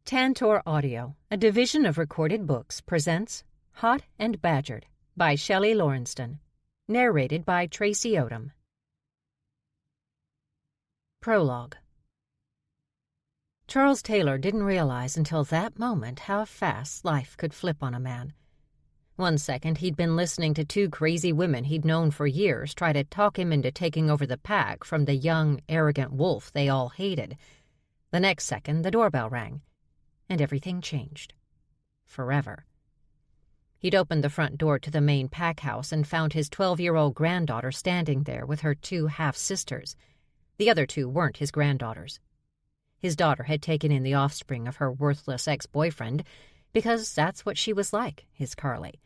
Tantor Audio, a division of Recorded Books, presents Hot and Badgered by Shelley Lawrenston, narrated by Tracy Odom. Prologue. Charles Taylor didn't realize until that moment how fast life could flip on a man. One second he'd been listening to two crazy women he'd known for years try to talk him into taking over the pack from the young, arrogant wolf they all hated. The next second the doorbell rang, and everything changed. Forever. He'd opened the front door to the main pack house and found his 12-year-old granddaughter standing there with her two half-sisters. The other two weren't his granddaughters. His daughter had taken in the offspring of her worthless ex-boyfriend because that's what she was like, his Carly.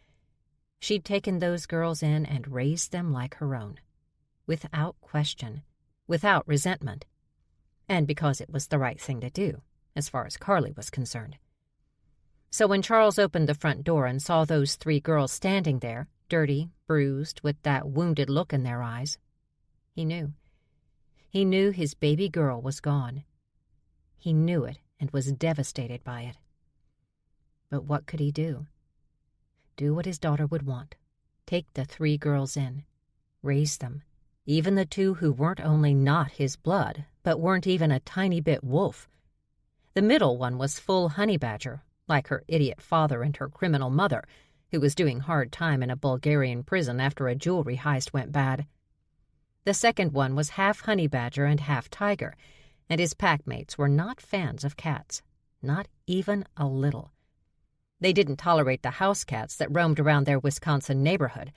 She'd taken those girls in and raised them like her own, without question, without resentment, and because it was the right thing to do, as far as Carly was concerned. So when Charles opened the front door and saw those three girls standing there, dirty, bruised, with that wounded look in their eyes, he knew. He knew his baby girl was gone. He knew it and was devastated by it. But what could he do? Do what his daughter would want. Take the three girls in. Raise them. Even the two who weren't only not his blood, but weren't even a tiny bit wolf. The middle one was full honey badger, like her idiot father and her criminal mother, who was doing hard time in a Bulgarian prison after a jewelry heist went bad. The second one was half honey badger and half tiger, and his packmates were not fans of cats, not even a little. They didn't tolerate the house cats that roamed around their Wisconsin neighborhood,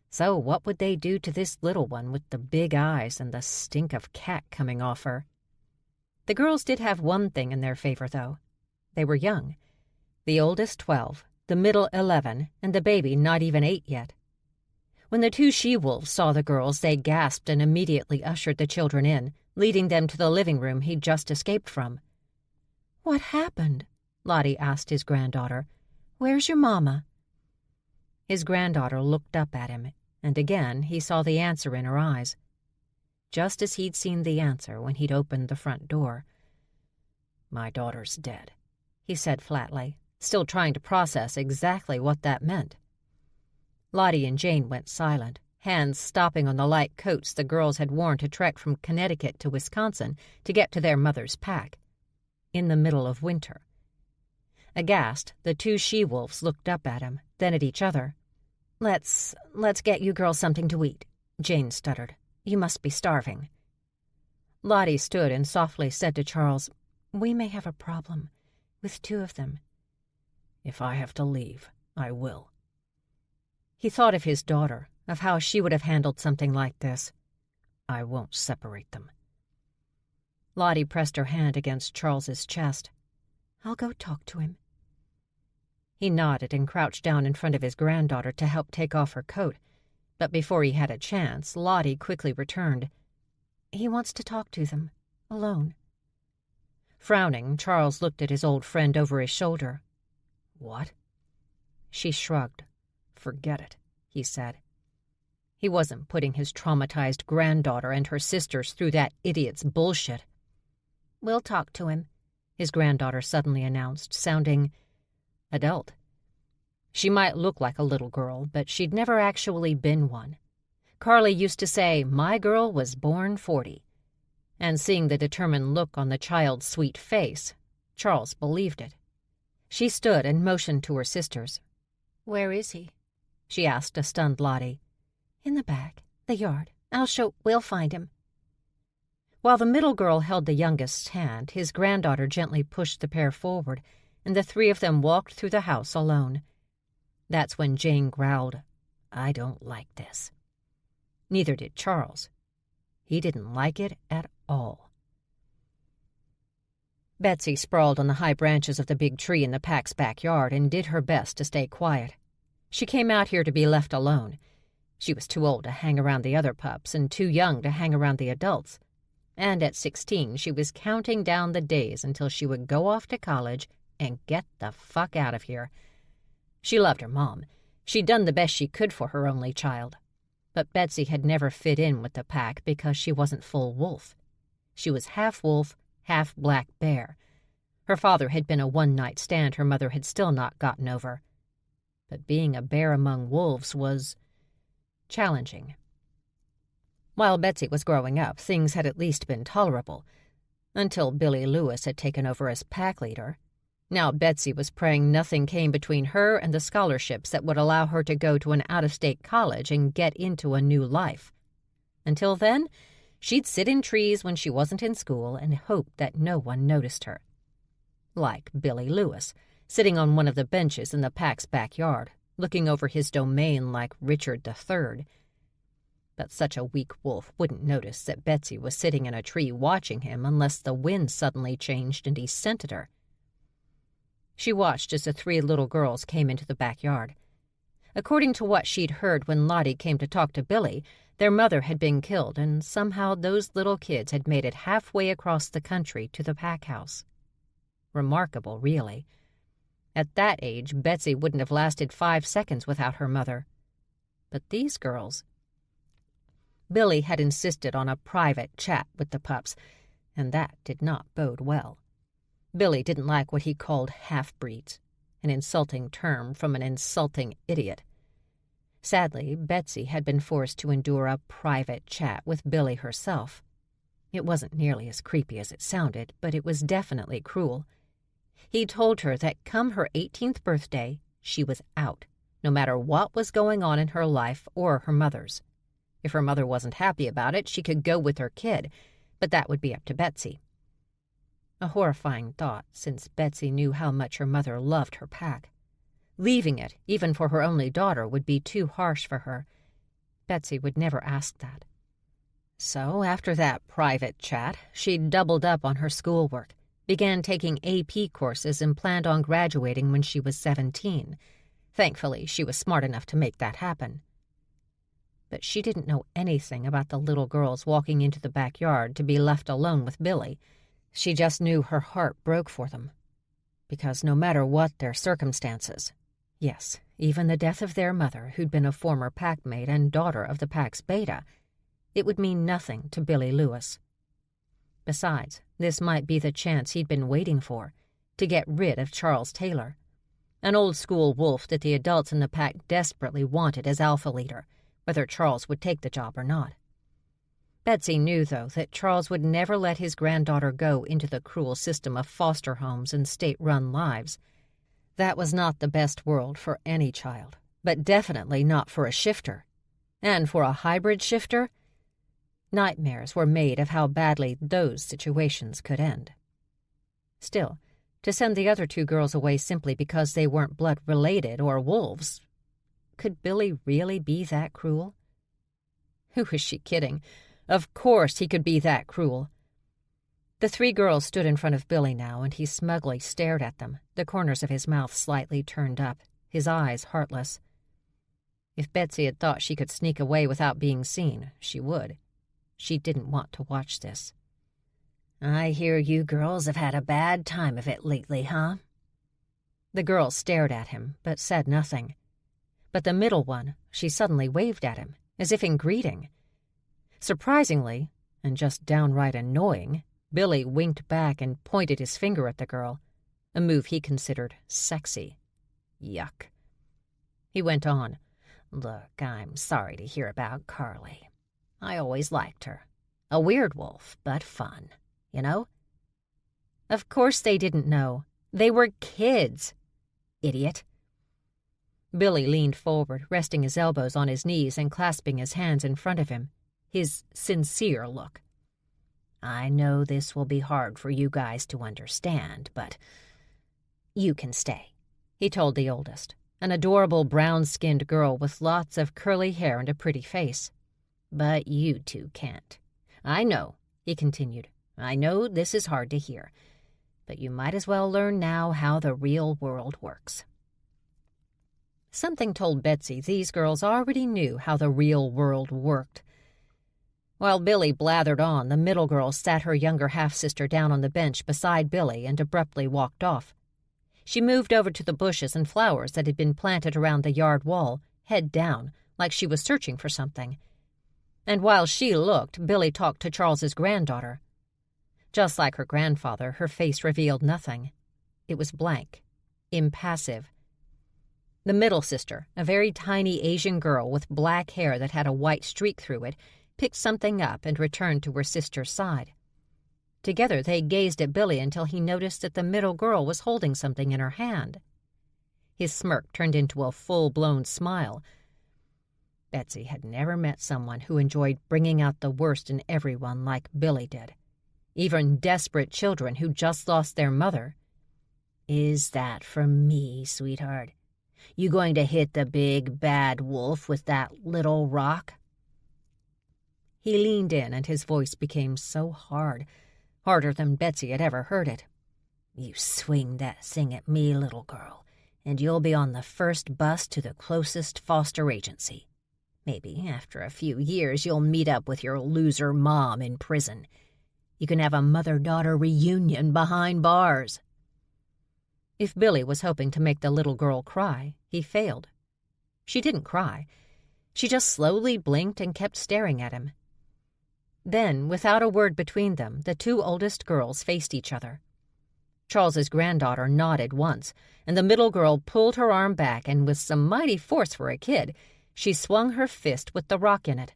so what would they do to this little one with the big eyes and the stink of cat coming off her? The girls did have one thing in their favor, though. They were young. The oldest 12, the middle 11, and the baby not even 8 yet. When the two she-wolves saw the girls, they gasped and immediately ushered the children in, leading them to the living room he'd just escaped from. "What happened?" Lottie asked his granddaughter. "Where's your mama?" His granddaughter looked up at him, and again he saw the answer in her eyes, just as he'd seen the answer when he'd opened the front door. "My daughter's dead," he said flatly, still trying to process exactly what that meant. Lottie and Jane went silent, hands stopping on the light coats the girls had worn to trek from Connecticut to Wisconsin to get to their mother's pack, in the middle of winter. Aghast, the two she-wolves looked up at him, then at each other. Let's get you girls something to eat," Jane stuttered. "You must be starving." Lottie stood and softly said to Charles, "We may have a problem with two of them." "If I have to leave, I will." He thought of his daughter, of how she would have handled something like this. "I won't separate them." Lottie pressed her hand against Charles's chest. "I'll go talk to him." He nodded and crouched down in front of his granddaughter to help take off her coat, but before he had a chance, Lottie quickly returned. "He wants to talk to them, alone." Frowning, Charles looked at his old friend over his shoulder. "What?" She shrugged. "Forget it," he said. He wasn't putting his traumatized granddaughter and her sisters through that idiot's bullshit. "We'll talk to him," his granddaughter suddenly announced, sounding adult. She might look like a little girl, but she'd never actually been one. Carly used to say, "My girl was born 40." And seeing the determined look on the child's sweet face, Charles believed it. She stood and motioned to her sisters. "Where is he?" she asked a stunned Lottie. "In the back, the yard. We'll find him." While the middle girl held the youngest's hand, his granddaughter gently pushed the pair forward, and the three of them walked through the house alone. That's when Jane growled, "I don't like this." Neither did Charles. He didn't like it at all. Betsy sprawled on the high branches of the big tree in the pack's backyard and did her best to stay quiet. She came out here to be left alone. She was too old to hang around the other pups and too young to hang around the adults. And at 16, she was counting down the days until she would go off to college and get the fuck out of here. She loved her mom. She'd done the best she could for her only child. But Betsy had never fit in with the pack because she wasn't full wolf. She was half wolf, half black bear. Her father had been a one-night stand her mother had still not gotten over. But being a bear among wolves was challenging. While Betsy was growing up, things had at least been tolerable, until Billy Lewis had taken over as pack leader. Now Betsy was praying nothing came between her and the scholarships that would allow her to go to an out-of-state college and get into a new life. Until then, she'd sit in trees when she wasn't in school and hope that no one noticed her. Like Billy Lewis, sitting on one of the benches in the pack's backyard, looking over his domain like Richard III. But such a weak wolf wouldn't notice that Betsy was sitting in a tree watching him unless the wind suddenly changed and he scented her. She watched as the 3 little girls came into the backyard. According to what she'd heard when Lottie came to talk to Billy, their mother had been killed, and somehow those little kids had made it halfway across the country to the pack house. Remarkable, really. At that age, Betsy wouldn't have lasted 5 seconds without her mother. But these girls... Billy had insisted on a private chat with the pups, and that did not bode well. Billy didn't like what he called half-breeds, an insulting term from an insulting idiot. Sadly, Betsy had been forced to endure a private chat with Billy herself. It wasn't nearly as creepy as it sounded, but it was definitely cruel. He told her that come her 18th birthday, she was out, no matter what was going on in her life or her mother's. If her mother wasn't happy about it, she could go with her kid, but that would be up to Betsy. A horrifying thought, since Betsy knew how much her mother loved her pack. Leaving it, even for her only daughter, would be too harsh for her. Betsy would never ask that. So, after that private chat, she doubled up on her schoolwork, began taking AP courses, and planned on graduating when she was 17. Thankfully, she was smart enough to make that happen. But she didn't know anything about the little girls walking into the backyard to be left alone with Billy. She just knew her heart broke for them. Because no matter what their circumstances, yes, even the death of their mother, who'd been a former packmate and daughter of the pack's beta, it would mean nothing to Billy Lewis. Besides, this might be the chance he'd been waiting for, to get rid of Charles Taylor, an old-school wolf that the adults in the pack desperately wanted as alpha leader, whether Charles would take the job or not. Betsy knew, though, that Charles would never let his granddaughter go into the cruel system of foster homes and state-run lives. That was not the best world for any child, but definitely not for a shifter. And for a hybrid shifter, nightmares were made of how badly those situations could end. Still, to send the other 2 girls away simply because they weren't blood-related or wolves, could Billy really be that cruel? Who was she kidding? Of course he could be that cruel. The 3 girls stood in front of Billy now, and he smugly stared at them, the corners of his mouth slightly turned up, his eyes heartless. If Betsy had thought she could sneak away without being seen, she would. She didn't want to watch this. "I hear you girls have had a bad time of it lately, huh?" The girls stared at him, but said nothing. But the middle one, she suddenly waved at him, as if in greeting. Surprisingly, and just downright annoying, Billy winked back and pointed his finger at the girl, a move he considered sexy. Yuck. He went on, "Look, I'm sorry to hear about Carly. I always liked her. A weird wolf, but fun, you know?" Of course they didn't know. They were kids. Idiot. Billy leaned forward, resting his elbows on his knees and clasping his hands in front of him, his sincere look. "I know this will be hard for you guys to understand, but you can stay," he told the oldest, an adorable brown-skinned girl with lots of curly hair and a pretty face. "But you 2 can't. I know," he continued, "I know this is hard to hear, but you might as well learn now how the real world works." Something told Betsy these girls already knew how the real world worked. While Billy blathered on, the middle girl sat her younger half-sister down on the bench beside Billy and abruptly walked off. She moved over to the bushes and flowers that had been planted around the yard wall, head down, like she was searching for something. And while she looked, Billy talked to Charles's granddaughter. Just like her grandfather, her face revealed nothing, It was blank, impassive. The middle sister, a very tiny Asian girl with black hair that had a white streak through it, picked something up and returned to her sister's side. Together they gazed at Billy until he noticed that the middle girl was holding something in her hand. His smirk turned into a full-blown smile. Betsy had never met someone who enjoyed bringing out the worst in everyone like Billy did. Even desperate children who just lost their mother. "Is that for me, sweetheart? You going to hit the big, bad wolf with that little rock?" He leaned in, and his voice became so hard, harder than Betsy had ever heard it. "You swing that thing at me, little girl, and you'll be on the first bus to the closest foster agency. Maybe after a few years you'll meet up with your loser mom in prison. You can have a mother-daughter reunion behind bars." If Billy was hoping to make the little girl cry, he failed. She didn't cry. She just slowly blinked and kept staring at him. Then, without a word between them, the two oldest girls faced each other. Charles's granddaughter nodded once, and the middle girl pulled her arm back, and with some mighty force for a kid, she swung her fist with the rock in it.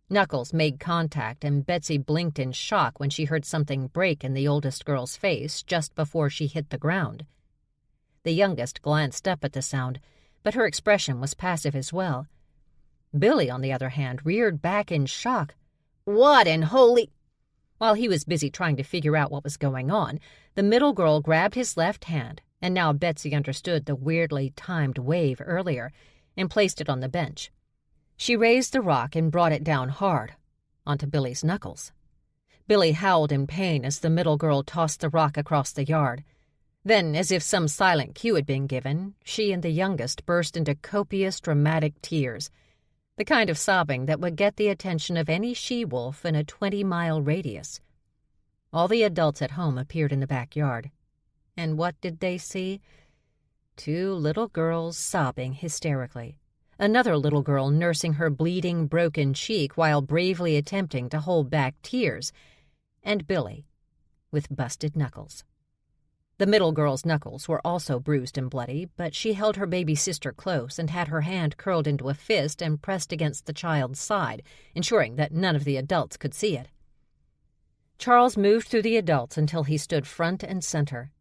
Knuckles made contact, and Betsy blinked in shock when she heard something break in the oldest girl's face just before she hit the ground. The youngest glanced up at the sound, but her expression was passive as well. Billy, on the other hand, reared back in shock. "What in holy—" While he was busy trying to figure out what was going on, the middle girl grabbed his left hand, and now Betsy understood the weirdly timed wave earlier, and placed it on the bench. She raised the rock and brought it down hard, onto Billy's knuckles. Billy howled in pain as the middle girl tossed the rock across the yard. Then, as if some silent cue had been given, she and the youngest burst into copious, dramatic tears, the kind of sobbing that would get the attention of any she-wolf in a 20-mile radius. All the adults at home appeared in the backyard. And what did they see? Two little girls sobbing hysterically, another little girl nursing her bleeding, broken cheek while bravely attempting to hold back tears, and Billy, with busted knuckles. The middle girl's knuckles were also bruised and bloody, but she held her baby sister close and had her hand curled into a fist and pressed against the child's side, ensuring that none of the adults could see it. Charles moved through the adults until he stood front and center.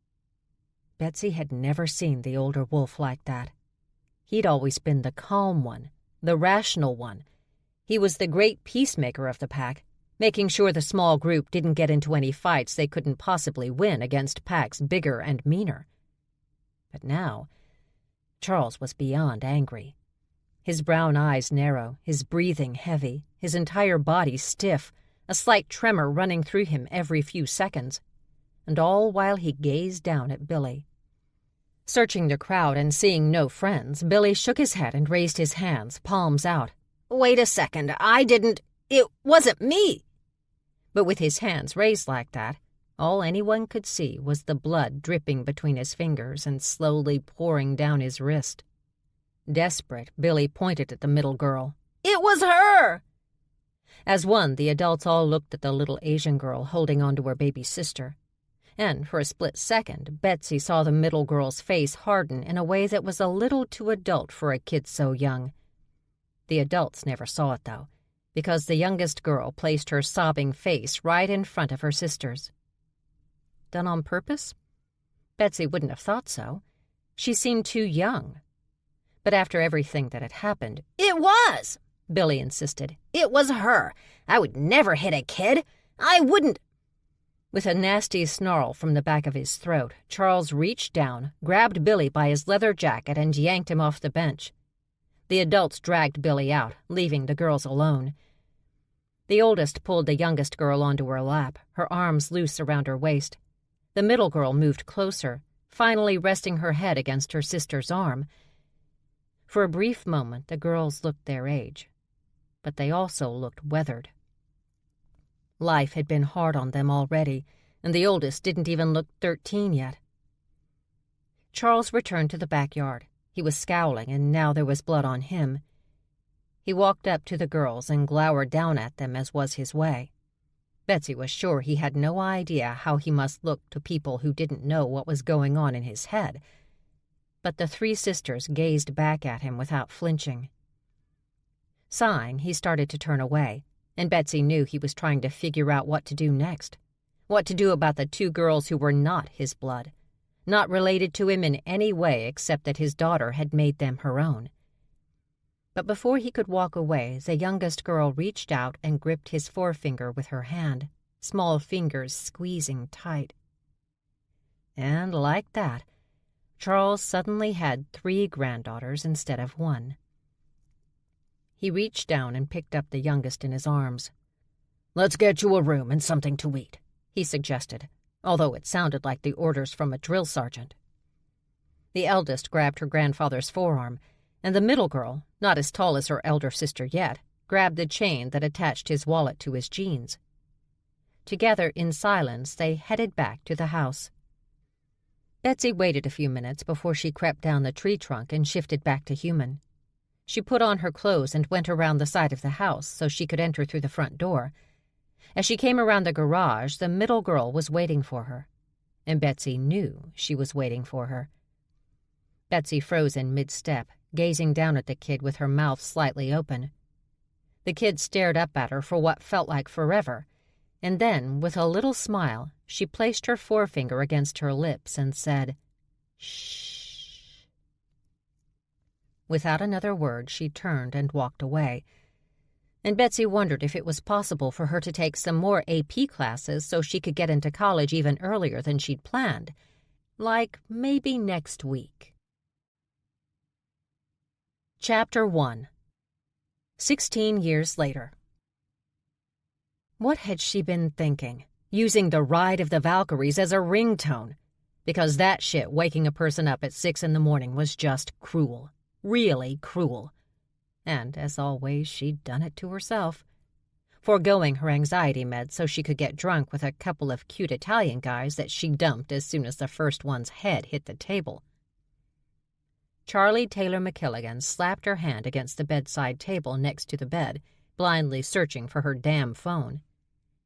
Betsy had never seen the older wolf like that. He'd always been the calm one, the rational one. He was the great peacemaker of the pack, making sure the small group didn't get into any fights they couldn't possibly win against packs bigger and meaner. But now, Charles was beyond angry. His brown eyes narrow, his breathing heavy, his entire body stiff, a slight tremor running through him every few seconds, and all while he gazed down at Billy. Searching the crowd and seeing no friends, Billy shook his head and raised his hands, palms out. "Wait a second, it wasn't me." But with his hands raised like that, all anyone could see was the blood dripping between his fingers and slowly pouring down his wrist. Desperate, Billy pointed at the middle girl. "It was her!" As one, the adults all looked at the little Asian girl holding on to her baby sister. And for a split second, Betsy saw the middle girl's face harden in a way that was a little too adult for a kid so young. The adults never saw it, though, because the youngest girl placed her sobbing face right in front of her sister's. Done on purpose? Betsy wouldn't have thought so. She seemed too young. But after everything that had happened, "It was!" Billy insisted. "It was her. I would never hit a kid. I wouldn't." With a nasty snarl from the back of his throat, Charles reached down, grabbed Billy by his leather jacket, and yanked him off the bench. The adults dragged Billy out, leaving the girls alone. The oldest pulled the youngest girl onto her lap, her arms loose around her waist. The middle girl moved closer, finally resting her head against her sister's arm. For a brief moment, the girls looked their age, but they also looked weathered. Life had been hard on them already, and the oldest didn't even look 13 yet. Charles returned to the backyard. He was scowling, and now there was blood on him. He walked up to the girls and glowered down at them as was his way. Betsy was sure he had no idea how he must look to people who didn't know what was going on in his head. But the three sisters gazed back at him without flinching. Sighing, he started to turn away, and Betsy knew he was trying to figure out what to do next. What to do about the two girls who were not his blood, not related to him in any way except that his daughter had made them her own. But before he could walk away, the youngest girl reached out and gripped his forefinger with her hand, small fingers squeezing tight. And like that, Charles suddenly had 3 granddaughters instead of 1. He reached down and picked up the youngest in his arms. "Let's get you a room and something to eat," he suggested, although it sounded like the orders from a drill sergeant. The eldest grabbed her grandfather's forearm, and the middle girl, not as tall as her elder sister yet, grabbed the chain that attached his wallet to his jeans. Together, in silence, they headed back to the house. Betsy waited a few minutes before she crept down the tree trunk and shifted back to human. She put on her clothes and went around the side of the house so she could enter through the front door. As she came around the garage, the middle girl was waiting for her, and Betsy knew she was waiting for her. Betsy froze in mid-step, gazing down at the kid with her mouth slightly open. The kid stared up at her for what felt like forever, and then, with a little smile, she placed her forefinger against her lips and said, "Shh." Without another word, she turned and walked away, and Betsy wondered if it was possible for her to take some more AP classes so she could get into college even earlier than she'd planned, like maybe next week. Chapter 1. 16 years later. What had she been thinking, using the Ride of the Valkyries as a ringtone? Because that shit waking a person up at 6 in the morning was just cruel, really cruel. And, as always, she'd done it to herself, foregoing her anxiety meds so she could get drunk with a couple of cute Italian guys that she dumped as soon as the first one's head hit the table. Charlie Taylor McKilligan slapped her hand against the bedside table next to the bed, blindly searching for her damn phone.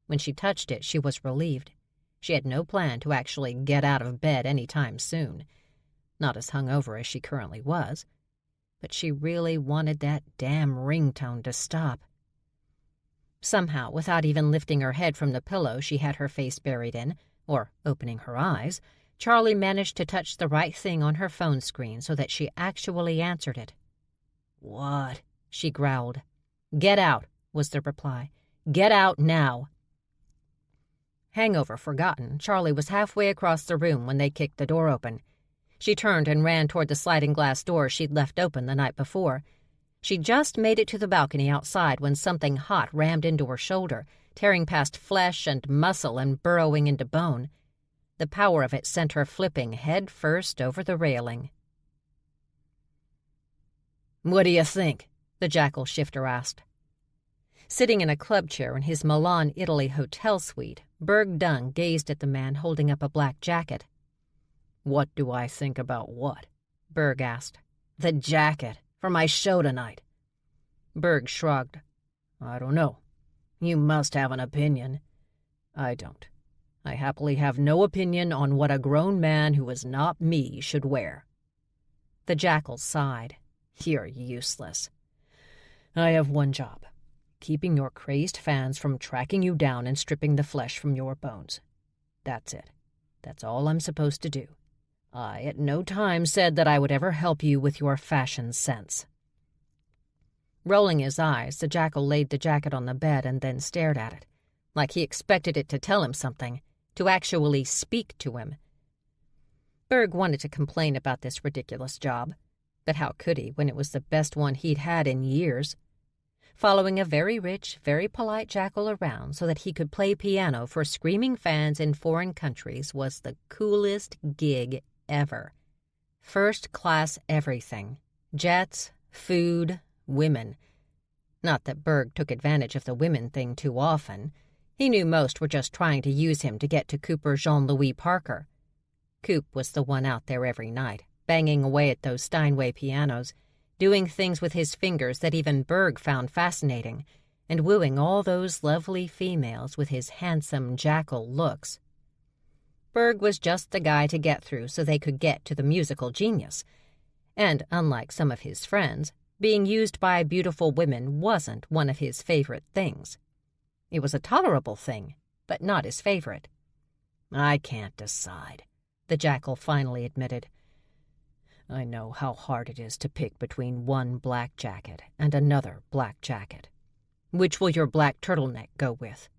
When she touched it, she was relieved. She had no plan to actually get out of bed any time soon, not as hungover as she currently was, but she really wanted that damn ringtone to stop. Somehow, without even lifting her head from the pillow she had her face buried in, or opening her eyes, Charlie managed to touch the right thing on her phone screen so that she actually answered it. "What?" she growled. "Get out," was the reply. "Get out now." Hangover forgotten, Charlie was halfway across the room when they kicked the door open. She turned and ran toward the sliding glass door she'd left open the night before. She just made it to the balcony outside when something hot rammed into her shoulder, tearing past flesh and muscle and burrowing into bone. The power of it sent her flipping head first over the railing. "What do you think?" the jackal shifter asked. Sitting in a club chair in his Milan, Italy hotel suite, Berg Dung gazed at the man holding up a black jacket. "What do I think about what?" Berg asked. "The jacket, for my show tonight." Berg shrugged. "I don't know. You must have an opinion." "I don't. I happily have no opinion on what a grown man who is not me should wear." The jackal sighed. "You're useless. I have one job, keeping your crazed fans from tracking you down and stripping the flesh from your bones. That's it. That's all I'm supposed to do. I at no time said that I would ever help you with your fashion sense." Rolling his eyes, the jackal laid the jacket on the bed and then stared at it, like he expected it to tell him something, to actually speak to him. Berg wanted to complain about this ridiculous job, but how could he when it was the best one he'd had in years? Following a very rich, very polite jackal around so that he could play piano for screaming fans in foreign countries was the coolest gig ever. First-class everything. Jets, food, women. Not that Berg took advantage of the women thing too often. He knew most were just trying to use him to get to Cooper Jean-Louis Parker. Coop was the one out there every night, banging away at those Steinway pianos, doing things with his fingers that even Berg found fascinating, and wooing all those lovely females with his handsome jackal looks. Berg was just the guy to get through so they could get to the musical genius. And unlike some of his friends, being used by beautiful women wasn't one of his favorite things. It was a tolerable thing, but not his favorite. "I can't decide," the jackal finally admitted. "I know how hard it is to pick between one black jacket and another black jacket. Which will your black turtleneck go with?"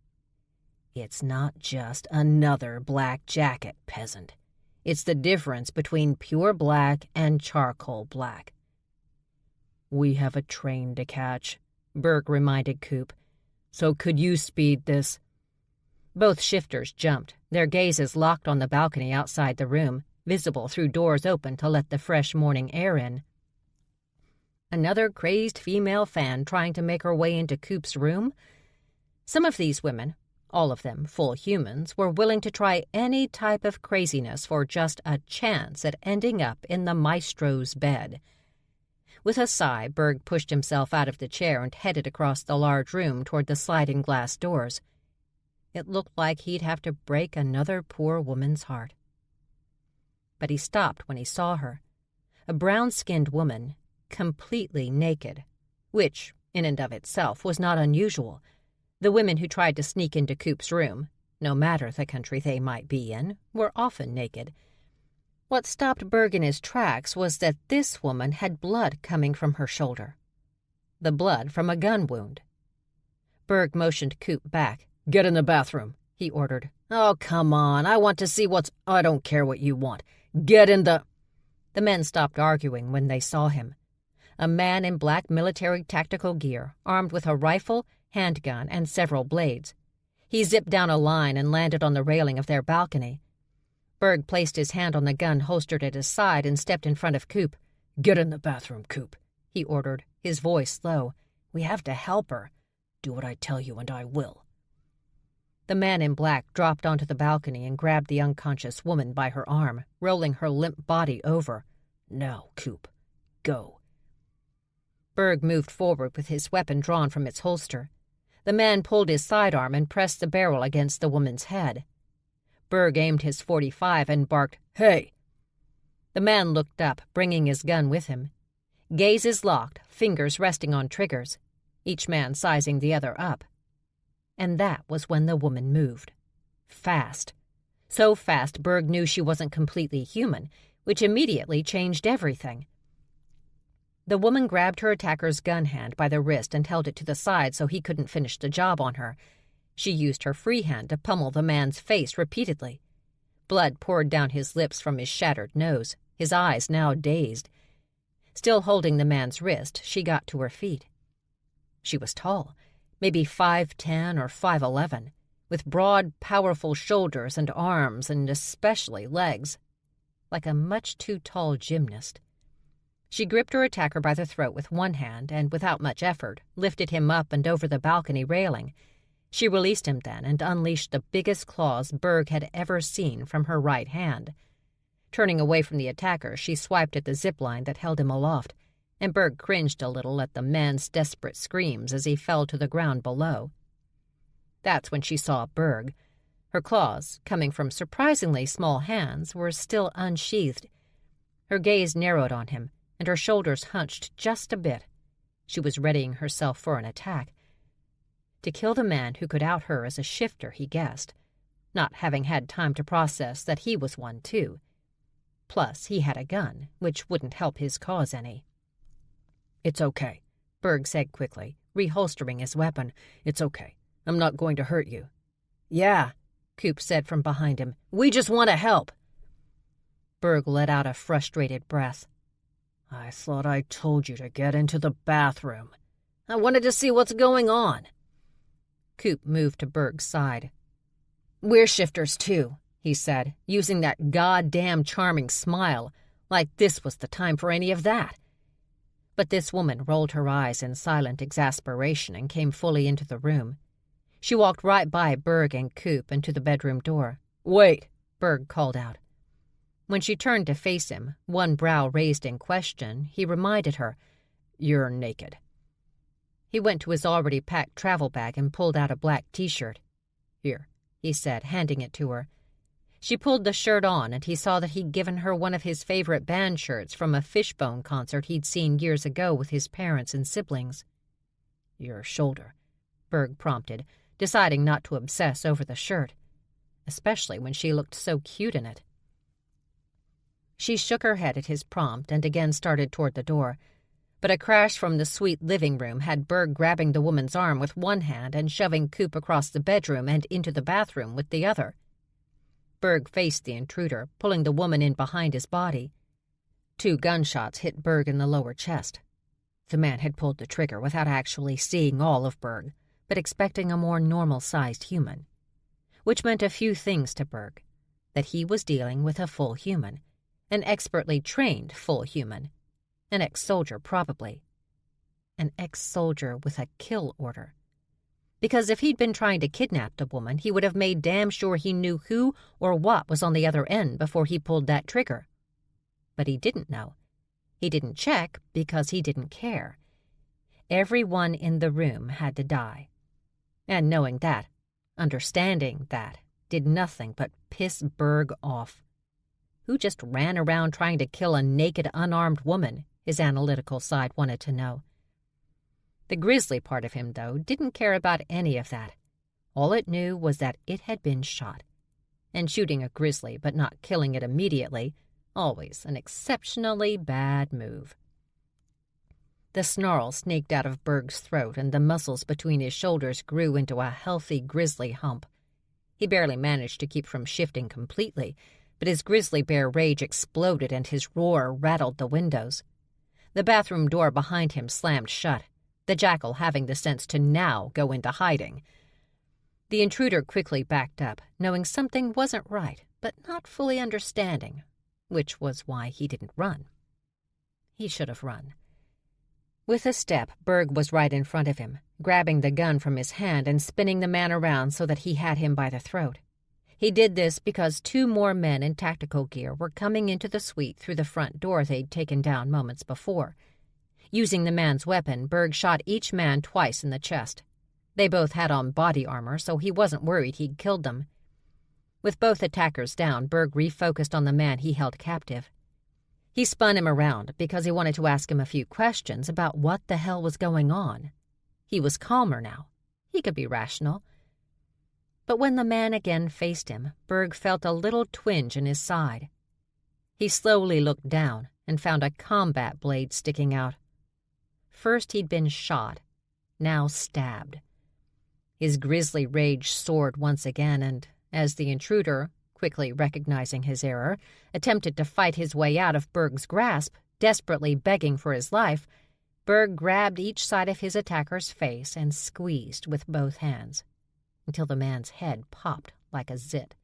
"It's not just another black jacket, peasant. It's the difference between pure black and charcoal black." "We have a train to catch," Berg reminded Coop. "So could you speed this?" Both shifters jumped, their gazes locked on the balcony outside the room, visible through doors open to let the fresh morning air in. Another crazed female fan trying to make her way into Coop's room? Some of these women, all of them full humans, were willing to try any type of craziness for just a chance at ending up in the maestro's bed. With a sigh, Berg pushed himself out of the chair and headed across the large room toward the sliding glass doors. It looked like he'd have to break another poor woman's heart. But he stopped when he saw her, a brown-skinned woman, completely naked, which, in and of itself, was not unusual. The women who tried to sneak into Coop's room, no matter the country they might be in, were often naked. What stopped Berg in his tracks was that this woman had blood coming from her shoulder. The blood from a gun wound. Berg motioned Coop back. "Get in the bathroom," he ordered. "Oh, come on, I want to see what's—" "I don't care what you want. Get in the—" The men stopped arguing when they saw him. A man in black military tactical gear, armed with a rifle, handgun, and several blades. He zipped down a line and landed on the railing of their balcony. Berg placed his hand on the gun holstered at his side and stepped in front of Coop. "Get in the bathroom, Coop," he ordered, his voice low. "We have to help her. Do what I tell you and I will." The man in black dropped onto the balcony and grabbed the unconscious woman by her arm, rolling her limp body over. "Now, Coop, go." Berg moved forward with his weapon drawn from its holster. The man pulled his sidearm and pressed the barrel against the woman's head. Berg aimed his .45 and barked, "Hey!" The man looked up, bringing his gun with him. Gazes locked, fingers resting on triggers, each man sizing the other up. And that was when the woman moved. Fast. So fast Berg knew she wasn't completely human, which immediately changed everything. The woman grabbed her attacker's gun hand by the wrist and held it to the side so he couldn't finish the job on her. She used her free hand to pummel the man's face repeatedly. Blood poured down his lips from his shattered nose, his eyes now dazed. Still holding the man's wrist, she got to her feet. She was tall, maybe 5'10" or 5'11", with broad, powerful shoulders and arms and especially legs, like a much too tall gymnast. She gripped her attacker by the throat with one hand and, without much effort, lifted him up and over the balcony railing. She released him then and unleashed the biggest claws Berg had ever seen from her right hand. Turning away from the attacker, she swiped at the zipline that held him aloft, and Berg cringed a little at the man's desperate screams as he fell to the ground below. That's when she saw Berg. Her claws, coming from surprisingly small hands, were still unsheathed. Her gaze narrowed on him, and her shoulders hunched just a bit. She was readying herself for an attack. To kill the man who could out her as a shifter, he guessed, not having had time to process that he was one too. Plus, he had a gun, which wouldn't help his cause any. "It's okay," Berg said quickly, reholstering his weapon. "It's okay. I'm not going to hurt you." "Yeah," Coop said from behind him. "We just want to help." Berg let out a frustrated breath. "I thought I told you to get into the bathroom. I wanted to see what's going on." Coop moved to Berg's side. "We're shifters too," he said, using that goddamn charming smile, like this was the time for any of that. But this woman rolled her eyes in silent exasperation and came fully into the room. She walked right by Berg and Coop and to the bedroom door. "Wait," Berg called out. When she turned to face him, one brow raised in question, he reminded her, "You're naked." He went to his already packed travel bag and pulled out a black t-shirt. "Here," he said, handing it to her. She pulled the shirt on, and he saw that he'd given her one of his favorite band shirts from a Fishbone concert he'd seen years ago with his parents and siblings. "Your shoulder," Berg prompted, deciding not to obsess over the shirt, especially when she looked so cute in it. She shook her head at his prompt and again started toward the door, but a crash from the suite living room had Berg grabbing the woman's arm with one hand and shoving Coop across the bedroom and into the bathroom with the other. Berg faced the intruder, pulling the woman in behind his body. 2 gunshots hit Berg in the lower chest. The man had pulled the trigger without actually seeing all of Berg, but expecting a more normal-sized human, which meant a few things to Berg: that he was dealing with a full human, an expertly trained full human, an ex-soldier probably, an ex-soldier with a kill order. Because if he'd been trying to kidnap the woman, he would have made damn sure he knew who or what was on the other end before he pulled that trigger. But he didn't know. He didn't check because he didn't care. Everyone in the room had to die. And knowing that, understanding that, did nothing but piss Berg off. Who just ran around trying to kill a naked, unarmed woman, his analytical side wanted to know. The grisly part of him, though, didn't care about any of that. All it knew was that it had been shot. And shooting a grizzly but not killing it immediately, always an exceptionally bad move. The snarl snaked out of Berg's throat, and the muscles between his shoulders grew into a healthy grizzly hump. He barely managed to keep from shifting completely, but his grizzly bear rage exploded and his roar rattled the windows. The bathroom door behind him slammed shut, the jackal having the sense to now go into hiding. The intruder quickly backed up, knowing something wasn't right, but not fully understanding, which was why he didn't run. He should have run. With a step, Berg was right in front of him, grabbing the gun from his hand and spinning the man around so that he had him by the throat. He did this because 2 more men in tactical gear were coming into the suite through the front door they'd taken down moments before. Using the man's weapon, Berg shot each man twice in the chest. They both had on body armor, so he wasn't worried he'd killed them. With both attackers down, Berg refocused on the man he held captive. He spun him around because he wanted to ask him a few questions about what the hell was going on. He was calmer now. He could be rational. But when the man again faced him, Berg felt a little twinge in his side. He slowly looked down and found a combat blade sticking out. First he'd been shot, now stabbed. His grisly rage soared once again, and as the intruder, quickly recognizing his error, attempted to fight his way out of Berg's grasp, desperately begging for his life, Berg grabbed each side of his attacker's face and squeezed with both hands, until the man's head popped like a zit.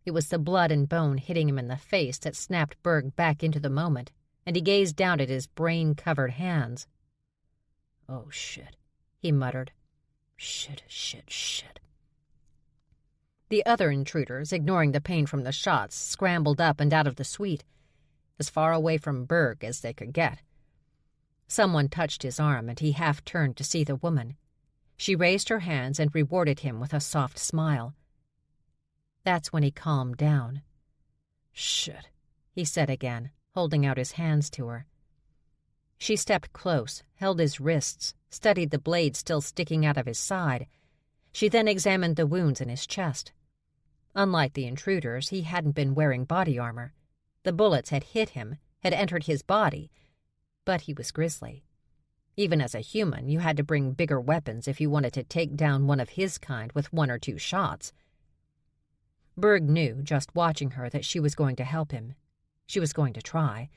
It was the blood and bone hitting him in the face that snapped Berg back into the moment, and he gazed down at his brain-covered hands. "Oh, shit," he muttered. "Shit, shit, shit." The other intruders, ignoring the pain from the shots, scrambled up and out of the suite, as far away from Berg as they could get. Someone touched his arm, and he half turned to see the woman. She raised her hands and rewarded him with a soft smile. That's when he calmed down. "Shit," he said again, holding out his hands to her. She stepped close, held his wrists, studied the blade still sticking out of his side. She then examined the wounds in his chest. Unlike the intruders, he hadn't been wearing body armor. The bullets had hit him, had entered his body, but he was grisly. Even as a human, you had to bring bigger weapons if you wanted to take down one of his kind with 1 or 2 shots. Berg knew, just watching her, that she was going to help him. She was going to try.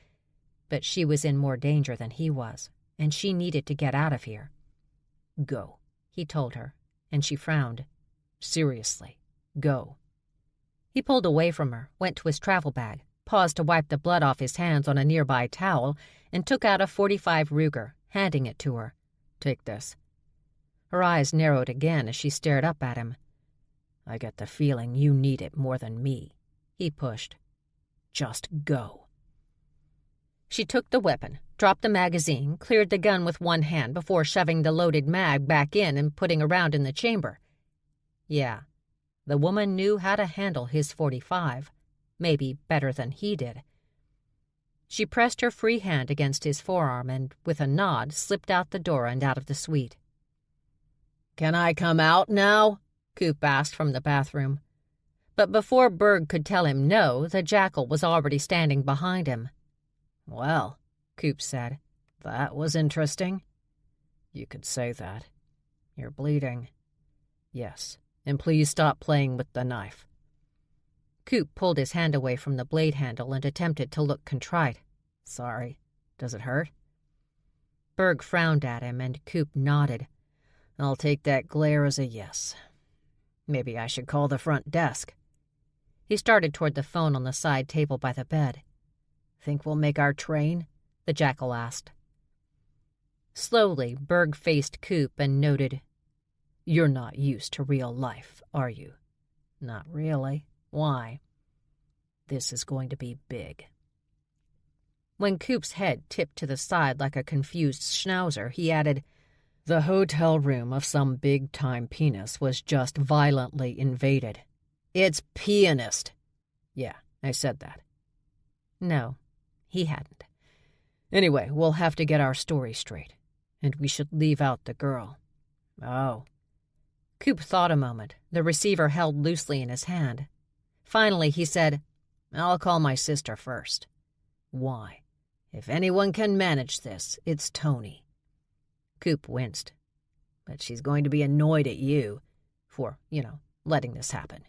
But she was in more danger than he was, and she needed to get out of here. "Go," he told her, and she frowned. "Seriously, go." He pulled away from her, went to his travel bag, paused to wipe the blood off his hands on a nearby towel, and took out a .45 Ruger, handing it to her. "Take this." Her eyes narrowed again as she stared up at him. "I get the feeling you need it more than me," he pushed. "Just go." She took the weapon, dropped the magazine, cleared the gun with one hand before shoving the loaded mag back in and putting a round in the chamber. Yeah, the woman knew how to handle his .45, maybe better than he did. She pressed her free hand against his forearm and, with a nod, slipped out the door and out of the suite. "Can I come out now?" Coop asked from the bathroom. But before Berg could tell him no, the jackal was already standing behind him. "Well," Coop said, "that was interesting." "You could say that. You're bleeding." "Yes, and please stop playing with the knife." Coop pulled his hand away from the blade handle and attempted to look contrite. "Sorry. Does it hurt?" Berg frowned at him, and Coop nodded. "I'll take that glare as a yes. Maybe I should call the front desk." He started toward the phone on the side table by the bed. "Think we'll make our train?" the jackal asked. Slowly, Berg faced Coop and noted, "You're not used to real life, are you?" "Not really. Why?" "This is going to be big." When Coop's head tipped to the side like a confused schnauzer, he added, "The hotel room of some big-time penis was just violently invaded." "It's pianist." "Yeah, I said that." No, he hadn't. "Anyway, we'll have to get our story straight, and we should leave out the girl." "Oh." Coop thought a moment, the receiver held loosely in his hand. Finally, he said, "I'll call my sister first." "Why? If anyone can manage this, it's Tony." Coop winced. "But she's going to be annoyed at you for, letting this happen."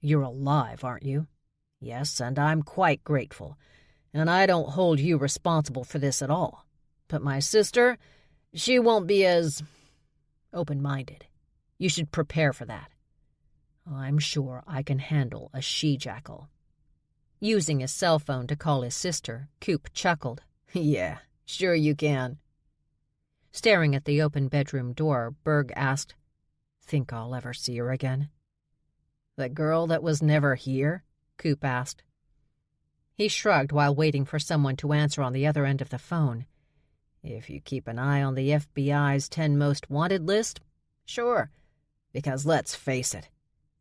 "You're alive, aren't you?" "Yes, and I'm quite grateful. And I don't hold you responsible for this at all. But my sister, she won't be as open-minded. You should prepare for that." "I'm sure I can handle a she-jackal." Using his cell phone to call his sister, Coop chuckled. "Yeah, sure you can." Staring at the open bedroom door, Berg asked, "Think I'll ever see her again?" "The girl that was never here?" Coop asked. He shrugged while waiting for someone to answer on the other end of the phone. "If you keep an eye on the FBI's 10 Most Wanted list, sure. Because let's face it,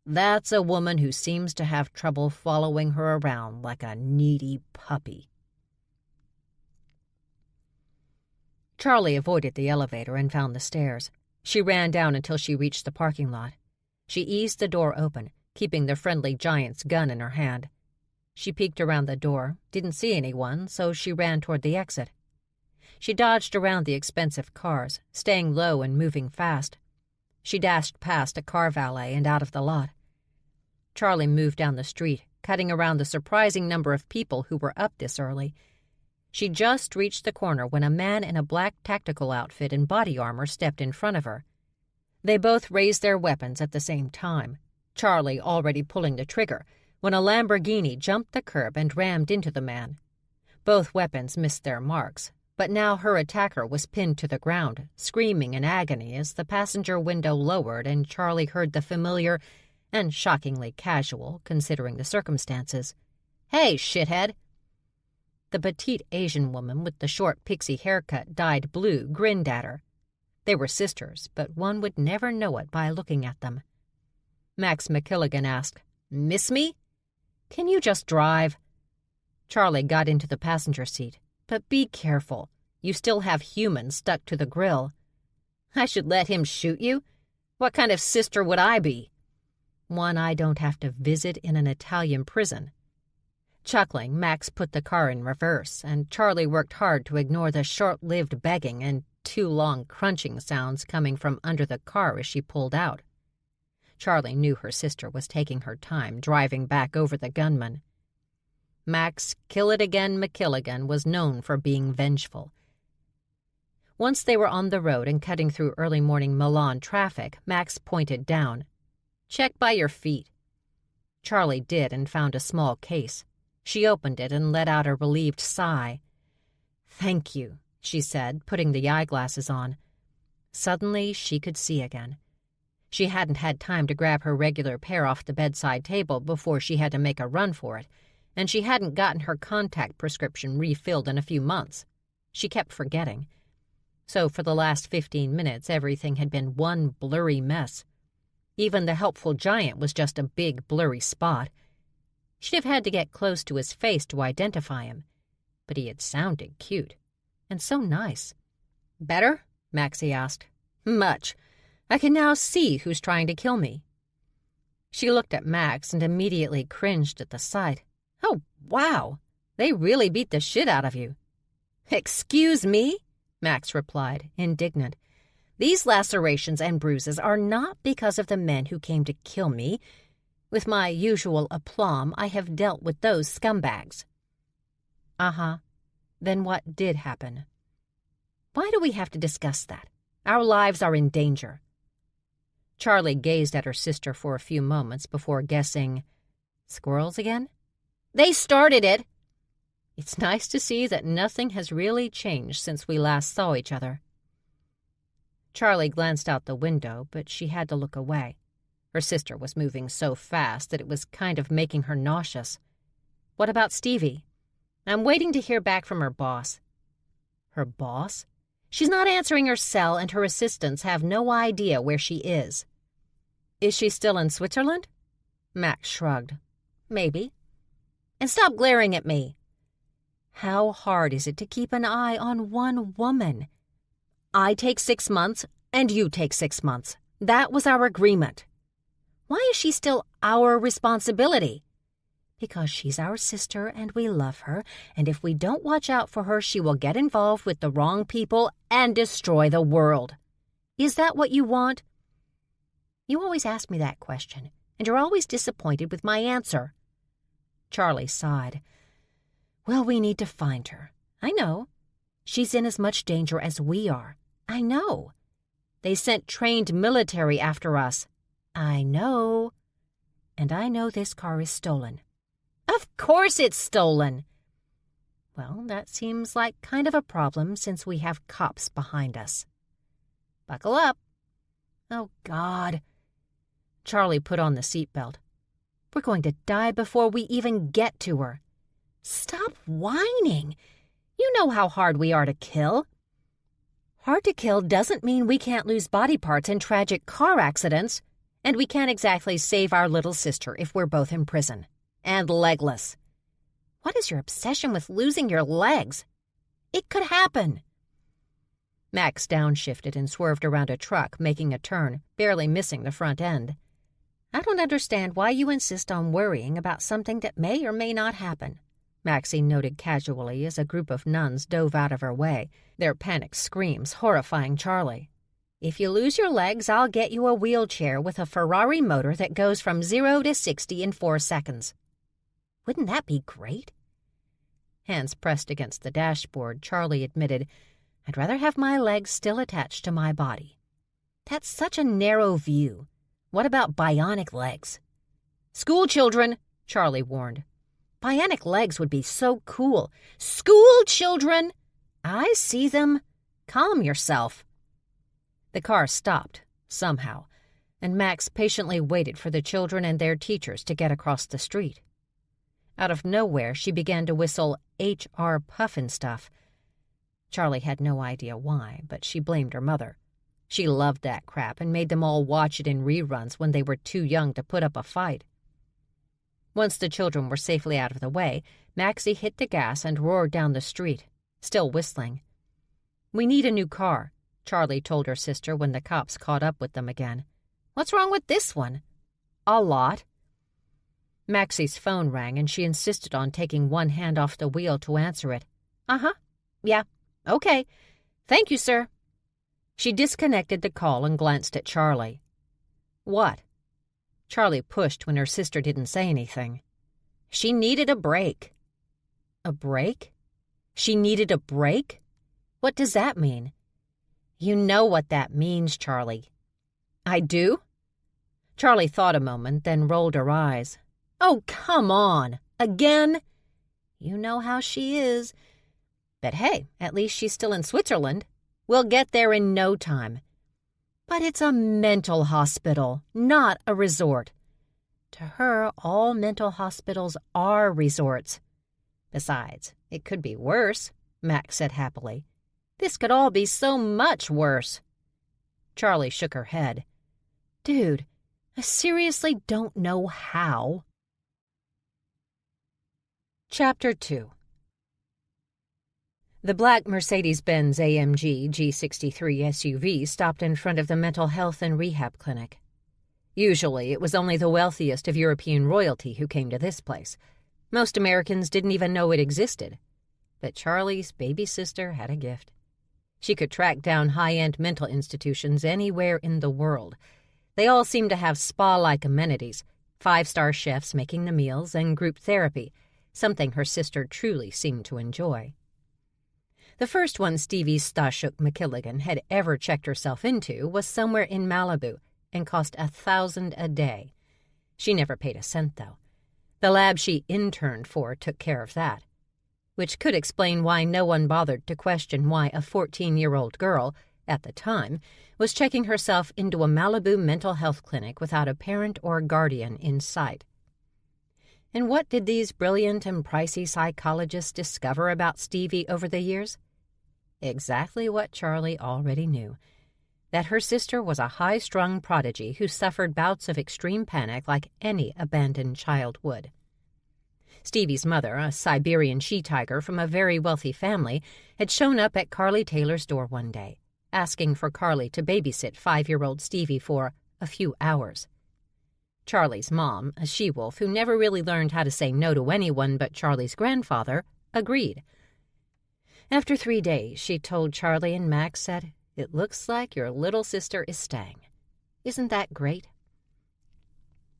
that's a woman who seems to have trouble following her around like a needy puppy." Charlie avoided the elevator and found the stairs. She ran down until she reached the parking lot. She eased the door open, keeping the friendly giant's gun in her hand. She peeked around the door, didn't see anyone, so she ran toward the exit. She dodged around the expensive cars, staying low and moving fast. She dashed past a car valet and out of the lot. Charlie moved down the street, cutting around the surprising number of people who were up this early. She just reached the corner when a man in a black tactical outfit and body armor stepped in front of her. They both raised their weapons at the same time, Charlie already pulling the trigger, when a Lamborghini jumped the curb and rammed into the man. Both weapons missed their marks, but now her attacker was pinned to the ground, screaming in agony as the passenger window lowered and Charlie heard the familiar and shockingly casual, considering the circumstances, "Hey, shithead!" The petite Asian woman with the short pixie haircut dyed blue grinned at her. They were sisters, but one would never know it by looking at them. Max McKilligan asked, "Miss me? Can you just drive?" Charlie got into the passenger seat. "But be careful. You still have humans stuck to the grill." "I should let him shoot you? What kind of sister would I be?" "One I don't have to visit in an Italian prison." Chuckling, Max put the car in reverse, and Charlie worked hard to ignore the short-lived begging and 2 long crunching sounds coming from under the car as she pulled out. Charlie knew her sister was taking her time driving back over the gunman. Max Kill-It-Again McKilligan was known for being vengeful. Once they were on the road and cutting through early morning Milan traffic, Max pointed down. "Check by your feet." Charlie did and found a small case. She opened it and let out a relieved sigh. "Thank you," she said, putting the eyeglasses on. Suddenly, she could see again. She hadn't had time to grab her regular pair off the bedside table before she had to make a run for it, and she hadn't gotten her contact prescription refilled in a few months. She kept forgetting. So for the last 15 minutes, everything had been one blurry mess. Even the helpful giant was just a big blurry spot. She'd have had to get close to his face to identify him, but he had sounded cute, and so nice. "Better?" Maxie asked. "Much. I can now see who's trying to kill me." She looked at Max and immediately cringed at the sight. "Oh, wow! They really beat the shit out of you." "Excuse me?" Max replied, indignant. "These lacerations and bruises are not because of the men who came to kill me. With my usual aplomb, I have dealt with those scumbags." "Uh-huh. Then what did happen?" "Why do we have to discuss that? Our lives are in danger." Charlie gazed at her sister for a few moments before guessing, "Squirrels again?" "They started it." "It's nice to see that nothing has really changed since we last saw each other." Charlie glanced out the window, but she had to look away. Her sister was moving so fast that it was kind of making her nauseous. "What about Stevie?" "I'm waiting to hear back from her boss." "Her boss?" "She's not answering her cell, and her assistants have no idea where she is." "Is she still in Switzerland?" Max shrugged. "Maybe." "And stop glaring at me." "How hard is it to keep an eye on one woman?" "I take 6 months, and you take 6 months. That was our agreement." "Why is she still our responsibility?" "Because she's our sister and we love her, and if we don't watch out for her, she will get involved with the wrong people and destroy the world. Is that what you want?" "You always ask me that question, and you're always disappointed with my answer." Charlie sighed. "Well, we need to find her. I know. She's in as much danger as we are. I know. They sent trained military after us. I know. And I know this car is stolen." "Of course it's stolen." "Well, that seems like kind of a problem since we have cops behind us." "Buckle up." "Oh, God." Charlie put on the seatbelt. "We're going to die before we even get to her." "Stop whining. You know how hard we are to kill." "Hard to kill doesn't mean we can't lose body parts in tragic car accidents, and we can't exactly save our little sister if we're both in prison. And legless." "What is your obsession with losing your legs?" "It could happen." Max downshifted and swerved around a truck, making a turn, barely missing the front end. "I don't understand why you insist on worrying about something that may or may not happen," Maxie noted casually as a group of nuns dove out of her way, their panicked screams horrifying Charlie. "If you lose your legs, I'll get you a wheelchair with a Ferrari motor that goes from 0 to 60 in 4 seconds. Wouldn't that be great?" Hands pressed against the dashboard, Charlie admitted, "I'd rather have my legs still attached to my body." "That's such a narrow view. What about bionic legs?" "School children," Charlie warned. "Bionic legs would be so cool." "School children!" "I see them. Calm yourself." The car stopped, somehow, and Max patiently waited for the children and their teachers to get across the street. Out of nowhere, she began to whistle H.R. Puffinstuff. Charlie had no idea why, but she blamed her mother. She loved that crap and made them all watch it in reruns when they were too young to put up a fight. Once the children were safely out of the way, Maxie hit the gas and roared down the street, still whistling. "We need a new car," Charlie told her sister when the cops caught up with them again. "What's wrong with this one?" "A lot." Maxie's phone rang and she insisted on taking one hand off the wheel to answer it. "Uh-huh. Yeah. Okay. Thank you, sir." She disconnected the call and glanced at Charlie. "What?" Charlie pushed when her sister didn't say anything. "She needed a break." "A break? She needed a break? What does that mean?" "You know what that means, Charlie." "I do?" Charlie thought a moment, then rolled her eyes. "Oh, come on. Again?" "You know how she is. But hey, at least she's still in Switzerland. We'll get there in no time." "But it's a mental hospital, not a resort." To her, all mental hospitals are resorts. Besides, it could be worse, Max said happily. This could all be so much worse. Charlie shook her head. Dude, I seriously don't know how. Chapter 2. The black Mercedes-Benz AMG G63 SUV stopped in front of the mental health and rehab clinic. Usually, it was only the wealthiest of European royalty who came to this place. Most Americans didn't even know it existed. But Charlie's baby sister had a gift. She could track down high-end mental institutions anywhere in the world. They all seemed to have spa-like amenities, 5-star chefs making the meals, and group therapy, something her sister truly seemed to enjoy. The first one Stevie Stashuk McKilligan had ever checked herself into was somewhere in Malibu and cost $1,000 a day. She never paid a cent, though. The lab she interned for took care of that, which could explain why no one bothered to question why a 14-year-old girl, at the time, was checking herself into a Malibu mental health clinic without a parent or guardian in sight. And what did these brilliant and pricey psychologists discover about Stevie over the years? Exactly what Charlie already knew, that her sister was a high-strung prodigy who suffered bouts of extreme panic like any abandoned child would. Stevie's mother, a Siberian she-tiger from a very wealthy family, had shown up at Carly Taylor's door one day, asking for Carly to babysit 5-year-old Stevie for a few hours. Charlie's mom, a she-wolf who never really learned how to say no to anyone but Charlie's grandfather, agreed. After 3 days, she told Charlie, and Max said, "It looks like your little sister is staying. Isn't that great?"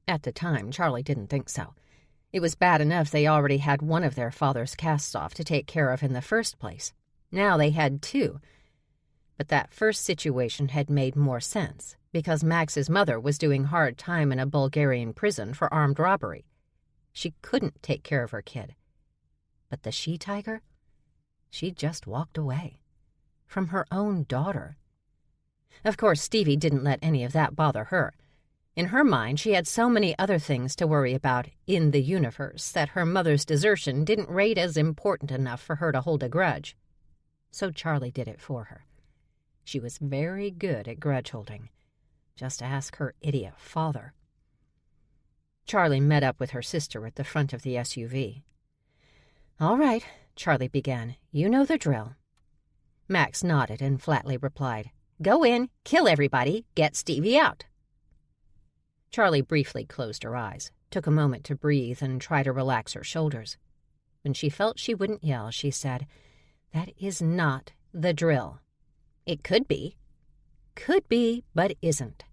At the time, Charlie didn't think so. It was bad enough they already had one of their father's casts off to take care of in the first place. Now they had 2. But that first situation had made more sense, because Max's mother was doing hard time in a Bulgarian prison for armed robbery. She couldn't take care of her kid. But the she-tiger? She just walked away. From her own daughter. Of course, Stevie didn't let any of that bother her. In her mind, she had so many other things to worry about in the universe that her mother's desertion didn't rate as important enough for her to hold a grudge. So Charlie did it for her. She was very good at grudge-holding. Just ask her idiot father. Charlie met up with her sister at the front of the SUV. "All right," Charlie began. "You know the drill." Max nodded and flatly replied, "Go in, kill everybody, get Stevie out." Charlie briefly closed her eyes, took a moment to breathe and try to relax her shoulders. When she felt she wouldn't yell, she said, "That is not the drill." "It could be." "Could be, but isn't.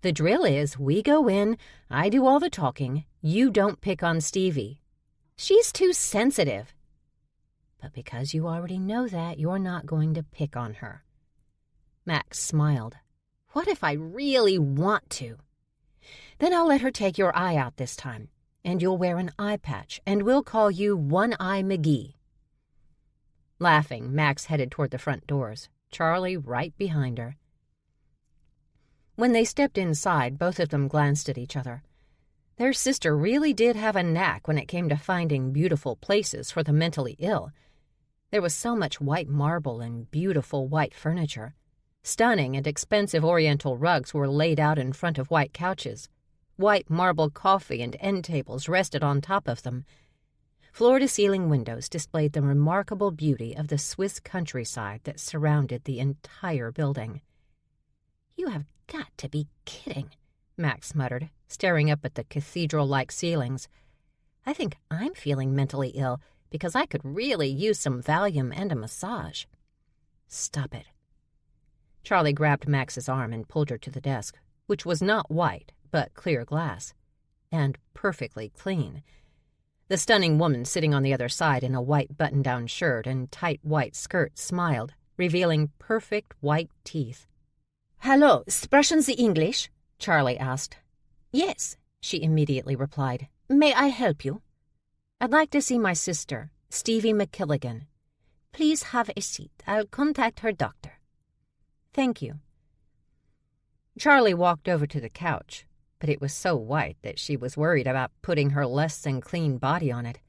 The drill is we go in, I do all the talking, you don't pick on Stevie. She's too sensitive." "But because you already know that, you're not going to pick on her." Max smiled. "What if I really want to?" "Then I'll let her take your eye out this time, and you'll wear an eye patch, and we'll call you One-Eye McGee." Laughing, Max headed toward the front doors, Charlie right behind her. When they stepped inside, both of them glanced at each other. Their sister really did have a knack when it came to finding beautiful places for the mentally ill. There was so much white marble and beautiful white furniture. Stunning and expensive oriental rugs were laid out in front of white couches. White marble coffee and end tables rested on top of them. Floor-to-ceiling windows displayed the remarkable beauty of the Swiss countryside that surrounded the entire building. "You have got to be kidding," Max muttered, staring up at the cathedral-like ceilings. "I think I'm feeling mentally ill because I could really use some Valium and a massage." "Stop it." Charlie grabbed Max's arm and pulled her to the desk, which was not white, but clear glass, and perfectly clean. The stunning woman sitting on the other side in a white button-down shirt and tight white skirt smiled, revealing perfect white teeth. "Hallo, sprechen Sie English?" Charlie asked. "Yes," she immediately replied. "May I help you?" "I'd like to see my sister, Stevie McKilligan." "Please have a seat. I'll contact her doctor." "Thank you." Charlie walked over to the couch, but it was so white that she was worried about putting her less than clean body on it.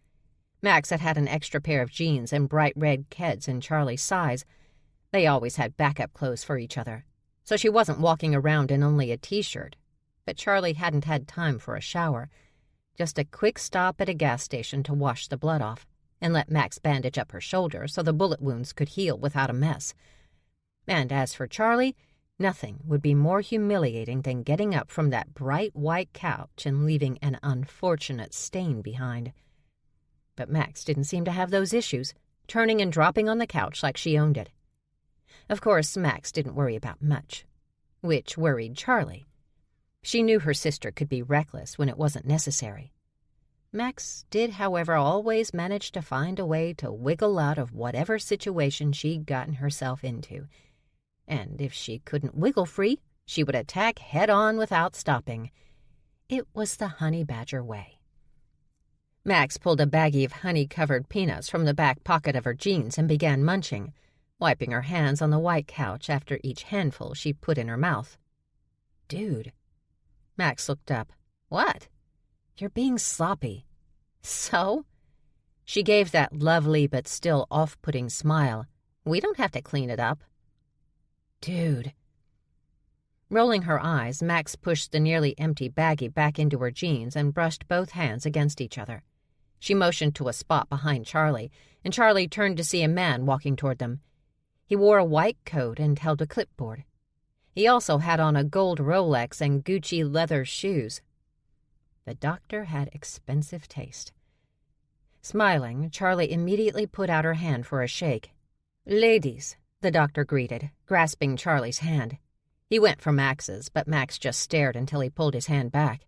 Max had had an extra pair of jeans and bright red Keds in Charlie's size. They always had backup clothes for each other, so she wasn't walking around in only a T-shirt. But Charlie hadn't had time for a shower, just a quick stop at a gas station to wash the blood off and let Max bandage up her shoulder so the bullet wounds could heal without a mess. And as for Charlie, nothing would be more humiliating than getting up from that bright white couch and leaving an unfortunate stain behind. But Max didn't seem to have those issues, turning and dropping on the couch like she owned it. Of course, Max didn't worry about much, which worried Charlie. She knew her sister could be reckless when it wasn't necessary. Max did, however, always manage to find a way to wiggle out of whatever situation she'd gotten herself into. And if she couldn't wiggle free, she would attack head-on without stopping. It was the honey badger way. Max pulled a baggie of honey-covered peanuts from the back pocket of her jeans and began munching, wiping her hands on the white couch after each handful she put in her mouth. "Dude." Max looked up. "What?" "You're being sloppy." "So?" She gave that lovely but still off-putting smile. "We don't have to clean it up." "Dude." Rolling her eyes, Max pushed the nearly empty baggie back into her jeans and brushed both hands against each other. She motioned to a spot behind Charlie, and Charlie turned to see a man walking toward them. He wore a white coat and held a clipboard. He also had on a gold Rolex and Gucci leather shoes. The doctor had expensive taste. Smiling, Charlie immediately put out her hand for a shake. "Ladies," the doctor greeted, grasping Charlie's hand. He went for Max's, but Max just stared until he pulled his hand back.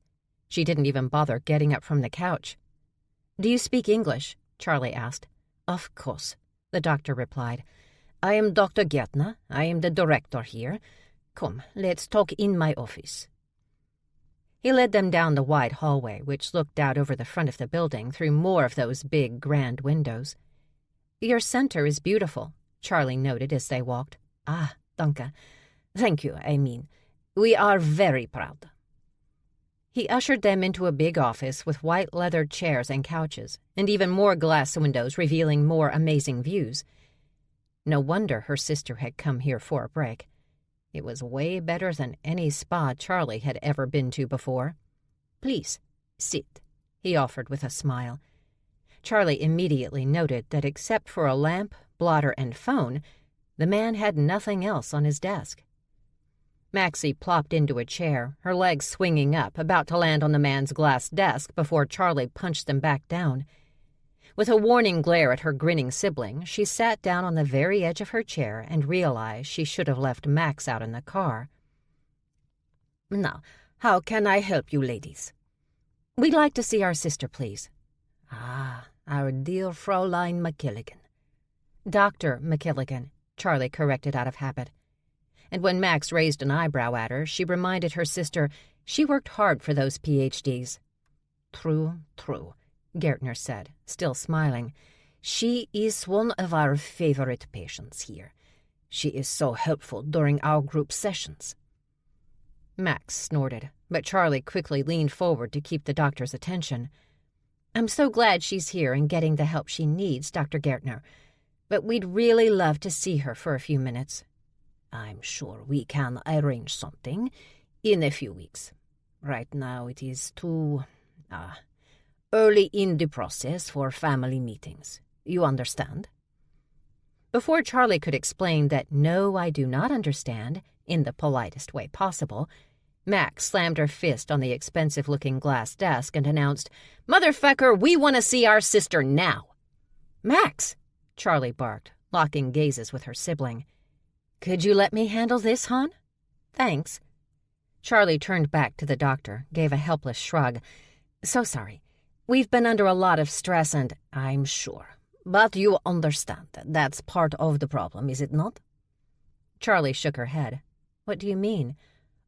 She didn't even bother getting up from the couch. "Do you speak English?" Charlie asked. "Of course," the doctor replied. "I am Dr. Gärtner. I am the director here. Come, let's talk in my office." He led them down the wide hallway, which looked out over the front of the building through more of those big, grand windows. "Your center is beautiful," Charlie noted as they walked. "Ah, danke. Thank you, I mean. We are very proud." He ushered them into a big office with white leather chairs and couches, and even more glass windows revealing more amazing views. No wonder her sister had come here for a break. It was way better than any spa Charlie had ever been to before. "Please, sit," he offered with a smile. Charlie immediately noted that except for a lamp, blotter, and phone, the man had nothing else on his desk. Maxie plopped into a chair, her legs swinging up, about to land on the man's glass desk before Charlie punched them back down. With a warning glare at her grinning sibling, she sat down on the very edge of her chair and realized she should have left Max out in the car. "Now, how can I help you, ladies?" "We'd like to see our sister, please." "Ah, our dear Fraulein McKilligan." "Dr. McKilligan," Charlie corrected out of habit. And when Max raised an eyebrow at her, she reminded her sister she worked hard for those PhDs. "True, true," Gärtner said, still smiling. "She is one of our favorite patients here. She is so helpful during our group sessions." Max snorted, but Charlie quickly leaned forward to keep the doctor's attention. "I'm so glad she's here and getting the help she needs, Dr. Gärtner, but we'd really love to see her for a few minutes." "I'm sure we can arrange something in a few weeks. Right now it is too early in the process for family meetings. You understand?" Before Charlie could explain that "no, I do not understand," in the politest way possible, Max slammed her fist on the expensive-looking glass desk and announced, "Motherfucker, we want to see our sister now!" "Max!" Charlie barked, locking gazes with her sibling. "Could you let me handle this, hon?" "Thanks." Charlie turned back to the doctor, gave a helpless shrug. "So sorry. We've been under a lot of stress and—" "I'm sure. But you understand that that's part of the problem, is it not?" Charlie shook her head. "What do you mean?"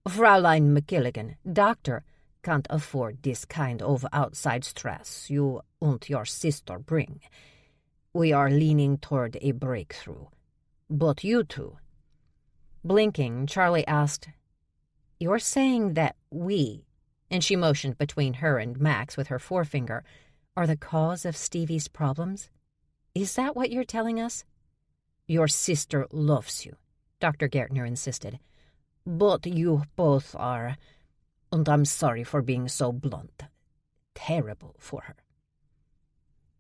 "Fraulein McKilligan, doctor, can't afford this kind of outside stress you and your sister bring. We are leaning toward a breakthrough. But you two—" Blinking, Charlie asked, "You're saying that we," and she motioned between her and Max with her forefinger, are the cause of Stevie's problems? Is that what you're telling us? Your sister loves you, Dr. Gärtner insisted. But you both are, and I'm sorry for being so blunt, terrible for her.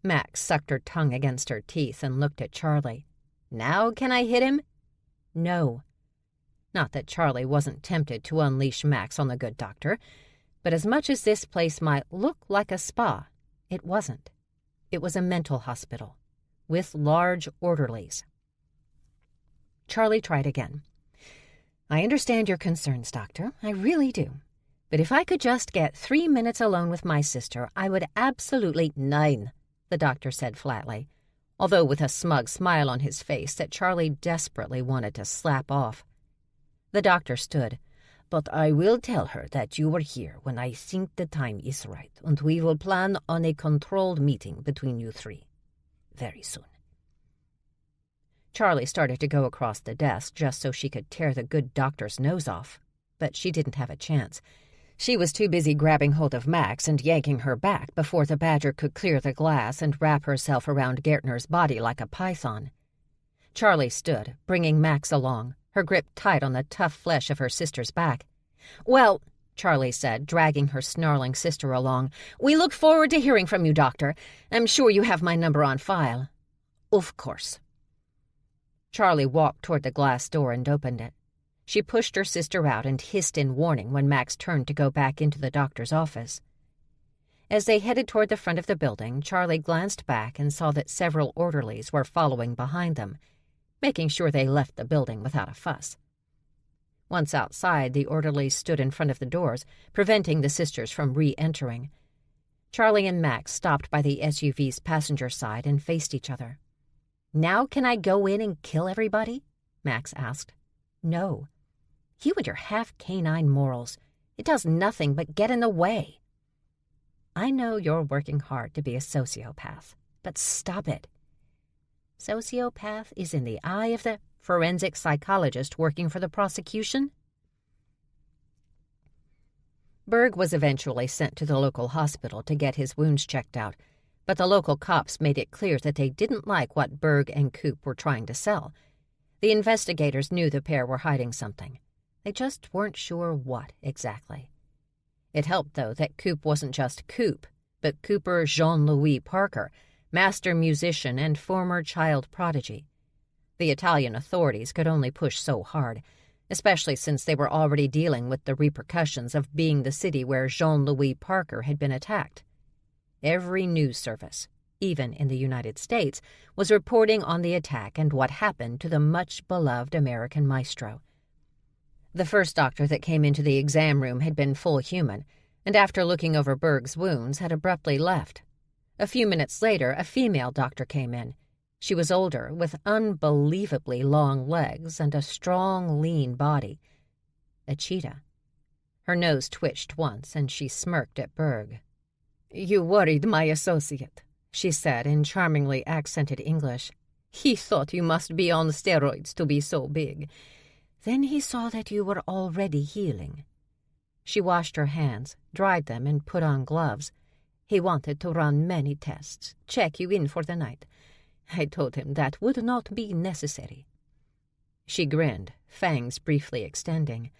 Max sucked her tongue against her teeth and looked at Charlie. Now can I hit him? No. Not that Charlie wasn't tempted to unleash Max on the good doctor, but as much as this place might look like a spa, it wasn't. It was a mental hospital, with large orderlies. Charlie tried again. I understand your concerns, Doctor. I really do. But if I could just get 3 minutes alone with my sister, I would absolutely— 9, the doctor said flatly, although with a smug smile on his face that Charlie desperately wanted to slap off. The doctor stood. But I will tell her that you were here when I think the time is right, and we will plan on a controlled meeting between you three very soon. Charlie started to go across the desk just so she could tear the good doctor's nose off, but she didn't have a chance. She was too busy grabbing hold of Max and yanking her back before the badger could clear the glass and wrap herself around Gärtner's body like a python. Charlie stood, bringing Max along, her grip tight on the tough flesh of her sister's back. Well, Charlie said, dragging her snarling sister along, we look forward to hearing from you, Doctor. I'm sure you have my number on file. Of course. Charlie walked toward the glass door and opened it. She pushed her sister out and hissed in warning when Max turned to go back into the doctor's office. As they headed toward the front of the building, Charlie glanced back and saw that several orderlies were following behind them, making sure they left the building without a fuss. Once outside, the orderlies stood in front of the doors, preventing the sisters from re-entering. Charlie and Max stopped by the SUV's passenger side and faced each other. Now can I go in and kill everybody? Max asked. No. You and your half-canine morals. It does nothing but get in the way. I know you're working hard to be a sociopath, but stop it. Sociopath is in the eye of the forensic psychologist working for the prosecution. Berg was eventually sent to the local hospital to get his wounds checked out, but the local cops made it clear that they didn't like what Berg and Coop were trying to sell. The investigators knew the pair were hiding something. They just weren't sure what exactly. It helped, though, that Coop wasn't just Coop, but Cooper Jean-Louis Parker, master musician and former child prodigy. The Italian authorities could only push so hard, especially since they were already dealing with the repercussions of being the city where Jean-Louis Parker had been attacked. Every news service, even in the United States, was reporting on the attack and what happened to the much-beloved American maestro. The first doctor that came into the exam room had been full human, and after looking over Berg's wounds had abruptly left. A few minutes later, a female doctor came in. She was older, with unbelievably long legs and a strong, lean body. A cheetah. Her nose twitched once, and she smirked at Berg. "You worried my associate," she said in charmingly accented English. "He thought you must be on steroids to be so big. Then he saw that you were already healing." She washed her hands, dried them, and put on gloves. "He wanted to run many tests, check you in for the night. I told him that would not be necessary." She grinned, fangs briefly extending.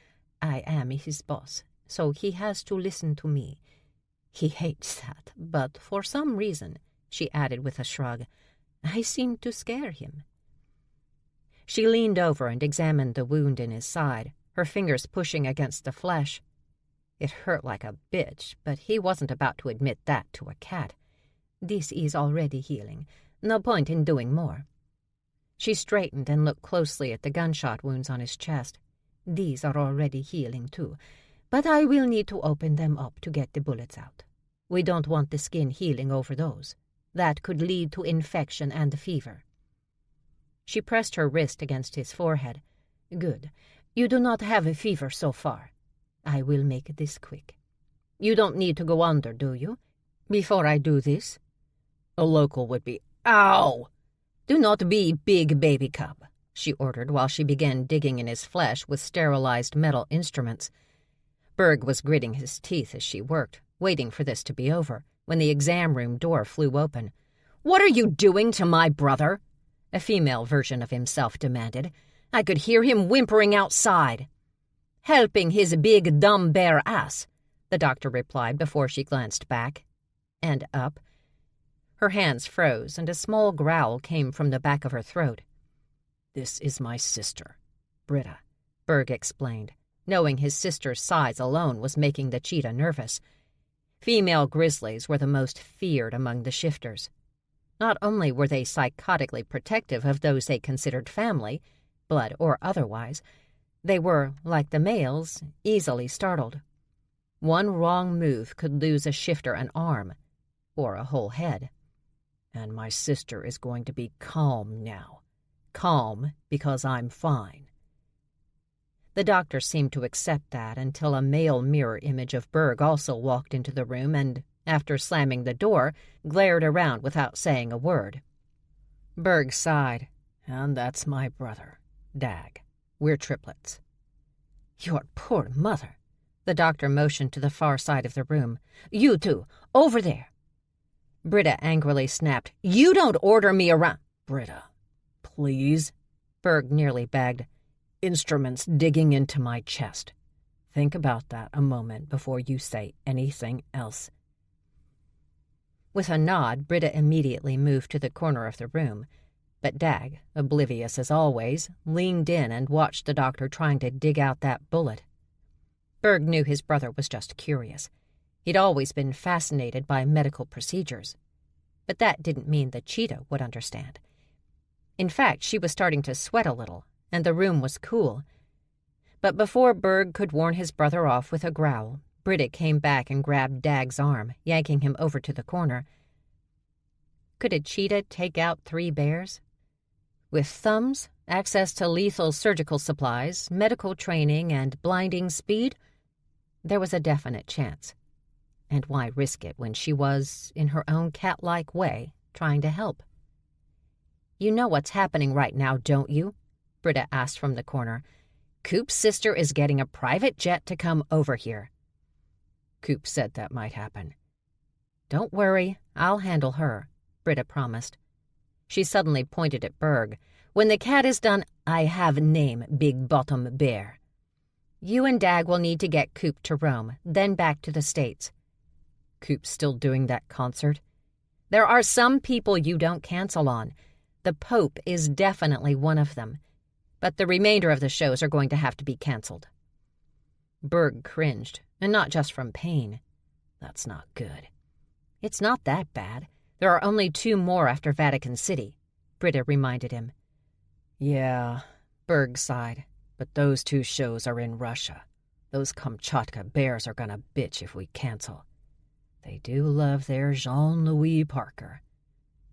"I am his boss, so he has to listen to me. He hates that, but for some reason," she added with a shrug, "I seem to scare him." She leaned over and examined the wound in his side, her fingers pushing against the flesh. It hurt like a bitch, but he wasn't about to admit that to a cat. "This is already healing. No point in doing more." She straightened and looked closely at the gunshot wounds on his chest. "These are already healing, too. But I will need to open them up to get the bullets out. We don't want the skin healing over those. That could lead to infection and fever." She pressed her wrist against his forehead. "Good. You do not have a fever so far. I will make this quick. You don't need to go under, do you? Before I do this?" A local would be, "Ow! Do not be big baby cub," she ordered while she began digging in his flesh with sterilized metal instruments. Berg was gritting his teeth as she worked, waiting for this to be over, when the exam room door flew open. "What are you doing to my brother?" a female version of himself demanded. "I could hear him whimpering outside." "Helping his big dumb bare ass," the doctor replied before she glanced back and up. Her hands froze, and a small growl came from the back of her throat. "This is my sister, Britta," Berg explained, knowing his sister's size alone was making the cheetah nervous. Female grizzlies were the most feared among the shifters. Not only were they psychotically protective of those they considered family, blood or otherwise, they were, like the males, easily startled. One wrong move could lose a shifter an arm, or a whole head. "And my sister is going to be calm now. Calm because I'm fine." The doctor seemed to accept that until a male mirror image of Berg also walked into the room and, after slamming the door, glared around without saying a word. Berg sighed. "And that's my brother, Dag. We're triplets." "Your poor mother." The doctor motioned to the far side of the room. "You two, over there." Britta angrily snapped. "You don't order me around." "Britta, please," Berg nearly begged. "Instruments digging into my chest. Think about that a moment before you say anything else." With a nod, Britta immediately moved to the corner of the room, but Dag, oblivious as always, leaned in and watched the doctor trying to dig out that bullet. Berg knew his brother was just curious. He'd always been fascinated by medical procedures. But that didn't mean the cheetah would understand. In fact, she was starting to sweat a little, and the room was cool. But before Berg could warn his brother off with a growl, Britta came back and grabbed Dag's arm, yanking him over to the corner. Could a cheetah take out 3 bears? With thumbs, access to lethal surgical supplies, medical training, and blinding speed, there was a definite chance. And why risk it when she was, in her own cat-like way, trying to help? "You know what's happening right now, don't you?" Britta asked from the corner. "Coop's sister is getting a private jet to come over here." "Coop said that might happen." "Don't worry, I'll handle her," Britta promised. She suddenly pointed at Berg. "When the cat is done, I have name Big Bottom Bear. You and Dag will need to get Coop to Rome, then back to the States." "Coop's still doing that concert?" "There are some people you don't cancel on. The Pope is definitely one of them. But the remainder of the shows are going to have to be canceled." Berg cringed, and not just from pain. "That's not good." "It's not that bad. There are only 2 more after Vatican City," Britta reminded him. "Yeah," Berg sighed, "but those 2 shows are in Russia. Those Kamchatka bears are gonna bitch if we cancel. They do love their Jean-Louis Parker."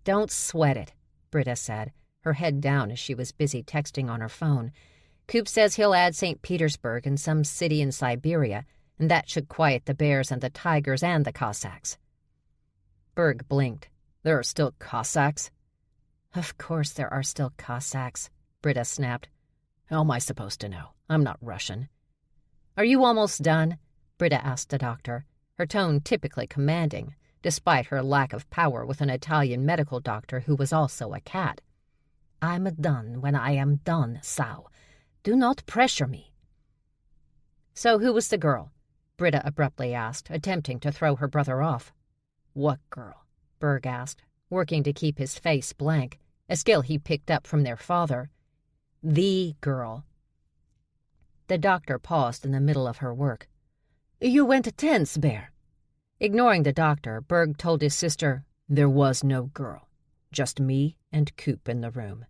"Don't sweat it," Britta said, her head down as she was busy texting on her phone. "Coop says he'll add St. Petersburg and some city in Siberia, and that should quiet the bears and the tigers and the Cossacks." Berg blinked. "There are still Cossacks?" "Of course there are still Cossacks," Britta snapped. "How am I supposed to know? I'm not Russian." "Are you almost done?" Britta asked the doctor, her tone typically commanding, despite her lack of power with an Italian medical doctor who was also a cat. "I'm done when I am done, Sal. Do not pressure me." "So who was the girl?" Britta abruptly asked, attempting to throw her brother off. "What girl?" Berg asked, working to keep his face blank, a skill he picked up from their father. "The girl." The doctor paused in the middle of her work. "You went tense, Bear." Ignoring the doctor, Berg told his sister, "There was no girl. Just me and Coop in the room."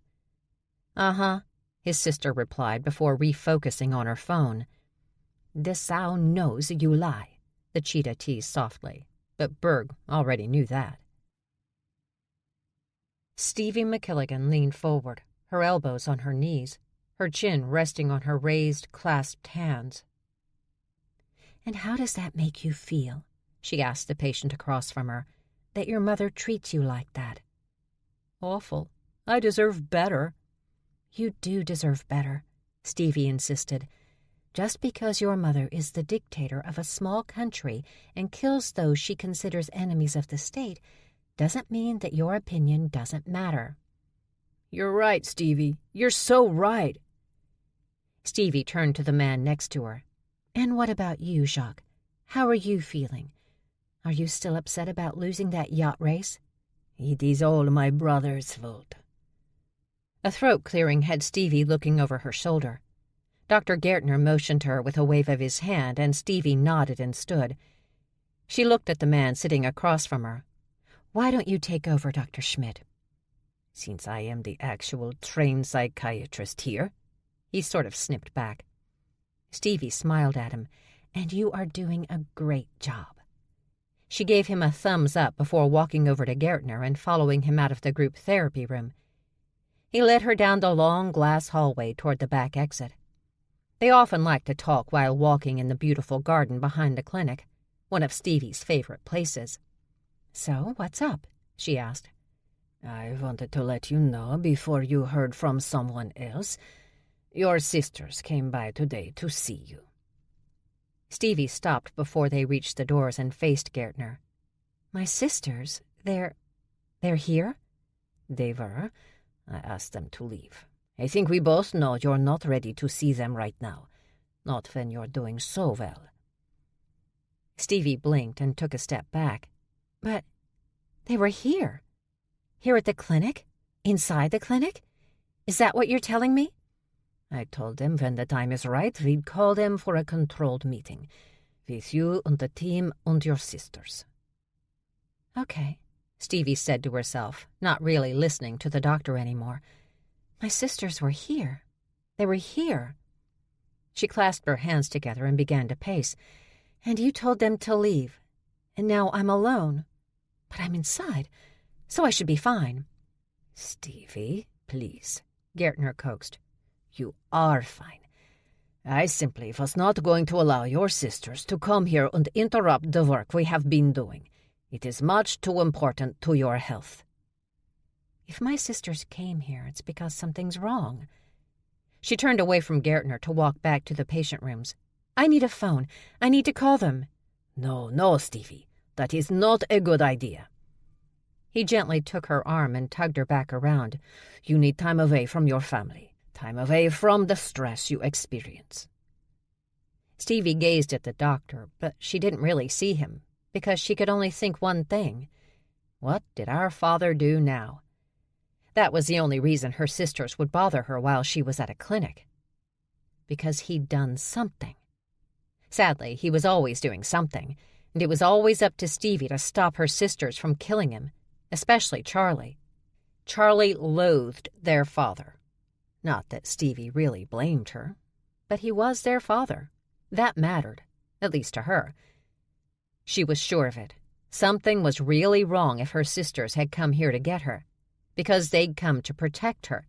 "Uh-huh," his sister replied before refocusing on her phone. "The sow knows you lie," the cheetah teased softly, but Berg already knew that. Stevie McKilligan leaned forward, her elbows on her knees, her chin resting on her raised, clasped hands. "And how does that make you feel?" she asked the patient across from her, "that your mother treats you like that?" "Awful. I deserve better." "You do deserve better," Stevie insisted. Just because your mother is the dictator of a small country and kills those she considers enemies of the state doesn't mean that your opinion doesn't matter." "You're right, Stevie. You're so right." Stevie turned to the man next to her. "And what about you, Jacques? How are you feeling? Are you still upset about losing that yacht race?" "It is all my brother's fault." A throat clearing had Stevie looking over her shoulder. Dr. Gärtner motioned her with a wave of his hand, and Stevie nodded and stood. She looked at the man sitting across from her. "Why don't you take over, Dr. Schmidt?" "Since I am the actual trained psychiatrist here." He sort of snipped back. Stevie smiled at him. "And you are doing a great job." She gave him a thumbs up before walking over to Gärtner and following him out of the group therapy room. He led her down the long glass hallway toward the back exit. They often liked to talk while walking in the beautiful garden behind the clinic, one of Stevie's favorite places. "So, what's up?" she asked. "I wanted to let you know before you heard from someone else. Your sisters came by today to see you." Stevie stopped before they reached the doors and faced Gärtner. "My sisters? They're here?" "They were. I asked them to leave. I think we both know you're not ready to see them right now. Not when you're doing so well." Stevie blinked and took a step back. "But they were here. Here at the clinic? Inside the clinic? Is that what you're telling me?" "I told them when the time is right, we'd call them for a controlled meeting. With you and the team and your sisters." "Okay," Stevie said to herself, not really listening to the doctor anymore. "My sisters were here. They were here." She clasped her hands together and began to pace. "And you told them to leave. And now I'm alone. But I'm inside, so I should be fine." "Stevie, please," Gärtner coaxed. "You are fine. I simply was not going to allow your sisters to come here and interrupt the work we have been doing. It is much too important to your health." "If my sisters came here, it's because something's wrong." She turned away from Gärtner to walk back to the patient rooms. "I need a phone. I need to call them." No, Stevie. That is not a good idea." He gently took her arm and tugged her back around. "You need time away from your family. Time away from the stress you experience." Stevie gazed at the doctor, but she didn't really see him, because she could only think one thing. What did our father do now? That was the only reason her sisters would bother her while she was at a clinic. Because he'd done something. Sadly, he was always doing something, and it was always up to Stevie to stop her sisters from killing him, especially Charlie. Charlie loathed their father. Not that Stevie really blamed her, but he was their father. That mattered, at least to her. She was sure of it. Something was really wrong if her sisters had come here to get her, because they'd come to protect her,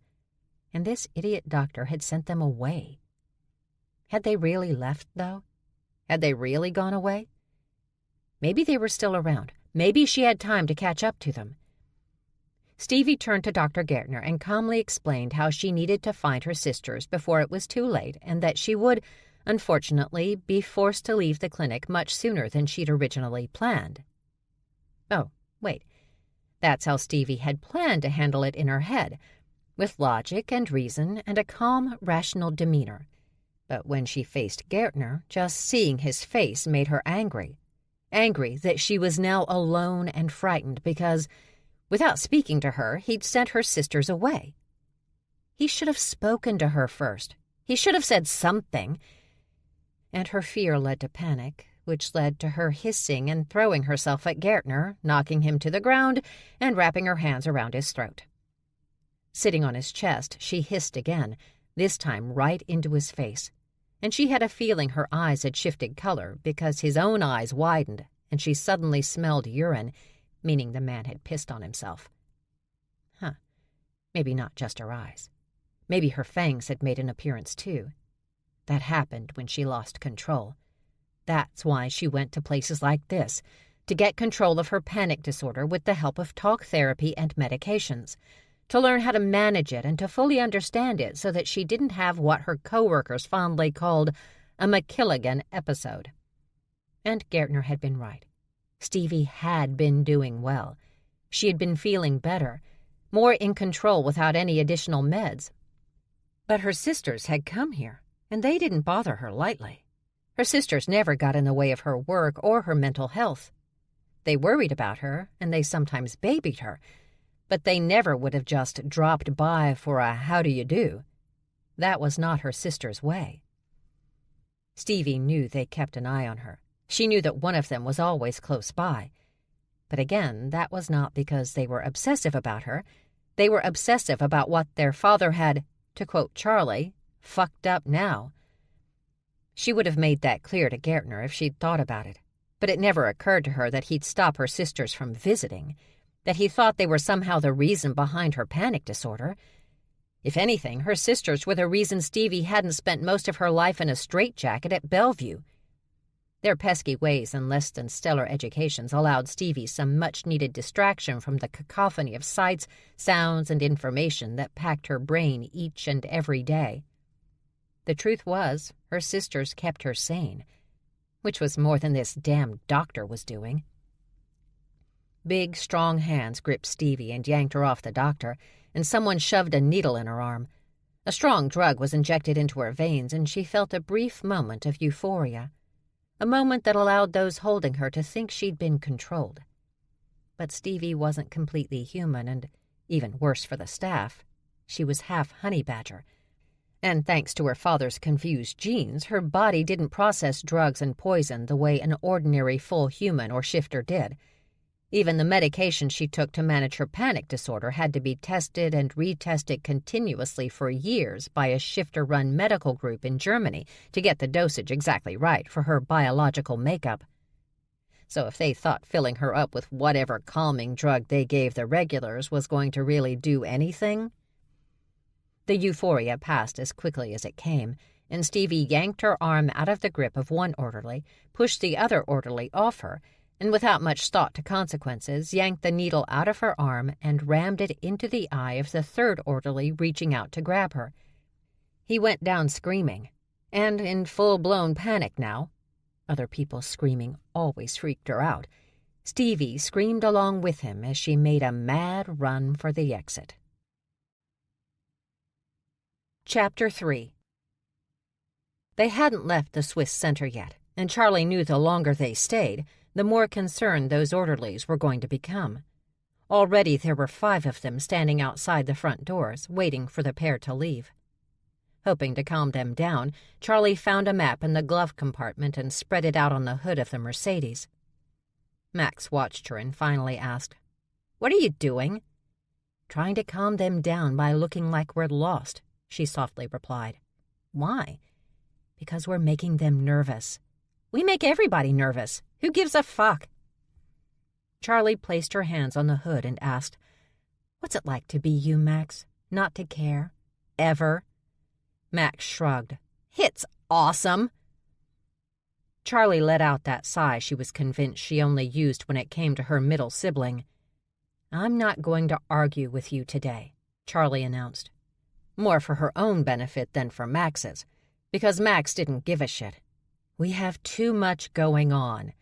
and this idiot doctor had sent them away. Had they really left, though? Had they really gone away? Maybe they were still around. Maybe she had time to catch up to them. Stevie turned to Dr. Gärtner and calmly explained how she needed to find her sisters before it was too late, and that she would, unfortunately, be forced to leave the clinic much sooner than she'd originally planned. Oh, wait. That's how Stevie had planned to handle it in her head, with logic and reason and a calm, rational demeanor. But when she faced Gärtner, just seeing his face made her angry. Angry that she was now alone and frightened because, without speaking to her, he'd sent her sisters away. He should have spoken to her first. He should have said something. And her fear led to panic, which led to her hissing and throwing herself at Gärtner, knocking him to the ground and wrapping her hands around his throat. Sitting on his chest, she hissed again, this time right into his face, and she had a feeling her eyes had shifted color because his own eyes widened and she suddenly smelled urine, meaning the man had pissed on himself. Maybe not just her eyes. Maybe her fangs had made an appearance too. That happened when she lost control. That's why she went to places like this, to get control of her panic disorder with the help of talk therapy and medications, to learn how to manage it and to fully understand it so that she didn't have what her coworkers fondly called a McKilligan episode. And Gärtner had been right. Stevie had been doing well. She had been feeling better, more in control without any additional meds. But her sisters had come here, and they didn't bother her lightly. Her sisters never got in the way of her work or her mental health. They worried about her, and they sometimes babied her, but they never would have just dropped by for a how do you do. That was not her sister's way. Stevie knew they kept an eye on her. She knew that one of them was always close by. But again, that was not because they were obsessive about her. They were obsessive about what their father had, to quote Charlie, fucked up now. She would have made that clear to Gärtner if she'd thought about it, but it never occurred to her that he'd stop her sisters from visiting, that he thought they were somehow the reason behind her panic disorder. If anything, her sisters were the reason Stevie hadn't spent most of her life in a straitjacket at Bellevue. Their pesky ways and less than stellar educations allowed Stevie some much-needed distraction from the cacophony of sights, sounds, and information that packed her brain each and every day. The truth was, her sisters kept her sane, which was more than this damn doctor was doing. Big, strong hands gripped Stevie and yanked her off the doctor, and someone shoved a needle in her arm. A strong drug was injected into her veins, and she felt a brief moment of euphoria. A moment that allowed those holding her to think she'd been controlled. But Stevie wasn't completely human, and, even worse for the staff, she was half honey badger. And thanks to her father's confused genes, her body didn't process drugs and poison the way an ordinary full human or shifter did. Even the medication she took to manage her panic disorder had to be tested and retested continuously for years by a shifter-run medical group in Germany to get the dosage exactly right for her biological makeup. So if they thought filling her up with whatever calming drug they gave the regulars was going to really do anything... The euphoria passed as quickly as it came, and Stevie yanked her arm out of the grip of one orderly, pushed the other orderly off her, and without much thought to consequences, yanked the needle out of her arm and rammed it into the eye of the third orderly reaching out to grab her. He went down screaming, and in full-blown panic now. Other people's screaming always freaked her out. Stevie screamed along with him as she made a mad run for the exit. Chapter 3. They hadn't left the Swiss Center yet, and Charlie knew the longer they stayed, the more concerned those orderlies were going to become. Already there were 5 of them standing outside the front doors, waiting for the pair to leave. Hoping to calm them down, Charlie found a map in the glove compartment and spread it out on the hood of the Mercedes. Max watched her and finally asked, "What are you doing?" "Trying to calm them down by looking like we're lost," she softly replied. "Why?" "Because we're making them nervous." "We make everybody nervous. Who gives a fuck?" Charlie placed her hands on the hood and asked, "What's it like to be you, Max? Not to care? Ever?" Max shrugged. "It's awesome." Charlie let out that sigh she was convinced she only used when it came to her middle sibling. "I'm not going to argue with you today," Charlie announced. More for her own benefit than for Max's, because Max didn't give a shit. "We have too much going on."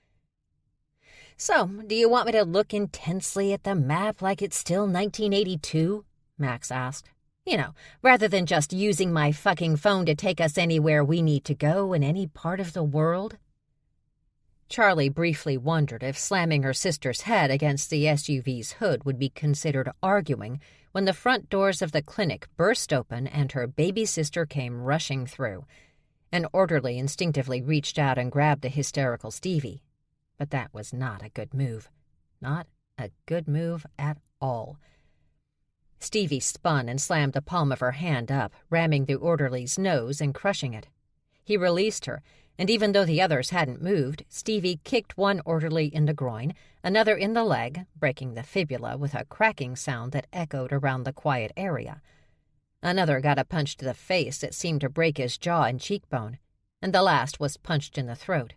"So, do you want me to look intensely at the map like it's still 1982? Max asked. "You know, rather than just using my fucking phone to take us anywhere we need to go in any part of the world?" Charlie briefly wondered if slamming her sister's head against the SUV's hood would be considered arguing when the front doors of the clinic burst open and her baby sister came rushing through. An orderly instinctively reached out and grabbed the hysterical Stevie. But that was not a good move. Not a good move at all. Stevie spun and slammed the palm of her hand up, ramming the orderly's nose and crushing it. He released her, and even though the others hadn't moved, Stevie kicked one orderly in the groin, another in the leg, breaking the fibula with a cracking sound that echoed around the quiet area. Another got a punch to the face that seemed to break his jaw and cheekbone, and the last was punched in the throat.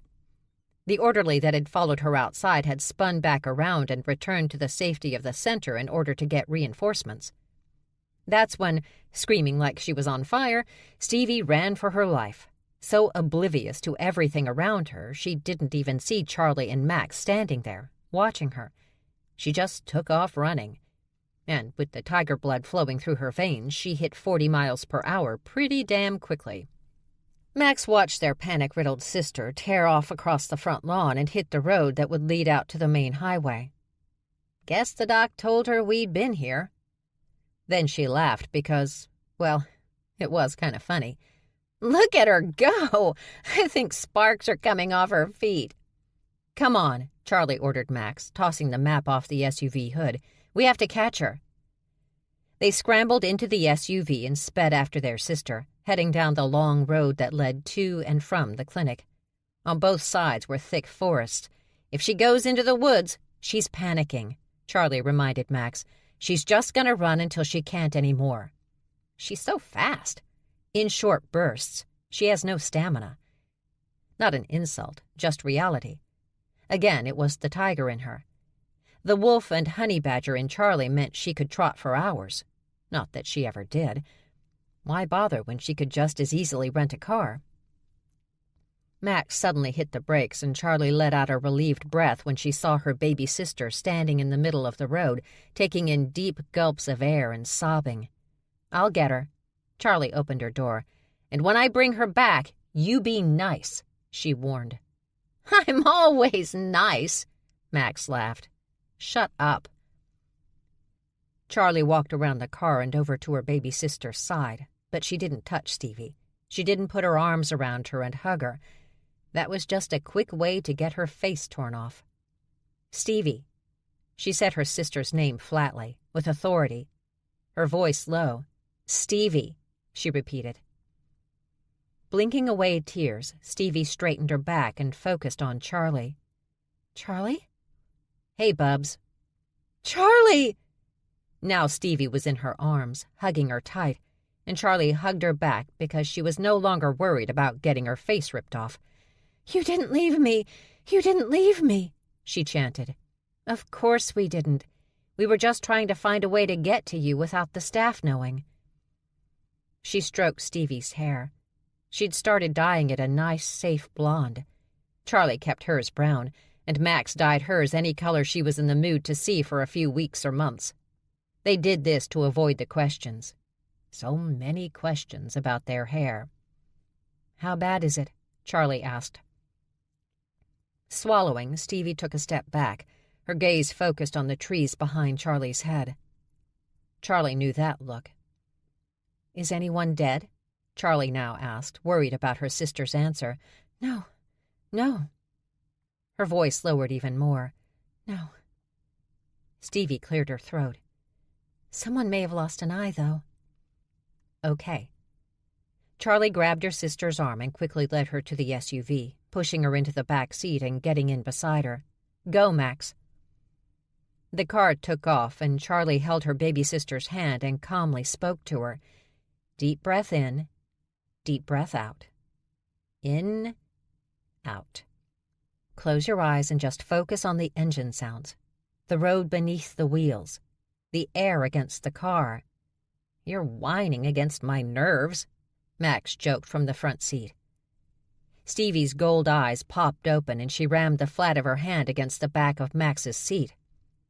The orderly that had followed her outside had spun back around and returned to the safety of the center in order to get reinforcements. That's when, screaming like she was on fire, Stevie ran for her life. So oblivious to everything around her, she didn't even see Charlie and Max standing there, watching her. She just took off running. And with the tiger blood flowing through her veins, she hit 40 miles per hour pretty damn quickly. Max watched their panic-riddled sister tear off across the front lawn and hit the road that would lead out to the main highway. Guess the doc told her we'd been here. Then she laughed because, well, it was kind of funny. Look at her go! I think sparks are coming off her feet. Come on, Charlie ordered Max, tossing the map off the SUV hood. We have to catch her. They scrambled into the SUV and sped after their sister, heading down the long road that led to and from the clinic. On both sides were thick forests. If she goes into the woods, she's panicking, Charlie reminded Max. She's just going to run until she can't anymore. She's so fast. In short bursts, she has no stamina. Not an insult, just reality. Again, it was the tiger in her. The wolf and honey badger in Charlie meant she could trot for hours. Not that she ever did. Why bother when she could just as easily rent a car? Max suddenly hit the brakes, and Charlie let out a relieved breath when she saw her baby sister standing in the middle of the road, taking in deep gulps of air and sobbing. I'll get her. Charlie opened her door. And when I bring her back, you be nice, she warned. I'm always nice, Max laughed. Shut up. Charlie walked around the car and over to her baby sister's side, but she didn't touch Stevie. She didn't put her arms around her and hug her. That was just a quick way to get her face torn off. Stevie. She said her sister's name flatly, with authority. Her voice low. Stevie, she repeated. Blinking away tears, Stevie straightened her back and focused on Charlie. Charlie? Hey, Bubs. Charlie! Now Stevie was in her arms, hugging her tight, and Charlie hugged her back because she was no longer worried about getting her face ripped off. You didn't leave me! You didn't leave me! She chanted. Of course we didn't. We were just trying to find a way to get to you without the staff knowing. She stroked Stevie's hair. She'd started dyeing it a nice, safe blonde. Charlie kept hers brown, and Max dyed hers any color she was in the mood to see for a few weeks or months. They did this to avoid the questions. So many questions about their hair. How bad is it? Charlie asked. Swallowing, Stevie took a step back, her gaze focused on the trees behind Charlie's head. Charlie knew that look. Is anyone dead? Charlie now asked, worried about her sister's answer. No. Her voice lowered even more. No. Stevie cleared her throat. Someone may have lost an eye, though. Okay. Charlie grabbed her sister's arm and quickly led her to the SUV, pushing her into the back seat and getting in beside her. Go, Max. The car took off, and Charlie held her baby sister's hand and calmly spoke to her. Deep breath in, deep breath out. In, out. Close your eyes and just focus on the engine sounds, the road beneath the wheels, the air against the car. You're whining against my nerves, Max joked from the front seat. Stevie's gold eyes popped open and she rammed the flat of her hand against the back of Max's seat.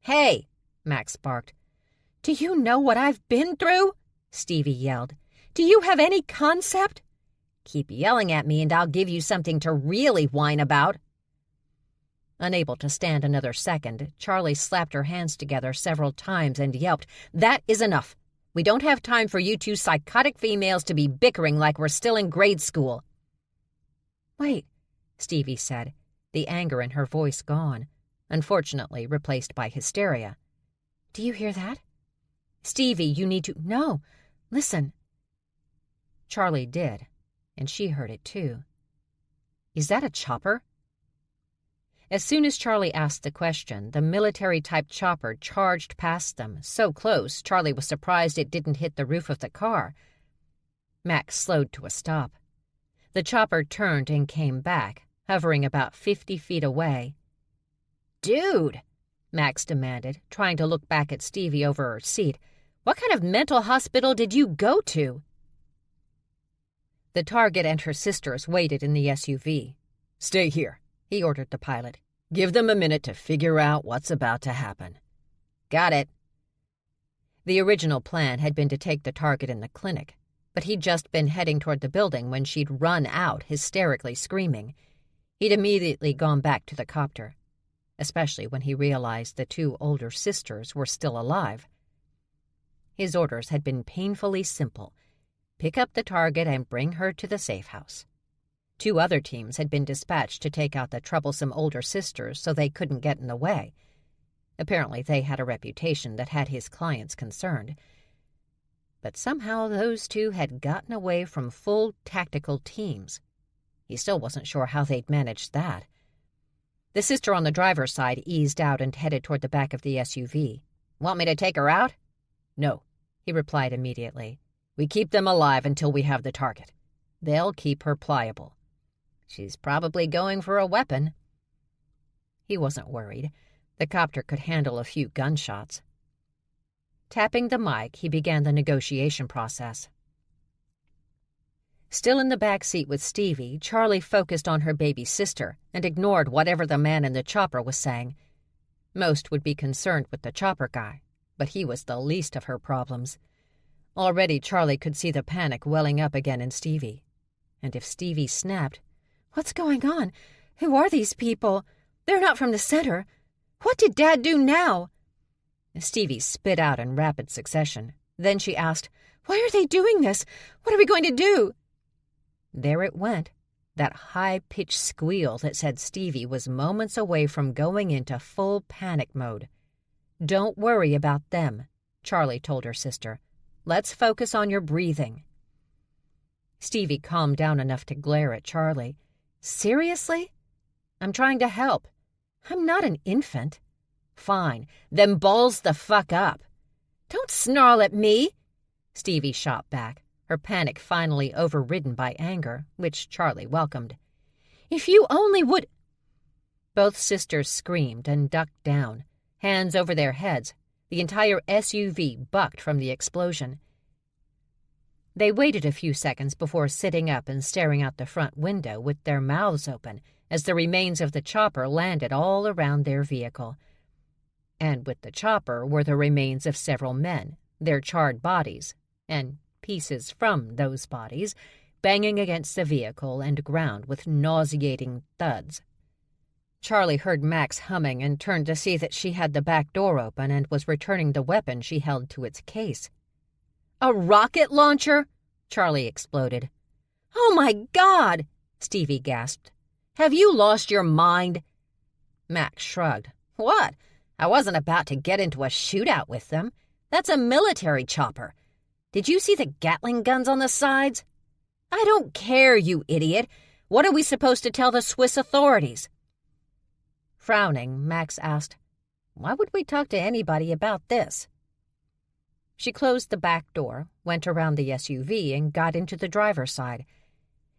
Hey, Max barked. Do you know what I've been through? Stevie yelled. Do you have any concept? Keep yelling at me and I'll give you something to really whine about. Unable to stand another second, Charlie slapped her hands together several times and yelped, That is enough. We don't have time for you two psychotic females to be bickering like we're still in grade school. Wait, Stevie said, the anger in her voice gone, unfortunately replaced by hysteria. Do you hear that? Stevie, you need to... No, listen. Charlie did, and she heard it too. Is that a chopper? As soon as Charlie asked the question, the military-type chopper charged past them, so close Charlie was surprised it didn't hit the roof of the car. Max slowed to a stop. The chopper turned and came back, hovering about 50 feet away. Dude, Max demanded, trying to look back at Stevie over her seat. What kind of mental hospital did you go to? The target and her sisters waited in the SUV. "Stay here," he ordered the pilot. "Give them a minute to figure out what's about to happen." "Got it." The original plan had been to take the target in the clinic, but he'd just been heading toward the building when she'd run out, hysterically screaming. He'd immediately gone back to the copter, especially when he realized the two older sisters were still alive. His orders had been painfully simple. Pick up the target and bring her to the safe house. 2 other teams had been dispatched to take out the troublesome older sisters so they couldn't get in the way. Apparently they had a reputation that had his clients concerned. But somehow those 2 had gotten away from full tactical teams. He still wasn't sure how they'd managed that. The sister on the driver's side eased out and headed toward the back of the SUV. "Want me to take her out?" "No," he replied immediately. "We keep them alive until we have the target. They'll keep her pliable." "She's probably going for a weapon." He wasn't worried. The copter could handle a few gunshots. Tapping the mic, he began the negotiation process. Still in the back seat with Stevie, Charlie focused on her baby sister and ignored whatever the man in the chopper was saying. Most would be concerned with the chopper guy, but he was the least of her problems. Already Charlie could see the panic welling up again in Stevie. And if Stevie snapped, "What's going on? Who are these people? They're not from the center. What did Dad do now?" Stevie spit out in rapid succession. Then she asked, "Why are they doing this? What are we going to do?" There it went, that high-pitched squeal that said Stevie was moments away from going into full panic mode. "Don't worry about them," Charlie told her sister. "Let's focus on your breathing." Stevie calmed down enough to glare at Charlie. "Seriously? I'm trying to help. I'm not an infant." "Fine, then balls the fuck up." "Don't snarl at me," Stevie shot back, her panic finally overridden by anger, which Charlie welcomed. "If you only would—" Both sisters screamed and ducked down, hands over their heads. The entire SUV bucked from the explosion. They waited a few seconds before sitting up and staring out the front window with their mouths open as the remains of the chopper landed all around their vehicle. And with the chopper were the remains of several men, their charred bodies, and pieces from those bodies, banging against the vehicle and ground with nauseating thuds. Charlie heard Max humming and turned to see that she had the back door open and was returning the weapon she held to its case. "A rocket launcher?" Charlie exploded. "Oh my God!" Stevie gasped. "Have you lost your mind?" Max shrugged. "What? I wasn't about to get into a shootout with them. That's a military chopper. Did you see the Gatling guns on the sides?" "I don't care, you idiot. What are we supposed to tell the Swiss authorities?" Frowning, Max asked, "Why would we talk to anybody about this?" She closed the back door, went around the SUV, and got into the driver's side.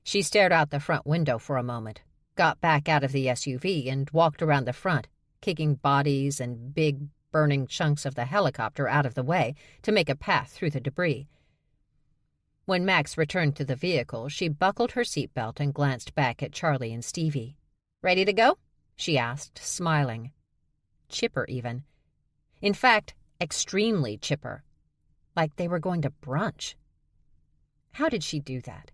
She stared out the front window for a moment, got back out of the SUV, and walked around the front, kicking bodies and big, burning chunks of the helicopter out of the way to make a path through the debris. When Max returned to the vehicle, she buckled her seatbelt and glanced back at Charlie and Stevie. "Ready to go?" she asked, smiling. Chipper, even. In fact, extremely chipper. Like they were going to brunch. How did she do that?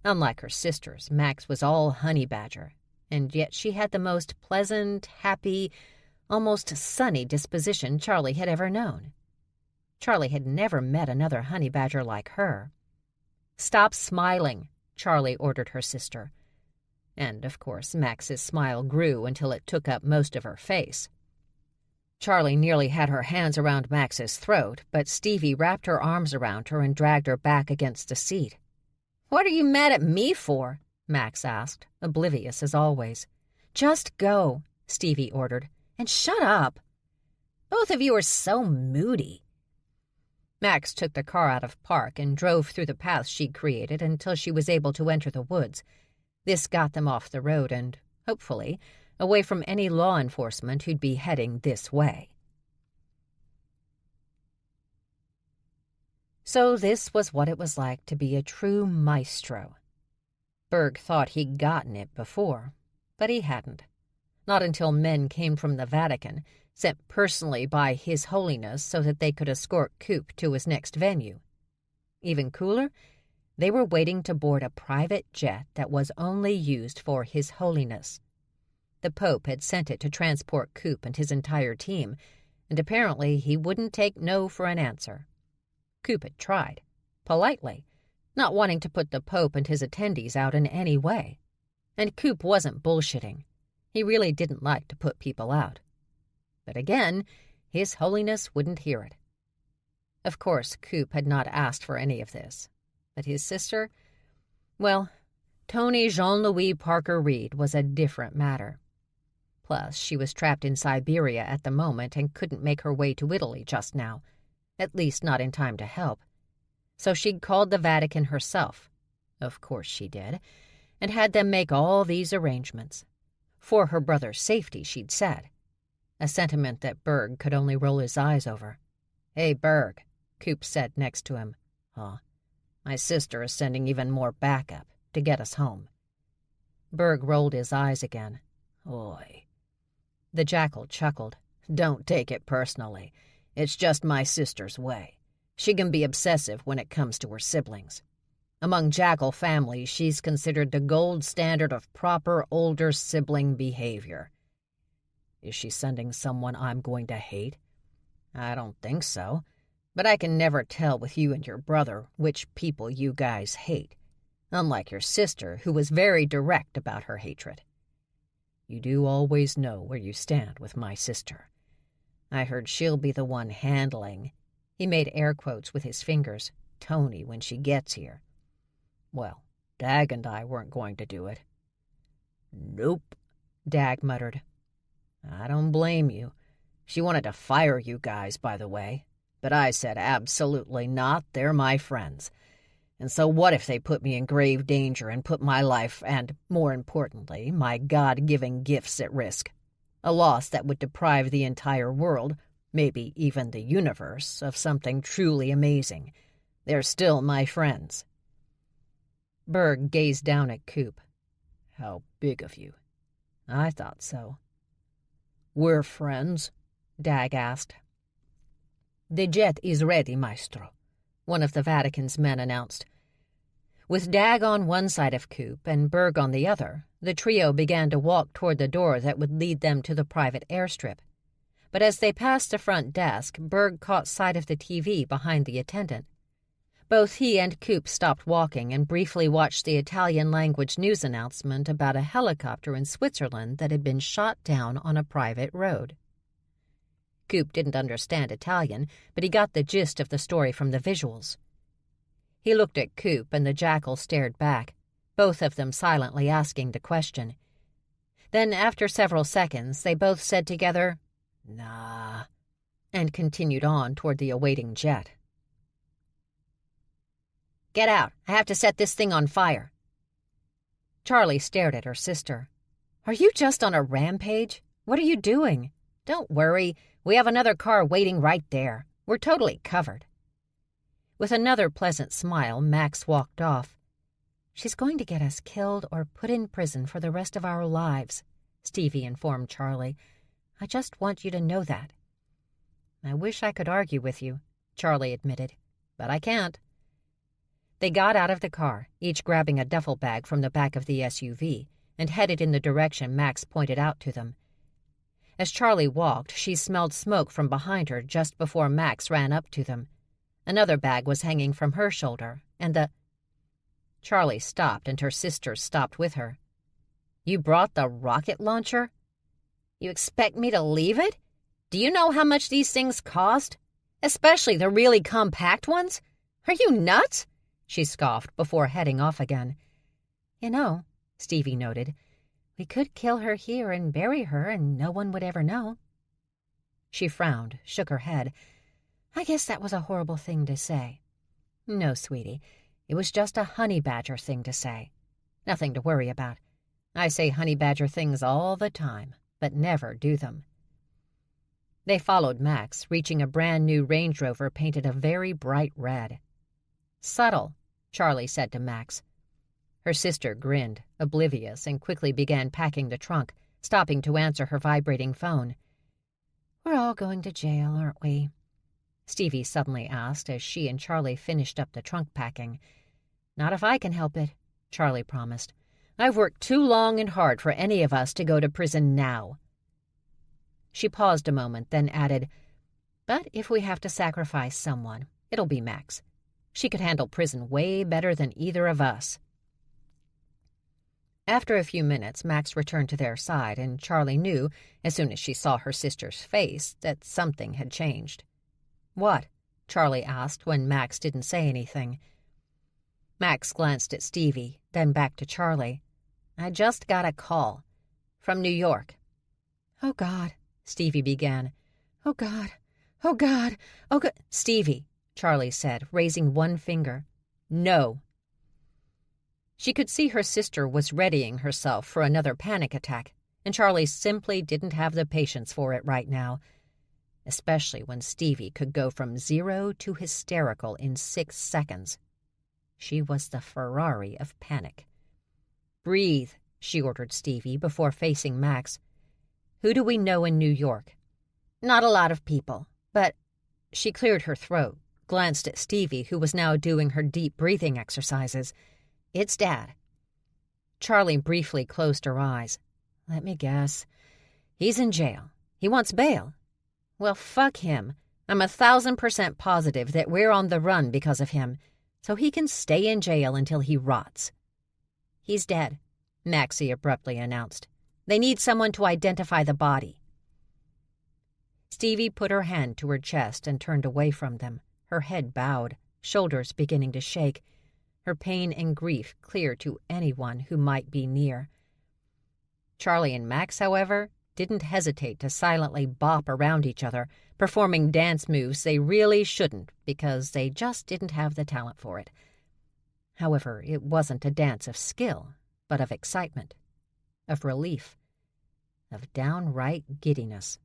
Unlike her sisters, Max was all honey badger, and yet she had the most pleasant, happy, almost sunny disposition Charlie had ever known. Charlie had never met another honey badger like her. "Stop smiling," Charlie ordered her sister. And, of course, Max's smile grew until it took up most of her face. Charlie nearly had her hands around Max's throat, but Stevie wrapped her arms around her and dragged her back against the seat. "What are you mad at me for?" Max asked, oblivious as always. "Just go," Stevie ordered, "and shut up. Both of you are so moody." Max took the car out of park and drove through the path she'd created until she was able to enter the woods. This got them off the road and, hopefully, away from any law enforcement who'd be heading this way. So this was what it was like to be a true maestro. Berg thought he'd gotten it before, but he hadn't. Not until men came from the Vatican, sent personally by His Holiness so that they could escort Coop to his next venue. Even cooler, they were waiting to board a private jet that was only used for His Holiness. The Pope had sent it to transport Coop and his entire team, and apparently he wouldn't take no for an answer. Coop had tried, politely, not wanting to put the Pope and his attendees out in any way. And Coop wasn't bullshitting. He really didn't like to put people out. But again, His Holiness wouldn't hear it. Of course, Coop had not asked for any of this. But his sister? Well, Tony Jean-Louis Parker Reed was a different matter. Plus, she was trapped in Siberia at the moment and couldn't make her way to Italy just now, at least not in time to help. So she'd called the Vatican herself. Of course she did, and had them make all these arrangements. For her brother's safety, she'd said. A sentiment that Berg could only roll his eyes over. "Hey, Berg," Coop said next to him. "Huh? My sister is sending even more backup to get us home." Berg rolled his eyes again. "Oy." The jackal chuckled. "Don't take it personally. It's just my sister's way. She can be obsessive when it comes to her siblings. Among jackal families, she's considered the gold standard of proper older sibling behavior." "Is she sending someone I'm going to hate?" "I don't think so. But I can never tell with you and your brother which people you guys hate, unlike your sister, who was very direct about her hatred." "You do always know where you stand with my sister. I heard she'll be the one handling," he made air quotes with his fingers, "Tony when she gets here." "Well, Dag and I weren't going to do it." "Nope," Dag muttered. "I don't blame you. She wanted to fire you guys, by the way. But I said absolutely not, they're my friends. And so what if they put me in grave danger and put my life and, more importantly, my God-given gifts at risk? A loss that would deprive the entire world, maybe even the universe, of something truly amazing. They're still my friends." Berg gazed down at Coop. "How big of you." "I thought so." "We're friends?" Dag asked. "The jet is ready, Maestro," one of the Vatican's men announced. With Dag on one side of Coop and Berg on the other, the trio began to walk toward the door that would lead them to the private airstrip. But as they passed the front desk, Berg caught sight of the TV behind the attendant. Both he and Coop stopped walking and briefly watched the Italian-language news announcement about a helicopter in Switzerland that had been shot down on a private road. Coop didn't understand Italian, but he got the gist of the story from the visuals. He looked at Coop, and the jackal stared back, both of them silently asking the question. Then, after several seconds, they both said together, "Nah," and continued on toward the awaiting jet. "Get out. I have to set this thing on fire." Charlie stared at her sister. "Are you just on a rampage? What are you doing? Don't worry. We have another car waiting right there. We're totally covered." With another pleasant smile, Max walked off. "She's going to get us killed or put in prison for the rest of our lives," Stevie informed Charlie. "I just want you to know that." "I wish I could argue with you," Charlie admitted, "but I can't." They got out of the car, each grabbing a duffel bag from the back of the SUV, and headed in the direction Max pointed out to them. As Charlie walked, she smelled smoke from behind her just before Max ran up to them. Another bag was hanging from her shoulder, and the... Charlie stopped, and her sisters stopped with her. "You brought the rocket launcher? You expect me to leave it? Do you know how much these things cost? Especially the really compact ones? Are you nuts?" she scoffed before heading off again. "You know," Stevie noted, "we could kill her here and bury her and no one would ever know." She frowned, shook her head. "I guess that was a horrible thing to say." "No, sweetie, it was just a honey badger thing to say. Nothing to worry about. I say honey badger things all the time, but never do them." They followed Max, reaching a brand-new Range Rover painted a very bright red. Subtle, Charlie said to Max. Her sister grinned, oblivious, and quickly began packing the trunk, stopping to answer her vibrating phone. "We're all going to jail, aren't we?" Stevie suddenly asked as she and Charlie finished up the trunk packing. "Not if I can help it," Charlie promised. "I've worked too long and hard for any of us to go to prison now." She paused a moment, then added, "But if we have to sacrifice someone, it'll be Max. She could handle prison way better than either of us." After a few minutes, Max returned to their side, and Charlie knew, as soon as she saw her sister's face, that something had changed. "What?" Charlie asked when Max didn't say anything. Max glanced at Stevie, then back to Charlie. "I just got a call. From New York." "Oh, God," Stevie began. "Oh, God. Oh, God. Oh, God." "Stevie," Charlie said, raising one finger. "No." She could see her sister was readying herself for another panic attack, and Charlie simply didn't have the patience for it right now, especially when Stevie could go from 0 to hysterical in 6 seconds. She was the Ferrari of panic. "Breathe," she ordered Stevie before facing Max. "Who do we know in New York?" "Not a lot of people, but—" She cleared her throat, glanced at Stevie, who was now doing her deep breathing exercises. "It's Dad." Charlie briefly closed her eyes. "Let me guess. He's in jail. He wants bail. Well, fuck him. I'm 1,000% positive that we're on the run because of him, so he can stay in jail until he rots." "He's dead," Maxie abruptly announced. "They need someone to identify the body." Stevie put her hand to her chest and turned away from them, her head bowed, shoulders beginning to shake, her pain and grief clear to anyone who might be near. Charlie and Max, however, didn't hesitate to silently bop around each other, performing dance moves they really shouldn't because they just didn't have the talent for it. However, it wasn't a dance of skill, but of excitement, of relief, of downright giddiness.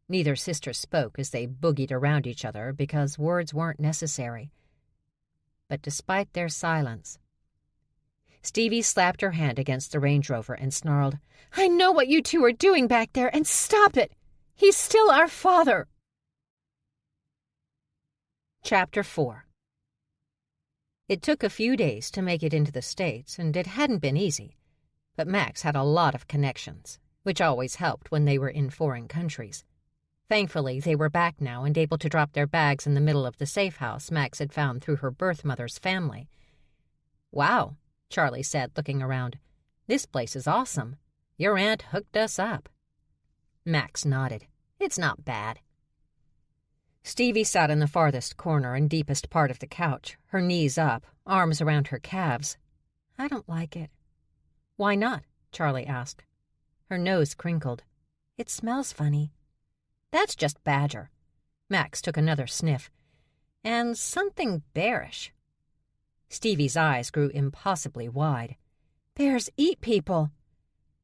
Neither sister spoke as they boogied around each other because words weren't necessary. But despite their silence, Stevie slapped her hand against the Range Rover and snarled, "I know what you two are doing back there, and stop it! He's still our father!" Chapter 4. It took a few days to make it into the States, and it hadn't been easy. But Max had a lot of connections, which always helped when they were in foreign countries. Thankfully, they were back now and able to drop their bags in the middle of the safe house Max had found through her birth mother's family. "Wow," Charlie said, looking around. "This place is awesome. Your aunt hooked us up." Max nodded. "It's not bad." Stevie sat in the farthest corner and deepest part of the couch, her knees up, arms around her calves. "I don't like it." "Why not?" Charlie asked. Her nose crinkled. "It smells funny." "That's just Badger." Max took another sniff. "And something bearish." Stevie's eyes grew impossibly wide. "Bears eat people."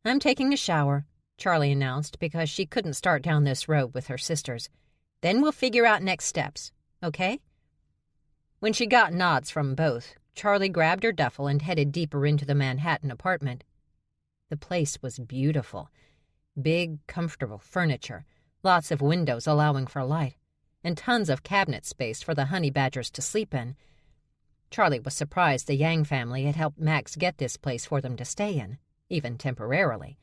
"I'm taking a shower," Charlie announced because she couldn't start down this road with her sisters. "Then we'll figure out next steps, okay?" When she got nods from both, Charlie grabbed her duffel and headed deeper into the Manhattan apartment. The place was beautiful. Big, comfortable furniture, lots of windows allowing for light, and tons of cabinet space for the honey badgers to sleep in. Charlie was surprised the Yang family had helped Max get this place for them to stay in, even temporarily.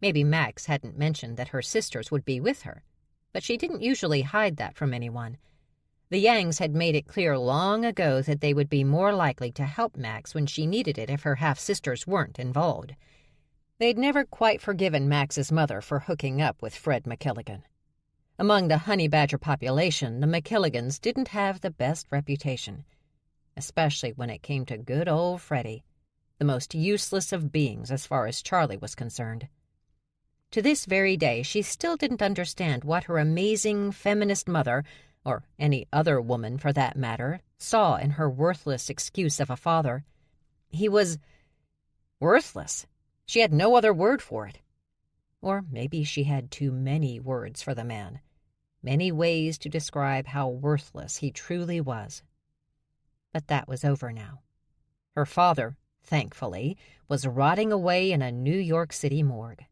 Maybe Max hadn't mentioned that her sisters would be with her, but she didn't usually hide that from anyone. The Yangs had made it clear long ago that they would be more likely to help Max when she needed it if her half-sisters weren't involved. They'd never quite forgiven Max's mother for hooking up with Fred McKilligan. Among the honey badger population, the McKilligans didn't have the best reputation, especially when it came to good old Freddie, the most useless of beings as far as Charlie was concerned. To this very day, she still didn't understand what her amazing feminist mother, or any other woman for that matter, saw in her worthless excuse of a father. He was worthless. She had no other word for it. Or maybe she had too many words for the man, many ways to describe how worthless he truly was. But that was over now. Her father, thankfully, was rotting away in a New York City morgue,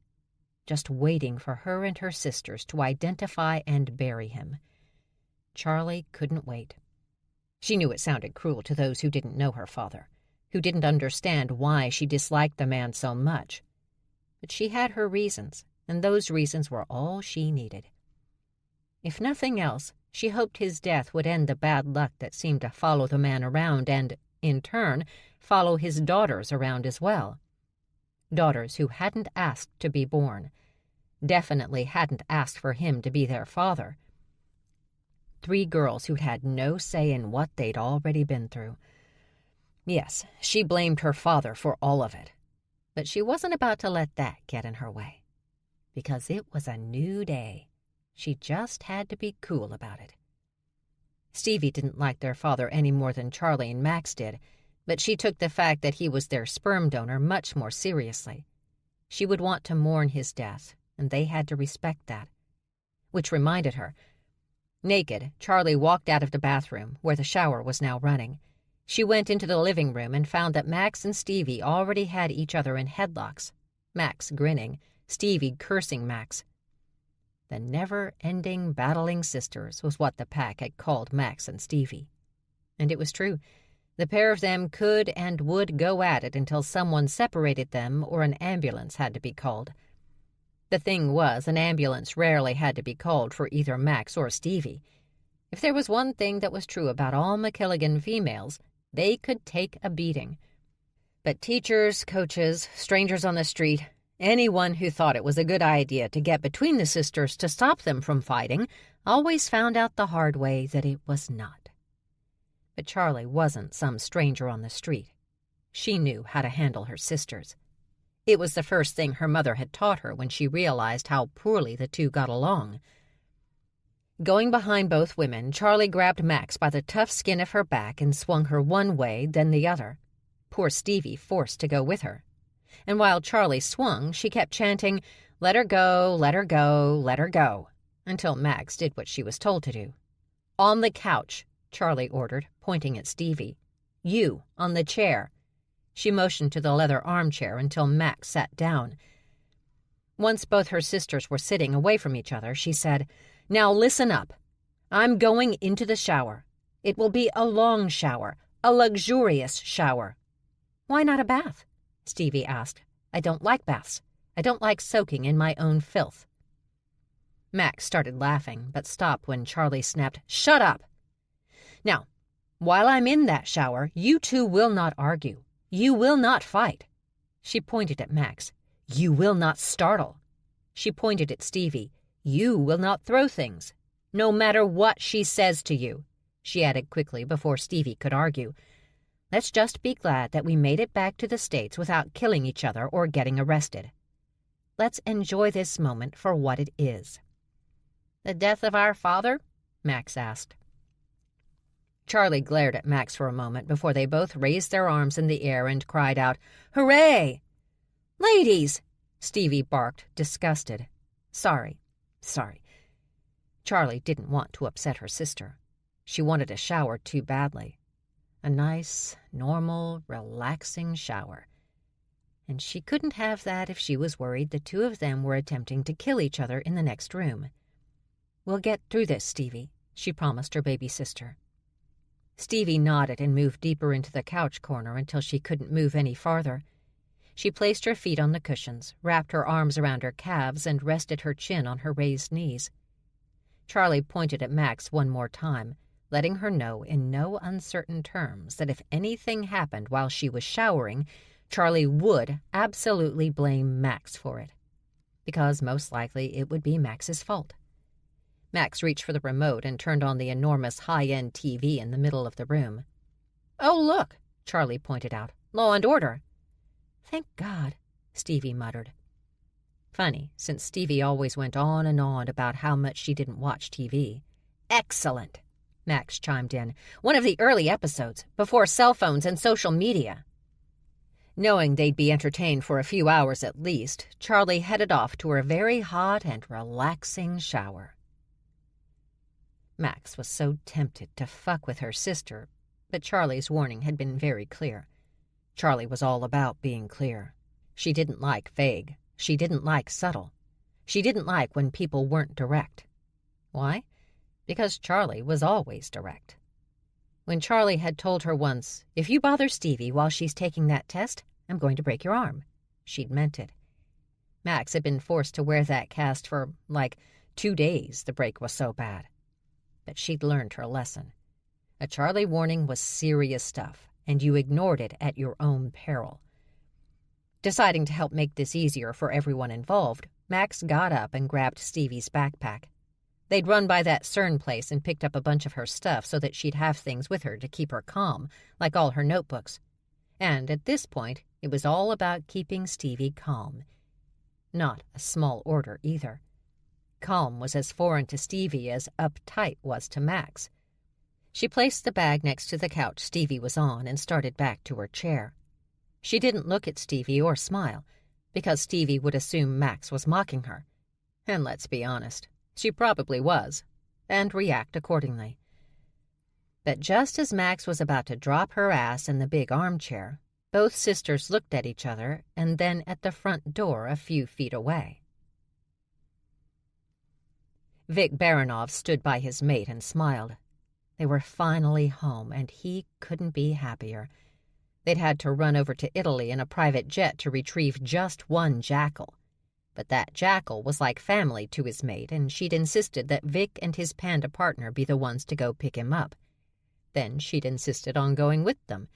just waiting for her and her sisters to identify and bury him. Charlie couldn't wait. She knew it sounded cruel to those who didn't know her father, who didn't understand why she disliked the man so much. But she had her reasons, and those reasons were all she needed. If nothing else, she hoped his death would end the bad luck that seemed to follow the man around and, in turn, follow his daughters around as well. Daughters who hadn't asked to be born, definitely hadn't asked for him to be their father. 3 girls who'd had no say in what they'd already been through. Yes, she blamed her father for all of it, but she wasn't about to let that get in her way. Because it was a new day. She just had to be cool about it. Stevie didn't like their father any more than Charlie and Max did, but she took the fact that he was their sperm donor much more seriously. She would want to mourn his death, and they had to respect that. Which reminded her. Naked, Charlie walked out of the bathroom, where the shower was now running. She went into the living room and found that Max and Stevie already had each other in headlocks, Max grinning, Stevie cursing Max. The never-ending battling sisters was what the pack had called Max and Stevie. And it was true. The pair of them could and would go at it until someone separated them or an ambulance had to be called. The thing was, an ambulance rarely had to be called for either Max or Stevie. If there was one thing that was true about all McKilligan females, they could take a beating. But teachers, coaches, strangers on the street, anyone who thought it was a good idea to get between the sisters to stop them from fighting always found out the hard way that it was not. But Charlie wasn't some stranger on the street. She knew how to handle her sisters. It was the first thing her mother had taught her when she realized how poorly the two got along. Going behind both women, Charlie grabbed Max by the tough skin of her back and swung her one way, then the other. Poor Stevie forced to go with her. And while Charlie swung, she kept chanting, "Let her go, let her go, let her go," until Max did what she was told to do. "On the couch," Charlie ordered, pointing at Stevie. "You, on the chair." She motioned to the leather armchair until Max sat down. Once both her sisters were sitting away from each other, she said, "Now listen up. I'm going into the shower. It will be a long shower, a luxurious shower." "Why not a bath?" Stevie asked. "I don't like baths. I don't like soaking in my own filth." Max started laughing, but stopped when Charlie snapped, "Shut up! Now, while I'm in that shower, you two will not argue. You will not fight." She pointed at Max. "You will not startle." She pointed at Stevie. "You will not throw things. No matter what she says to you," she added quickly before Stevie could argue. "Let's just be glad that we made it back to the States without killing each other or getting arrested. Let's enjoy this moment for what it is." "The death of our father?" Max asked. Charlie glared at Max for a moment before they both raised their arms in the air and cried out, "Hooray!" "Ladies!" Stevie barked, disgusted. Sorry. Charlie didn't want to upset her sister. She wanted a shower too badly. A nice, normal, relaxing shower. And she couldn't have that if she was worried the two of them were attempting to kill each other in the next room. "We'll get through this, Stevie," she promised her baby sister. Stevie nodded and moved deeper into the couch corner until she couldn't move any farther. She placed her feet on the cushions, wrapped her arms around her calves, and rested her chin on her raised knees. Charlie pointed at Max one more time, letting her know in no uncertain terms that if anything happened while she was showering, Charlie would absolutely blame Max for it, because most likely it would be Max's fault. Max reached for the remote and turned on the enormous high-end TV in the middle of the room. "Oh, look," Charlie pointed out. "Law and Order." "Thank God," Stevie muttered. Funny, since Stevie always went on and on about how much she didn't watch TV. "Excellent," Max chimed in. "One of the early episodes, before cell phones and social media." Knowing they'd be entertained for a few hours at least, Charlie headed off to her very hot and relaxing shower. Max was so tempted to fuck with her sister, But Charlie's warning had been very clear. Charlie was all about being clear. She didn't like vague. She didn't like subtle. She didn't like when people weren't direct. Why? Because Charlie was always direct. When Charlie had told her once, "If you bother Stevie while she's taking that test, I'm going to break your arm," she'd meant it. Max had been forced to wear that cast for, 2 days, the break was so bad. But she'd learned her lesson. A Charlie warning was serious stuff, and you ignored it at your own peril. Deciding to help make this easier for everyone involved, Max got up and grabbed Stevie's backpack. They'd run by that CERN place and picked up a bunch of her stuff so that she'd have things with her to keep her calm, like all her notebooks. And at this point, it was all about keeping Stevie calm. Not a small order, either. Calm was as foreign to Stevie as uptight was to Max. She placed the bag next to the couch Stevie was on and started back to her chair. She didn't look at Stevie or smile, because Stevie would assume Max was mocking her. And let's be honest, she probably was, and react accordingly. But just as Max was about to drop her ass in the big armchair, both sisters looked at each other and then at the front door a few feet away. Vic Baranov stood by his mate and smiled. They were finally home, and he couldn't be happier. They'd had to run over to Italy in a private jet to retrieve just one jackal. But that jackal was like family to his mate, and she'd insisted that Vic and his panda partner be the ones to go pick him up. Then she'd insisted on going with them.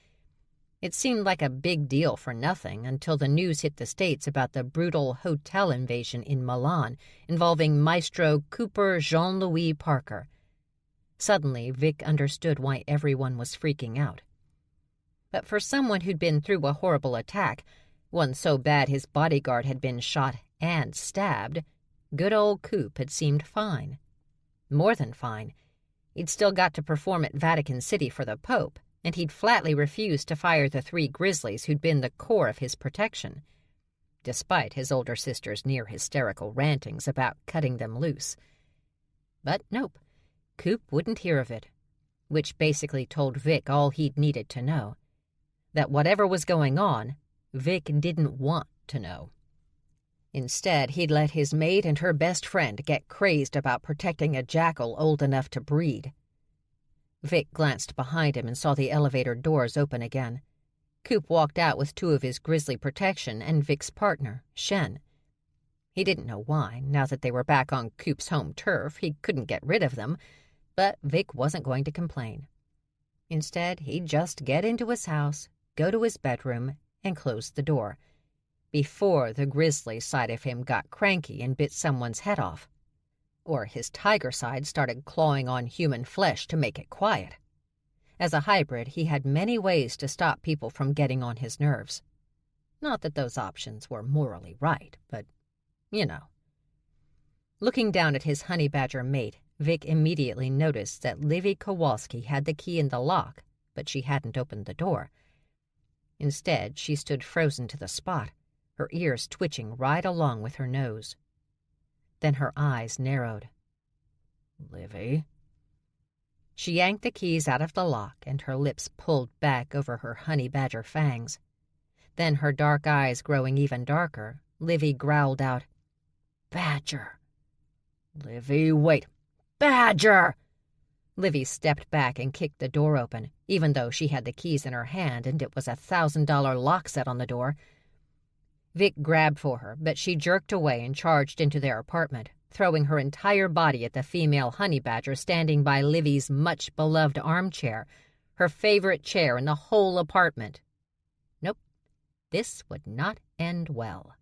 It seemed like a big deal for nothing until the news hit the States about the brutal hotel invasion in Milan involving Maestro Cooper Jean-Louis Parker. Suddenly, Vic understood why everyone was freaking out. But for someone who'd been through a horrible attack, one so bad his bodyguard had been shot and stabbed, good old Coop had seemed fine. More than fine. He'd still got to perform at Vatican City for the Pope, and he'd flatly refused to fire the 3 grizzlies who'd been the core of his protection, despite his older sister's near-hysterical rantings about cutting them loose. But nope, Coop wouldn't hear of it, which basically told Vic all he'd needed to know. That whatever was going on, Vic didn't want to know. Instead, he'd let his mate and her best friend get crazed about protecting a jackal old enough to breed. Vic glanced behind him and saw the elevator doors open again. Coop walked out with 2 of his grizzly protection and Vic's partner, Shen. He didn't know why. Now that they were back on Coop's home turf, he couldn't get rid of them, but Vic wasn't going to complain. Instead, he'd just get into his house, go to his bedroom, and close the door, before the grizzly side of him got cranky and bit someone's head off, or his tiger side started clawing on human flesh to make it quiet. As a hybrid, he had many ways to stop people from getting on his nerves. Not that those options were morally right, but, you know. Looking down at his honey badger mate, Vic immediately noticed that Livy Kowalski had the key in the lock, but she hadn't opened the door. Instead, she stood frozen to the spot, her ears twitching right along with her nose. Then her eyes narrowed. "Livy?" She yanked the keys out of the lock, and her lips pulled back over her honey badger fangs. Then, her dark eyes growing even darker, Livy growled out, "Badger!" "Livy, wait! Badger!" Livy stepped back and kicked the door open, even though she had the keys in her hand and it was a $1,000 lock set on the door. Vic grabbed for her, but she jerked away and charged into their apartment, throwing her entire body at the female honey badger standing by Livy's much-beloved armchair, her favorite chair in the whole apartment. Nope, this would not end well.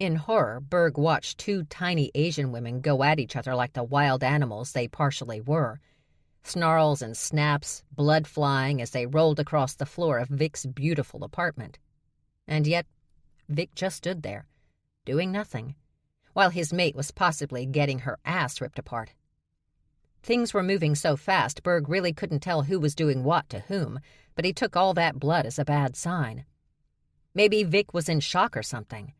In horror, Berg watched 2 tiny Asian women go at each other like the wild animals they partially were. Snarls and snaps, blood flying as they rolled across the floor of Vic's beautiful apartment. And yet, Vic just stood there, doing nothing, while his mate was possibly getting her ass ripped apart. Things were moving so fast, Berg really couldn't tell who was doing what to whom, but he took all that blood as a bad sign. Maybe Vic was in shock or something.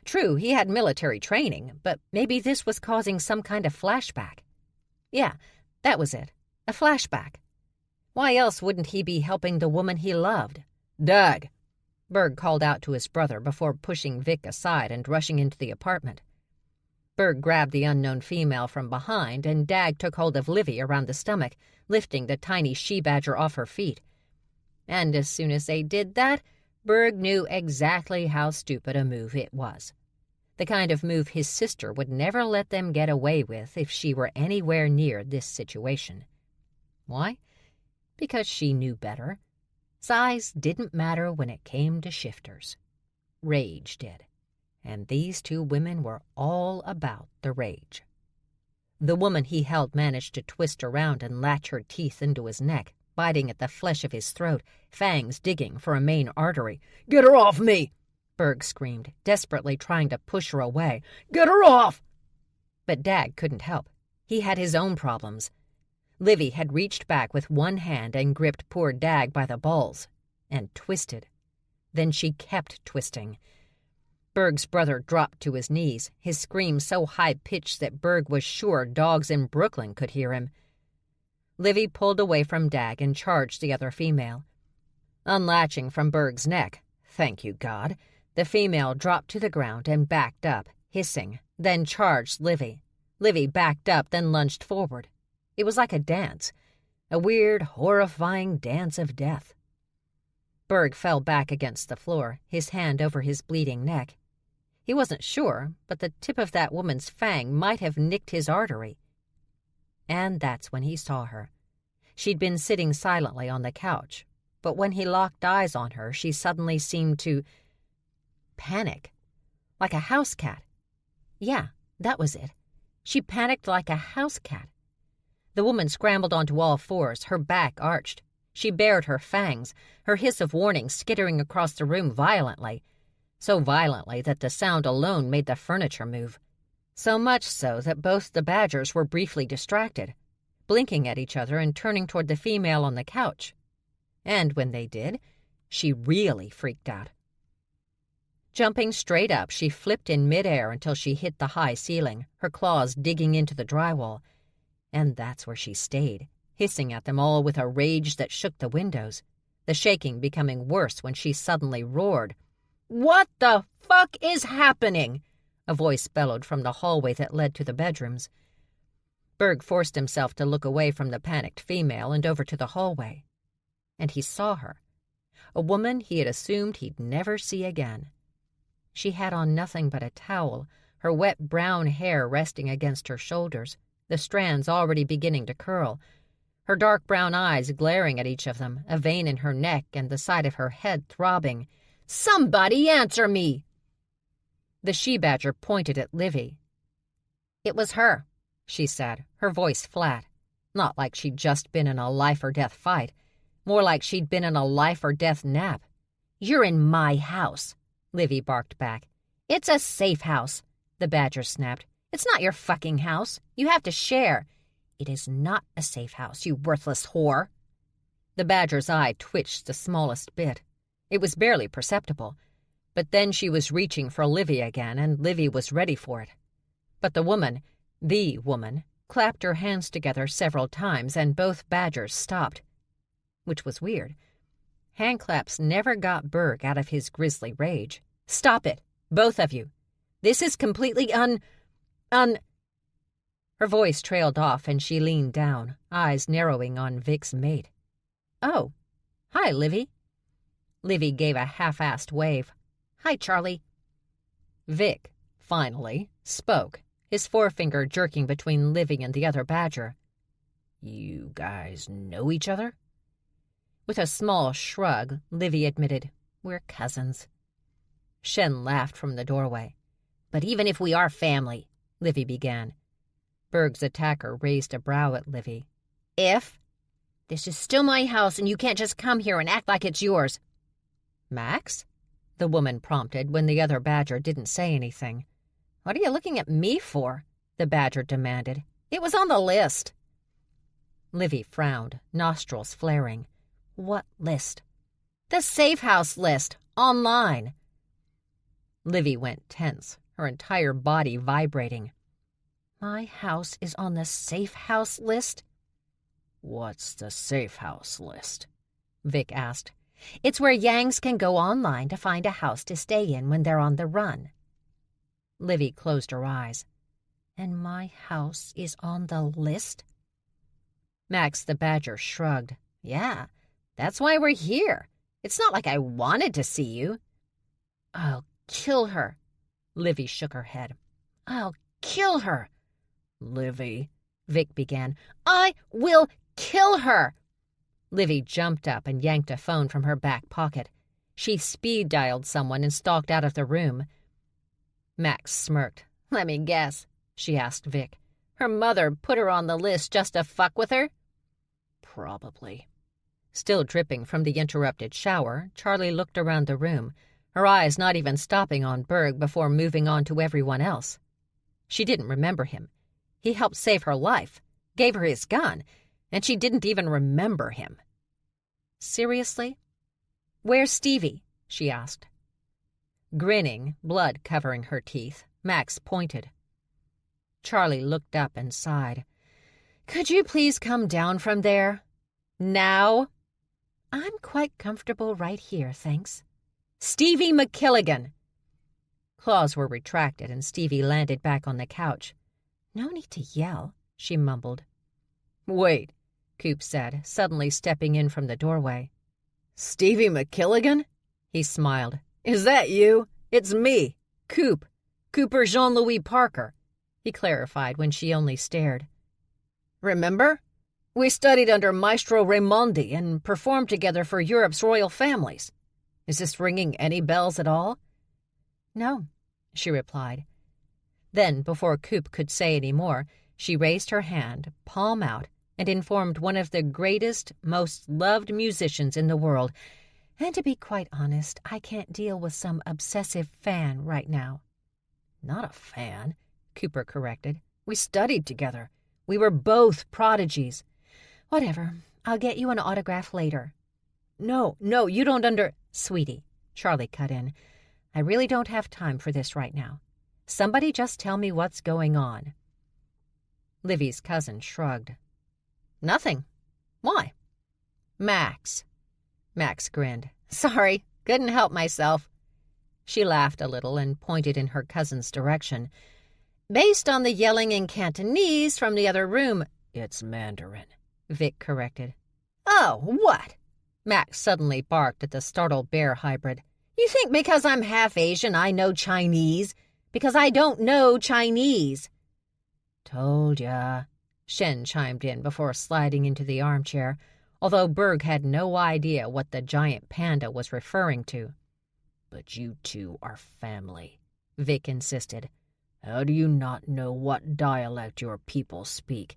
True, he had military training, but maybe this was causing some kind of flashback. Yeah, that was it, a flashback. Why else wouldn't he be helping the woman he loved? "Dag!" Berg called out to his brother before pushing Vic aside and rushing into the apartment. Berg grabbed the unknown female from behind, and Dag took hold of Livy around the stomach, lifting the tiny she-badger off her feet. And as soon as they did that, Berg knew exactly how stupid a move it was. The kind of move his sister would never let them get away with if she were anywhere near this situation. Why? Because she knew better. Size didn't matter when it came to shifters. Rage did. And these two women were all about the rage. The woman he held managed to twist around and latch her teeth into his neck, biting at the flesh of his throat, fangs digging for a main artery. "Get her off me!" Berg screamed, desperately trying to push her away. "Get her off!" But Dag couldn't help. He had his own problems. Livy had reached back with one hand and gripped poor Dag by the balls, and twisted. Then she kept twisting. Berg's brother dropped to his knees, his scream so high-pitched that Berg was sure dogs in Brooklyn could hear him. Livy pulled away from Dag and charged the other female. Unlatching from Berg's neck, thank you, God, the female dropped to the ground and backed up, hissing, then charged Livy. Livy backed up, then lunged forward. It was like a dance, a weird, horrifying dance of death. Berg fell back against the floor, his hand over his bleeding neck. He wasn't sure, but the tip of that woman's fang might have nicked his artery. And that's when he saw her. She'd been sitting silently on the couch, but when he locked eyes on her, she suddenly seemed to panic, like a house cat. Yeah, that was it. She panicked like a house cat. The woman scrambled onto all fours, her back arched. She bared her fangs, her hiss of warning skittering across the room violently, so violently that the sound alone made the furniture move. So much so that both the badgers were briefly distracted, blinking at each other and turning toward the female on the couch. And when they did, she really freaked out. Jumping straight up, she flipped in midair until she hit the high ceiling, her claws digging into the drywall. And that's where she stayed, hissing at them all with a rage that shook the windows, the shaking becoming worse when she suddenly roared. "What the fuck is happening?" a voice bellowed from the hallway that led to the bedrooms. Berg forced himself to look away from the panicked female and over to the hallway. And he saw her, a woman he had assumed he'd never see again. She had on nothing but a towel, her wet brown hair resting against her shoulders, the strands already beginning to curl, her dark brown eyes glaring at each of them, a vein in her neck and the side of her head throbbing. "Somebody answer me!" The she-badger pointed at Livy. "It was her," she said, her voice flat, not like she'd just been in a life-or-death fight, more like she'd been in a life-or-death nap. "You're in my house," Livy barked back. "It's a safe house," the badger snapped. "It's not your fucking house. You have to share." "It is not a safe house, you worthless whore." The badger's eye twitched the smallest bit. It was barely perceptible. But then she was reaching for Livy again, and Livy was ready for it. But the woman, clapped her hands together several times, and both badgers stopped. Which was weird. Handclaps never got Berg out of his grisly rage. "Stop it, both of you. This is completely Her voice trailed off, and she leaned down, eyes narrowing on Vic's mate. "Oh, hi, Livy." Livy gave a half-assed wave. "Hi, Charlie." Vic, finally, spoke, his forefinger jerking between Livy and the other badger. "You guys know each other?" With a small shrug, Livy admitted, "We're cousins." Shen laughed from the doorway. "But even if we are family," Livy began. Berg's attacker raised a brow at Livy. "If? This is still my house, and you can't just come here and act like it's yours." "Max?" the woman prompted when the other badger didn't say anything. "What are you looking at me for?" the badger demanded. "It was on the list." Livy frowned, nostrils flaring. "What list?" "The safe house list, online." Livy went tense, her entire body vibrating. "My house is on the safe house list?" What's the safe house list? Vic asked. It's where Yangs can go online to find a house to stay in when they're on the run. Livy closed her eyes. And my house is on the list? Max the Badger shrugged. Yeah, that's why we're here. It's not like I wanted to see you. I'll kill her. Livy shook her head. I'll kill her. Livy, Vic began. I will kill her. Livy jumped up and yanked a phone from her back pocket. She speed-dialed someone and stalked out of the room. Max smirked. Let me guess, she asked Vic. Her mother put her on the list just to fuck with her? Probably. Still dripping from the interrupted shower, Charlie looked around the room, her eyes not even stopping on Berg before moving on to everyone else. She didn't remember him. He helped save her life, gave her his gun, and she didn't even remember him. Seriously? Where's Stevie? She asked. Grinning, blood covering her teeth, Max pointed. Charlie looked up and sighed. Could you please come down from there? Now? I'm quite comfortable right here, thanks. Stevie McKilligan! Claws were retracted and Stevie landed back on the couch. No need to yell, she mumbled. Wait, Coop said, suddenly stepping in from the doorway. Stevie McKilligan? He smiled. Is that you? It's me, Coop. Cooper Jean-Louis Parker, he clarified when she only stared. Remember? We studied under Maestro Raimondi and performed together for Europe's royal families. Is this ringing any bells at all? No, she replied. Then, before Coop could say any more, she raised her hand, palm out, and informed one of the greatest, most loved musicians in the world. And to be quite honest, I can't deal with some obsessive fan right now. Not a fan, Cooper corrected. We studied together. We were both prodigies. Whatever. I'll get you an autograph later. No, you don't Sweetie, Charlie cut in. I really don't have time for this right now. Somebody just tell me what's going on. Livy's cousin shrugged. Nothing. Why? Max. Max grinned. Sorry, couldn't help myself. She laughed a little and pointed in her cousin's direction. Based on the yelling in Cantonese from the other room, it's Mandarin, Vic corrected. Oh, what? Max suddenly barked at the startled bear hybrid. You think because I'm half Asian I know Chinese? Because I don't know Chinese. Told ya, Shen chimed in before sliding into the armchair, although Berg had no idea what the giant panda was referring to. But you two are family, Vic insisted. How do you not know what dialect your people speak?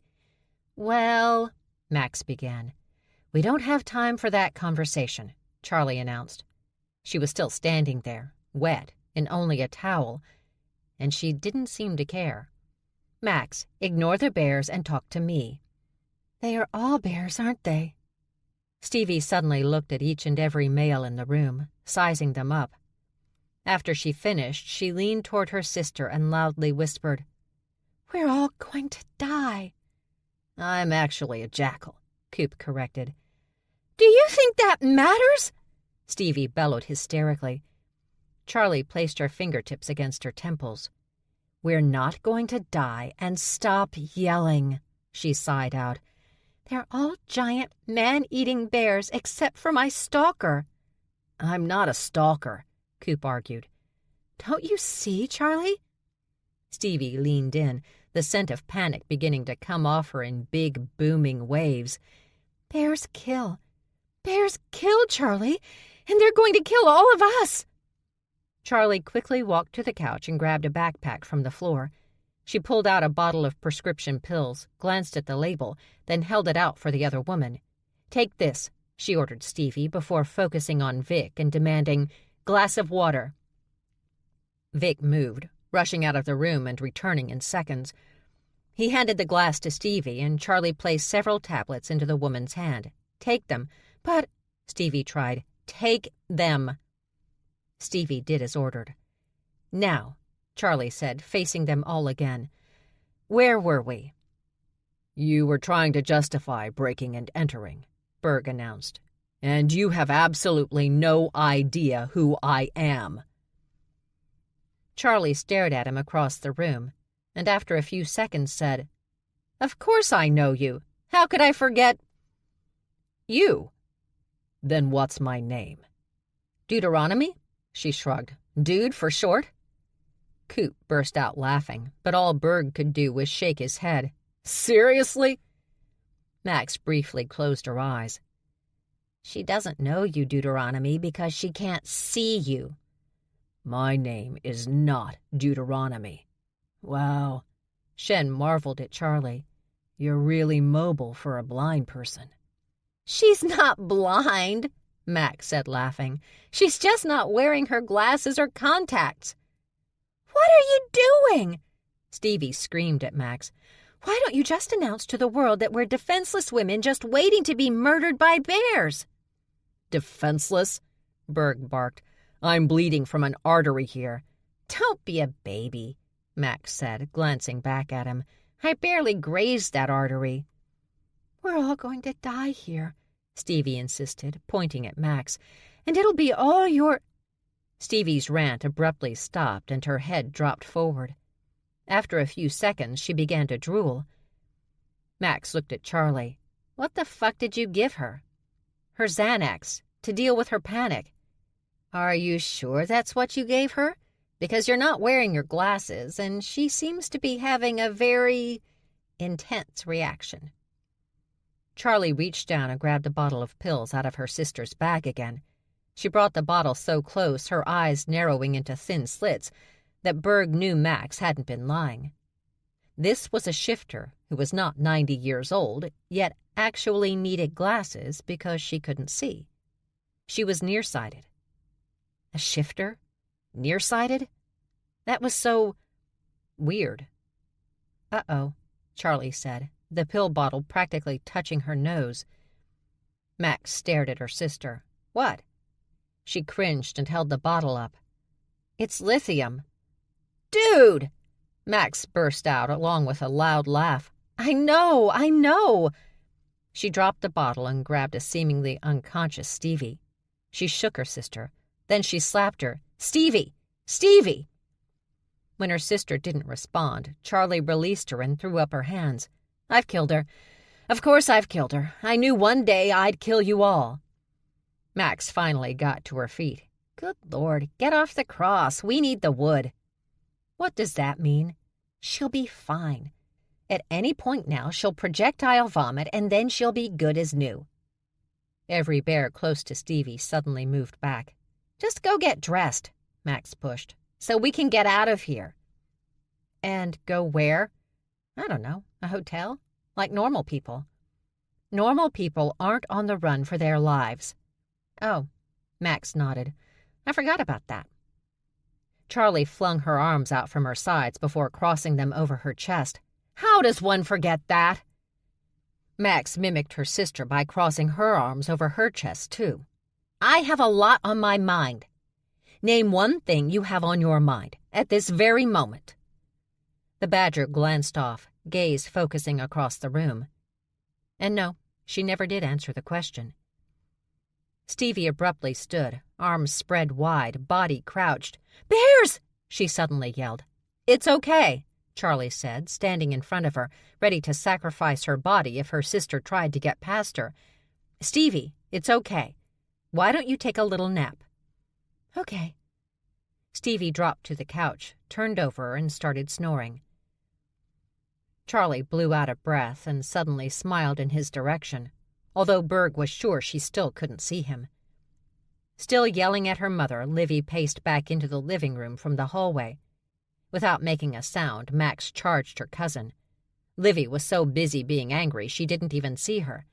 Well, Max began. We don't have time for that conversation, Charlie announced. She was still standing there, wet, in only a towel, and she didn't seem to care. Max, ignore the bears and talk to me. They are all bears, aren't they? Stevie suddenly looked at each and every male in the room, sizing them up. After she finished, she leaned toward her sister and loudly whispered, We're all going to die. I'm actually a jackal, Coop corrected. Do you think that matters? Stevie bellowed hysterically. Charlie placed her fingertips against her temples. We're not going to die, and stop yelling, she sighed out. They're all giant, man-eating bears except for my stalker. I'm not a stalker, Coop argued. Don't you see, Charlie? Stevie leaned in, the scent of panic beginning to come off her in big, booming waves. Bears kill. Bears kill, Charlie, and they're going to kill all of us. Charlie quickly walked to the couch and grabbed a backpack from the floor. She pulled out a bottle of prescription pills, glanced at the label, then held it out for the other woman. Take this, she ordered Stevie before focusing on Vic and demanding, glass of water. Vic moved, rushing out of the room and returning in seconds. He handed the glass to Stevie, and Charlie placed several tablets into the woman's hand. Take them. But, Stevie tried, take them. Stevie did as ordered. Now, Charlie said, facing them all again. Where were we? You were trying to justify breaking and entering, Berg announced. And you have absolutely no idea who I am. Charlie stared at him across the room, and after a few seconds said, "Of course I know you. How could I forget—" "You? Then what's my name?" "Deuteronomy?" She shrugged. "Dude for short?" Coop burst out laughing, but all Berg could do was shake his head. "Seriously?" Max briefly closed her eyes. "She doesn't know you, Deuteronomy, because she can't see you." "My name is not Deuteronomy." "Wow." Shen marveled at Charlie. "You're really mobile for a blind person." "She's not blind," Max said, laughing. "She's just not wearing her glasses or contacts." "What are you doing?" Stevie screamed at Max. "Why don't you just announce to the world that we're defenseless women just waiting to be murdered by bears?" "Defenseless?" Berg barked. "I'm bleeding from an artery here." "Don't be a baby," Max said, glancing back at him. "I barely grazed that artery." "We're all going to die here," Stevie insisted, pointing at Max. "And it'll be all your—" Stevie's rant abruptly stopped and her head dropped forward. After a few seconds, she began to drool. Max looked at Charlie. "What the fuck did you give her?" "Her Xanax, to deal with her panic." "Are you sure that's what you gave her? Because you're not wearing your glasses, and she seems to be having a very intense reaction." Charlie reached down and grabbed a bottle of pills out of her sister's bag again. She brought the bottle so close, her eyes narrowing into thin slits, that Berg knew Max hadn't been lying. This was a shifter who was not 90 years old, yet actually needed glasses because she couldn't see. She was nearsighted. A shifter? Nearsighted? That was so weird. "Uh-oh," Charlie said, the pill bottle practically touching her nose. Max stared at her sister. "What?" She cringed and held the bottle up. "It's lithium." "Dude!" Max burst out, along with a loud laugh. I know." She dropped the bottle and grabbed a seemingly unconscious Stevie. She shook her sister. Then she slapped her. "Stevie! Stevie!" When her sister didn't respond, Charlie released her and threw up her hands. "I've killed her. Of course I've killed her. I knew one day I'd kill you all." Max finally got to her feet. "Good Lord, get off the cross. We need the wood." "What does that mean?" "She'll be fine. At any point now, she'll projectile vomit, and then she'll be good as new." Every bear close to Stevie suddenly moved back. "Just go get dressed," Max pushed, "so we can get out of here." "And go where?" "I don't know, a hotel, like normal people." "Normal people aren't on the run for their lives." "Oh," Max nodded. "I forgot about that." Charlie flung her arms out from her sides before crossing them over her chest. "How does one forget that?" Max mimicked her sister by crossing her arms over her chest, too. "I have a lot on my mind. Name one thing you have on your mind at this very moment." The badger glanced off, gaze focusing across the room. And no, she never did answer the question. Stevie abruptly stood, arms spread wide, body crouched. "Bears!" she suddenly yelled. "It's okay," Charlie said, standing in front of her, ready to sacrifice her body if her sister tried to get past her. "Stevie, it's okay. Why don't you take a little nap?" "Okay." Stevie dropped to the couch, turned over, and started snoring. Charlie blew out a breath and suddenly smiled in his direction, although Berg was sure she still couldn't see him. Still yelling at her mother, Livy paced back into the living room from the hallway. Without making a sound, Max charged her cousin. Livy was so busy being angry she didn't even see her.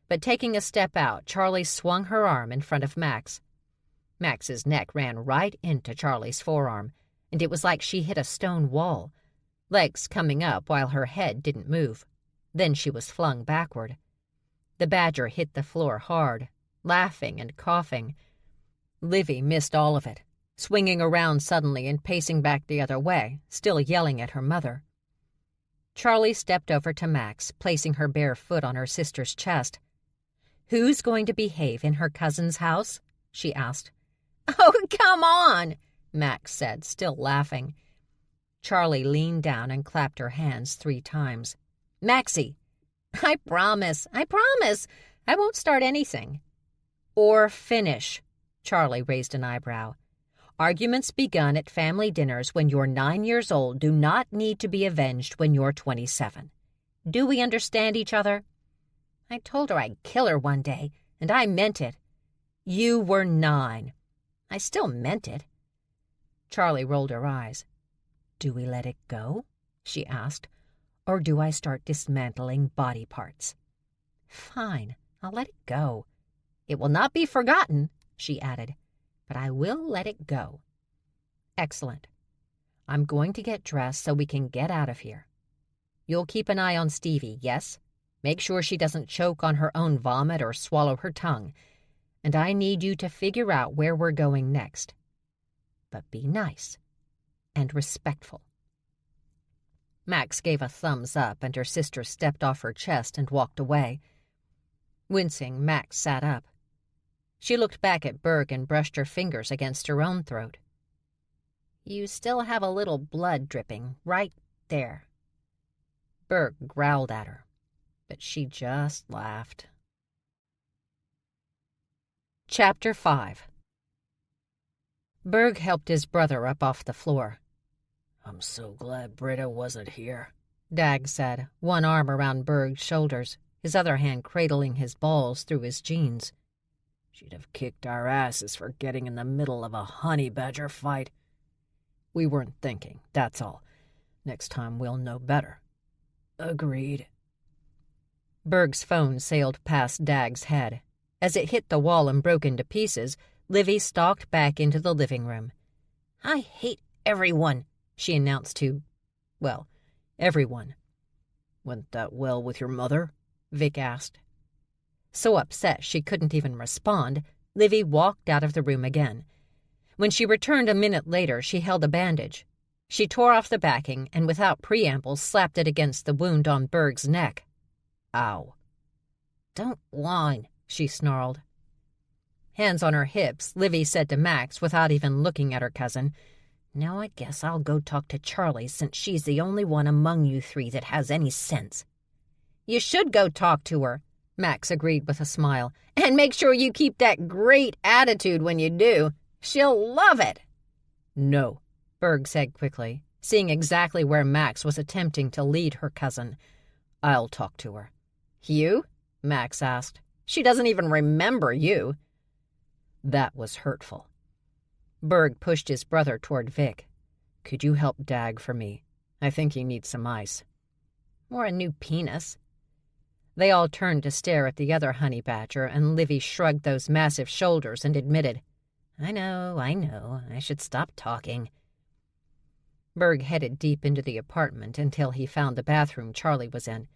But taking a step out, Charlie swung her arm in front of Max. Max's neck ran right into Charlie's forearm, and it was like she hit a stone wall, legs coming up while her head didn't move. Then she was flung backward. The badger hit the floor hard, laughing and coughing. Livy missed all of it, swinging around suddenly and pacing back the other way, still yelling at her mother. Charlie stepped over to Max, placing her bare foot on her sister's chest. "Who's going to behave in her cousin's house?" she asked. "Oh, come on," Max said, still laughing. Charlie leaned down and clapped her hands 3 times. "Maxie!" I promise. I won't start anything." "Or finish." Charlie raised an eyebrow. "Arguments begun at family dinners when you're 9 years old do not need to be avenged when you're 27. Do we understand each other?" "I told her I'd kill her one day, and I meant it." "You were 9. "I still meant it." Charlie rolled her eyes. "Do we let it go?" she asked. "Or do I start dismantling body parts?" "Fine, I'll let it go. It will not be forgotten," she added, "but I will let it go." "Excellent. I'm going to get dressed so we can get out of here. You'll keep an eye on Stevie, yes? Make sure she doesn't choke on her own vomit or swallow her tongue. And I need you to figure out where we're going next. But be nice and respectful." Max gave a thumbs up, and her sister stepped off her chest and walked away. Wincing, Max sat up. She looked back at Berg and brushed her fingers against her own throat. "You still have a little blood dripping right there." Berg growled at her, but she just laughed. Chapter 5. Berg helped his brother up off the floor. "I'm so glad Britta wasn't here," Dag said, one arm around Berg's shoulders, his other hand cradling his balls through his jeans. "She'd have kicked our asses for getting in the middle of a honey badger fight." "We weren't thinking, that's all. Next time we'll know better." "Agreed." Berg's phone sailed past Dag's head. As it hit the wall and broke into pieces, Livy stalked back into the living room. "I hate everyone," she announced to, well, everyone. "Went that well with your mother?" Vic asked. So upset she couldn't even respond, Livy walked out of the room again. When she returned a minute later, she held a bandage. She tore off the backing and without preamble slapped it against the wound on Berg's neck. "Ow." "Don't whine," she snarled. Hands on her hips, Livy said to Max without even looking at her cousin, "Now I guess I'll go talk to Charlie since she's the only one among you 3 that has any sense." "You should go talk to her," Max agreed with a smile, "and make sure you keep that great attitude when you do. She'll love it." "No," Berg said quickly, seeing exactly where Max was attempting to lead her cousin. "I'll talk to her." "You?" Max asked. "She doesn't even remember you." "That was hurtful." Berg pushed his brother toward Vic. "Could you help Dag for me? I think he needs some ice." "Or a new penis." They all turned to stare at the other honey badger, and Livy shrugged those massive shoulders and admitted, I know, I should stop talking." Berg headed deep into the apartment until he found the bathroom Charlie was in.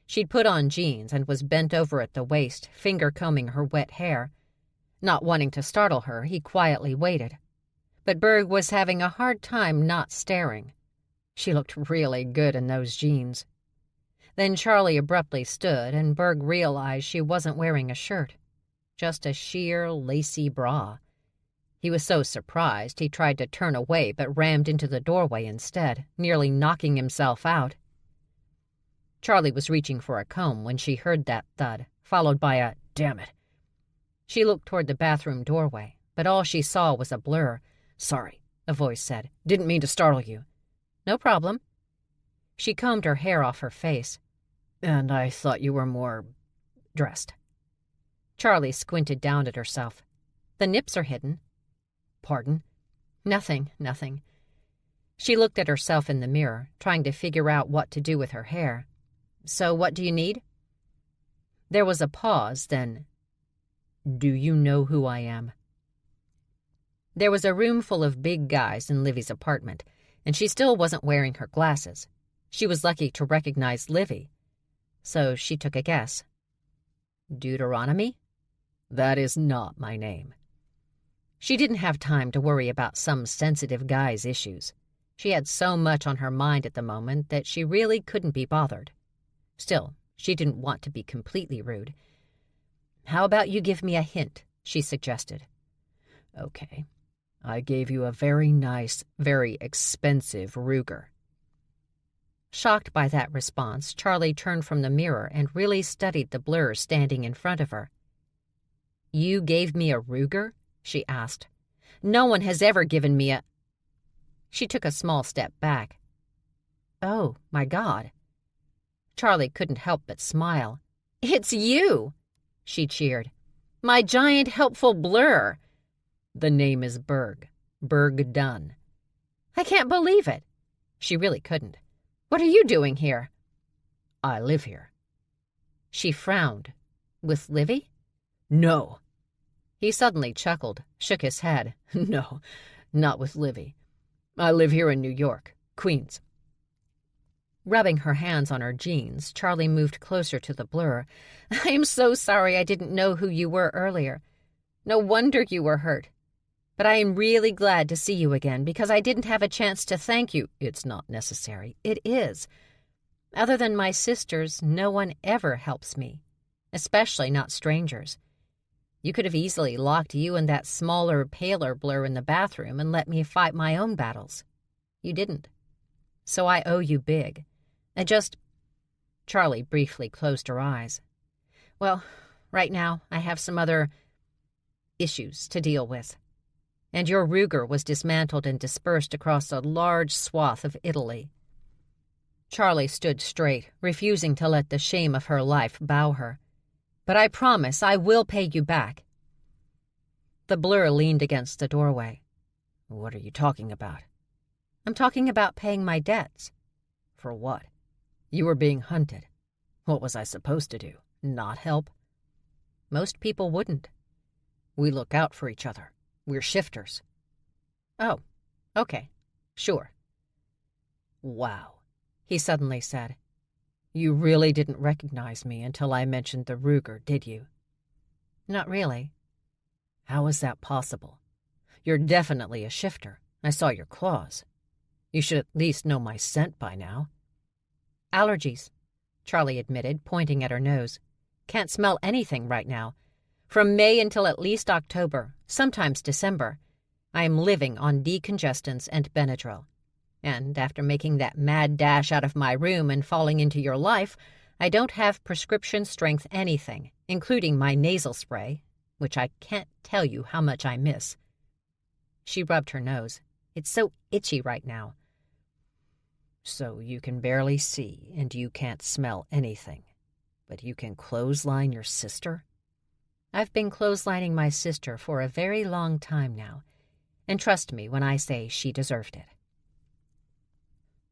She'd put on jeans and was bent over at the waist, finger-combing her wet hair. Not wanting to startle her, he quietly waited. But Berg was having a hard time not staring. She looked really good in those jeans. Then Charlie abruptly stood, and Berg realized she wasn't wearing a shirt, just a sheer, lacy bra. He was so surprised he tried to turn away but rammed into the doorway instead, nearly knocking himself out. Charlie was reaching for a comb when she heard that thud, followed by a, "Damn it." She looked toward the bathroom doorway, but all she saw was a blur. "Sorry," a voice said. "Didn't mean to startle you." "No problem." She combed her hair off her face. "And I thought you were more dressed." Charlie squinted down at herself. "The nips are hidden." "Pardon?" Nothing. She looked at herself in the mirror, trying to figure out what to do with her hair. "So what do you need?" There was a pause, then, "Do you know who I am?" There was a room full of big guys in Livy's apartment, and she still wasn't wearing her glasses. She was lucky to recognize Livy. So she took a guess. "Deuteronomy?" "That is not my name." She didn't have time to worry about some sensitive guy's issues. She had so much on her mind at the moment that she really couldn't be bothered. Still, she didn't want to be completely rude. "How about you give me a hint?" she suggested. "Okay. I gave you a very nice, very expensive Ruger." Shocked by that response, Charlie turned from the mirror and really studied the blur standing in front of her. "You gave me a Ruger?" she asked. "No one has ever given me a—" She took a small step back. "Oh, my God." Charlie couldn't help but smile. "It's you!" she cheered. "My giant helpful blur." "The name is Berg. Berg Dunn." "I can't believe it." She really couldn't. "What are you doing here?" "I live here." She frowned. "With Livy?" "No." He suddenly chuckled, shook his head. "No, not with Livy. I live here in New York, Queens." Rubbing her hands on her jeans, Charlie moved closer to the blur. "I am so sorry I didn't know who you were earlier. No wonder you were hurt. But I am really glad to see you again because I didn't have a chance to thank you." "It's not necessary." "It is. Other than my sisters, no one ever helps me, especially not strangers. You could have easily locked you and that smaller, paler blur in the bathroom and let me fight my own battles. You didn't. So I owe you big. Charlie briefly closed her eyes. "Well, right now I have some other issues to deal with. And your Ruger was dismantled and dispersed across a large swath of Italy." Charlie stood straight, refusing to let the shame of her life bow her. "But I promise I will pay you back." The blur leaned against the doorway. "What are you talking about?" "I'm talking about paying my debts." "For what? You were being hunted. What was I supposed to do? Not help?" "Most people wouldn't." "We look out for each other. We're shifters." "Oh, okay, sure." "Wow," he suddenly said. "You really didn't recognize me until I mentioned the Ruger, did you?" "Not really." "How is that possible? You're definitely a shifter. I saw your claws. You should at least know my scent by now." "Allergies," Charlie admitted, pointing at her nose. "Can't smell anything right now. From May until at least October, sometimes December, I am living on decongestants and Benadryl. And after making that mad dash out of my room and falling into your life, I don't have prescription-strength anything, including my nasal spray, which I can't tell you how much I miss." She rubbed her nose. "It's so itchy right now." "So you can barely see and you can't smell anything, but you can clothesline your sister?" "I've been clotheslining my sister for a very long time now, and trust me when I say she deserved it."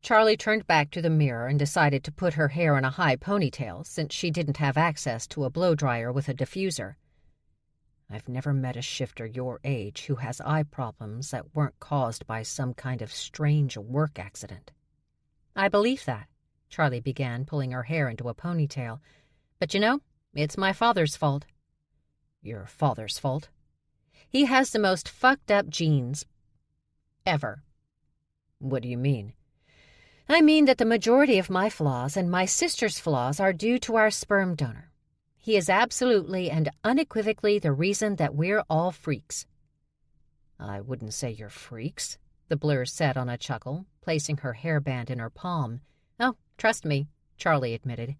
Charlie turned back to the mirror and decided to put her hair in a high ponytail since she didn't have access to a blow-dryer with a diffuser. "I've never met a shifter your age who has eye problems that weren't caused by some kind of strange work accident." "I believe that," Charlie began, pulling her hair into a ponytail. "But you know, it's my father's fault." "Your father's fault?" "He has the most fucked up genes ever." "What do you mean?" "I mean that the majority of my flaws and my sister's flaws are due to our sperm donor. He is absolutely and unequivocally the reason that we're all freaks." "I wouldn't say you're freaks," the blur said on a chuckle, placing her hairband in her palm. "Oh, trust me," Charlie admitted.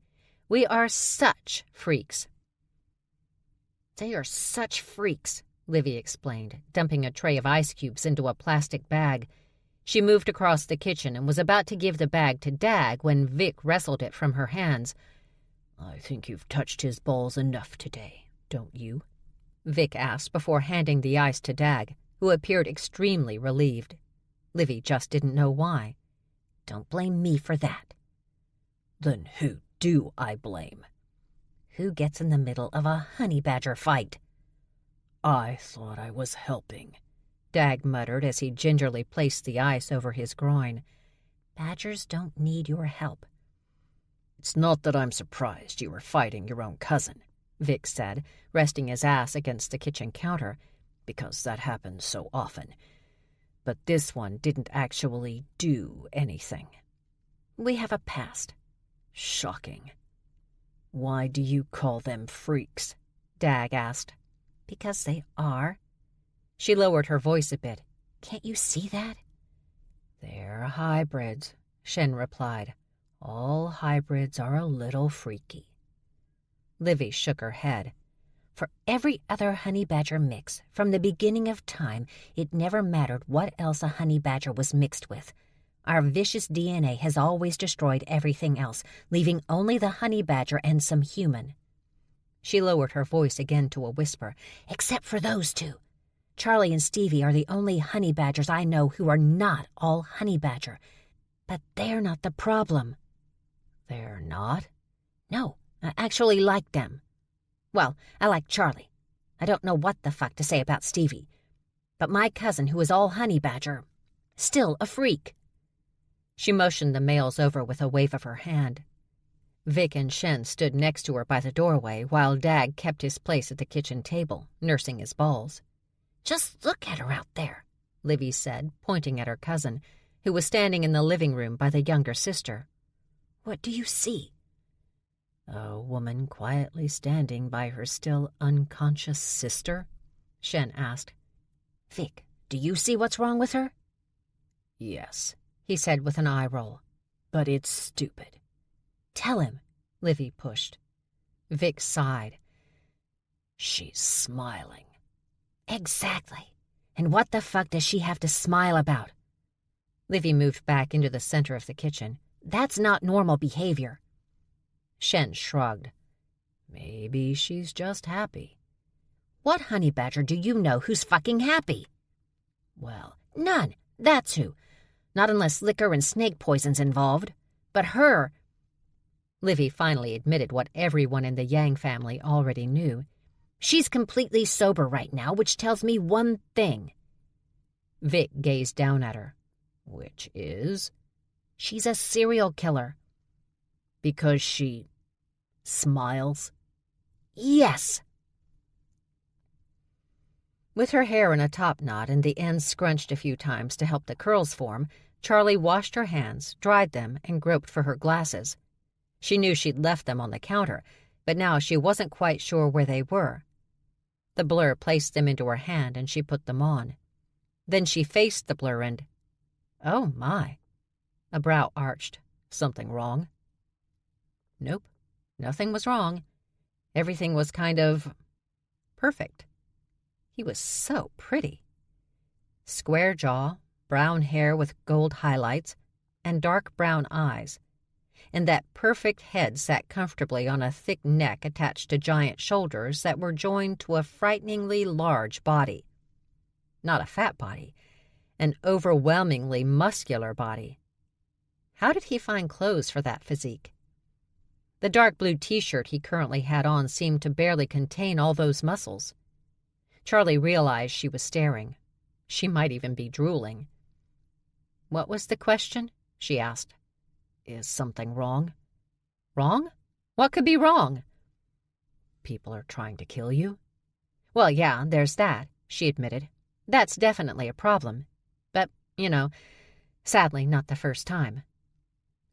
"We are such freaks." "They are such freaks," Livy explained, dumping a tray of ice cubes into a plastic bag. She moved across the kitchen and was about to give the bag to Dag when Vic wrestled it from her hands. "I think you've touched his balls enough today, don't you?" Vic asked before handing the ice to Dag, who appeared extremely relieved. Livy just didn't know why. "Don't blame me for that." "Then who do I blame?" "Who gets in the middle of a honey badger fight?" "I thought I was helping," Dag muttered as he gingerly placed the ice over his groin. "Badgers don't need your help." "It's not that I'm surprised you were fighting your own cousin," Vic said, resting his ass against the kitchen counter, "because that happens so often. But this one didn't actually do anything. We have a past. Shocking. Why do you call them freaks? Dag asked. Because they are. She lowered her voice a bit. Can't you see that? They're hybrids, Shen replied. All hybrids are a little freaky. Livy shook her head. For every other honey badger mix, from the beginning of time, it never mattered what else a honey badger was mixed with. Our vicious DNA has always destroyed everything else, leaving only the honey badger and some human. She lowered her voice again to a whisper. Except for those two. Charlie and Stevie are the only honey badgers I know who are not all honey badger. But they're not the problem. They're not? No, I actually like them. Well, I like Charlie. I don't know what the fuck to say about Stevie. But my cousin, who is all honey badger, still a freak. She motioned the males over with a wave of her hand. Vic and Shen stood next to her by the doorway while Dag kept his place at the kitchen table, nursing his balls. Just look at her out there, Livy said, pointing at her cousin, who was standing in the living room by the younger sister. What do you see? A woman quietly standing by her still unconscious sister? Shen asked. Vic, do you see what's wrong with her? Yes, he said with an eye roll. But it's stupid. Tell him, Livy pushed. Vic sighed. She's smiling. Exactly. And what the fuck does she have to smile about? Livy moved back into the center of the kitchen. That's not normal behavior. Shen shrugged. Maybe she's just happy. What honey badger do you know who's fucking happy? Well, none. That's who. Not unless liquor and snake poison's involved. But her... Livy finally admitted what everyone in the Yang family already knew. She's completely sober right now, which tells me one thing. Vic gazed down at her. Which is? She's a serial killer. Because she smiles? Yes. With her hair in a top knot and the ends scrunched a few times to help the curls form, Charlie washed her hands, dried them, and groped for her glasses. She knew she'd left them on the counter, but now she wasn't quite sure where they were. The blur placed them into her hand and she put them on. Then she faced the blur and... Oh, my. A brow arched. Something wrong? Nope, nothing was wrong. Everything was kind of... perfect. He was so pretty. Square jaw, brown hair with gold highlights, and dark brown eyes. And that perfect head sat comfortably on a thick neck attached to giant shoulders that were joined to a frighteningly large body. Not a fat body, an overwhelmingly muscular body. How did he find clothes for that physique? The dark blue t-shirt he currently had on seemed to barely contain all those muscles. Charlie realized she was staring. She might even be drooling. What was the question? She asked. Is something wrong? Wrong? What could be wrong? People are trying to kill you? Well, yeah, there's that, she admitted. That's definitely a problem. But, sadly not the first time.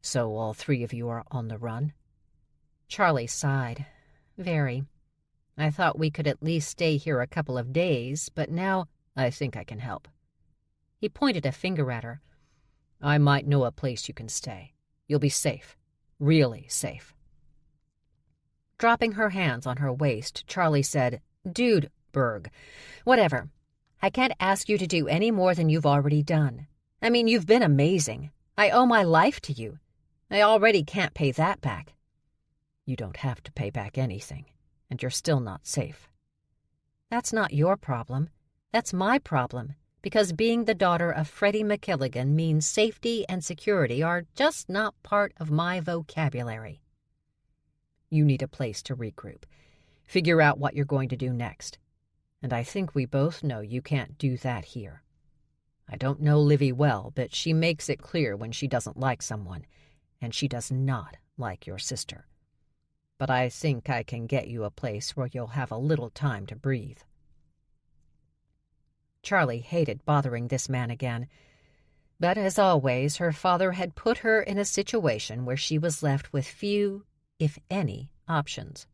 So all three of you are on the run? Charlie sighed. Very. I thought we could at least stay here a couple of days, but now I think I can help. He pointed a finger at her. I might know a place you can stay. You'll be safe. Really safe. Dropping her hands on her waist, Charlie said, Dude, Berg, whatever. I can't ask you to do any more than you've already done. I mean, you've been amazing. I owe my life to you. I already can't pay that back. You don't have to pay back anything, and you're still not safe. That's not your problem. That's my problem, because being the daughter of Freddie McKilligan means safety and security are just not part of my vocabulary. You need a place to regroup. Figure out what you're going to do next. And I think we both know you can't do that here. I don't know Livy well, but she makes it clear when she doesn't like someone, and she does not like your sister. But I think I can get you a place where you'll have a little time to breathe. Charlie hated bothering this man again. But as always, her father had put her in a situation where she was left with few, if any, options.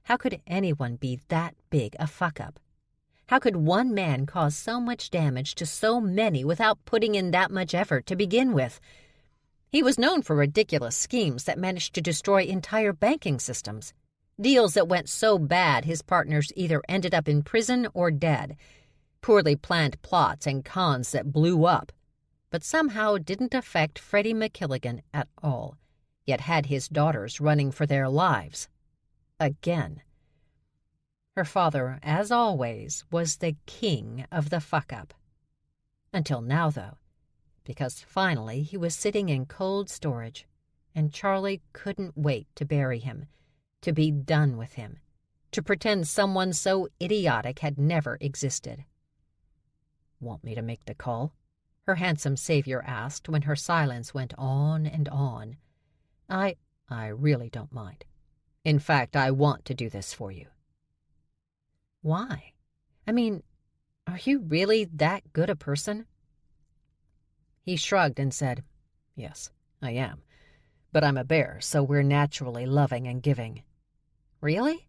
How could anyone be that big a fuck-up? How could one man cause so much damage to so many without putting in that much effort to begin with? He was known for ridiculous schemes that managed to destroy entire banking systems. Deals that went so bad his partners either ended up in prison or dead. Poorly planned plots and cons that blew up, but somehow didn't affect Freddie McKilligan at all, yet had his daughters running for their lives. Again. Her father, as always, was the king of the fuck-up. Until now, though, because finally he was sitting in cold storage, and Charlie couldn't wait to bury him, to be done with him, to pretend someone so idiotic had never existed. "Want me to make the call?" her handsome savior asked when her silence went on and on. I really don't mind. In fact, I want to do this for you." "Why? I mean, are you really that good a person?" He shrugged and said, "Yes, I am. But I'm a bear, so we're naturally loving and giving." "Really?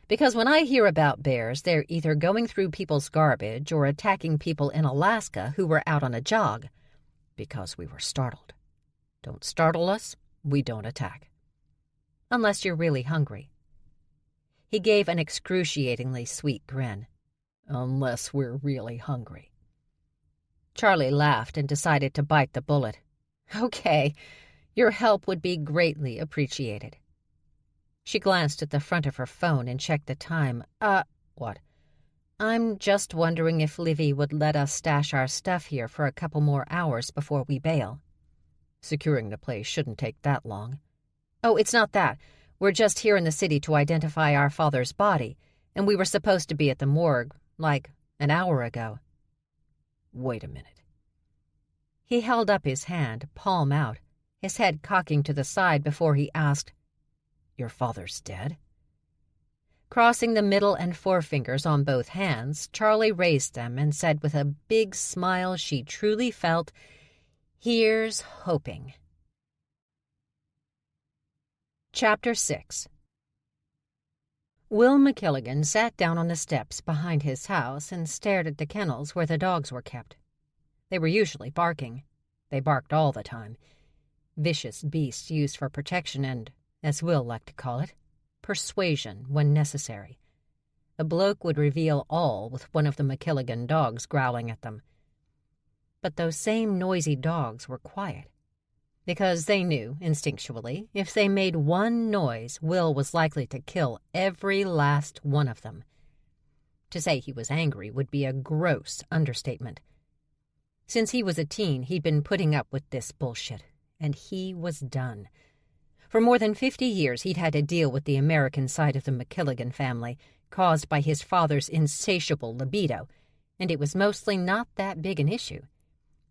Because when I hear about bears, they're either going through people's garbage or attacking people in Alaska who were out on a jog." "Because we were startled. Don't startle us, we don't attack." "Unless you're really hungry." He gave an excruciatingly sweet grin. "Unless we're really hungry." Charlie laughed and decided to bite the bullet. "Okay, your help would be greatly appreciated." She glanced at the front of her phone and checked the time. What? "I'm just wondering if Livy would let us stash our stuff here for a couple more hours before we bail." "Securing the place shouldn't take that long." "Oh, it's not that. We're just here in the city to identify our father's body, and we were supposed to be at the morgue, like, an hour ago." "Wait a minute." He held up his hand, palm out, his head cocking to the side before he asked, "Your father's dead?" Crossing the middle and forefingers on both hands, Charlie raised them and said with a big smile she truly felt, "Here's hoping." Chapter 6. Will McKilligan sat down on the steps behind his house and stared at the kennels where the dogs were kept. They were usually barking. They barked all the time. Vicious beasts used for protection and, as Will liked to call it, persuasion when necessary. A bloke would reveal all with one of the McKilligan dogs growling at them. But those same noisy dogs were quiet, because they knew, instinctually, if they made one noise, Will was likely to kill every last one of them. To say he was angry would be a gross understatement. Since he was a teen, he'd been putting up with this bullshit, and he was done. For more than 50 years, he'd had to deal with the American side of the McKilligan family, caused by his father's insatiable libido, and it was mostly not that big an issue.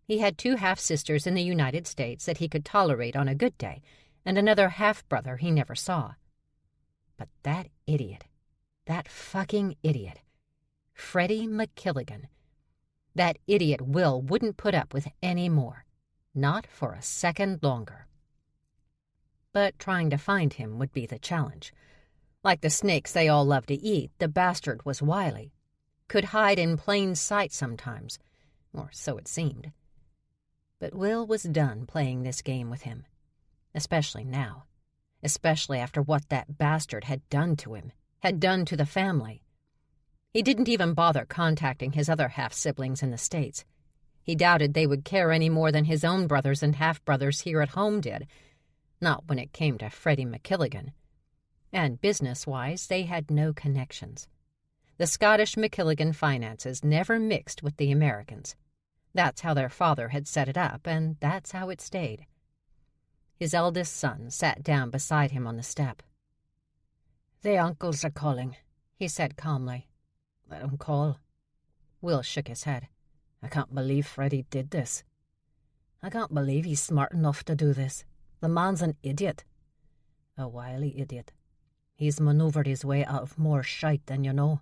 He had 2 half-sisters in the United States that he could tolerate on a good day, and another half-brother he never saw. But that idiot, that fucking idiot, Freddie McKilligan, that idiot Will wouldn't put up with any more, not for a second longer. But trying to find him would be the challenge. Like the snakes they all loved to eat, the bastard was wily, could hide in plain sight sometimes, or so it seemed. But Will was done playing this game with him, especially now, especially after what that bastard had done to him, had done to the family. He didn't even bother contacting his other half-siblings in the States. He doubted they would care any more than his own brothers and half-brothers here at home did, not when it came to Freddie McKilligan. And business-wise, they had no connections. The Scottish McKilligan finances never mixed with the Americans. That's how their father had set it up, and that's how it stayed. His eldest son sat down beside him on the step. "The uncles are calling," he said calmly. "Let 'em call." Will shook his head. "I can't believe Freddie did this. I can't believe he's smart enough to do this. The man's an idiot. A wily idiot. He's maneuvered his way out of more shite than you know."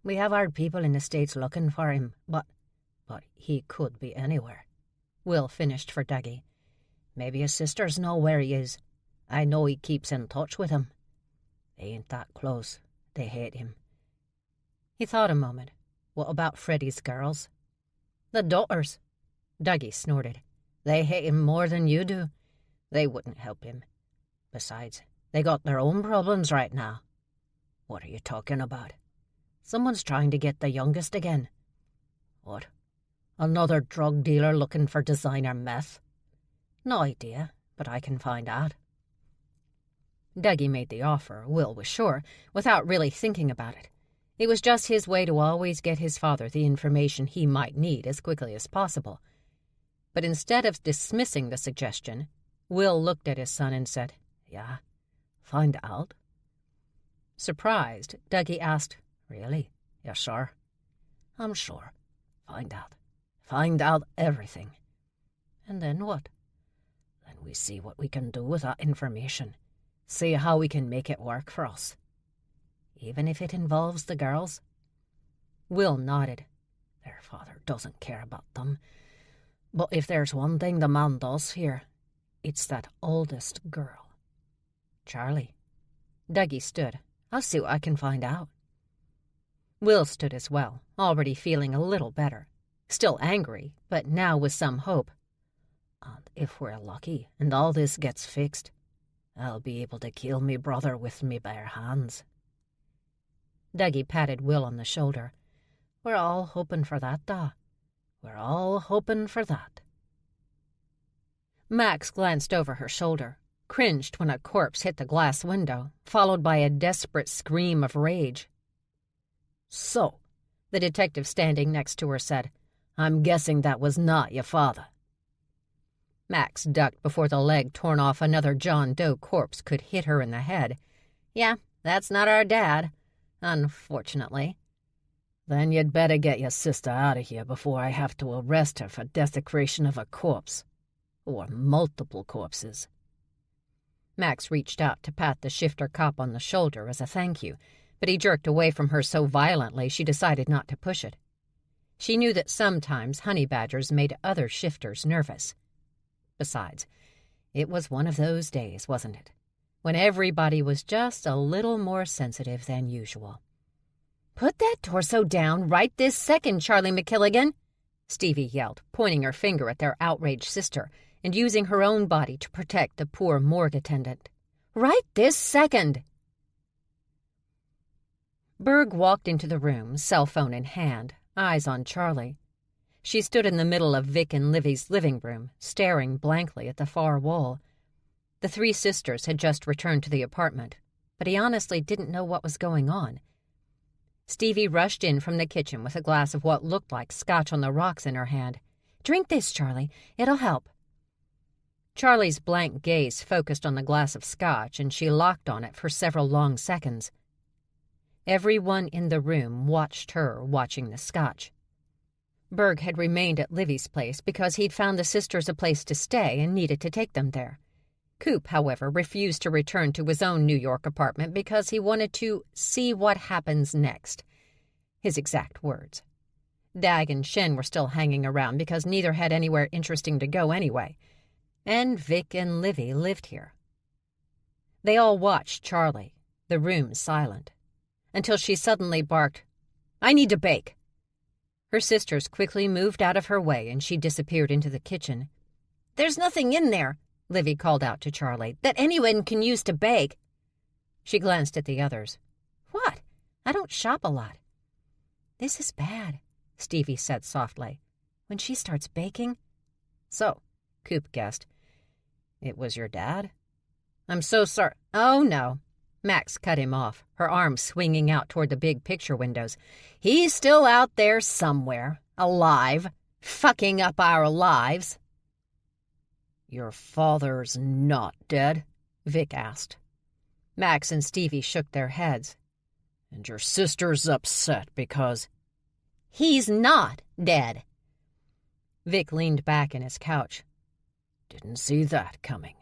We have our people in the States looking for him, but he could be anywhere. Will finished for Dougie. Maybe his sisters know where he is. I know he keeps in touch with them. They ain't that close. They hate him. He thought a moment. What about Freddie's girls? The daughters. Dougie snorted. They hate him more than you do. They wouldn't help him. Besides, they got their own problems right now. What are you talking about? Someone's trying to get the youngest again. What? Another drug dealer looking for designer meth? No idea, but I can find out. Dougie made the offer, Will was sure, without really thinking about it. It was just his way to always get his father the information he might need as quickly as possible. But instead of dismissing the suggestion, Will looked at his son and said, Yeah, find out. Surprised, Dougie asked, Really? You're sure? I'm sure. Find out. Find out everything. And then what? Then we see what we can do with that information. See how we can make it work for us. Even if it involves the girls? Will nodded. Their father doesn't care about them. But if there's one thing the man does here, it's that oldest girl. Charlie. Dougie stood. I'll see what I can find out. Will stood as well, already feeling a little better. Still angry, but now with some hope. And if we're lucky and all this gets fixed, I'll be able to kill me brother with me bare hands. Dougie patted Will on the shoulder. We're all hoping for that, Da. We're all hoping for that. Max glanced over her shoulder, cringed when a corpse hit the glass window, followed by a desperate scream of rage. So, the detective standing next to her said, I'm guessing that was not your father. Max ducked before the leg torn off another John Doe corpse could hit her in the head. Yeah, that's not our dad, unfortunately. Then you'd better get your sister out of here before I have to arrest her for desecration of a corpse. Or multiple corpses. Max reached out to pat the shifter cop on the shoulder as a thank you, but he jerked away from her so violently she decided not to push it. She knew that sometimes honey badgers made other shifters nervous. Besides, it was one of those days, wasn't it, when everybody was just a little more sensitive than usual. Put that torso down right this second, Charlie McKilligan, Stevie yelled, pointing her finger at their outraged sister and using her own body to protect the poor morgue attendant. Right this second! Berg walked into the room, cell phone in hand, eyes on Charlie. She stood in the middle of Vic and Livy's living room, staring blankly at the far wall. The three sisters had just returned to the apartment, but he honestly didn't know what was going on. Stevie rushed in from the kitchen with a glass of what looked like scotch on the rocks in her hand. Drink this, Charlie. It'll help. Charlie's blank gaze focused on the glass of scotch, and she locked on it for several long seconds. Everyone in the room watched her watching the scotch. Berg had remained at Livy's place because he'd found the sisters a place to stay and needed to take them there. Coop, however, refused to return to his own New York apartment because he wanted to see what happens next. His exact words. Dag and Shen were still hanging around because neither had anywhere interesting to go anyway. And Vic and Livy lived here. They all watched Charlie, the room silent, until she suddenly barked, I need to bake. Her sisters quickly moved out of her way and she disappeared into the kitchen. There's nothing in there, Livy called out to Charlie, that anyone can use to bake. She glanced at the others. What? I don't shop a lot. This is bad, Stevie said softly. When she starts baking... So, Coop guessed. It was your dad? I'm so sorry. Oh, no. Max cut him off, her arm swinging out toward the big picture windows. He's still out there somewhere, alive, fucking up our lives. Your father's not dead? Vic asked. Max and Stevie shook their heads. And your sister's upset because... He's not dead. Vic leaned back in his couch. Didn't see that coming.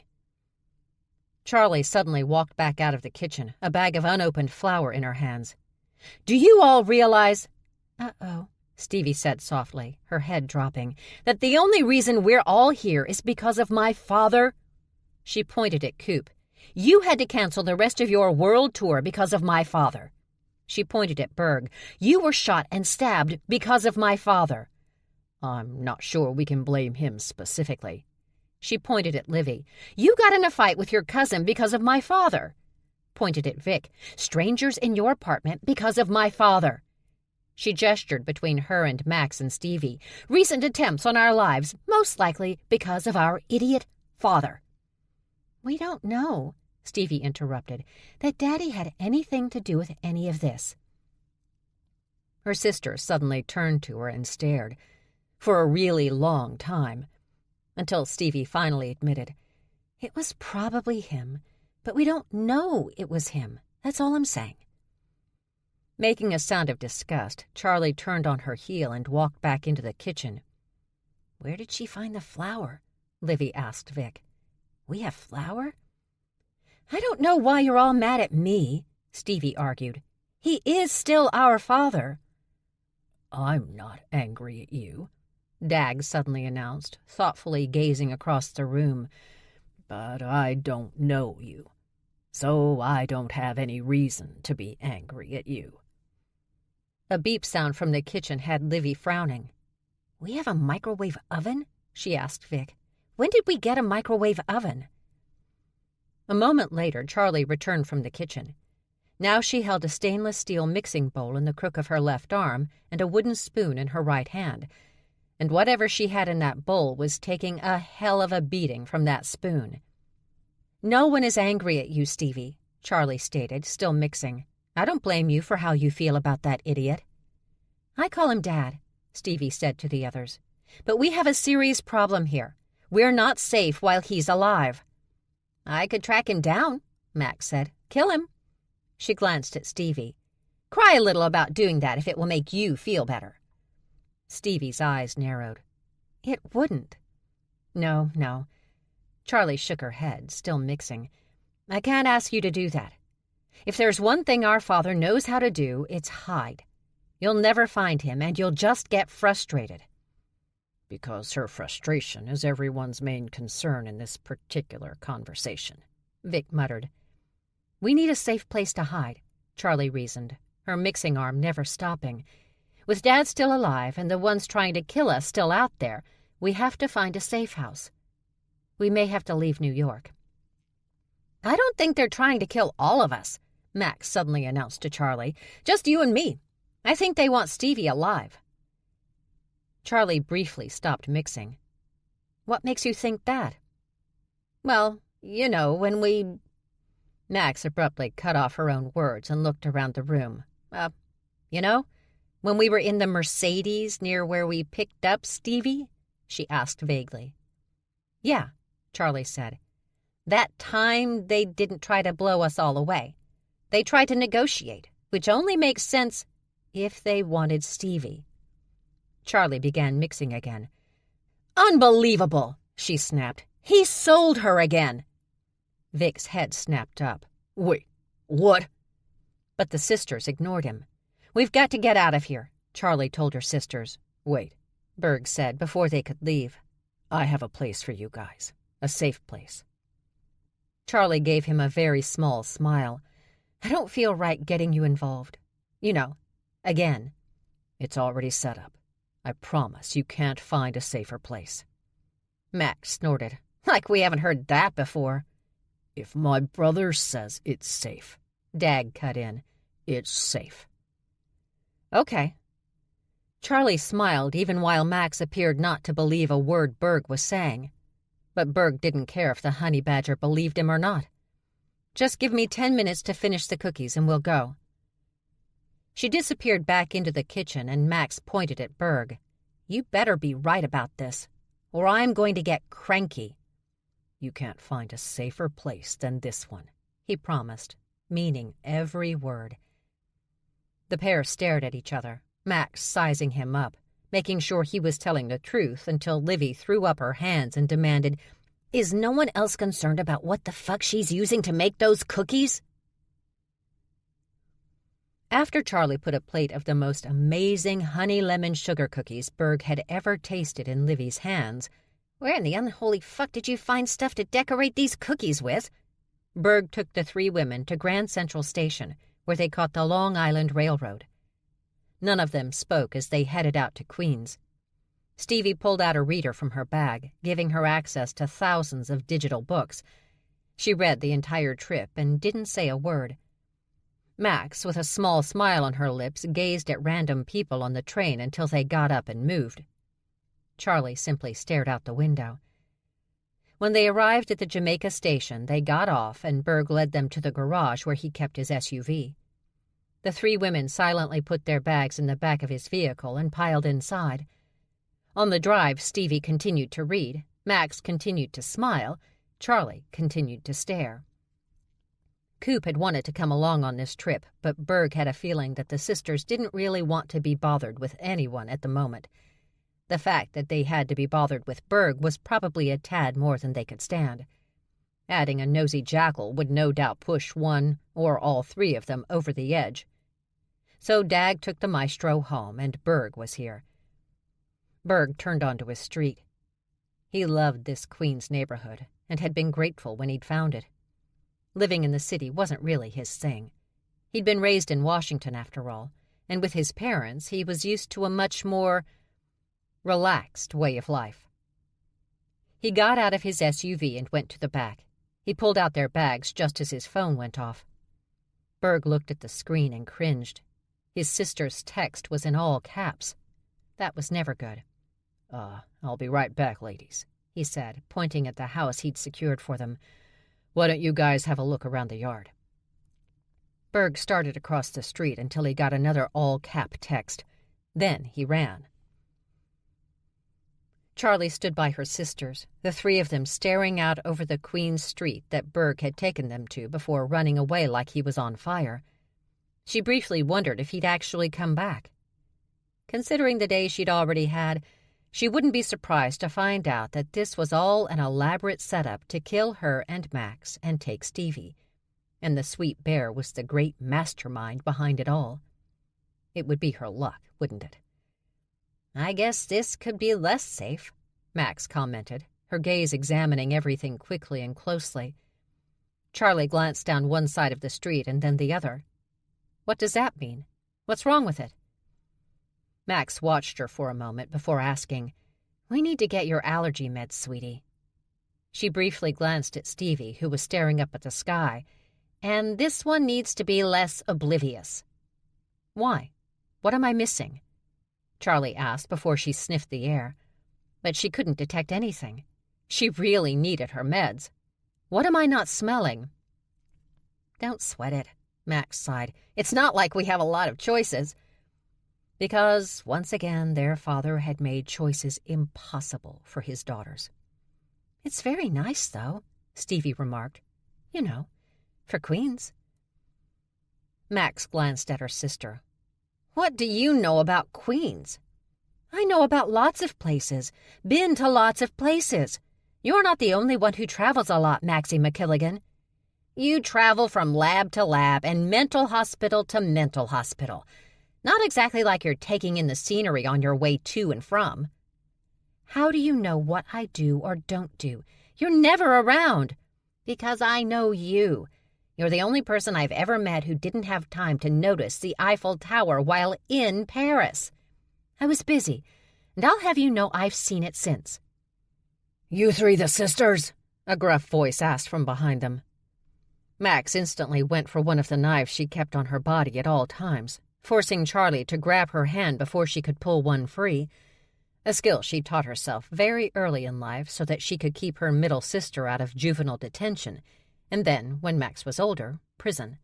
Charlie suddenly walked back out of the kitchen, a bag of unopened flour in her hands. Do you all realize—" Uh-oh, Stevie said softly, her head dropping, "that the only reason we're all here is because of my father?" She pointed at Coop. "You had to cancel the rest of your world tour because of my father." She pointed at Berg. "You were shot and stabbed because of my father." "I'm not sure we can blame him specifically." She pointed at Livy. "You got in a fight with your cousin because of my father." Pointed at Vic. "Strangers in your apartment because of my father." She gestured between her and Max and Stevie. "Recent attempts on our lives, most likely because of our idiot father." "We don't know," Stevie interrupted, "that Daddy had anything to do with any of this." Her sister suddenly turned to her and stared, for a really long time, until Stevie finally admitted, "It was probably him, but we don't know it was him. That's all I'm saying." Making a sound of disgust, Charlie turned on her heel and walked back into the kitchen. "Where did she find the flour?" Livy asked Vic. "We have flour?" "I don't know why you're all mad at me," Stevie argued. "He is still our father." "I'm not angry at you," Dag suddenly announced, thoughtfully gazing across the room. "But I don't know you, so I don't have any reason to be angry at you." A beep sound from the kitchen had Livy frowning. "We have a microwave oven?" she asked Vic. "When did we get a microwave oven?" A moment later, Charlie returned from the kitchen. Now she held a stainless steel mixing bowl in the crook of her left arm and a wooden spoon in her right hand, and whatever she had in that bowl was taking a hell of a beating from that spoon. "No one is angry at you, Stevie," Charlie stated, still mixing. "I don't blame you for how you feel about that idiot." "I call him Dad," Stevie said to the others. "But we have a serious problem here. We're not safe while he's alive." "I could track him down," Max said. "Kill him." She glanced at Stevie. "Cry a little about doing that if it will make you feel better." Stevie's eyes narrowed. "It wouldn't." No. Charlie shook her head, still mixing. "I can't ask you to do that. If there's one thing our father knows how to do, it's hide. You'll never find him, and you'll just get frustrated." "Because her frustration is everyone's main concern in this particular conversation," Vic muttered. "We need a safe place to hide," Charlie reasoned, her mixing arm never stopping. "With Dad still alive and the ones trying to kill us still out there, we have to find a safe house. We may have to leave New York." "I don't think they're trying to kill all of us," Max suddenly announced to Charlie. "Just you and me. I think they want Stevie alive." Charlie briefly stopped mixing. "What makes you think that?" "Well, you know, when we—" Max abruptly cut off her own words and looked around the room. You know, when we were in the Mercedes near where we picked up Stevie?" she asked vaguely. "Yeah," Charlie said. "That time they didn't try to blow us all away. They tried to negotiate, which only makes sense if they wanted Stevie." Charlie began mixing again. "Unbelievable!" she snapped. "He sold her again!" Vic's head snapped up. "Wait, what?" But the sisters ignored him. "We've got to get out of here," Charlie told her sisters. "Wait," Berg said before they could leave. "I have a place for you guys. A safe place." Charlie gave him a very small smile. "I don't feel right getting you involved. You know, again." "It's already set up. I promise you can't find a safer place." Max snorted. "Like we haven't heard that before." "If my brother says it's safe," Dag cut in. "it's safe." "Okay." Charlie smiled even while Max appeared not to believe a word Berg was saying. But Berg didn't care if the honey badger believed him or not. "Just give me 10 minutes to finish the cookies and we'll go." She disappeared back into the kitchen and Max pointed at Berg. "You better be right about this, or I'm going to get cranky." "You can't find a safer place than this one," he promised, meaning every word. The pair stared at each other, Max sizing him up, making sure he was telling the truth until Livy threw up her hands and demanded, "Is no one else concerned about what the fuck she's using to make those cookies?" After Charlie put a plate of the most amazing honey lemon sugar cookies Berg had ever tasted in Livy's hands, "Where in the unholy fuck did you find stuff to decorate these cookies with?" Berg took the three women to Grand Central Station, where they caught the Long Island Railroad. None of them spoke as they headed out to Queens. Stevie pulled out a reader from her bag, giving her access to thousands of digital books. She read the entire trip and didn't say a word. Max, with a small smile on her lips, gazed at random people on the train until they got up and moved. Charlie simply stared out the window. When they arrived at the Jamaica station, they got off and Berg led them to the garage where he kept his SUV. The three women silently put their bags in the back of his vehicle and piled inside. On the drive, Stevie continued to read, Max continued to smile, Charlie continued to stare. Coop had wanted to come along on this trip, but Berg had a feeling that the sisters didn't really want to be bothered with anyone at the moment. The fact that they had to be bothered with Berg was probably a tad more than they could stand. Adding a nosy jackal would no doubt push one or all three of them over the edge. So Dag took the maestro home, and Berg was here. Berg turned onto his street. He loved this Queens neighborhood and had been grateful when he'd found it. Living in the city wasn't really his thing. He'd been raised in Washington, after all, and with his parents, he was used to a much more relaxed way of life. He got out of his SUV and went to the back. He pulled out their bags just as his phone went off. Berg looked at the screen and cringed. His sister's text was in all caps. That was never good. I'll be right back, ladies," he said, pointing at the house he'd secured for them. "Why don't you guys have a look around the yard?" Berg started across the street until he got another all-cap text. Then he ran. Charlie stood by her sisters, the three of them staring out over the Queens street that Berg had taken them to before running away like he was on fire. She briefly wondered if he'd actually come back. Considering the day she'd already had, she wouldn't be surprised to find out that this was all an elaborate setup to kill her and Max and take Stevie, and the sweet bear was the great mastermind behind it all. It would be her luck, wouldn't it? "I guess this could be less safe," Max commented, her gaze examining everything quickly and closely. Charlie glanced down one side of the street and then the other. "What does that mean? What's wrong with it?" Max watched her for a moment before asking, "We need to get your allergy meds, sweetie." She briefly glanced at Stevie, who was staring up at the sky. "And this one needs to be less oblivious." "Why? What am I missing?" Charlie asked before she sniffed the air. But she couldn't detect anything. She really needed her meds. "What am I not smelling?" "Don't sweat it," Max sighed. "It's not like we have a lot of choices." Because, once again, their father had made choices impossible for his daughters. "It's very nice, though," Stevie remarked. "You know, for Queens." Max glanced at her sister. "What do you know about Queens?" "I know about lots of places. Been to lots of places. You're not the only one who travels a lot, Maxie McKilligan. You travel from lab to lab and mental hospital to mental hospital. Not exactly like you're taking in the scenery on your way to and from." "How do you know what I do or don't do? You're never around." "Because I know you. You're the only person I've ever met who didn't have time to notice the Eiffel Tower while in Paris. I was busy, and I'll have you know I've seen it since." "You three the sisters?" a gruff voice asked from behind them. Max instantly went for one of the knives she kept on her body at all times, forcing Charlie to grab her hand before she could pull one free, a skill she taught herself very early in life so that she could keep her middle sister out of juvenile detention, and then, when Max was older, prison.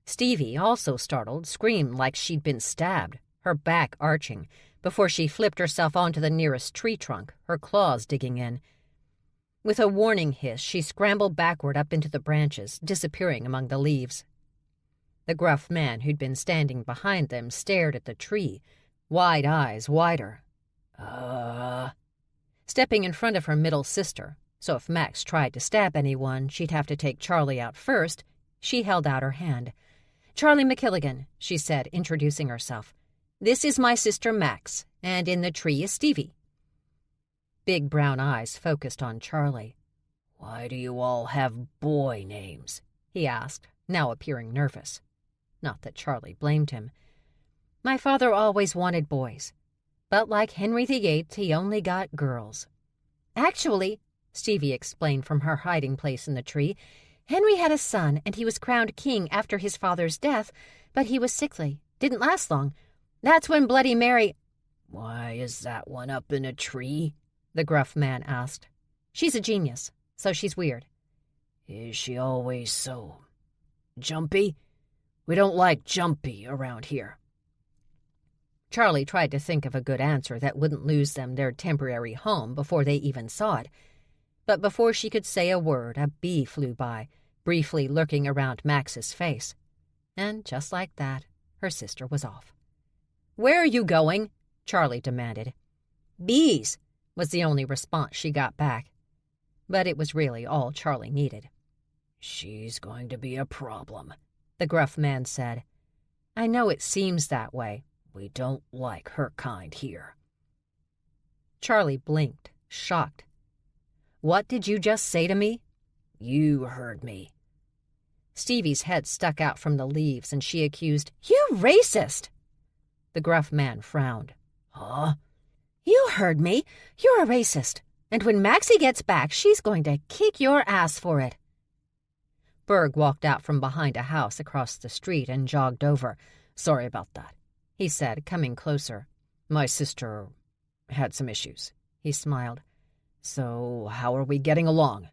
Stevie, also startled, screamed like she'd been stabbed, her back arching, before she flipped herself onto the nearest tree trunk, her claws digging in. With a warning hiss, she scrambled backward up into the branches, disappearing among the leaves. The gruff man who'd been standing behind them stared at the tree, wide eyes wider. Stepping in front of her middle sister, so if Max tried to stab anyone, she'd have to take Charlie out first, she held out her hand. "Charlie McKilligan," she said, introducing herself. "This is my sister Max, and in the tree is Stevie." Big brown eyes focused on Charlie. "Why do you all have boy names?" he asked, now appearing nervous. Not that Charlie blamed him. "My father always wanted boys, but like Henry VIII, he only got girls." "Actually," Stevie explained from her hiding place in the tree, "Henry had a son, and he was crowned king after his father's death, but he was sickly. Didn't last long. That's when Bloody Mary—" "Why is that one up in a tree?" the gruff man asked. "She's a genius, so she's weird." "Is she always so jumpy? We don't like jumpy around here." Charlie tried to think of a good answer that wouldn't lose them their temporary home before they even saw it. But before she could say a word, a bee flew by, briefly lurking around Max's face. And just like that, her sister was off. "Where are you going?" Charlie demanded. "Bees," was the only response she got back. But it was really all Charlie needed. "She's going to be a problem," the gruff man said. "I know it seems that way." "We don't like her kind here." Charlie blinked, shocked. "What did you just say to me?" "You heard me." Stevie's head stuck out from the leaves, and she accused, "You racist!" The gruff man frowned. "Huh?" "You heard me. You're a racist. And when Maxie gets back, she's going to kick your ass for it." Berg walked out from behind a house across the street and jogged over. "Sorry about that," he said, coming closer. "My sister had some issues." He smiled. "So how are we getting along?"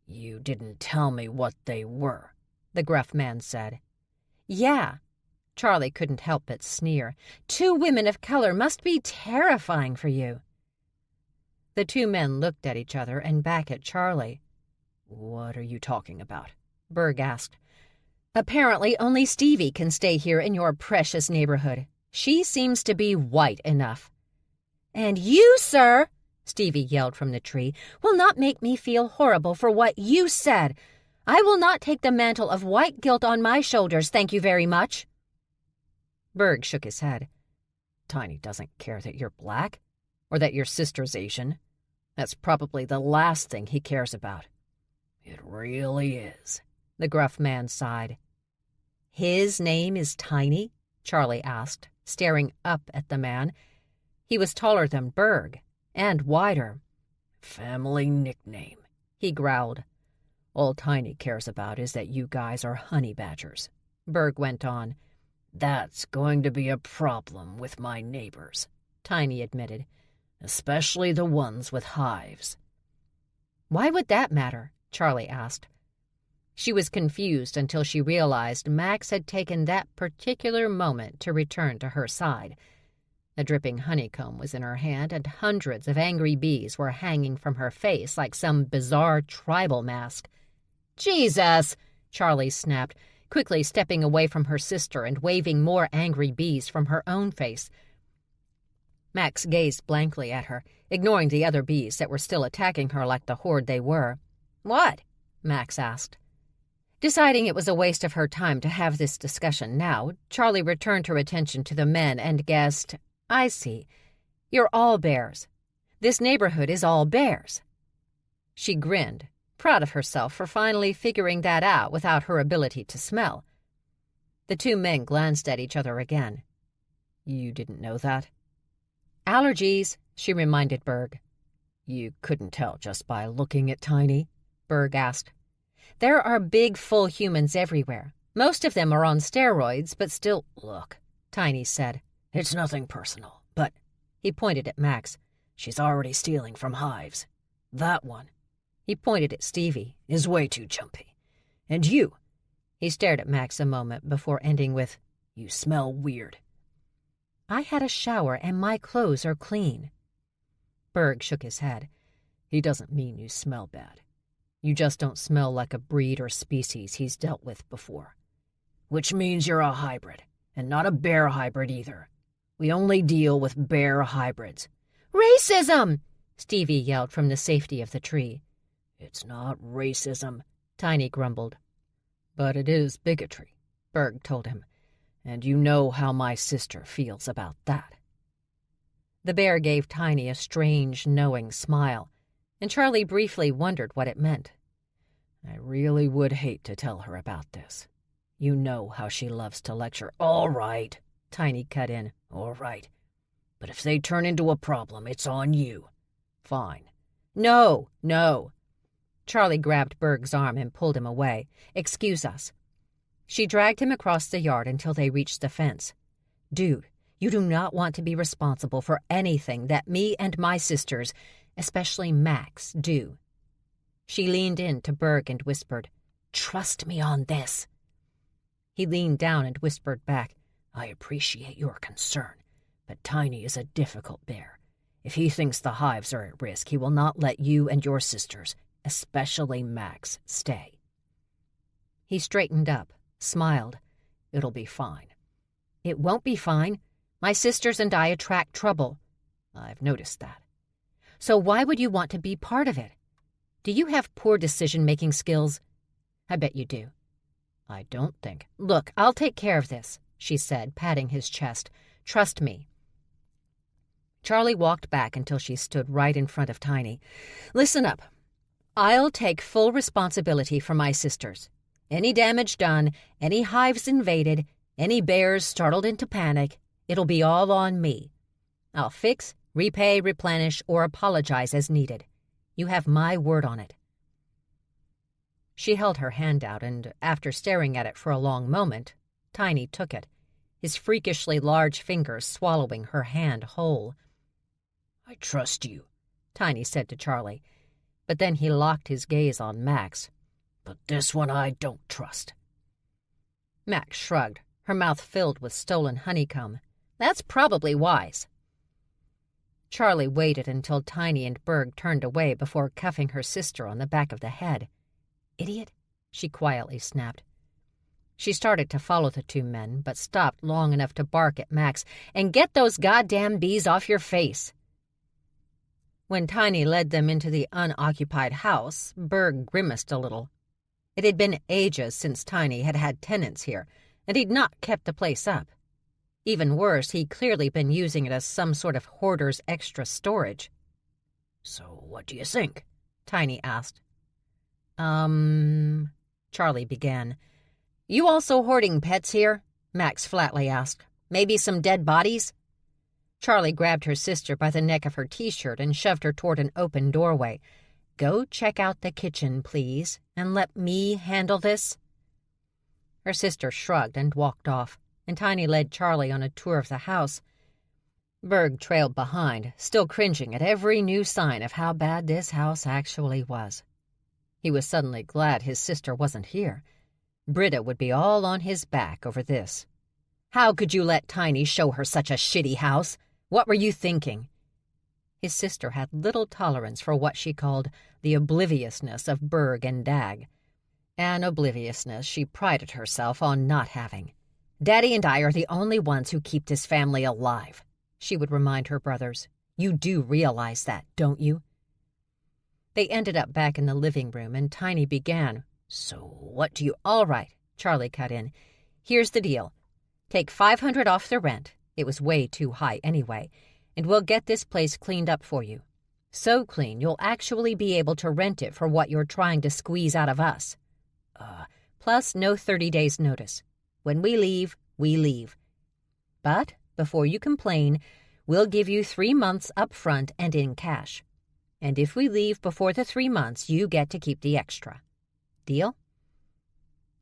"You didn't tell me what they were," the gruff man said. "Yeah." Charlie couldn't help but sneer. "Two women of color must be terrifying for you." The two men looked at each other and back at Charlie. "What are you talking about?" Berg asked. "Apparently only Stevie can stay here in your precious neighborhood. She seems to be white enough." "And you, sir," Stevie yelled from the tree, "will not make me feel horrible for what you said. I will not take the mantle of white guilt on my shoulders, thank you very much." Berg shook his head. "Tiny doesn't care that you're black, or that your sister's Asian. That's probably the last thing he cares about." "It really is," the gruff man sighed. "His name is Tiny?" Charlie asked, staring up at the man. He was taller than Berg, and wider. "Family nickname," he growled. "All Tiny cares about is that you guys are honey badgers," Berg went on. "That's going to be a problem with my neighbors," Tiny admitted, "especially the ones with hives." "Why would that matter?" Charlie asked. She was confused until she realized Max had taken that particular moment to return to her side. A dripping honeycomb was in her hand, and hundreds of angry bees were hanging from her face like some bizarre tribal mask. "Jesus!" Charlie snapped, quickly stepping away from her sister and waving more angry bees from her own face. Max gazed blankly at her, ignoring the other bees that were still attacking her like the horde they were. "What?" Max asked. Deciding it was a waste of her time to have this discussion now, Charlie returned her attention to the men and guessed, "I see. You're all bears. This neighborhood is all bears." She grinned, proud of herself for finally figuring that out without her ability to smell. The two men glanced at each other again. "You didn't know that?" "Allergies," she reminded Berg. "You couldn't tell just by looking at Tiny?" Berg asked. "There are big, full humans everywhere. Most of them are on steroids, but still—" "Look," Tiny said. "It's nothing personal, but—" He pointed at Max. "She's already stealing from hives. That one," he pointed at Stevie, "is way too jumpy. And you—" he stared at Max a moment before ending with, "You smell weird." "I had a shower and my clothes are clean." Berg shook his head. "He doesn't mean you smell bad. You just don't smell like a breed or species he's dealt with before. Which means you're a hybrid, and not a bear hybrid either. We only deal with bear hybrids." "Racism!" Stevie yelled from the safety of the tree. "It's not racism," Tiny grumbled. "But it is bigotry. Berg told him. "And you know how my sister feels about that." The bear gave Tiny a strange, knowing smile, and Charlie briefly wondered what it meant. "I really would hate to tell her about this. You know how she loves to lecture." "All right," Tiny cut in. "All right. But if they turn into a problem, it's on you." "Fine." "No, no." Charlie grabbed Berg's arm and pulled him away. "Excuse us." She dragged him across the yard until they reached the fence. "Dude, you do not want to be responsible for anything that me and my sisters, especially Max, do." She leaned in to Berg and whispered, "Trust me on this." He leaned down and whispered back, "I appreciate your concern, but Tiny is a difficult bear. If he thinks the hives are at risk, he will not let you and your sisters, especially Max, stay." He straightened up, smiled. "It'll be fine." "It won't be fine. My sisters and I attract trouble." "I've noticed that." "So why would you want to be part of it? Do you have poor decision-making skills?" "I bet you do." "I don't think." "Look, I'll take care of this," she said, patting his chest. "Trust me." Charlie walked back until she stood right in front of Tiny. "Listen up. I'll take full responsibility for my sisters. Any damage done, any hives invaded, any bears startled into panic, it'll be all on me. I'll fix, repay, replenish, or apologize as needed. You have my word on it." She held her hand out, and after staring at it for a long moment, Tiny took it, his freakishly large fingers swallowing her hand whole. "I trust you," Tiny said to Charlie, but then he locked his gaze on Max. "But this one I don't trust." Max shrugged, her mouth filled with stolen honeycomb. "That's probably wise." Charlie waited until Tiny and Berg turned away before cuffing her sister on the back of the head. "Idiot," she quietly snapped. She started to follow the two men, but stopped long enough to bark at Max, "And get those goddamn bees off your face." When Tiny led them into the unoccupied house, Berg grimaced a little. It had been ages since Tiny had had tenants here, and he'd not kept the place up. Even worse, he'd clearly been using it as some sort of hoarder's extra storage. "So what do you think?" Tiny asked. Charlie began. "You also hoarding pets here?" Max flatly asked. "Maybe some dead bodies?" Charlie grabbed her sister by the neck of her t-shirt and shoved her toward an open doorway. "Go check out the kitchen, please, and let me handle this." Her sister shrugged and walked off, and Tiny led Charlie on a tour of the house. Berg trailed behind, still cringing at every new sign of how bad this house actually was. He was suddenly glad his sister wasn't here. Britta would be all on his back over this. "How could you let Tiny show her such a shitty house? What were you thinking?" His sister had little tolerance for what she called the obliviousness of Berg and Dag, an obliviousness she prided herself on not having. "Daddy and I are the only ones who keep this family alive," she would remind her brothers. "You do realize that, don't you?" They ended up back in the living room, and Tiny began. "So what do you—" "All right," Charlie cut in. "Here's the deal. Take $500 off the rent. It was way too high anyway, and we'll get this place cleaned up for you. So clean you'll actually be able to rent it for what you're trying to squeeze out of us. Plus no 30 days notice. When we leave, we leave. But before you complain, we'll give you 3 months up front and in cash. And if we leave before the 3 months, you get to keep the extra. Deal?"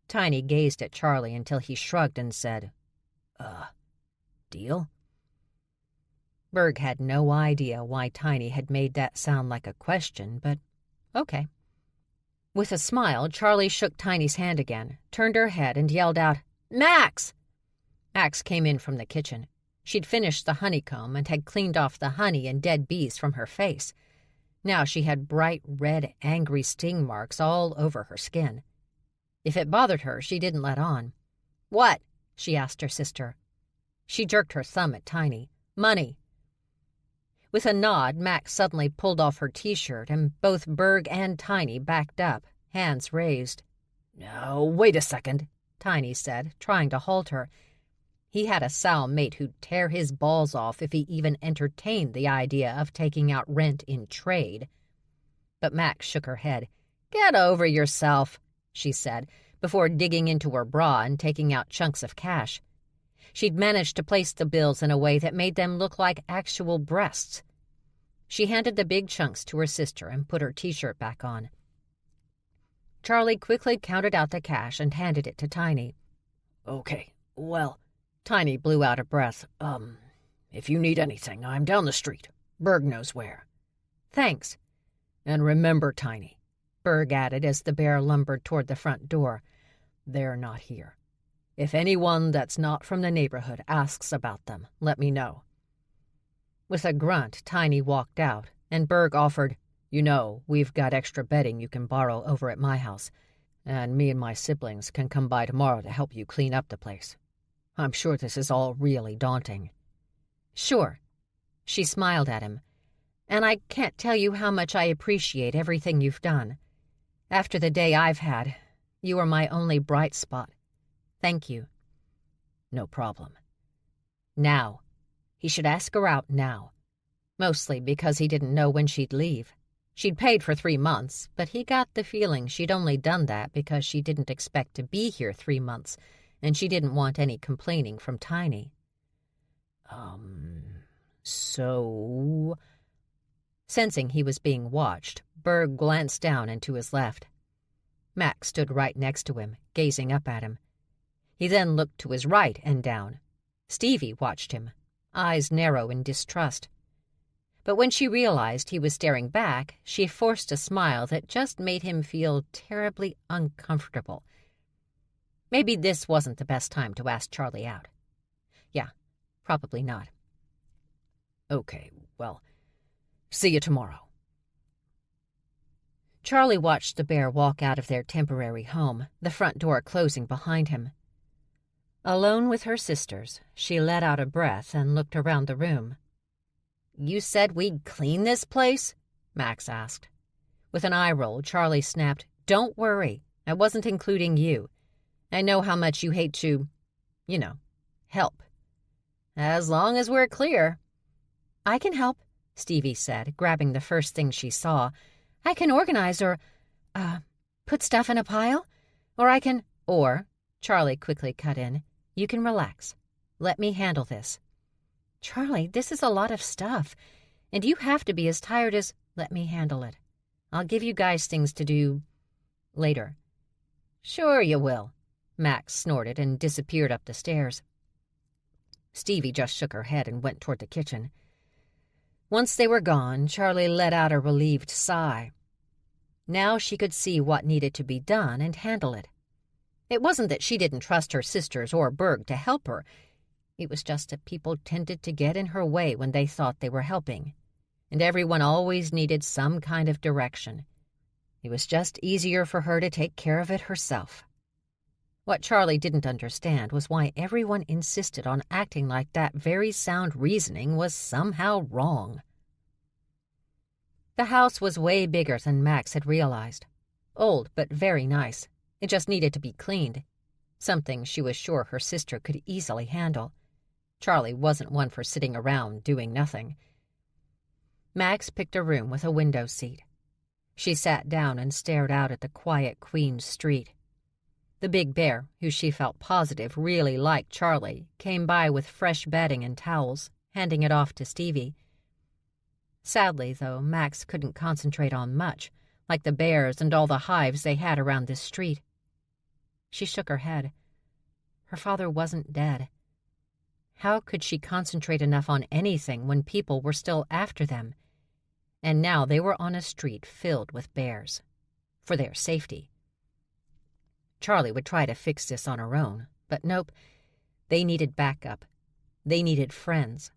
Tiny gazed at Charlie until he shrugged and said, Deal?" Berg had no idea why Tiny had made that sound like a question, but okay. With a smile, Charlie shook Tiny's hand again, turned her head, and yelled out, "Max!" Max came in from the kitchen. She'd finished the honeycomb and had cleaned off the honey and dead bees from her face. Now she had bright red, angry sting marks all over her skin. If it bothered her, she didn't let on. "What?" she asked her sister. She jerked her thumb at Tiny. "Money." With a nod, Max suddenly pulled off her t-shirt, and both Berg and Tiny backed up, hands raised. "Now, wait a second," Tiny said, trying to halt her. He had a sow mate who'd tear his balls off if he even entertained the idea of taking out rent in trade. But Max shook her head. "Get over yourself," she said, before digging into her bra and taking out chunks of cash. She'd managed to place the bills in a way that made them look like actual breasts. She handed the big chunks to her sister and put her t-shirt back on. Charlie quickly counted out the cash and handed it to Tiny. "Okay, well," Tiny blew out a breath. If you need anything, I'm down the street. Berg knows where." "Thanks." "And remember, Tiny," Berg added as the bear lumbered toward the front door, "they're not here. If anyone that's not from the neighborhood asks about them, let me know." With a grunt, Tiny walked out, and Berg offered, "You know, we've got extra bedding you can borrow over at my house, and me and my siblings can come by tomorrow to help you clean up the place. I'm sure this is all really daunting." "Sure." She smiled at him. "And I can't tell you how much I appreciate everything you've done. After the day I've had, you are my only bright spot. Thank you." "No problem." Now. He should ask her out now. Mostly because he didn't know when she'd leave. She'd paid for 3 months, but he got the feeling she'd only done that because she didn't expect to be here 3 months, and she didn't want any complaining from Tiny. So... Sensing he was being watched, Berg glanced down and to his left. Max stood right next to him, gazing up at him. He then looked to his right and down. Stevie watched him, eyes narrow in distrust. But when she realized he was staring back, she forced a smile that just made him feel terribly uncomfortable. Maybe this wasn't the best time to ask Charlie out. Yeah, probably not. "Okay, well, see you tomorrow." Charlie watched the bear walk out of their temporary home, the front door closing behind him. Alone with her sisters, she let out a breath and looked around the room. "You said we'd clean this place?" Max asked. With an eye roll, Charlie snapped, "Don't worry, I wasn't including you. I know how much you hate to, help. As long as we're clear." "I can help," Stevie said, grabbing the first thing she saw. "I can organize or, put stuff in a pile. Or I can—" "Or," Charlie quickly cut in, "you can relax. Let me handle this." "Charlie, this is a lot of stuff, and you have to be as tired as—" "Let me handle it. I'll give you guys things to do later." "Sure you will," Max snorted and disappeared up the stairs. Stevie just shook her head and went toward the kitchen. Once they were gone, Charlie let out a relieved sigh. Now she could see what needed to be done and handle it. It wasn't that she didn't trust her sisters or Berg to help her. It was just that people tended to get in her way when they thought they were helping, and everyone always needed some kind of direction. It was just easier for her to take care of it herself. What Charlie didn't understand was why everyone insisted on acting like that very sound reasoning was somehow wrong. The house was way bigger than Max had realized. Old, but very nice. It just needed to be cleaned. Something she was sure her sister could easily handle. Charlie wasn't one for sitting around doing nothing. Max picked a room with a window seat. She sat down and stared out at the quiet Queen's Street. The big bear, who she felt positive really liked Charlie, came by with fresh bedding and towels, handing it off to Stevie. Sadly, though, Max couldn't concentrate on much, like the bears and all the hives they had around this street. She shook her head. Her father wasn't dead. How could she concentrate enough on anything when people were still after them? And now they were on a street filled with bears. For their safety. Charlie would try to fix this on her own, but nope. They needed backup. They needed friends.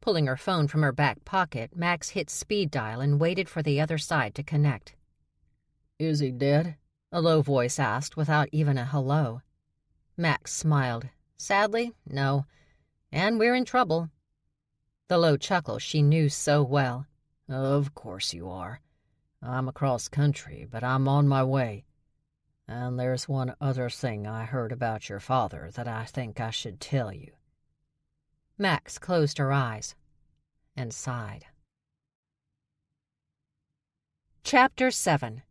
Pulling her phone from her back pocket, Max hit speed dial and waited for the other side to connect. "Is he dead?" a low voice asked without even a hello. Max smiled. "Sadly, no. And we're in trouble." The low chuckle she knew so well. "Of course you are. I'm across country, but I'm on my way." And there's one other thing I heard about your father that I think I should tell you." Max closed her eyes and sighed. Chapter 7.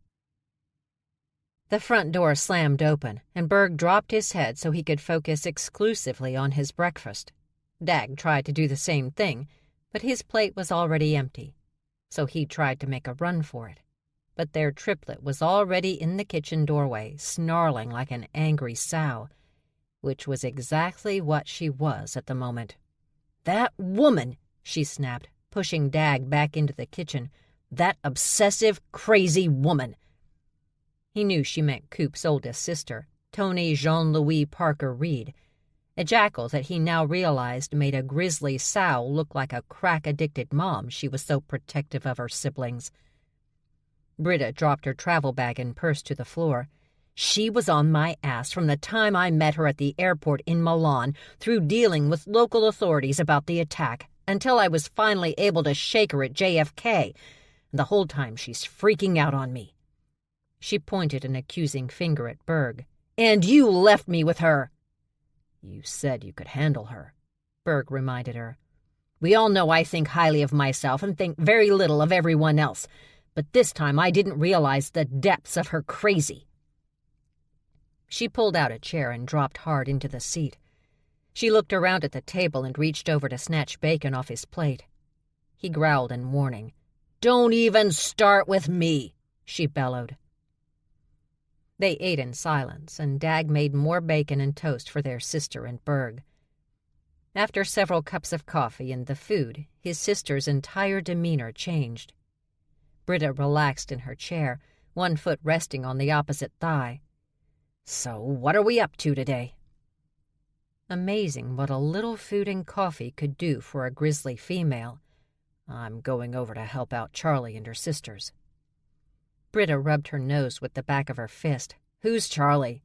The front door slammed open, and Berg dropped his head so he could focus exclusively on his breakfast. Dag tried to do the same thing, but his plate was already empty, so he tried to make a run for it. But their triplet was already in the kitchen doorway, snarling like an angry sow, which was exactly what she was at the moment. "That woman," she snapped, pushing Dag back into the kitchen. "That obsessive, crazy woman." He knew she meant Coop's oldest sister, Tony Jean-Louis Parker Reed, a jackal that he now realized made a grizzly sow look like a crack-addicted mom. She was so protective of her siblings. Britta dropped her travel bag and purse to the floor. "She was on my ass from the time I met her at the airport in Milan, through dealing with local authorities about the attack, until I was finally able to shake her at JFK. The whole time she's freaking out on me." She pointed an accusing finger at Berg. "And you left me with her." "You said you could handle her," Berg reminded her. "We all know I think highly of myself and think very little of everyone else. But this time I didn't realize the depths of her crazy." She pulled out a chair and dropped hard into the seat. She looked around at the table and reached over to snatch bacon off his plate. He growled in warning. "Don't even start with me," she bellowed. They ate in silence, and Dag made more bacon and toast for their sister and Berg. After several cups of coffee and the food, his sister's entire demeanor changed. Britta relaxed in her chair, one foot resting on the opposite thigh. "So what are we up to today?" Amazing what a little food and coffee could do for a grizzly female. "I'm going over to help out Charlie and her sisters." Britta rubbed her nose with the back of her fist. "Who's Charlie?"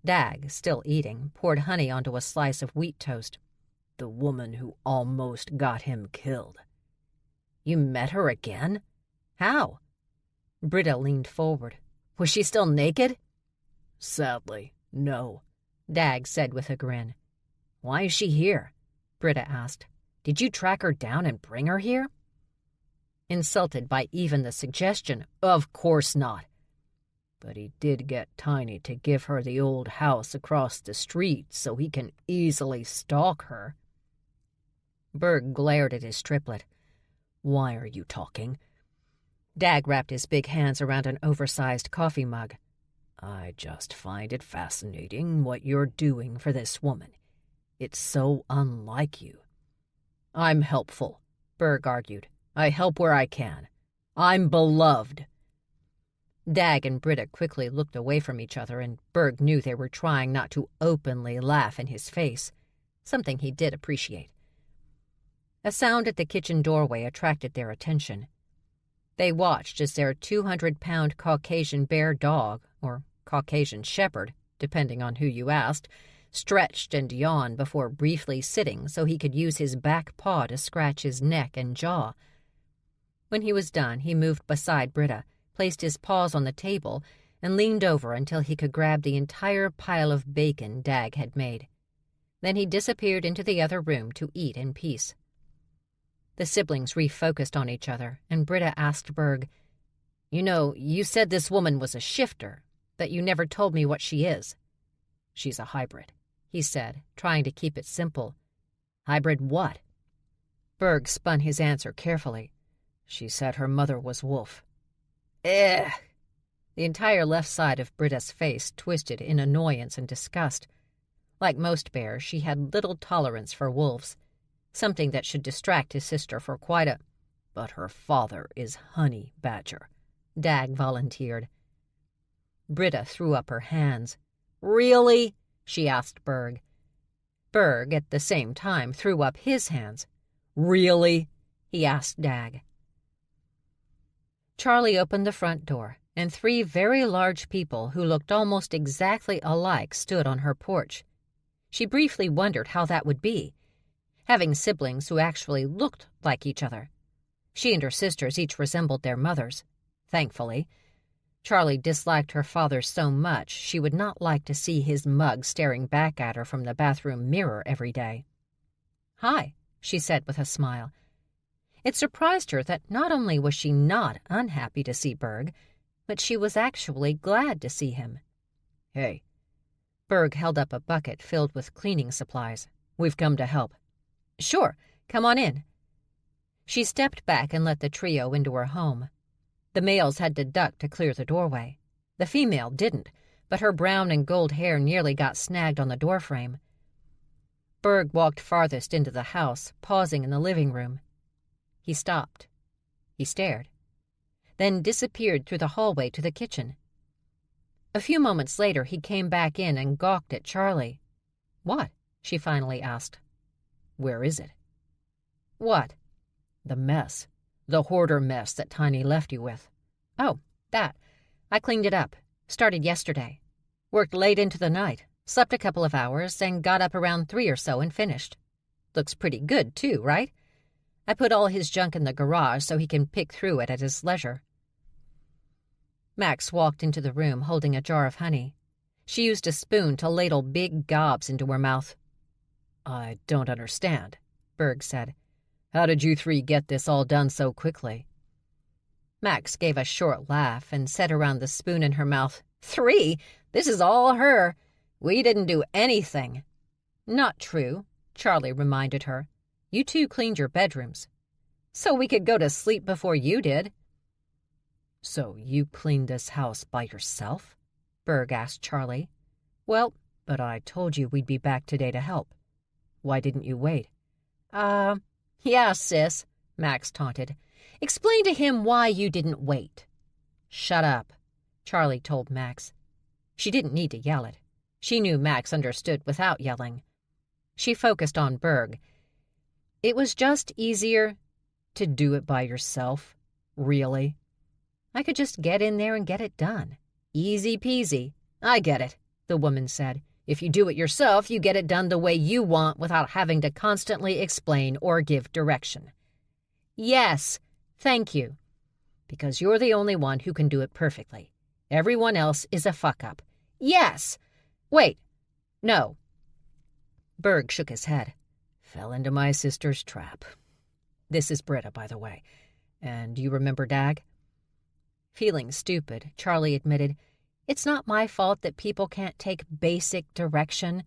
Dag, still eating, poured honey onto a slice of wheat toast. "The woman who almost got him killed." "You met her again? How?" Britta leaned forward. "Was she still naked?" "Sadly, no," Dag said with a grin. "Why is she here?" Britta asked. "Did you track her down and bring her here?" Insulted by even the suggestion. "Of course not." "But he did get Tiny to give her the old house across the street so he can easily stalk her." Berg glared at his triplet. "Why are you talking?" Dag wrapped his big hands around an oversized coffee mug. "I just find it fascinating what you're doing for this woman. It's so unlike you." "I'm helpful," Berg argued. "I help where I can. I'm beloved." Dag and Britta quickly looked away from each other, and Berg knew they were trying not to openly laugh in his face, something he did appreciate. A sound at the kitchen doorway attracted their attention. They watched as their 200-pound Caucasian bear dog, or Caucasian shepherd, depending on who you asked, stretched and yawned before briefly sitting so he could use his back paw to scratch his neck and jaw. When he was done, he moved beside Britta, placed his paws on the table, and leaned over until he could grab the entire pile of bacon Dag had made. Then he disappeared into the other room to eat in peace. The siblings refocused on each other, and Britta asked Berg, "You know, you said this woman was a shifter, but you never told me what she is." "She's a hybrid," he said, trying to keep it simple. "Hybrid what?" Berg spun his answer carefully. "She said her mother was wolf." "Ugh!" The entire left side of Britta's face twisted in annoyance and disgust. Like most bears, she had little tolerance for wolves, something that should distract his sister for quite a— "But her father is Honey Badger," Dag volunteered. Britta threw up her hands. "Really?" she asked Berg. Berg, at the same time, threw up his hands. "Really?" he asked Dag. Charlie opened the front door, and 3 very large people who looked almost exactly alike stood on her porch. She briefly wondered how that would be, having siblings who actually looked like each other. She and her sisters each resembled their mothers, thankfully. Charlie disliked her father so much she would not like to see his mug staring back at her from the bathroom mirror every day. "Hi," she said with a smile. It surprised her that not only was she not unhappy to see Berg, but she was actually glad to see him. "Hey." Berg held up a bucket filled with cleaning supplies. "We've come to help." "Sure, come on in." She stepped back and let the trio into her home. The males had to duck to clear the doorway. The female didn't, but her brown and gold hair nearly got snagged on the doorframe. Berg walked farthest into the house, pausing in the living room. He stopped. He stared, then disappeared through the hallway to the kitchen. A few moments later, he came back in and gawked at Charlie. "What?" she finally asked. "Where is it?" "What?" "The mess. The hoarder mess that Tiny left you with." "Oh, that. I cleaned it up. Started yesterday. Worked late into the night, slept a couple of hours, and got up around 3 or so and finished. Looks pretty good, too, right? I put all his junk in the garage so he can pick through it at his leisure." Max walked into the room holding a jar of honey. She used a spoon to ladle big gobs into her mouth. "I don't understand," Berg said. "How did you three get this all done so quickly?" Max gave a short laugh and set around the spoon in her mouth. "3? This is all her. We didn't do anything." "Not true," Charlie reminded her. "You two cleaned your bedrooms. So we could go to sleep before you did." "So you cleaned this house by yourself?" Berg asked Charlie. "Well, but I told you we'd be back today to help. Why didn't you wait?" Yeah, sis," Max taunted. "Explain to him why you didn't wait." "Shut up," Charlie told Max. She didn't need to yell it. She knew Max understood without yelling. She focused on Berg. It was just easier "To do it by yourself? Really?" I could just get in there and get it done. Easy peasy." "I get it," the woman said. "If you do it yourself, you get it done the way you want without having to constantly explain or give direction." "Yes, thank you. Because you're the only one who can do it perfectly. Everyone else is a fuck-up." "Yes! Wait. No." Berg shook his head. "Fell into my sister's trap. This is Britta, by the way. And you remember Dag?" Feeling stupid, Charlie admitted, "It's not my fault that people can't take basic direction.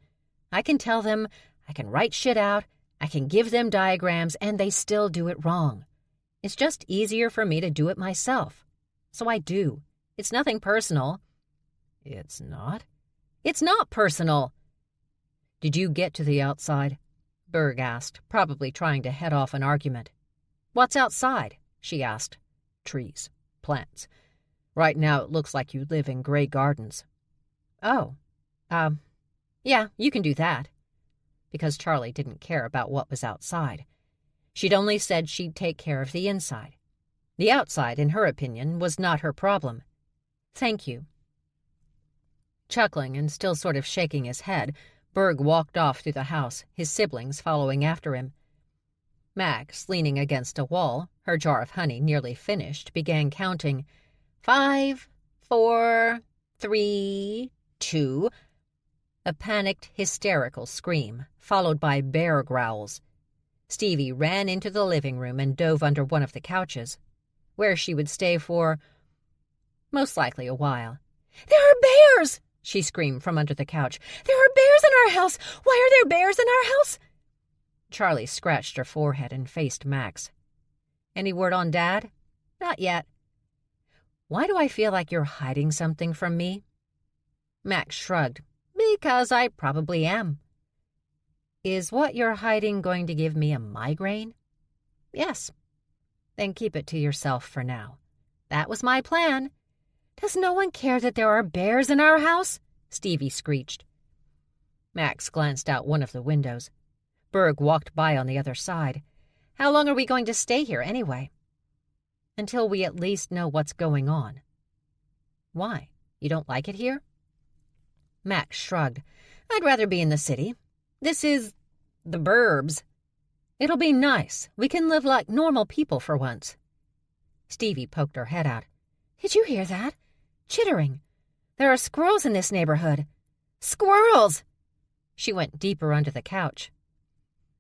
I can tell them, I can write shit out, I can give them diagrams, and they still do it wrong. It's just easier for me to do it myself. So I do. It's nothing personal." "It's not?" "It's not personal." "Did you get to the outside?" Berg asked, probably trying to head off an argument. "What's outside?" she asked. "Trees. Plants. Right now it looks like you live in Grey Gardens." "Oh. Yeah, you can do that." Because Charlie didn't care about what was outside. She'd only said she'd take care of the inside. The outside, in her opinion, was not her problem. "Thank you." Chuckling and still sort of shaking his head, Berg walked off through the house, his siblings following after him. Max, leaning against a wall, her jar of honey nearly finished, began counting. 5, 4, 3, 2. A panicked, hysterical scream, followed by bear growls. Stevie ran into the living room and dove under one of the couches, where she would stay for, most likely, a while. "There are bears!" she screamed from under the couch. "There are bears in our house! Why are there bears in our house?" Charlie scratched her forehead and faced Max. "Any word on Dad?" "Not yet." "Why do I feel like you're hiding something from me?" Max shrugged. "Because I probably am." "Is what you're hiding going to give me a migraine?" "Yes." "Then keep it to yourself for now." "That was my plan." "Does no one care that there are bears in our house?" Stevie screeched. Max glanced out one of the windows. Berg walked by on the other side. "How long are we going to stay here, anyway?" "Until we at least know what's going on." "Why? You don't like it here?" Max shrugged. "I'd rather be in the city. This is the burbs." "It'll be nice. We can live like normal people for once." Stevie poked her head out. "Did you hear that?" Chittering. There are squirrels in this neighborhood. Squirrels! She went deeper under the couch.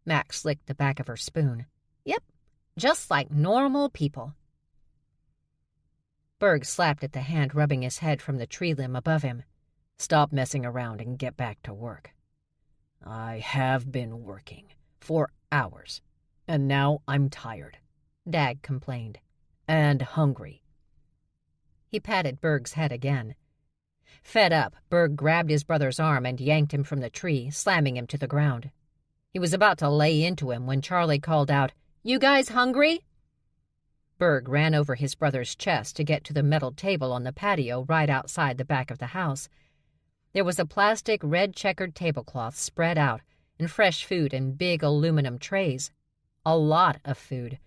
Max licked the back of her spoon. Yep, just like normal people. Berg slapped at the hand rubbing his head from the tree limb above him. Stop messing around and get back to work. I have been working for hours, and now I'm tired, Dag complained, and hungry. He patted Berg's head again. Fed up, Berg grabbed his brother's arm and yanked him from the tree, slamming him to the ground. He was about to lay into him when Charlie called out, "You guys hungry?" Berg ran over his brother's chest to get to the metal table on the patio right outside the back of the house. There was a plastic red-checkered tablecloth spread out and fresh food in big aluminum trays. A lot of food.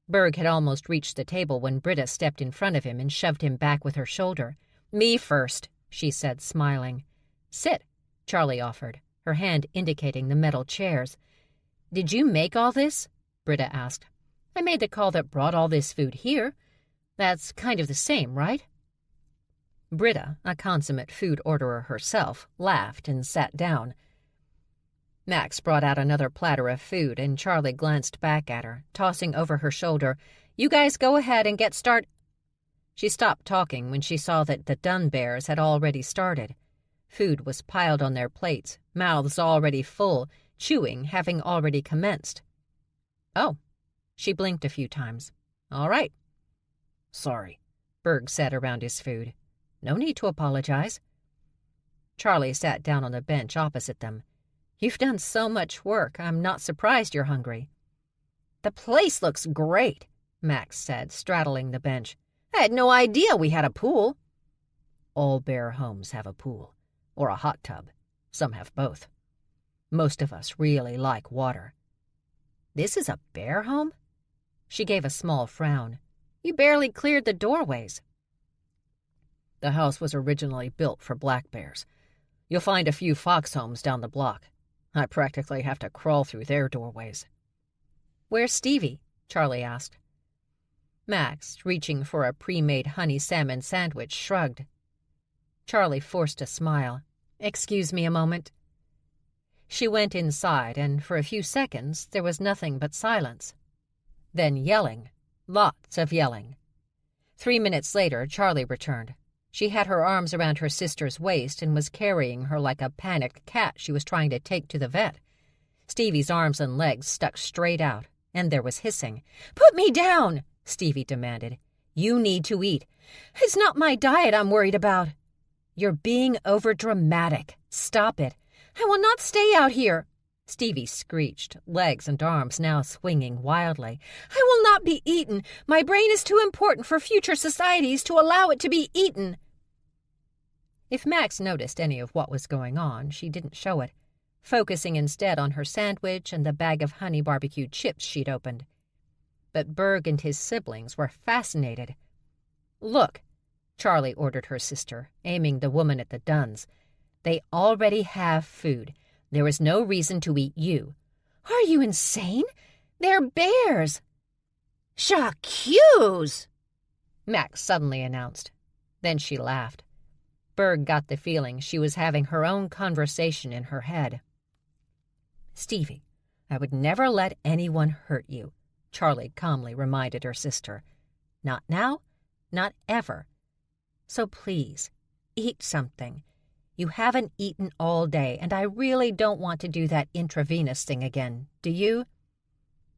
Berg had almost reached the table when Britta stepped in front of him and shoved him back with her shoulder. "Me first," she said, smiling. "Sit," Charlie offered, her hand indicating the metal chairs. "Did you make all this?" Britta asked. "I made the call that brought all this food here. That's kind of the same, right?" Britta, a consummate food orderer herself, laughed and sat down. Max brought out another platter of food, and Charlie glanced back at her, tossing over her shoulder, "You guys go ahead and get started." She stopped talking when she saw that the Dun Bears had already started. Food was piled on their plates, mouths already full, chewing having already commenced. "Oh." She blinked a few times. "All right." "Sorry," Berg said around his food. "No need to apologize." Charlie sat down on the bench opposite them. "You've done so much work, I'm not surprised you're hungry." "The place looks great," Max said, straddling the bench. "I had no idea we had a pool." "All bear homes have a pool, or a hot tub. Some have both. Most of us really like water." "This is a bear home?" She gave a small frown. "You barely cleared the doorways." "The house was originally built for black bears. You'll find a few fox homes down the block. I practically have to crawl through their doorways." "Where's Stevie?" Charlie asked. Max, reaching for a pre-made honey salmon sandwich, shrugged. Charlie forced a smile. "Excuse me a moment." She went inside, and for a few seconds there was nothing but silence. Then yelling. Lots of yelling. 3 minutes later, Charlie returned. She had her arms around her sister's waist and was carrying her like a panicked cat she was trying to take to the vet. Stevie's arms and legs stuck straight out, and there was hissing. "Put me down!" Stevie demanded. "You need to eat." "It's not my diet I'm worried about." "You're being overdramatic. Stop it." "I will not stay out here." Stevie screeched, legs and arms now swinging wildly. "I will not be eaten. My brain is too important for future societies to allow it to be eaten." If Max noticed any of what was going on, she didn't show it, focusing instead on her sandwich and the bag of honey barbecue chips she'd opened. But Berg and his siblings were fascinated. "Look," Charlie ordered her sister, aiming the woman at the Duns. "They already have food. There is no reason to eat you." "Are you insane? They're bears." "J'accuse!" Max suddenly announced. Then she laughed. Berg got the feeling she was having her own conversation in her head. "Stevie, I would never let anyone hurt you," Charlie calmly reminded her sister. "Not now, not ever. So please, eat something. You haven't eaten all day, and I really don't want to do that intravenous thing again, do you?"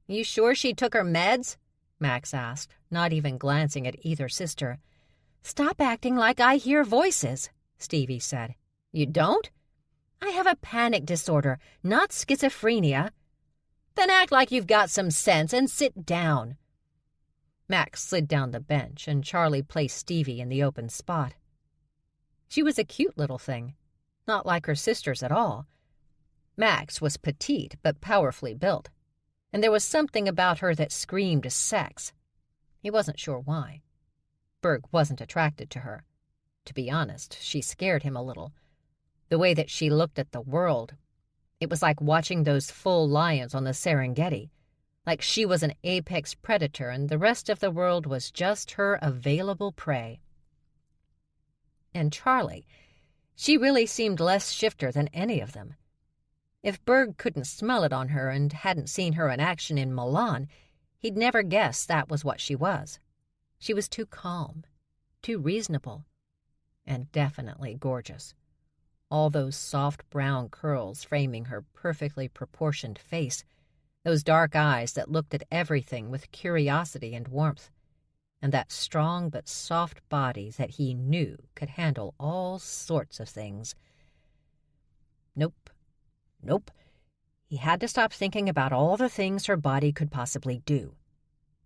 "You sure she took her meds?" Max asked, not even glancing at either sister. "Stop acting like I hear voices," Stevie said. "You don't?" "I have a panic disorder, not schizophrenia." "Then act like you've got some sense and sit down." Max slid down the bench, and Charlie placed Stevie in the open spot. She was a cute little thing, not like her sisters at all. Max was petite but powerfully built, and there was something about her that screamed sex. He wasn't sure why. Berg wasn't attracted to her. To be honest, she scared him a little. The way that she looked at the world, it was like watching those full lions on the Serengeti, like she was an apex predator and the rest of the world was just her available prey. And Charlie. She really seemed less shifter than any of them. If Berg couldn't smell it on her and hadn't seen her in action in Milan, he'd never guessed that was what she was. She was too calm, too reasonable, and definitely gorgeous. All those soft brown curls framing her perfectly proportioned face, those dark eyes that looked at everything with curiosity and warmth, and that strong but soft body that he knew could handle all sorts of things. Nope. He had to stop thinking about all the things her body could possibly do,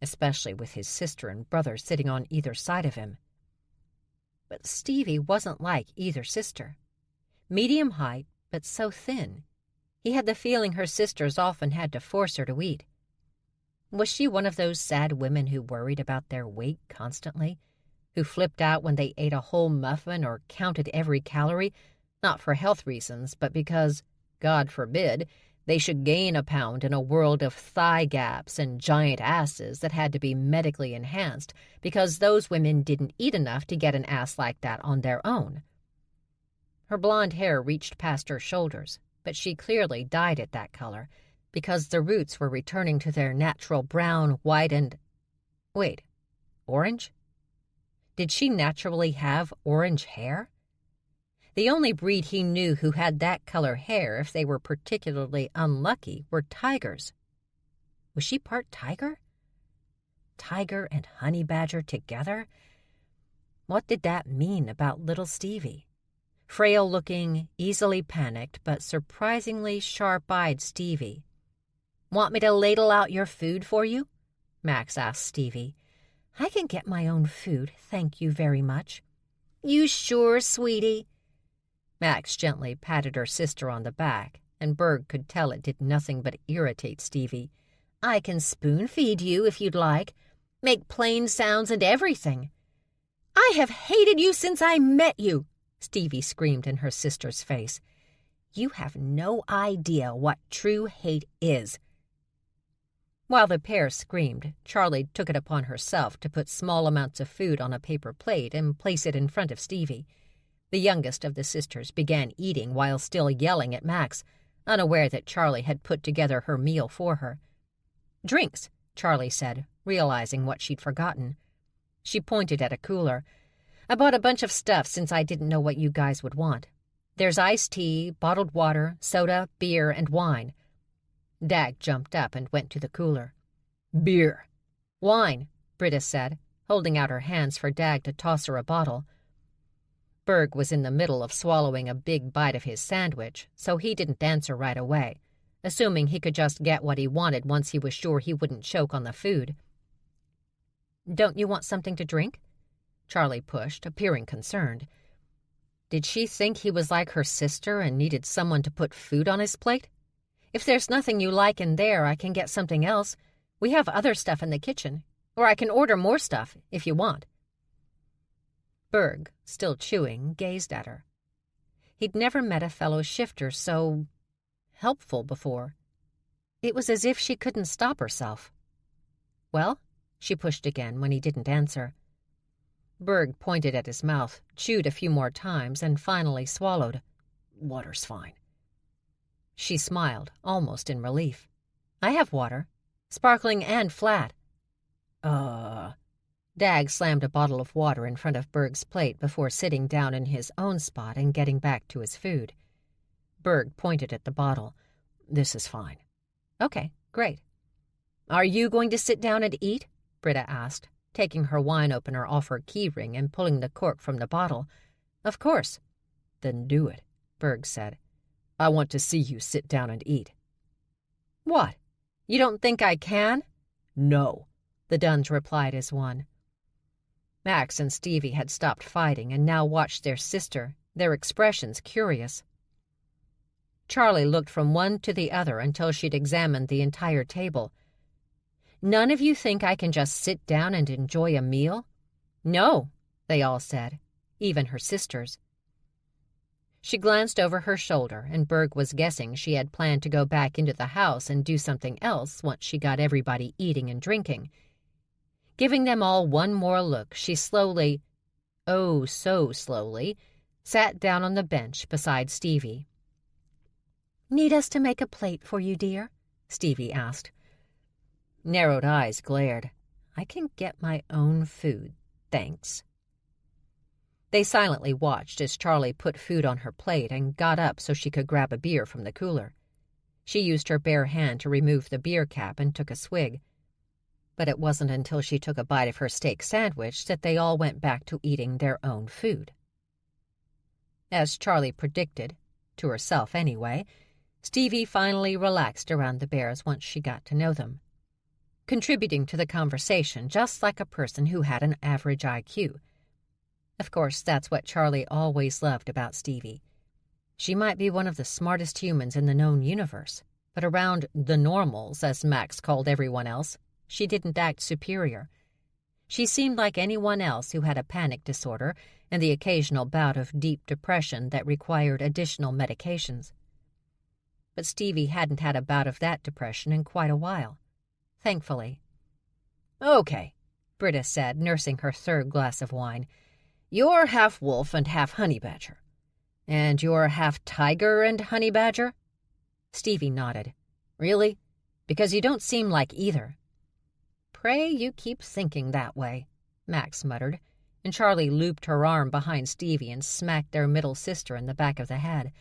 especially with his sister and brother sitting on either side of him. But Stevie wasn't like either sister. Medium height, but so thin. He had the feeling her sisters often had to force her to eat. Was she one of those sad women who worried about their weight constantly, who flipped out when they ate a whole muffin or counted every calorie, not for health reasons, but because, God forbid, they should gain a pound in a world of thigh gaps and giant asses that had to be medically enhanced because those women didn't eat enough to get an ass like that on their own? Her blonde hair reached past her shoulders, but she clearly dyed it that color because the roots were returning to their natural brown, white, and... Wait, orange? Did she naturally have orange hair? The only breed he knew who had that color hair if they were particularly unlucky were tigers. Was she part tiger? Tiger and honey badger together? What did that mean about little Stevie? Frail-looking, easily panicked, but surprisingly sharp-eyed Stevie. "Want me to ladle out your food for you?" Max asked Stevie. "I can get my own food, thank you very much." "You sure, sweetie?" Max gently patted her sister on the back, and Berg could tell it did nothing but irritate Stevie. "I can spoon-feed you if you'd like. Make plain sounds and everything." "I have hated you since I met you," Stevie screamed in her sister's face. "You have no idea what true hate is." While the pair screamed, Charlie took it upon herself to put small amounts of food on a paper plate and place it in front of Stevie. The youngest of the sisters began eating while still yelling at Max, unaware that Charlie had put together her meal for her. "Drinks," Charlie said, realizing what she'd forgotten. She pointed at a cooler. "I bought a bunch of stuff since I didn't know what you guys would want. There's iced tea, bottled water, soda, beer, and wine." Dag jumped up and went to the cooler. "Beer." "Wine," Britta said, holding out her hands for Dag to toss her a bottle. Berg was in the middle of swallowing a big bite of his sandwich, so he didn't answer right away, assuming he could just get what he wanted once he was sure he wouldn't choke on the food. "Don't you want something to drink?" Charlie pushed, appearing concerned. Did she think he was like her sister and needed someone to put food on his plate? "If there's nothing you like in there, I can get something else. We have other stuff in the kitchen, or I can order more stuff if you want." Berg, still chewing, gazed at her. He'd never met a fellow shifter so helpful before. It was as if she couldn't stop herself. "Well?" she pushed again when he didn't answer. Berg pointed at his mouth, chewed a few more times, and finally swallowed. "Water's fine." She smiled, almost in relief. "I have water, sparkling and flat." Dag slammed a bottle of water in front of Berg's plate before sitting down in his own spot and getting back to his food. Berg pointed at the bottle. "This is fine." "Okay, great." "Are you going to sit down and eat?" Britta asked, taking her wine opener off her key ring and pulling the cork from the bottle. "Of course." "Then do it," Berg said. "I want to see you sit down and eat." "What? You don't think I can?" "No," the Duns replied as one. Max and Stevie had stopped fighting and now watched their sister, their expressions curious. Charlie looked from one to the other until she'd examined the entire table. "None of you think I can just sit down and enjoy a meal?" "No," they all said, even her sisters. She glanced over her shoulder, and Berg was guessing she had planned to go back into the house and do something else once she got everybody eating and drinking. Giving them all one more look, she slowly, oh so slowly, sat down on the bench beside Stevie. "Need us to make a plate for you, dear?" Stevie asked. Narrowed eyes glared. "I can get my own food, thanks." They silently watched as Charlie put food on her plate and got up so she could grab a beer from the cooler. She used her bare hand to remove the beer cap and took a swig. But it wasn't until she took a bite of her steak sandwich that they all went back to eating their own food. As Charlie predicted, to herself anyway, Stevie finally relaxed around the bears once she got to know them, contributing to the conversation just like a person who had an average IQ. Of course, that's what Charlie always loved about Stevie. She might be one of the smartest humans in the known universe, but around the normals, as Max called everyone else, she didn't act superior. She seemed like anyone else who had a panic disorder and the occasional bout of deep depression that required additional medications. But Stevie hadn't had a bout of that depression in quite a while, thankfully. "Okay," Britta said, nursing her third glass of wine. "You're half wolf and half honey badger. And you're half tiger and honey badger?" Stevie nodded. "Really? Because you don't seem like either." "Pray you keep thinking that way," Max muttered, and Charlie looped her arm behind Stevie and smacked their middle sister in the back of the head.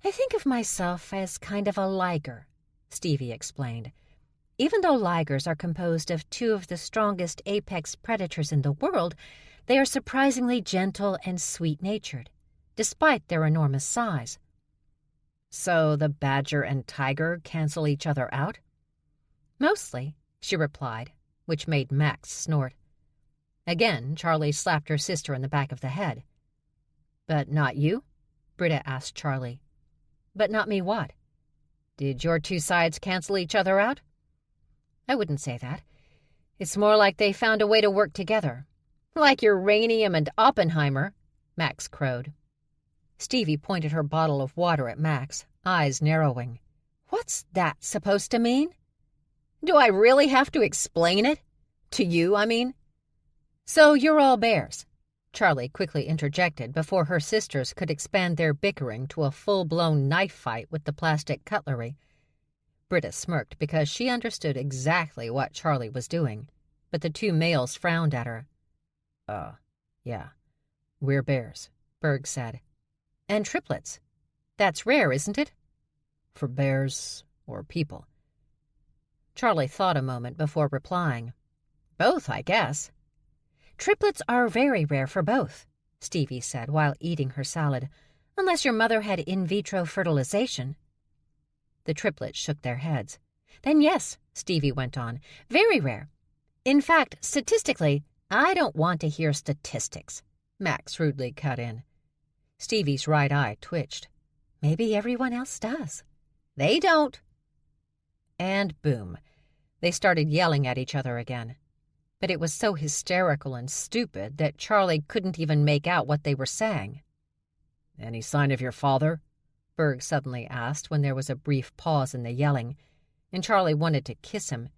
"I think of myself as kind of a liger," Stevie explained. "Even though ligers are composed of two of the strongest apex predators in the world, they are surprisingly gentle and sweet-natured, despite their enormous size." "So the badger and tiger cancel each other out?" "Mostly," she replied, which made Max snort. Again, Charlie slapped her sister in the back of the head. "But not you?" Britta asked Charlie. "But not me what?" "Did your two sides cancel each other out?" "I wouldn't say that. It's more like they found a way to work together. Like uranium and Oppenheimer," Max crowed. Stevie pointed her bottle of water at Max, eyes narrowing. "What's that supposed to mean?" "Do I really have to explain it? To you, I mean?" "So you're all bears," Charlie quickly interjected before her sisters could expand their bickering to a full-blown knife fight with the plastic cutlery. Britta smirked because she understood exactly what Charlie was doing, but the two males frowned at her. Yeah, we're bears," Berg said. "And triplets. That's rare, isn't it?" "For bears or people?" Charlie thought a moment before replying. "Both, I guess." "Triplets are very rare for both," Stevie said while eating her salad, "unless your mother had in vitro fertilization." The triplets shook their heads. "Then yes," Stevie went on, "very rare. In fact, statistically, I don't want to hear statistics," Max rudely cut in. Stevie's right eye twitched. "Maybe everyone else does." "They don't." And boom, they started yelling at each other again. But it was so hysterical and stupid that Charlie couldn't even make out what they were saying. "Any sign of your father?" Berg suddenly asked when there was a brief pause in the yelling, and Charlie wanted to kiss him,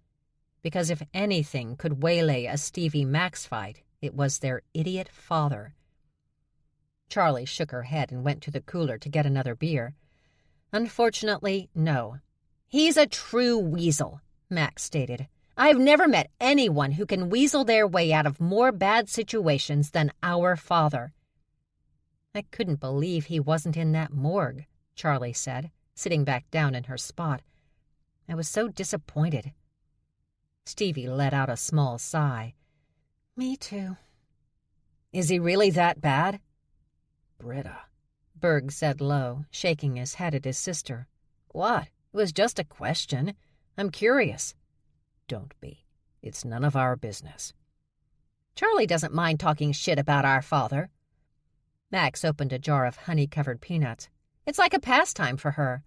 because if anything could waylay a Stevie-Max fight, it was their idiot father. Charlie shook her head and went to the cooler to get another beer. "Unfortunately, no. He's a true weasel," Max stated. "I've never met anyone who can weasel their way out of more bad situations than our father." "I couldn't believe he wasn't in that morgue," Charlie said, sitting back down in her spot. "I was so disappointed." Stevie let out a small sigh. "Me too." "Is he really that bad?" "Britta," Berg said low, shaking his head at his sister. "What? It was just a question. I'm curious." "Don't be. It's none of our business." "Charlie doesn't mind talking shit about our father." Max opened a jar of honey-covered peanuts. "It's like a pastime for her."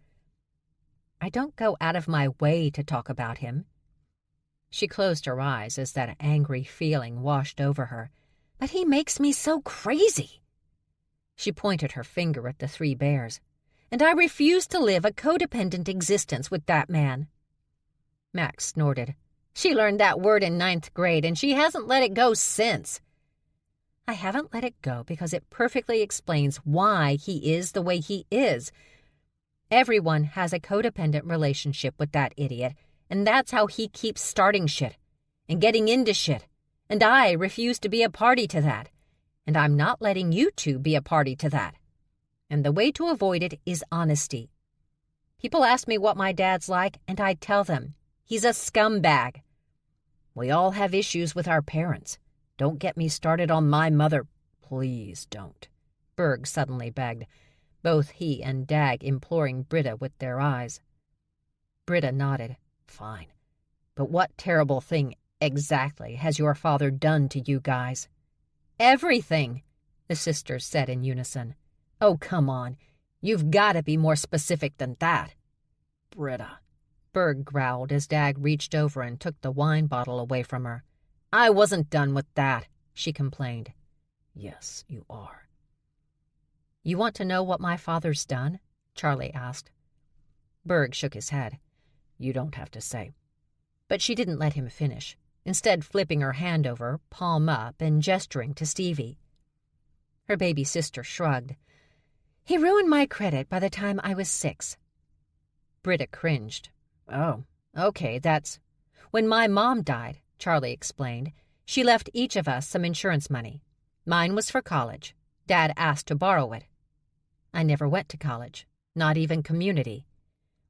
"I don't go out of my way to talk about him." She closed her eyes as that angry feeling washed over her. "But he makes me so crazy." She pointed her finger at the three bears. "And I refuse to live a codependent existence with that man." Max snorted. "She learned that word in 9th grade, and she hasn't let it go since." I haven't let it go because it perfectly explains why he is the way he is. Everyone has a codependent relationship with that idiot, and that's how he keeps starting shit and getting into shit. And I refuse to be a party to that. And I'm not letting you two be a party to that. And the way to avoid it is honesty. People ask me what my dad's like, and I tell them, he's a scumbag. We all have issues with our parents. Don't get me started on my mother. Please don't, Berg suddenly begged, both he and Dag imploring Britta with their eyes. Britta nodded. Fine. But what terrible thing exactly has your father done to you guys? Everything, the sisters said in unison. Oh, come on. You've got to be more specific than that. Britta, Berg growled as Dag reached over and took the wine bottle away from her. I wasn't done with that, she complained. Yes, you are. You want to know what my father's done? Charlie asked. Berg shook his head. You don't have to say. But she didn't let him finish, instead flipping her hand over, palm up, and gesturing to Stevie. Her baby sister shrugged. He ruined my credit by the time I was 6. Britta cringed. Oh, okay, that's... When my mom died, Charlie explained, she left each of us some insurance money. Mine was for college. Dad asked to borrow it. I never went to college, not even community.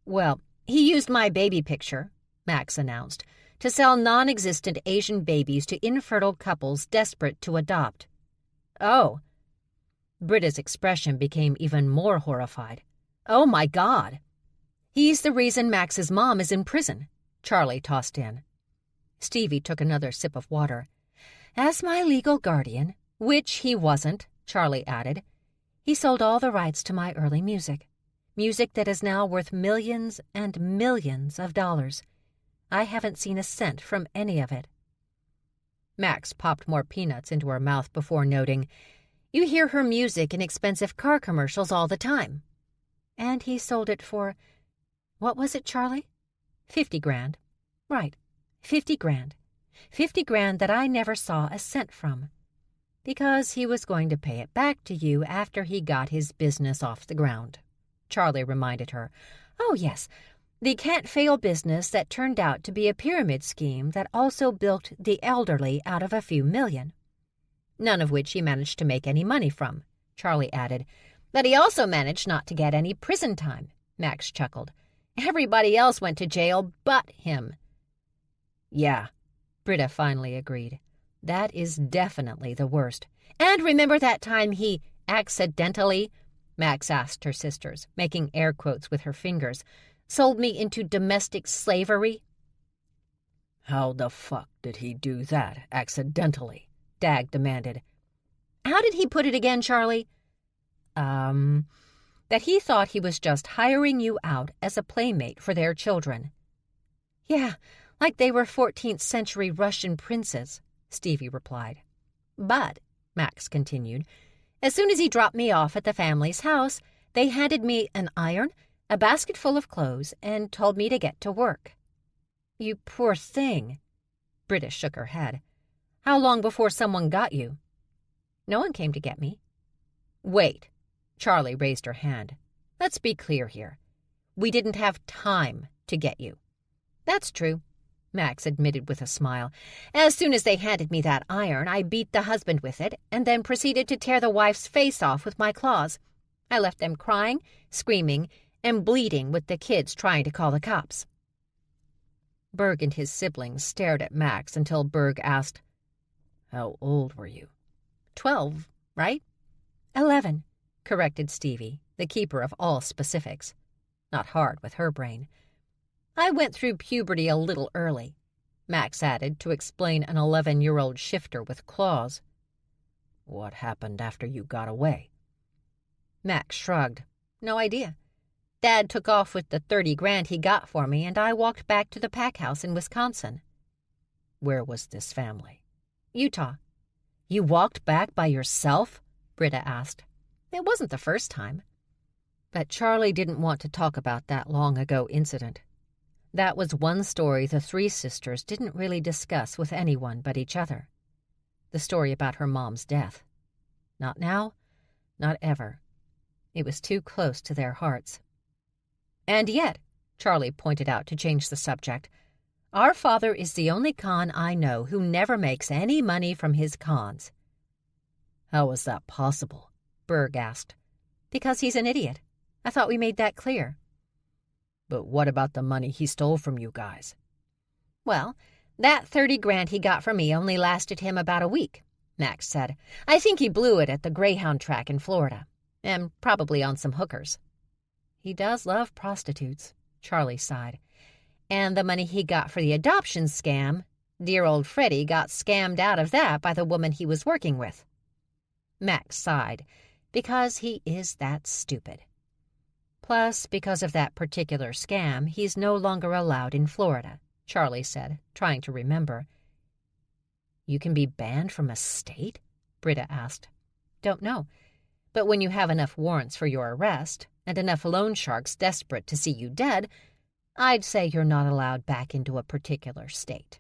Well, he used my baby picture, Max announced, to sell non-existent Asian babies to infertile couples desperate to adopt. Oh. Britta's expression became even more horrified. Oh, my God. He's the reason Max's mom is in prison, Charlie tossed in. Stevie took another sip of water. As my legal guardian, which he wasn't, Charlie added, he sold all the rights to my early music. Music that is now worth millions and millions of dollars. I haven't seen a cent from any of it. Max popped more peanuts into her mouth before noting, You hear her music in expensive car commercials all the time. And he sold it for, what was it, Charlie? 50 grand. Right, 50 grand. 50 grand that I never saw a cent from. Because he was going to pay it back to you after he got his business off the ground. Charlie reminded her. Oh, yes, the can't-fail business that turned out to be a pyramid scheme that also bilked the elderly out of a few million. None of which he managed to make any money from, Charlie added. But he also managed not to get any prison time, Max chuckled. Everybody else went to jail but him. Yeah, Britta finally agreed. That is definitely the worst. And remember that time he accidentally, Max asked her sisters, making air quotes with her fingers, sold me into domestic slavery? How the fuck did he do that accidentally? Dag demanded. How did he put it again, Charlie? That he thought he was just hiring you out as a playmate for their children. Yeah, like they were 14th century Russian princes, Stevie replied. But, Max continued, as soon as he dropped me off at the family's house, they handed me an iron, a basket full of clothes, and told me to get to work. You poor thing. Britta shook her head. How long before someone got you? No one came to get me. Wait. Charlie raised her hand. Let's be clear here. We didn't have time to get you. That's true, Max admitted with a smile. As soon as they handed me that iron, I beat the husband with it and then proceeded to tear the wife's face off with my claws. I left them crying, screaming, and bleeding with the kids trying to call the cops. Berg and his siblings stared at Max until Berg asked, How old were you? 12, right? 11, corrected Stevie, the keeper of all specifics. Not hard with her brain. I went through puberty a little early, Max added to explain an 11-year-old shifter with claws. What happened after you got away? Max shrugged. No idea. Dad took off with the 30 grand he got for me, and I walked back to the pack house in Wisconsin. Where was this family? Utah. You walked back by yourself? Britta asked. It wasn't the first time. But Charlie didn't want to talk about that long-ago incident. That was one story the three sisters didn't really discuss with anyone but each other. The story about her mom's death. Not now, not ever. It was too close to their hearts. And yet, Charlie pointed out to change the subject, our father is the only con I know who never makes any money from his cons. How is that possible? Berg asked. Because he's an idiot. I thought we made that clear. But what about the money he stole from you guys? Well, that 30 grand he got from me only lasted him about a week, Max said. I think he blew it at the Greyhound track in Florida, and probably on some hookers. He does love prostitutes, Charlie sighed. And the money he got for the adoption scam, dear old Freddie got scammed out of that by the woman he was working with. Max sighed, because he is that stupid. Plus, because of that particular scam, he's no longer allowed in Florida, Charlie said, trying to remember. You can be banned from a state? Britta asked. Don't know. But when you have enough warrants for your arrest, and enough loan sharks desperate to see you dead, I'd say you're not allowed back into a particular state.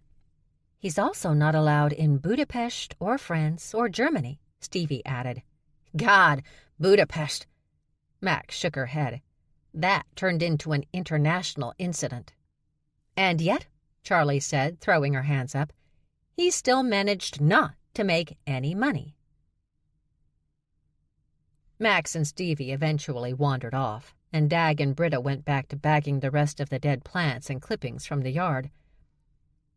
He's also not allowed in Budapest or France or Germany, Stevie added. God, Budapest. Max shook her head. That turned into an international incident. And yet, Charlie said, throwing her hands up, he still managed not to make any money. Max and Stevie eventually wandered off, and Dag and Britta went back to bagging the rest of the dead plants and clippings from the yard.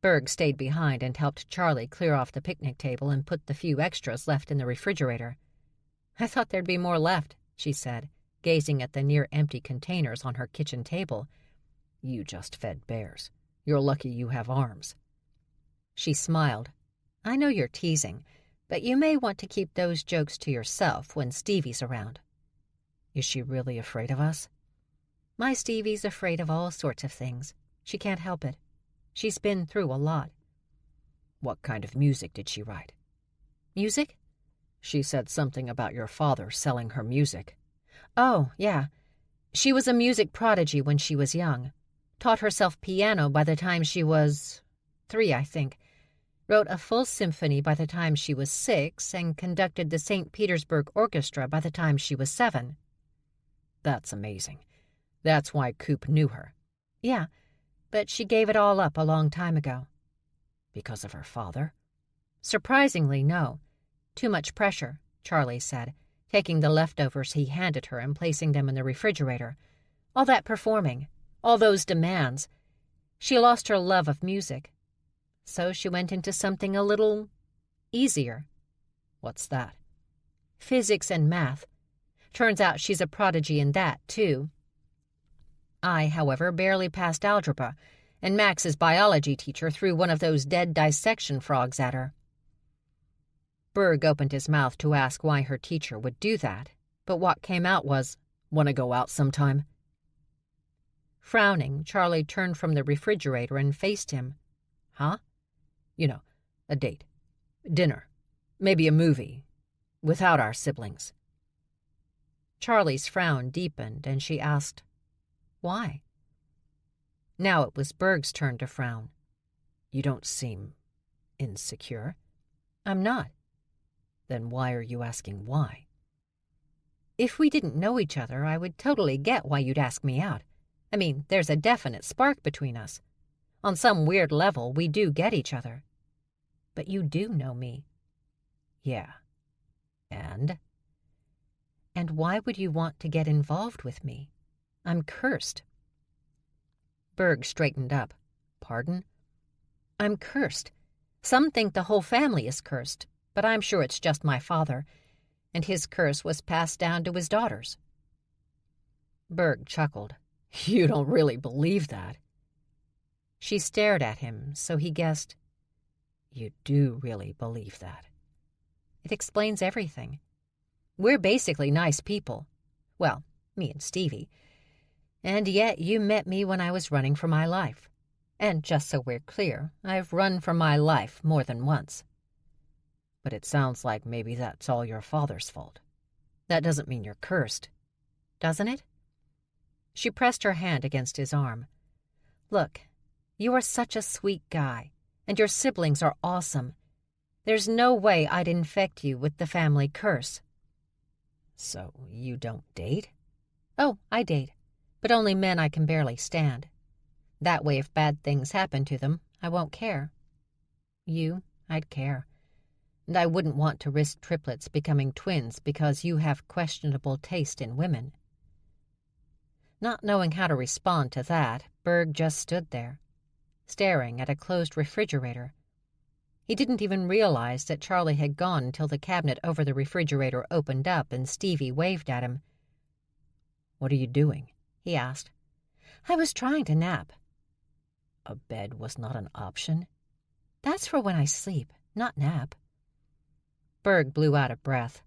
Berg stayed behind and helped Charlie clear off the picnic table and put the few extras left in the refrigerator. I thought there'd be more left, she said, gazing at the near-empty containers on her kitchen table. You just fed bears. You're lucky you have arms. She smiled. I know you're teasing, but you may want to keep those jokes to yourself when Stevie's around. Is she really afraid of us? My Stevie's afraid of all sorts of things. She can't help it. She's been through a lot. What kind of music did she write? Music? She said something about your father selling her music. Oh, yeah. She was a music prodigy when she was young. Taught herself piano by the time she was 3, I think. Wrote a full symphony by the time she was 6 and conducted the St. Petersburg Orchestra by the time she was 7. That's amazing. That's why Coop knew her. Yeah, but she gave it all up a long time ago. Because of her father? Surprisingly, no. Too much pressure, Charlie said, taking the leftovers he handed her and placing them in the refrigerator. All that performing, all those demands. She lost her love of music. So she went into something a little easier. What's that? Physics and math. Turns out she's a prodigy in that, too. I, however, barely passed algebra, and Max's biology teacher threw one of those dead dissection frogs at her. Berg opened his mouth to ask why her teacher would do that, but what came out was, "Want to go out sometime?" Frowning, Charlie turned from the refrigerator and faced him. Huh? You know, a date. Dinner. Maybe a movie. Without our siblings. Charlie's frown deepened, and she asked, "Why?" Now it was Berg's turn to frown. You don't seem insecure. I'm not. Then why are you asking why? If we didn't know each other, I would totally get why you'd ask me out. I mean, there's a definite spark between us. On some weird level, we do get each other. But you do know me. Yeah. And? And why would you want to get involved with me? I'm cursed. Berg straightened up. Pardon? I'm cursed. Some think the whole family is cursed, but I'm sure it's just my father, and his curse was passed down to his daughters. Berg chuckled. You don't really believe that. She stared at him, so he guessed. You do really believe that. It explains everything. We're basically nice people. Well, me and Stevie. And yet you met me when I was running for my life. And just so we're clear, I've run for my life more than once. But it sounds like maybe that's all your father's fault. That doesn't mean you're cursed. Doesn't it? She pressed her hand against his arm. Look, you are such a sweet guy, and your siblings are awesome. There's no way I'd infect you with the family curse. So you don't date? Oh, I date, but only men I can barely stand. That way if bad things happen to them, I won't care. You, I'd care. And I wouldn't want to risk triplets becoming twins because you have questionable taste in women. Not knowing how to respond to that, Berg just stood there, staring at a closed refrigerator. He didn't even realize that Charlie had gone until the cabinet over the refrigerator opened up and Stevie waved at him. "What are you doing?" he asked. "I was trying to nap." "A bed was not an option?" "That's for when I sleep, not nap." Berg blew out a breath.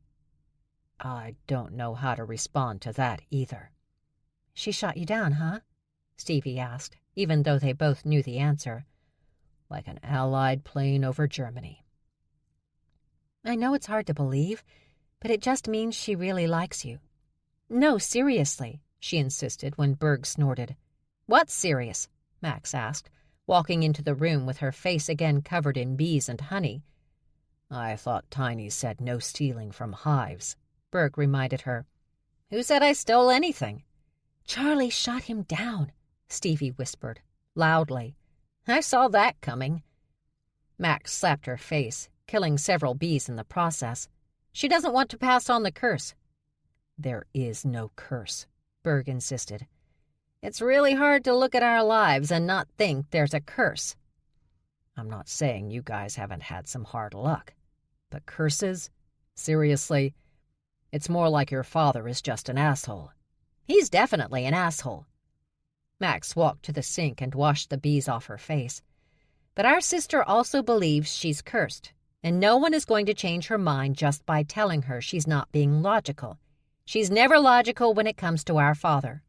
"I don't know how to respond to that either." "She shot you down, huh?" Stevie asked, even though they both knew the answer. "Like an Allied plane over Germany." "I know it's hard to believe, but it just means she really likes you." "No, seriously," she insisted when Berg snorted. "What's serious?" Max asked, walking into the room with her face again covered in bees and honey. "I thought Tiny said no stealing from hives," Berg reminded her. "Who said I stole anything?" "Charlie shot him down," Stevie whispered, loudly. "I saw that coming." Max slapped her face, killing several bees in the process. "She doesn't want to pass on the curse." "There is no curse," Berg insisted. "It's really hard to look at our lives and not think there's a curse." "I'm not saying you guys haven't had some hard luck. But curses? Seriously? It's more like your father is just an asshole." "He's definitely an asshole." Max walked to the sink and washed the bees off her face. "But our sister also believes she's cursed, and no one is going to change her mind just by telling her she's not being logical. She's never logical when it comes to our father."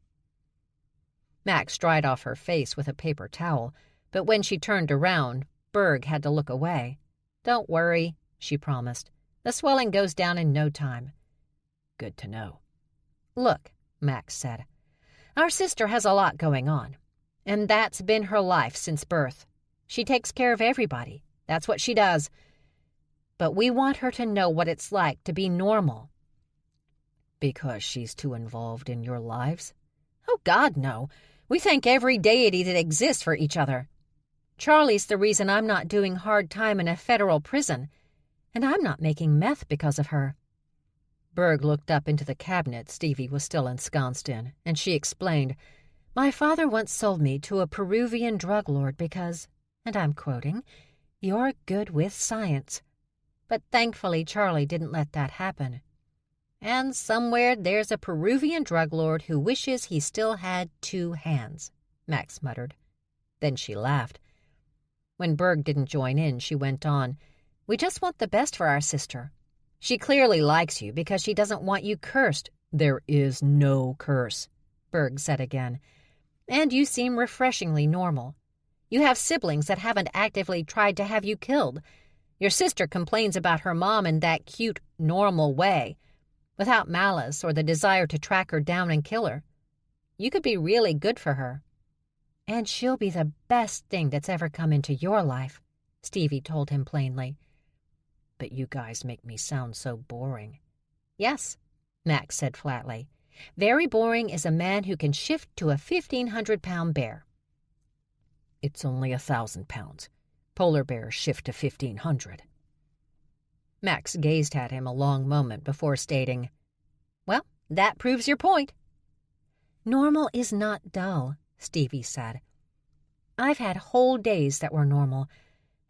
Max dried off her face with a paper towel, but when she turned around, Berg had to look away. "Don't worry," she promised. "The swelling goes down in no time." "Good to know." "Look," Max said, "our sister has a lot going on, and that's been her life since birth. She takes care of everybody. That's what she does. But we want her to know what it's like to be normal." "Because she's too involved in your lives?" "Oh, God, no. We thank every deity that exists for each other. Charlie's the reason I'm not doing hard time in a federal prison, and I'm not making meth because of her." Berg looked up into the cabinet Stevie was still ensconced in, and she explained, "My father once sold me to a Peruvian drug lord because, and I'm quoting, 'you're good with science.' But thankfully Charlie didn't let that happen. And somewhere there's a Peruvian drug lord who wishes he still had 2 hands," Max muttered. Then she laughed. When Berg didn't join in, she went on, "We just want the best for our sister. She clearly likes you because she doesn't want you cursed." "There is no curse," Berg said again. "And you seem refreshingly normal. You have siblings that haven't actively tried to have you killed. Your sister complains about her mom in that cute, normal way, without malice or the desire to track her down and kill her. You could be really good for her." "And she'll be the best thing that's ever come into your life," Stevie told him plainly. "But you guys make me sound so boring." "Yes," Max said flatly. "Very boring is a man who can shift to a 1,500-pound bear." "It's only 1,000 pounds. Polar bears shift to 1,500. Max gazed at him a long moment before stating, "Well, that proves your point." "Normal is not dull," Stevie said. "I've had whole days that were normal.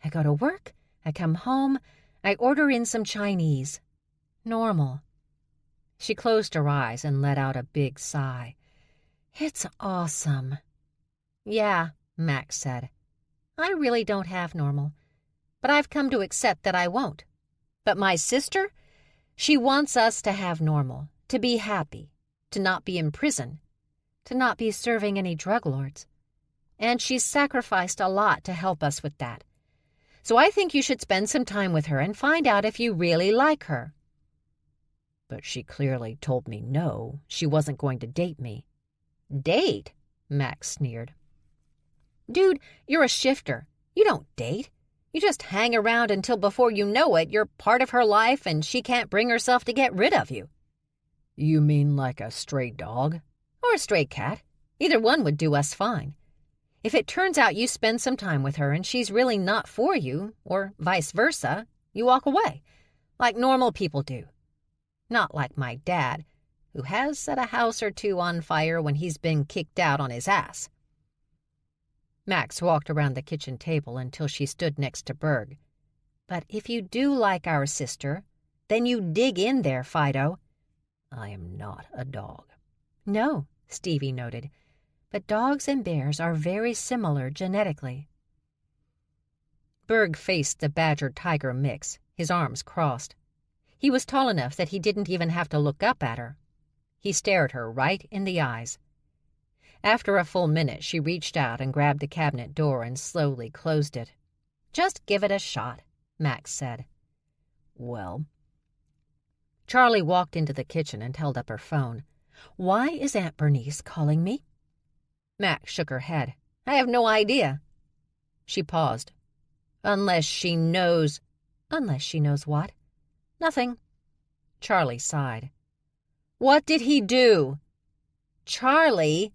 I go to work, I come home, I order in some Chinese. Normal." She closed her eyes and let out a big sigh. "It's awesome." "Yeah," Max said. "I really don't have normal, but I've come to accept that I won't. But my sister, she wants us to have normal, to be happy, to not be in prison, to not be serving any drug lords. And she's sacrificed a lot to help us with that. So I think you should spend some time with her and find out if you really like her." "But she clearly told me no, she wasn't going to date me." "Date?" Max sneered. "Dude, you're a shifter. You don't date. You just hang around until before you know it, you're part of her life and she can't bring herself to get rid of you." You mean like a stray dog? Or a stray cat. Either one would do us fine. If it turns out you spend some time with her and she's really not for you, or vice versa, you walk away, like normal people do. Not like my dad, who has set a house or two on fire when he's been kicked out on his ass. Max walked around the kitchen table until she stood next to Berg. But if you do like our sister, then you dig in there, Fido. I am not a dog. No, Stevie noted, but dogs and bears are very similar genetically. Berg faced the badger-tiger mix, his arms crossed. He was tall enough that he didn't even have to look up at her. He stared her right in the eyes. After a full minute, she reached out and grabbed the cabinet door and slowly closed it. Just give it a shot, Max said. Well. Charlie walked into the kitchen and held up her phone. Why is Aunt Bernice calling me? Max shook her head. I have no idea. She paused. Unless she knows... Unless she knows what? Nothing. Charlie sighed. What did he do? Charlie,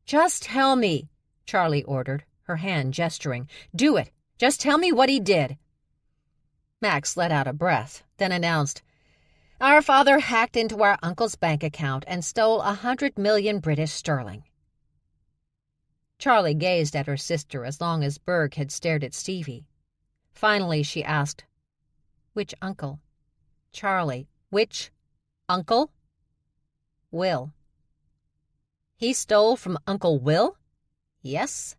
just tell me, Charlie ordered, her hand gesturing. Do it. Just tell me what he did. Max let out a breath, then announced, Our father hacked into our uncle's bank account and stole 100 million British sterling. Charlie gazed at her sister as long as Berg had stared at Stevie. Finally, she asked, Which uncle? Charlie. Which uncle? Will. He stole from Uncle Will? Yes.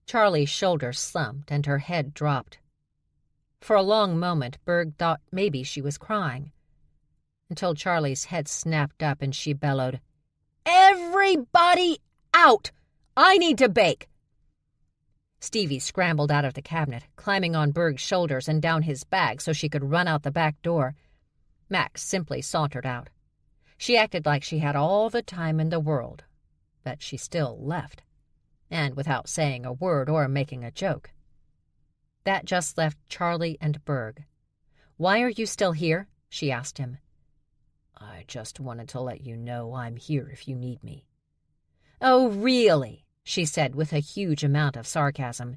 Charlie's shoulders slumped and her head dropped. For a long moment, Berg thought maybe she was crying, until Charlie's head snapped up and she bellowed, Everybody out! I need to bake! Stevie scrambled out of the cabinet, climbing on Berg's shoulders and down his back so she could run out the back door. Max simply sauntered out. She acted like she had all the time in the world, but she still left, and without saying a word or making a joke. That just left Charlie and Berg. Why are you still here? She asked him. I just wanted to let you know I'm here if you need me. Oh, really? She said with a huge amount of sarcasm.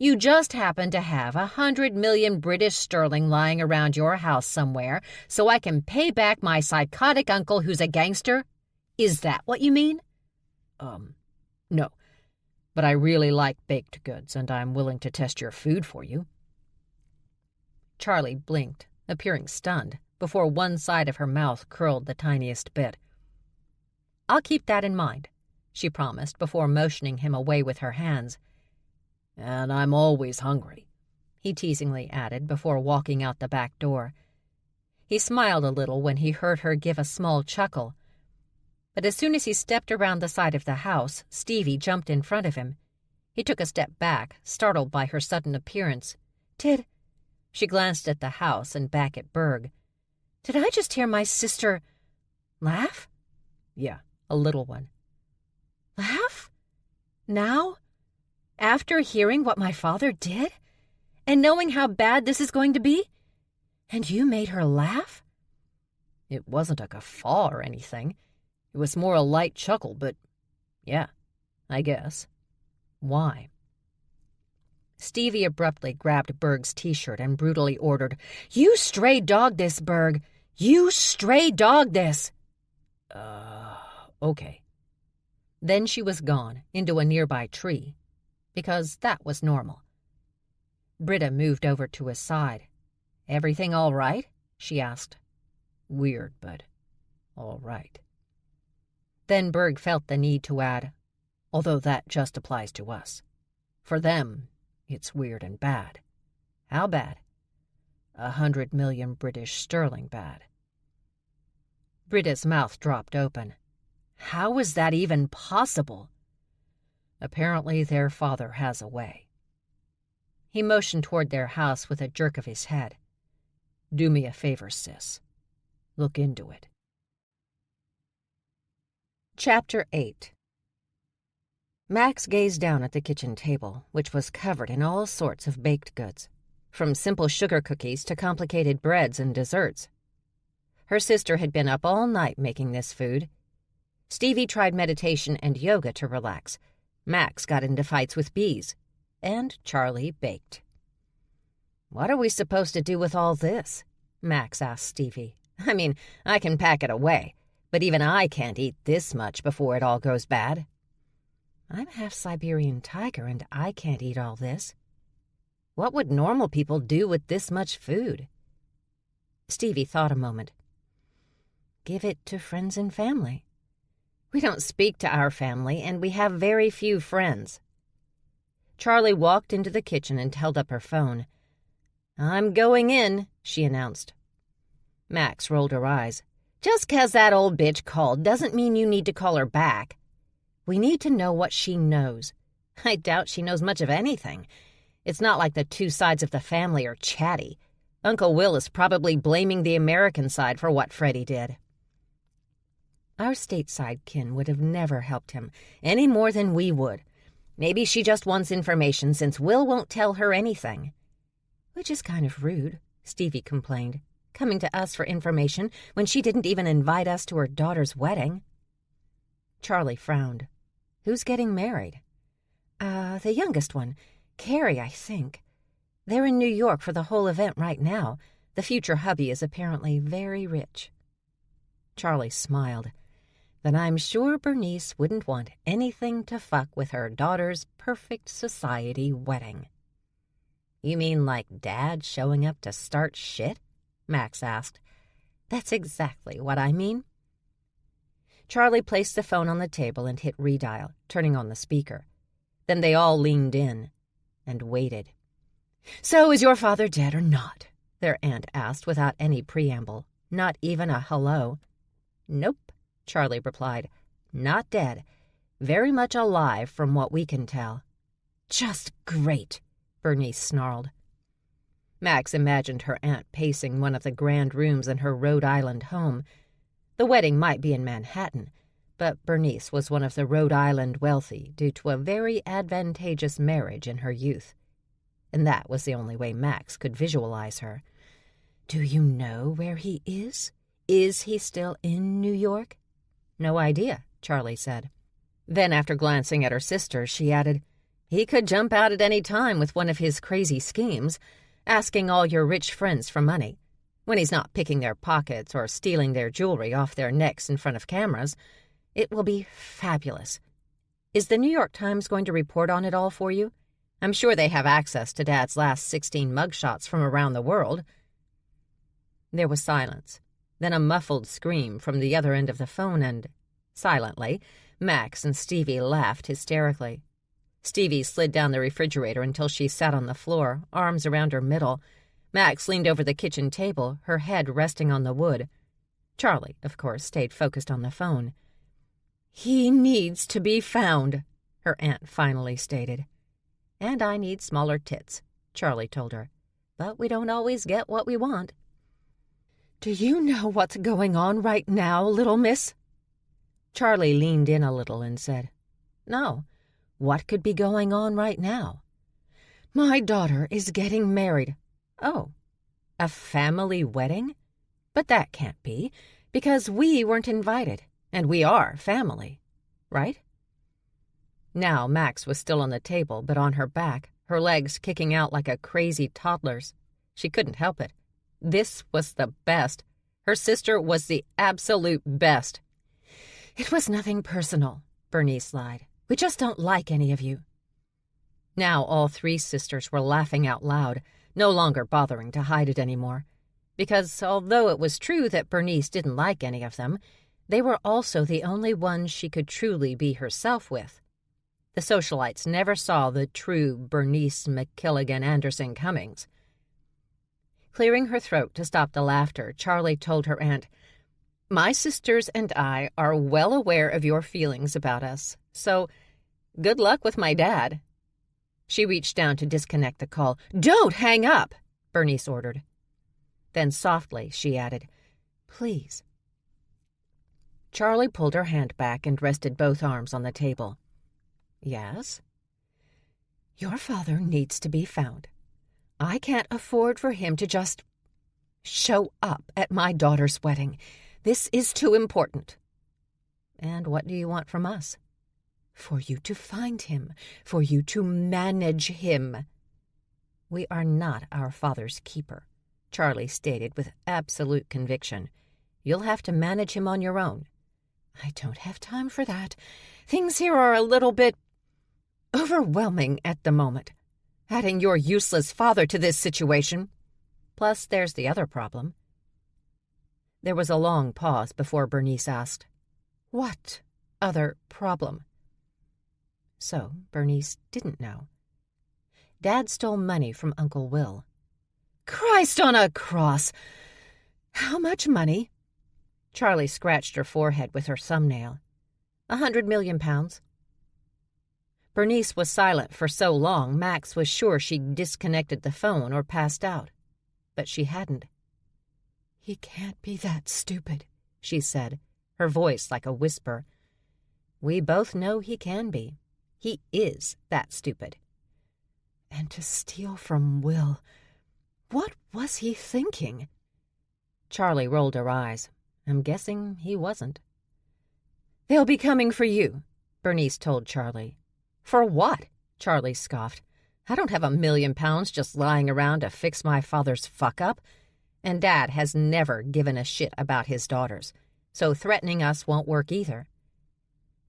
You just happen to have 100 million British sterling lying around your house somewhere so I can pay back my psychotic uncle who's a gangster? Is that what you mean? No. But I really like baked goods, and I'm willing to test your food for you. Charlie blinked, appearing stunned, before one side of her mouth curled the tiniest bit. I'll keep that in mind, she promised before motioning him away with her hands. And I'm always hungry, he teasingly added before walking out the back door. He smiled a little when he heard her give a small chuckle. But as soon as he stepped around the side of the house, Stevie jumped in front of him. He took a step back, startled by her sudden appearance. She glanced at the house and back at Berg. Did I just hear my sister laugh? Yeah, a little one. Laugh? Now? After hearing what my father did? And knowing how bad this is going to be? And you made her laugh? It wasn't a guffaw or anything. It was more a light chuckle, but yeah, I guess. Why? Stevie abruptly grabbed Berg's t-shirt and brutally ordered, You stray dog this, Berg! You stray dog this! Okay. Then she was gone, into a nearby tree, because that was normal. Britta moved over to his side. Everything all right? She asked. Weird, but all right. Then Berg felt the need to add, although that just applies to us. For them, it's weird and bad. How bad? 100 million British sterling bad. Britta's mouth dropped open. How is that even possible? Apparently their father has a way. He motioned toward their house with a jerk of his head. Do me a favor, sis. Look into it. Chapter 8. Max gazed down at the kitchen table, which was covered in all sorts of baked goods, from simple sugar cookies to complicated breads and desserts. Her sister had been up all night making this food. Stevie tried meditation and yoga to relax. Max got into fights with bees. And Charlie baked. "What are we supposed to do with all this?" Max asked Stevie. "I mean, I can pack it away, but even I can't eat this much before it all goes bad." "I'm half Siberian tiger and I can't eat all this." "What would normal people do with this much food?" Stevie thought a moment. "Give it to friends and family." "We don't speak to our family, and we have very few friends." Charlie walked into the kitchen and held up her phone. "I'm going in," she announced. Max rolled her eyes. "Just 'cause that old bitch called doesn't mean you need to call her back. We need to know what she knows. I doubt she knows much of anything. It's not like the two sides of the family are chatty. Uncle Will is probably blaming the American side for what Freddie did." "Our stateside kin would have never helped him, any more than we would. Maybe she just wants information since Will won't tell her anything." "Which is kind of rude," Stevie complained, "coming to us for information when she didn't even invite us to her daughter's wedding." Charlie frowned. "Who's getting married?" The youngest one. Carrie, I think. They're in New York for the whole event right now. The future hubby is apparently very rich." Charlie smiled. "Then I'm sure Bernice wouldn't want anything to fuck with her daughter's perfect society wedding." "You mean like Dad showing up to start shit?" Max asked. "That's exactly what I mean." Charlie placed the phone on the table and hit redial, turning on the speaker. Then they all leaned in and waited. "So is your father dead or not?" their aunt asked without any preamble, not even a hello. "Nope," Charlie replied. "Not dead. Very much alive from what we can tell." "Just great," Bernice snarled. Max imagined her aunt pacing one of the grand rooms in her Rhode Island home. The wedding might be in Manhattan, but Bernice was one of the Rhode Island wealthy due to a very advantageous marriage in her youth. And that was the only way Max could visualize her. "Do you know where he is? Is he still in New York?" "No idea," Charlie said. Then, after glancing at her sister, she added, "He could jump out at any time with one of his crazy schemes, asking all your rich friends for money. When he's not picking their pockets or stealing their jewelry off their necks in front of cameras, it will be fabulous. Is the New York Times going to report on it all for you? I'm sure they have access to Dad's last 16 mugshots from around the world." There was silence, then a muffled scream from the other end of the phone, and, silently, Max and Stevie laughed hysterically. Stevie slid down the refrigerator until she sat on the floor, arms around her middle. Max leaned over the kitchen table, her head resting on the wood. Charlie, of course, stayed focused on the phone. "He needs to be found," her aunt finally stated. "And I need smaller tits," Charlie told her. "But we don't always get what we want." "Do you know what's going on right now, little miss?" Charlie leaned in a little and said, "No. What could be going on right now?" "My daughter is getting married." "Oh, a family wedding? But that can't be, because we weren't invited, and we are family, right?" Now Max was still on the table, but on her back, her legs kicking out like a crazy toddler's. She couldn't help it. This was the best. Her sister was the absolute best. "It was nothing personal," Bernice lied. "We just don't like any of you." Now all three sisters were laughing out loud, no longer bothering to hide it anymore. Because although it was true that Bernice didn't like any of them, they were also the only ones she could truly be herself with. The socialites never saw the true Bernice McKilligan Anderson Cummings. Clearing her throat to stop the laughter, Charlie told her aunt, "My sisters and I are well aware of your feelings about us, so good luck with my dad." She reached down to disconnect the call. "Don't hang up," Bernice ordered. Then softly she added, "Please." Charlie pulled her hand back and rested both arms on the table. "Yes?" "Your father needs to be found. I can't afford for him to just—" show up at my daughter's wedding. This is too important." "And what do you want from us?" "For you to find him, for you to manage him." "We are not our father's keeper," Charlie stated with absolute conviction. "You'll have to manage him on your own." "I don't have time for that. Things here are a little bit overwhelming at the moment. Adding your useless father to this situation. Plus, there's the other problem." There was a long pause before Bernice asked, "What other problem?" So Bernice didn't know. Dad stole money from Uncle Will. "Christ on a cross! How much money?" Charlie scratched her forehead with her thumbnail. 100 million pounds. Bernice was silent for so long Max was sure she'd disconnected the phone or passed out. But she hadn't. "He can't be that stupid," she said, her voice like a whisper. "We both know he can be. He is that stupid." "And to steal from Will. What was he thinking?" Charlie rolled her eyes. I'm guessing he wasn't. "They'll be coming for you," Bernice told Charlie. "For what?" Charlie scoffed. "I don't have £1 million just lying around to fix my father's fuck-up. And Dad has never given a shit about his daughters, so threatening us won't work either."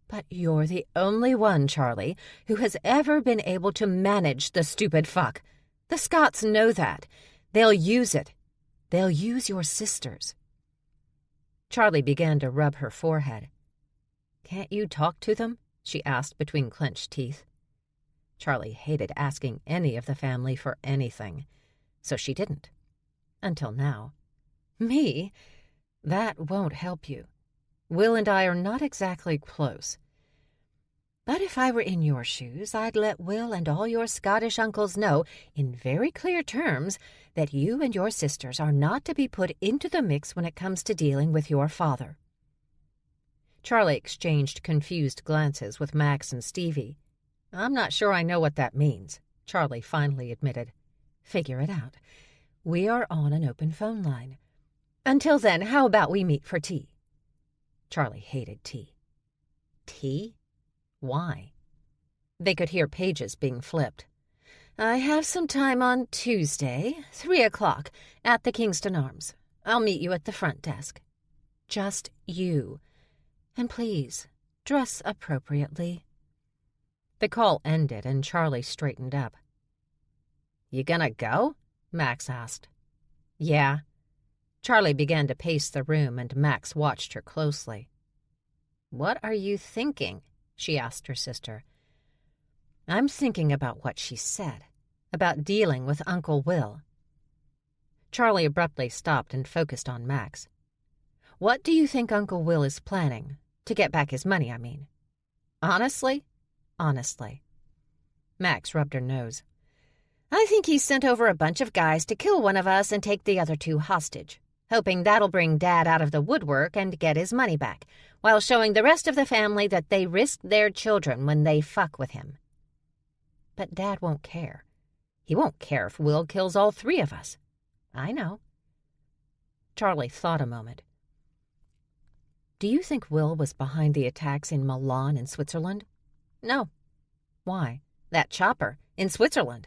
"But you're the only one, Charlie, who has ever been able to manage the stupid fuck. The Scotts know that. They'll use it. They'll use your sisters." Charlie began to rub her forehead. "Can't you talk to them?" she asked between clenched teeth. Charlie hated asking any of the family for anything, so she didn't. Until now. "Me? That won't help you. Will and I are not exactly close. But if I were in your shoes, I'd let Will and all your Scottish uncles know, in very clear terms, that you and your sisters are not to be put into the mix when it comes to dealing with your father." Charlie exchanged confused glances with Max and Stevie. "I'm not sure I know what that means," Charlie finally admitted. "Figure it out. We are on an open phone line. Until then, how about we meet for tea?" Charlie hated tea. Tea? Why? They could hear pages being flipped. "I have some time on Tuesday, 3 o'clock, at the Kingston Arms. I'll meet you at the front desk. Just you. And please, dress appropriately." The call ended and Charlie straightened up. "You gonna go?" Max asked. "Yeah." Charlie began to pace the room and Max watched her closely. "What are you thinking?" she asked her sister. "I'm thinking about what she said, about dealing with Uncle Will." Charlie abruptly stopped and focused on Max. "What do you think Uncle Will is planning? To get back his money, I mean." "Honestly?" "Honestly." Max rubbed her nose. "I think he's sent over a bunch of guys to kill one of us and take the other 2 hostage, hoping that'll bring Dad out of the woodwork and get his money back, while showing the rest of the family that they risked their children when they fuck with him." "But Dad won't care. He won't care if Will kills all 3 of us." "I know." Charlie thought a moment. "Do you think Will was behind the attacks in Milan and Switzerland?" "No." "Why? That chopper in Switzerland."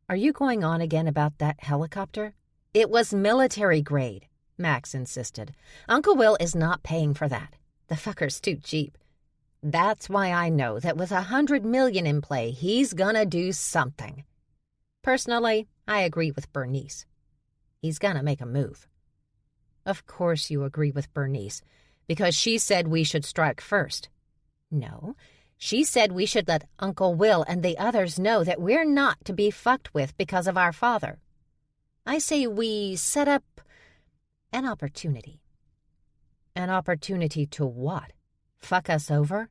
"Are you going on again about that helicopter?" "It was military grade," Max insisted. "Uncle Will is not paying for that. The fucker's too cheap. That's why I know that with 100 million in play, he's gonna do something. Personally, I agree with Bernice. He's gonna make a move." "Of course you agree with Bernice, because she said we should strike first." "No, she said we should let Uncle Will and the others know that we're not to be fucked with because of our father. I say we set up an opportunity." "An opportunity to what? Fuck us over?"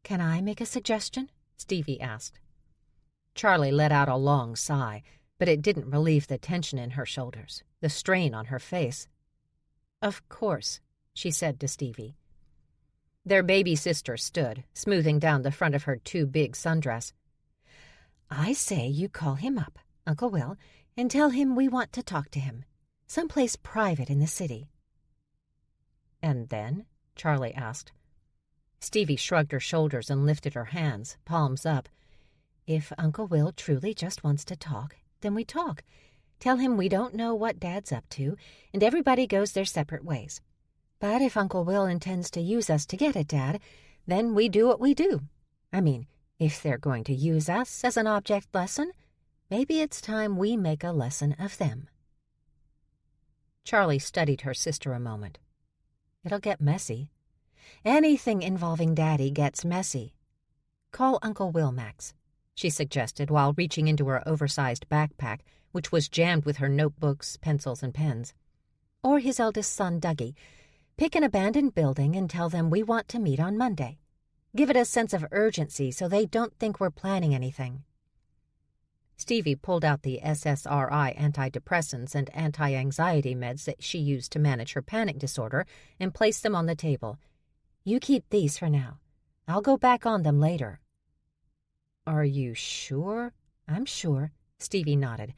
"Can I make a suggestion?" Stevie asked. Charlie let out a long sigh, but it didn't relieve the tension in her shoulders, the strain on her face. "Of course," she said to Stevie. Their baby sister stood, smoothing down the front of her too big sundress. "I say you call him up, Uncle Will, and tell him we want to talk to him. Someplace private in the city." "And then?" Charlie asked. Stevie shrugged her shoulders and lifted her hands, palms up. "If Uncle Will truly just wants to talk, then we talk. Tell him we don't know what Dad's up to, and everybody goes their separate ways. But if Uncle Will intends to use us to get at Dad, then we do what we do. I mean, if they're going to use us as an object lesson, maybe it's time we make a lesson of them." Charlie studied her sister a moment. "It'll get messy. Anything involving Daddy gets messy. Call Uncle Will, Max," she suggested while reaching into her oversized backpack, which was jammed with her notebooks, pencils, and pens. "Or his eldest son, Dougie. Pick an abandoned building and tell them we want to meet on Monday. Give it a sense of urgency so they don't think we're planning anything." Stevie pulled out the SSRI antidepressants and anti-anxiety meds that she used to manage her panic disorder and placed them on the table. "You keep these for now. I'll go back on them later." "Are you sure?" "I'm sure," Stevie nodded.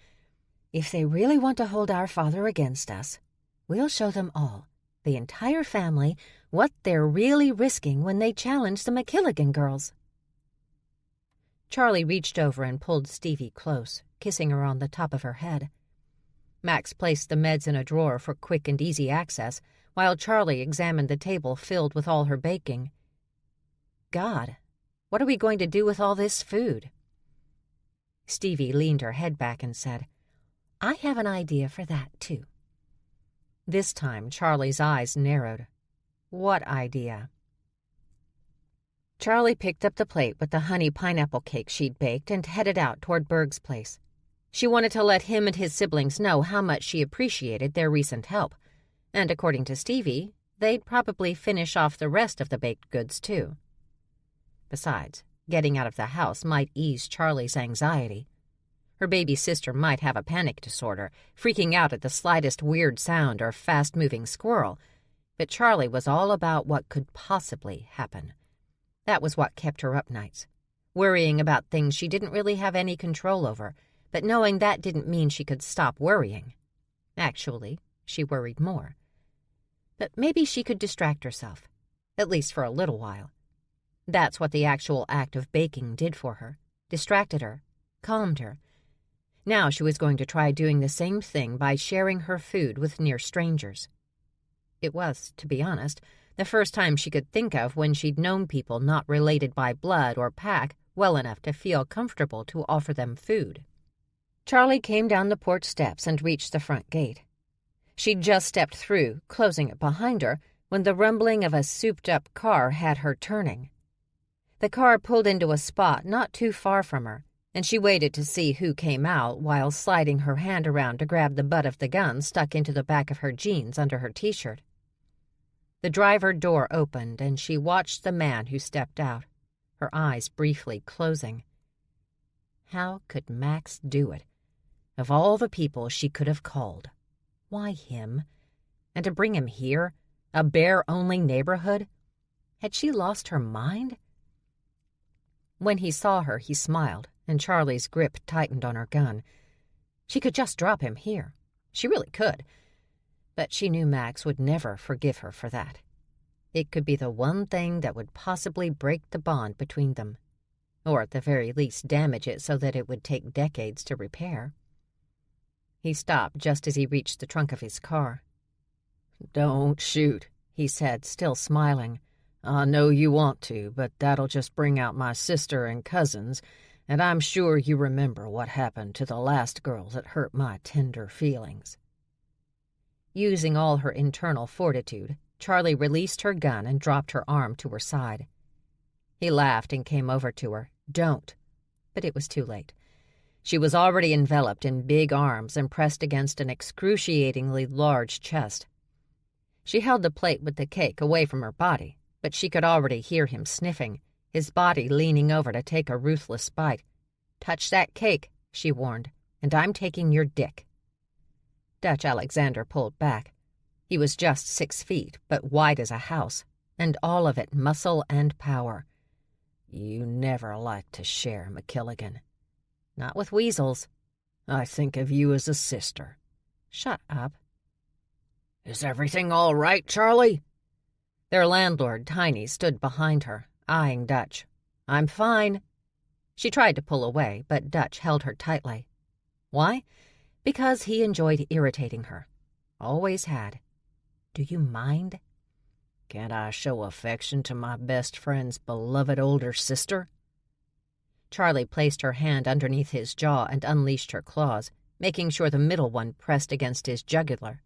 "If they really want to hold our father against us, we'll show them all, the entire family, what they're really risking when they challenge the McKilligan girls." Charlie reached over and pulled Stevie close, kissing her on the top of her head. Max placed the meds in a drawer for quick and easy access, while Charlie examined the table filled with all her baking. "God, what are we going to do with all this food?" Stevie leaned her head back and said, "I have an idea for that, too." This time, Charlie's eyes narrowed. What idea? Charlie picked up the plate with the honey pineapple cake she'd baked and headed out toward Berg's place. She wanted to let him and his siblings know how much she appreciated their recent help, and according to Stevie, they'd probably finish off the rest of the baked goods, too. Besides, getting out of the house might ease Charlie's anxiety. Her baby sister might have a panic disorder, freaking out at the slightest weird sound or fast-moving squirrel, but Charlie was all about what could possibly happen. That was what kept her up nights, worrying about things she didn't really have any control over, but knowing that didn't mean she could stop worrying. Actually, she worried more. But maybe she could distract herself, at least for a little while. That's what the actual act of baking did for her, distracted her, calmed her. Now she was going to try doing the same thing by sharing her food with near strangers. It was, to be honest, the first time she could think of when she'd known people not related by blood or pack well enough to feel comfortable to offer them food. Charlie came down the porch steps and reached the front gate. She'd just stepped through, closing it behind her, when the rumbling of a souped-up car had her turning. The car pulled into a spot not too far from her, and she waited to see who came out while sliding her hand around to grab the butt of the gun stuck into the back of her jeans under her t-shirt. The driver door opened, and she watched the man who stepped out, her eyes briefly closing. How could Max do it? Of all the people she could have called, why him? And to bring him here, a bear-only neighborhood? Had she lost her mind? When he saw her, he smiled, and Charlie's grip tightened on her gun. She could just drop him here. She really could. But she knew Max would never forgive her for that. It could be the one thing that would possibly break the bond between them, or at the very least damage it so that it would take decades to repair. He stopped just as he reached the trunk of his car. "Don't shoot," he said, still smiling. "I know you want to, but that'll just bring out my sister and cousins, and I'm sure you remember what happened to the last girls that hurt my tender feelings." Using all her internal fortitude, Charlie released her gun and dropped her arm to her side. He laughed and came over to her. "Don't." But it was too late. She was already enveloped in big arms and pressed against an excruciatingly large chest. She held the plate with the cake away from her body, but she could already hear him sniffing, his body leaning over to take a ruthless bite. "Touch that cake," she warned, "and I'm taking your dick." Dutch Alexander pulled back. He was just 6 feet, but wide as a house, and all of it muscle and power. "You never liked to share, McKilligan." "Not with weasels." I think of you as a sister." "Shut up." "Is everything all right, Charlie?" Their landlord, Tiny, stood behind her, eyeing Dutch. "I'm fine." She tried to pull away, but Dutch held her tightly. Why? Because he enjoyed irritating her. Always had. "Do you mind?" "Can't I show affection to my best friend's beloved older sister?" Charlie placed her hand underneath his jaw and unleashed her claws, making sure the middle one pressed against his jugular.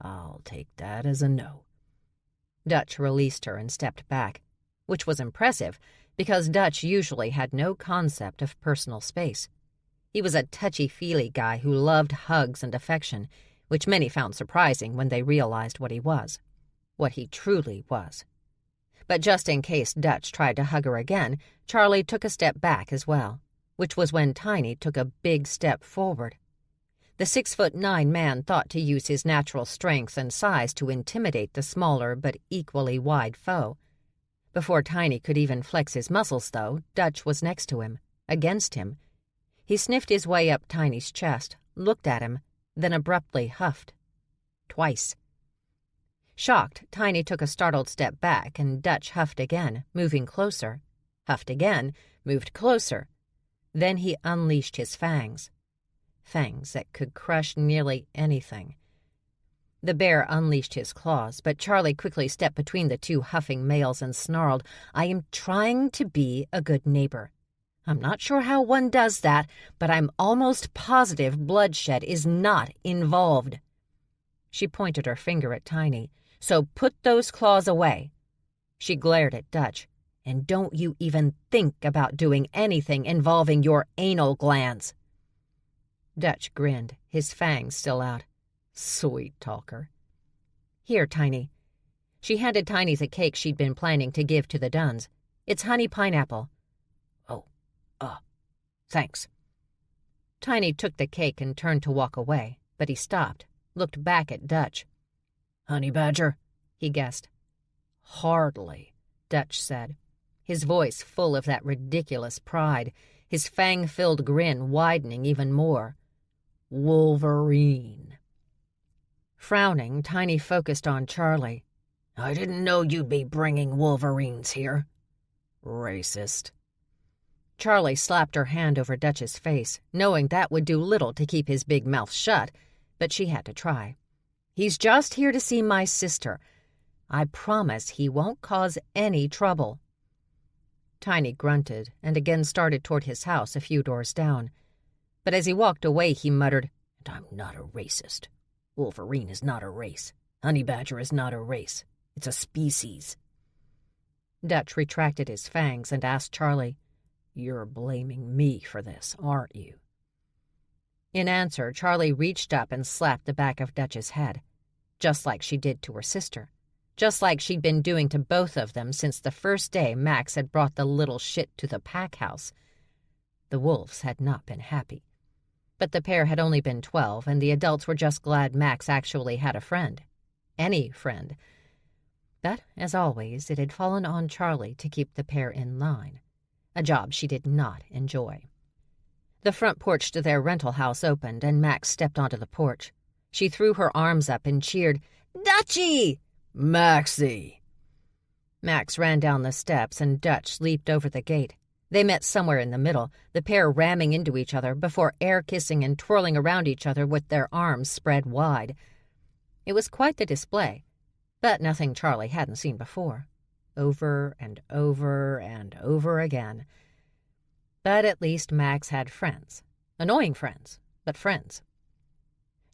"I'll take that as a no." Dutch released her and stepped back, which was impressive because Dutch usually had no concept of personal space. He was a touchy-feely guy who loved hugs and affection, which many found surprising when they realized what he was, what he truly was. But just in case Dutch tried to hug her again, Charlie took a step back as well, which was when Tiny took a big step forward. The 6'9" man thought to use his natural strength and size to intimidate the smaller but equally wide foe. Before Tiny could even flex his muscles, though, Dutch was next to him, against him. He sniffed his way up Tiny's chest, looked at him, then abruptly huffed. Twice. Shocked, Tiny took a startled step back, and Dutch huffed again, moving closer. Huffed again, moved closer. Then he unleashed his fangs. Fangs that could crush nearly anything. The bear unleashed his claws, but Charlie quickly stepped between the two huffing males and snarled, "I am trying to be a good neighbor. I'm not sure how one does that, but I'm almost positive bloodshed is not involved." She pointed her finger at Tiny. "So put those claws away." She glared at Dutch. "And don't you even think about doing anything involving your anal glands." Dutch grinned, his fangs still out. "Sweet talker." "Here, Tiny." She handed Tiny the cake she'd been planning to give to the Dunns. "It's honey pineapple." Thanks." Tiny took the cake and turned to walk away, but he stopped, looked back at Dutch. "Honey badger?" he guessed. "Hardly," Dutch said, his voice full of that ridiculous pride, his fang-filled grin widening even more. "Wolverine." Frowning, Tiny focused on Charlie. "I didn't know you'd be bringing wolverines here. Racist." Charlie slapped her hand over Dutch's face, knowing that would do little to keep his big mouth shut, but she had to try. "He's just here to see my sister. I promise he won't cause any trouble." Tiny grunted and again started toward his house a few doors down. But as he walked away, he muttered, "And I'm not a racist. Wolverine is not a race. Honey badger is not a race. It's a species." Dutch retracted his fangs and asked Charlie, "You're blaming me for this, aren't you?" In answer, Charlie reached up and slapped the back of Dutch's head, just like she did to her sister, just like she'd been doing to both of them since the first day Max had brought the little shit to the pack house. The wolves had not been happy. But the pair had only been 12, and the adults were just glad Max actually had a friend. Any friend. But, as always, it had fallen on Charlie to keep the pair in line, a job she did not enjoy. The front porch to their rental house opened, and Max stepped onto the porch. She threw her arms up and cheered, "Dutchie!" "Maxie!" Max ran down the steps, and Dutch leaped over the gate. They met somewhere in the middle, the pair ramming into each other before air-kissing and twirling around each other with their arms spread wide. It was quite the display, but nothing Charlie hadn't seen before. Over and over and over again. But at least Max had friends. Annoying friends, but friends.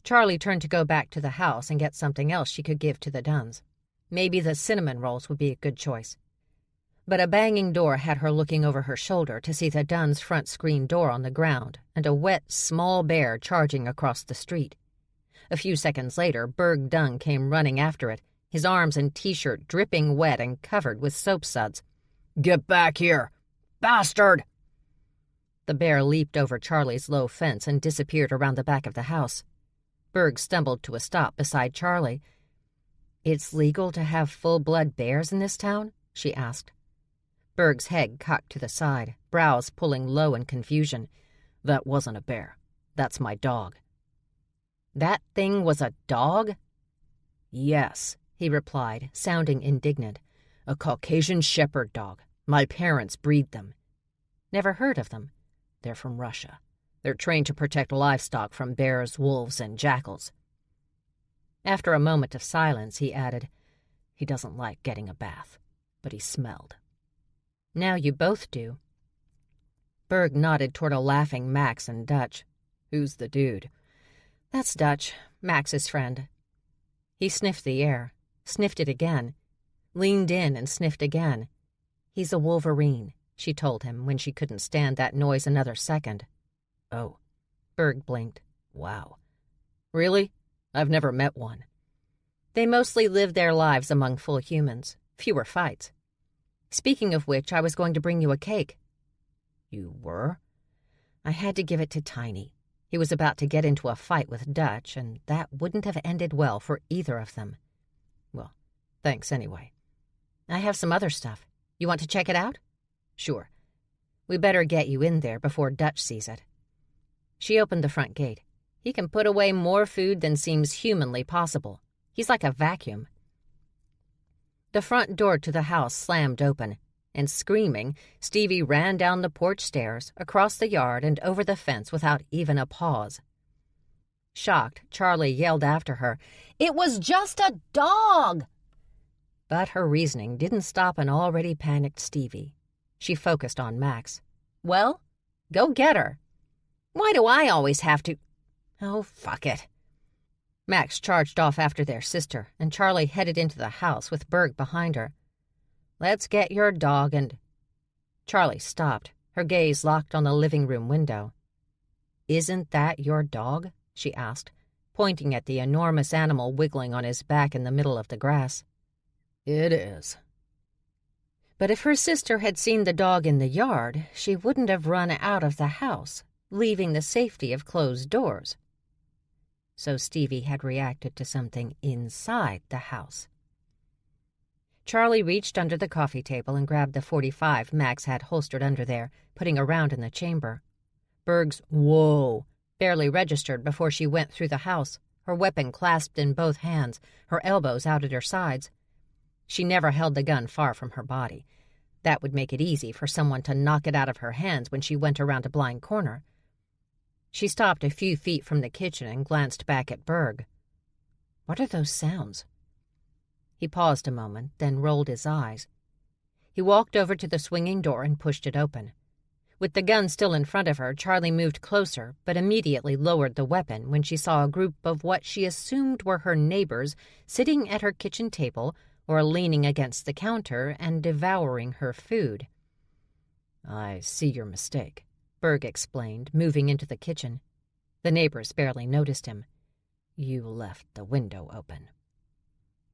Charlie turned to go back to the house and get something else she could give to the Dunns. Maybe the cinnamon rolls would be a good choice. But a banging door had her looking over her shoulder to see the Dunn's front screen door on the ground and a wet, small bear charging across the street. A few seconds later, Berg Dunn came running after it, his arms and T-shirt dripping wet and covered with soap suds. "Get back here! Bastard!" The bear leaped over Charlie's low fence and disappeared around the back of the house. Berg stumbled to a stop beside Charlie. "It's legal to have full-blood bears in this town?" she asked. Berg's head cocked to the side, brows pulling low in confusion. "That wasn't a bear. That's my dog." "That thing was a dog?" "Yes," he replied, sounding indignant. "A Caucasian shepherd dog. My parents breed them." "Never heard of them." "They're from Russia. They're trained to protect livestock from bears, wolves, and jackals." After a moment of silence, he added, "He doesn't like getting a bath, but he smelled." "Now you both do." Berg nodded toward a laughing Max and Dutch. "Who's the dude?" "That's Dutch, Max's friend." He sniffed the air, sniffed it again, leaned in and sniffed again. "He's a wolverine," she told him when she couldn't stand that noise another second. "Oh." Berg blinked. "Wow. Really? I've never met one." "They mostly live their lives among full humans. Fewer fights. Speaking of which, I was going to bring you a cake." "You were?" "I had to give it to Tiny. He was about to get into a fight with Dutch, and that wouldn't have ended well for either of them." "Well, thanks anyway." "I have some other stuff. You want to check it out?" "Sure." "We better get you in there before Dutch sees it." She opened the front gate. He can put away more food than seems humanly possible. He's like a vacuum. The front door to the house slammed open, and screaming, Stevie ran down the porch stairs, across the yard, and over the fence without even a pause. Shocked, Charlie yelled after her, "It was just a dog!" But her reasoning didn't stop an already panicked Stevie. She focused on Max. "Well, go get her." "Why do I always have to—" "Oh, fuck it." Max charged off after their sister, and Charlie headed into the house with Berg behind her. "Let's get your dog and—" Charlie stopped, her gaze locked on the living room window. "Isn't that your dog?" she asked, pointing at the enormous animal wiggling on his back in the middle of the grass. "It is." But if her sister had seen the dog in the yard, she wouldn't have run out of the house, leaving the safety of closed doors. So Stevie had reacted to something inside the house. Charlie reached under the coffee table and grabbed the .45 Max had holstered under there, putting a round in the chamber. Berg's "whoa" barely registered before she went through the house, her weapon clasped in both hands, her elbows out at her sides. She never held the gun far from her body. That would make it easy for someone to knock it out of her hands when she went around a blind corner. She stopped a few feet from the kitchen and glanced back at Berg. "What are those sounds?" He paused a moment, then rolled his eyes. He walked over to the swinging door and pushed it open. With the gun still in front of her, Charlie moved closer, but immediately lowered the weapon when she saw a group of what she assumed were her neighbors sitting at her kitchen table or leaning against the counter and devouring her food. "I see your mistake," Berg explained, moving into the kitchen. The neighbors barely noticed him. "You left the window open."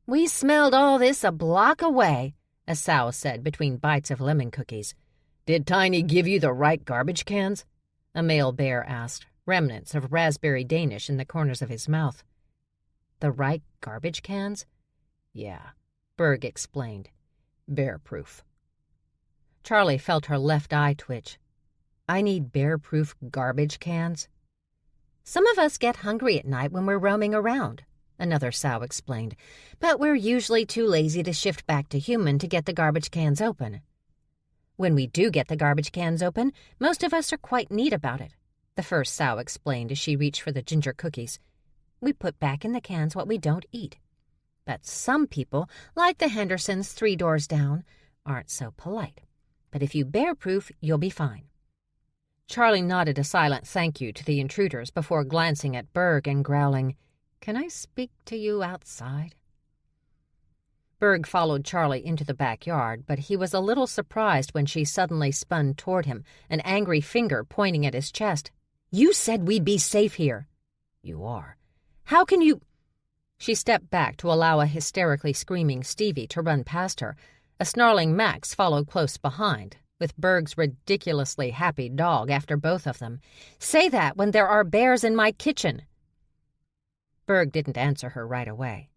"We smelled all this a block away," a sow said between bites of lemon cookies. "Did Tiny give you the right garbage cans?" a male bear asked, remnants of raspberry Danish in the corners of his mouth. "The right garbage cans?" "Yeah," Berg explained. "Bear-proof." Charlie felt her left eye twitch. "I need bear-proof garbage cans?" "Some of us get hungry at night when we're roaming around," another sow explained, "but we're usually too lazy to shift back to human to get the garbage cans open. When we do get the garbage cans open, most of us are quite neat about it," the first sow explained as she reached for the ginger cookies. "We put back in the cans what we don't eat. But some people, like the Hendersons 3 doors down, aren't so polite. But if you bear-proof, you'll be fine." Charlie nodded a silent thank you to the intruders before glancing at Berg and growling, "Can I speak to you outside?" Berg followed Charlie into the backyard, but he was a little surprised when she suddenly spun toward him, an angry finger pointing at his chest. "You said we'd be safe here." "You are." "How can you—" She stepped back to allow a hysterically screaming Stevie to run past her. A snarling Max followed close behind, with Berg's ridiculously happy dog after both of them. "Say that when there are bears in my kitchen." Berg didn't answer her right away.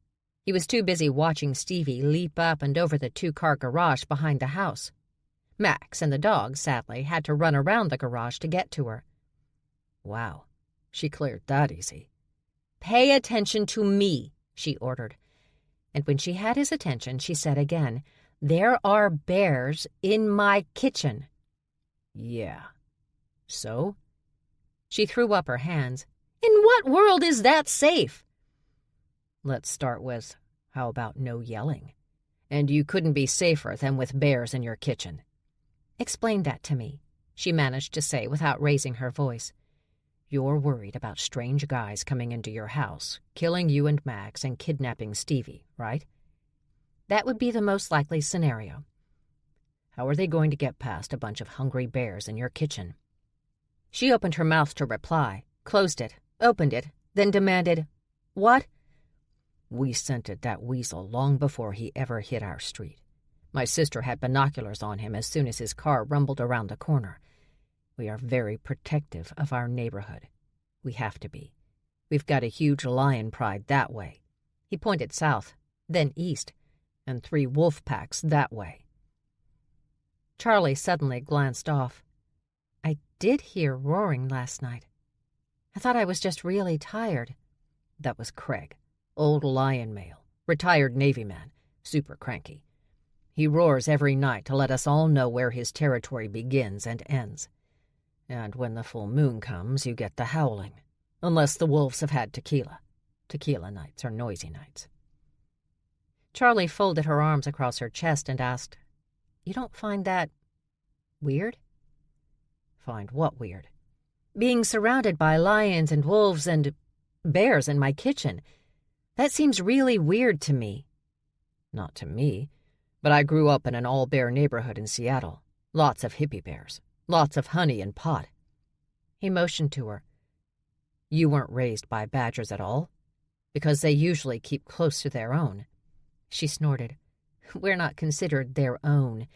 He was too busy watching Stevie leap up and over the 2-car garage behind the house. Max and the dog, sadly, had to run around the garage to get to her. "Wow," She cleared that easy. "Pay attention to me," she ordered. And when she had his attention, she said again, "There are bears in my kitchen." Yeah. So? She threw up her hands. "In what world is that safe?" Let's start with, how about no yelling? And you couldn't be safer than with bears in your kitchen. "Explain that to me," she managed to say without raising her voice. You're worried about strange guys coming into your house, killing you and Max, and kidnapping Stevie, right? That would be the most likely scenario. How are they going to get past a bunch of hungry bears in your kitchen? She opened her mouth to reply, closed it, opened it, then demanded, "What?" We scented that weasel long before he ever hit our street. My sister had binoculars on him as soon as his car rumbled around the corner. We are very protective of our neighborhood. We have to be. We've got a huge lion pride that way. He pointed south, then east, and 3 wolf packs that way. Charlie suddenly glanced off. "I did hear roaring last night. I thought I was just really tired." That was Craig, old lion male, retired Navy man, super cranky. He roars every night to let us all know where his territory begins and ends. And when the full moon comes, you get the howling, unless the wolves have had tequila. Tequila nights are noisy nights. Charlie folded her arms across her chest and asked, "You don't find that weird?" Find what weird? "Being surrounded by lions and wolves and bears in my kitchen. That seems really weird to me." Not to me, but I grew up in an all-bear neighborhood in Seattle. Lots of hippie bears. Lots of honey and pot. He motioned to her. You weren't raised by badgers at all? Because they usually keep close to their own. She snorted. "We're not considered their own.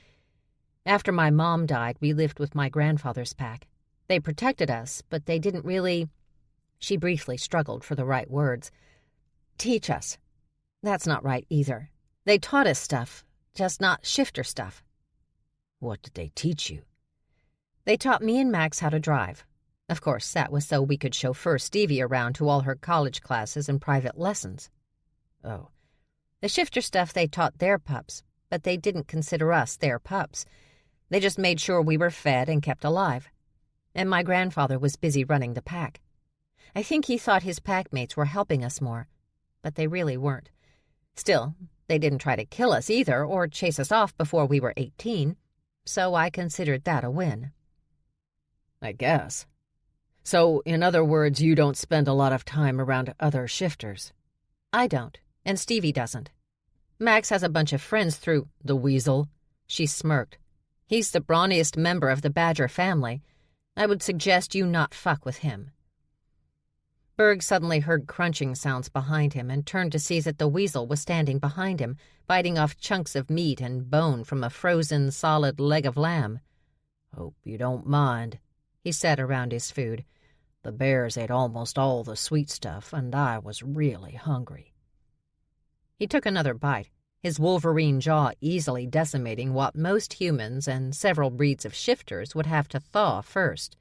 After my mom died, we lived with my grandfather's pack. They protected us, but they didn't really," she briefly struggled for the right words, "teach us. That's not right either. They taught us stuff, just not shifter stuff." What did they teach you? "They taught me and Max how to drive. Of course, that was so we could chauffeur Stevie around to all her college classes and private lessons." Oh. "The shifter stuff they taught their pups, but they didn't consider us their pups. They just made sure we were fed and kept alive. And my grandfather was busy running the pack. I think he thought his packmates were helping us more, but they really weren't. Still, they didn't try to kill us either or chase us off before we were 18, so I considered that a win." I guess. So, in other words, you don't spend a lot of time around other shifters. "I don't, and Stevie doesn't. Max has a bunch of friends through the weasel." She smirked. "He's the brawniest member of the badger family. I would suggest you not fuck with him." Berg suddenly heard crunching sounds behind him and turned to see that the weasel was standing behind him, biting off chunks of meat and bone from a frozen, solid leg of lamb. "Hope you don't mind," he said around his food. "The bears ate almost all the sweet stuff, and I was really hungry." He took another bite, his wolverine jaw easily decimating what most humans and several breeds of shifters would have to thaw first.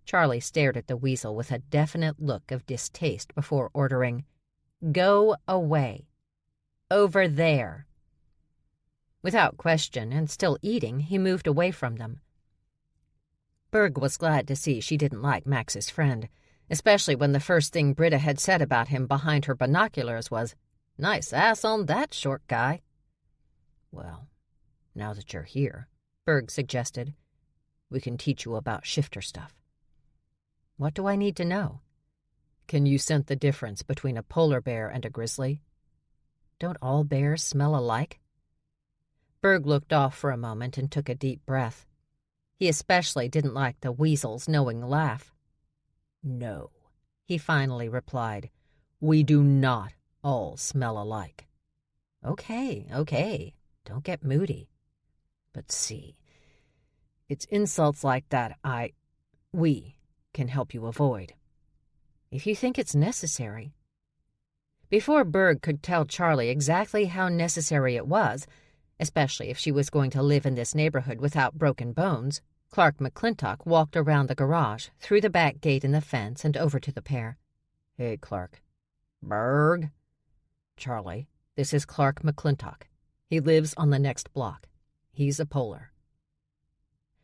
Charlie stared at the weasel with a definite look of distaste before ordering, "Go away. Over there." Without question, and still eating, he moved away from them. Berg was glad to see she didn't like Max's friend, especially when the first thing Britta had said about him behind her binoculars was, "Nice ass on that short guy." "Well, now that you're here," Berg suggested, "we can teach you about shifter stuff." "What do I need to know?" "Can you scent the difference between a polar bear and a grizzly?" "Don't all bears smell alike?" Berg looked off for a moment and took a deep breath. He especially didn't like the weasel's knowing laugh. "No," he finally replied. "We do not all smell alike." Okay. Don't get moody." "But see, it's insults like that we can help you avoid." "If you think it's necessary." Before Berg could tell Charlie exactly how necessary it was, especially if she was going to live in this neighborhood without broken bones, Clark McClintock walked around the garage, through the back gate in the fence, and over to the pair. "Hey, Clark." "Berg?" "Charlie, "This is Clark McClintock. He lives on the next block. He's a Polar."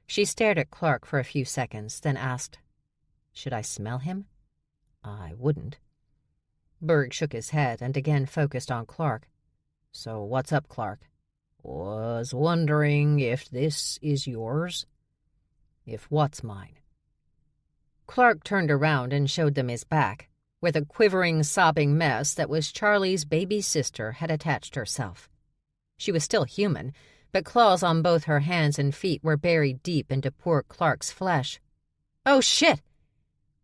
She stared at Clark for a few seconds, then asked, "Should I smell him?" "I wouldn't." Berg shook his head and again focused on Clark. "So what's up, Clark?" "Was wondering if this is yours?" "If what's mine?" Clark turned around and showed them his back, where the quivering, sobbing mess that was Charlie's baby sister had attached herself. She was still human, but claws on both her hands and feet were buried deep into poor Clark's flesh. "Oh, shit!"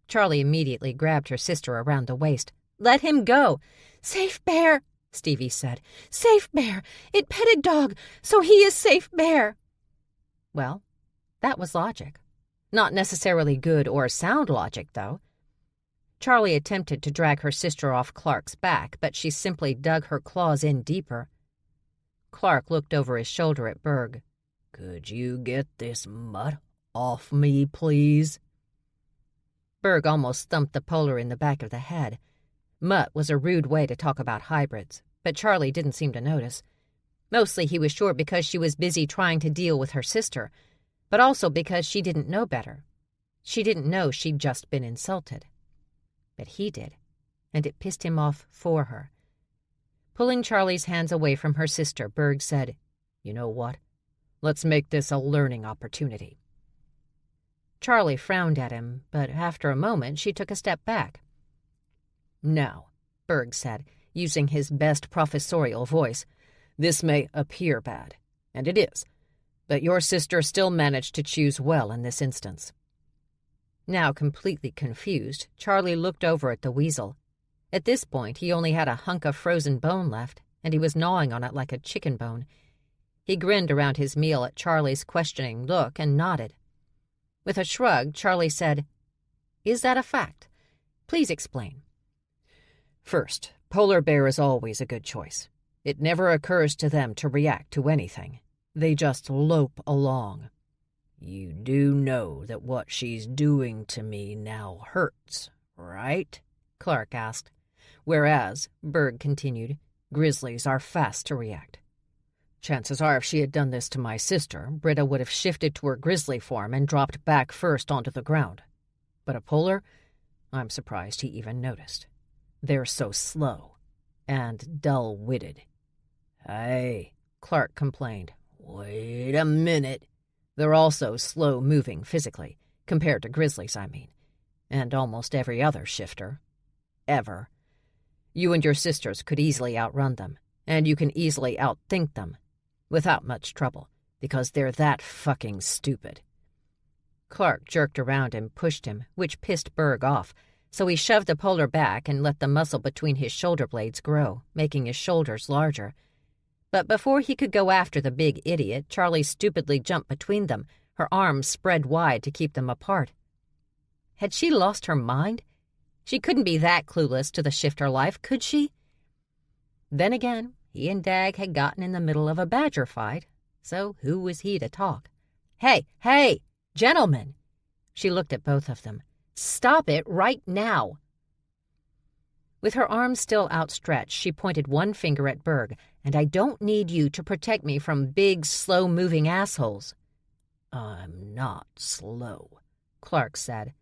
Charlie immediately grabbed her sister around the waist. "Let him go!" "Safe bear," Stevie said. "Safe bear. It petted dog, so he is safe bear." Well, that was logic. Not necessarily good or sound logic, though. Charlie attempted to drag her sister off Clark's back, but she simply dug her claws in deeper. Clark looked over his shoulder at Berg. "Could you get this mutt off me, please?" Berg almost thumped the Polar in the back of the head. Mutt was a rude way to talk about hybrids, but Charlie didn't seem to notice. Mostly he was sure because she was busy trying to deal with her sister, but also because she didn't know better. She didn't know she'd just been insulted. But he did, and it pissed him off for her. Pulling Charlie's hands away from her sister, Berg said, "You know what? Let's make this a learning opportunity." Charlie frowned at him, but after a moment she took a step back. "Now," Berg said, using his best professorial voice, "this may appear bad, and it is, but your sister still managed to choose well in this instance." Now completely confused, Charlie looked over at the weasel. At this point, he only had a hunk of frozen bone left, and he was gnawing on it like a chicken bone. He grinned around his meal at Charlie's questioning look and nodded. With a shrug, Charlie said, "Is that a fact? Please explain." "First, polar bear is always a good choice. It never occurs to them to react to anything. They just lope along. You do know that what she's doing to me now hurts, right?" Clark asked. "Whereas," Berg continued, "grizzlies are fast to react. Chances are if she had done this to my sister, Britta would have shifted to her grizzly form and dropped back first onto the ground. But a polar, I'm surprised he even noticed. They're so slow and dull-witted." "Hey," Clark complained, "wait a minute." "They're also slow-moving physically, compared to grizzlies, I mean, and almost every other shifter. Ever. You and your sisters could easily outrun them, and you can easily outthink them, without much trouble, because they're that fucking stupid." Clark jerked around and pushed him, which pissed Berg off, so he shoved the Polar back and let the muscle between his shoulder blades grow, making his shoulders larger. But before he could go after the big idiot, Charlie stupidly jumped between them, her arms spread wide to keep them apart. Had she lost her mind? She couldn't be that clueless to the shifter life, could she? Then again, he and Dag had gotten in the middle of a badger fight, so who was he to talk? Hey, gentlemen! She looked at both of them. Stop it right now! With her arms still outstretched, she pointed one finger at Berg. "And I don't need you to protect me from big, slow-moving assholes." "I'm not slow," Clark said,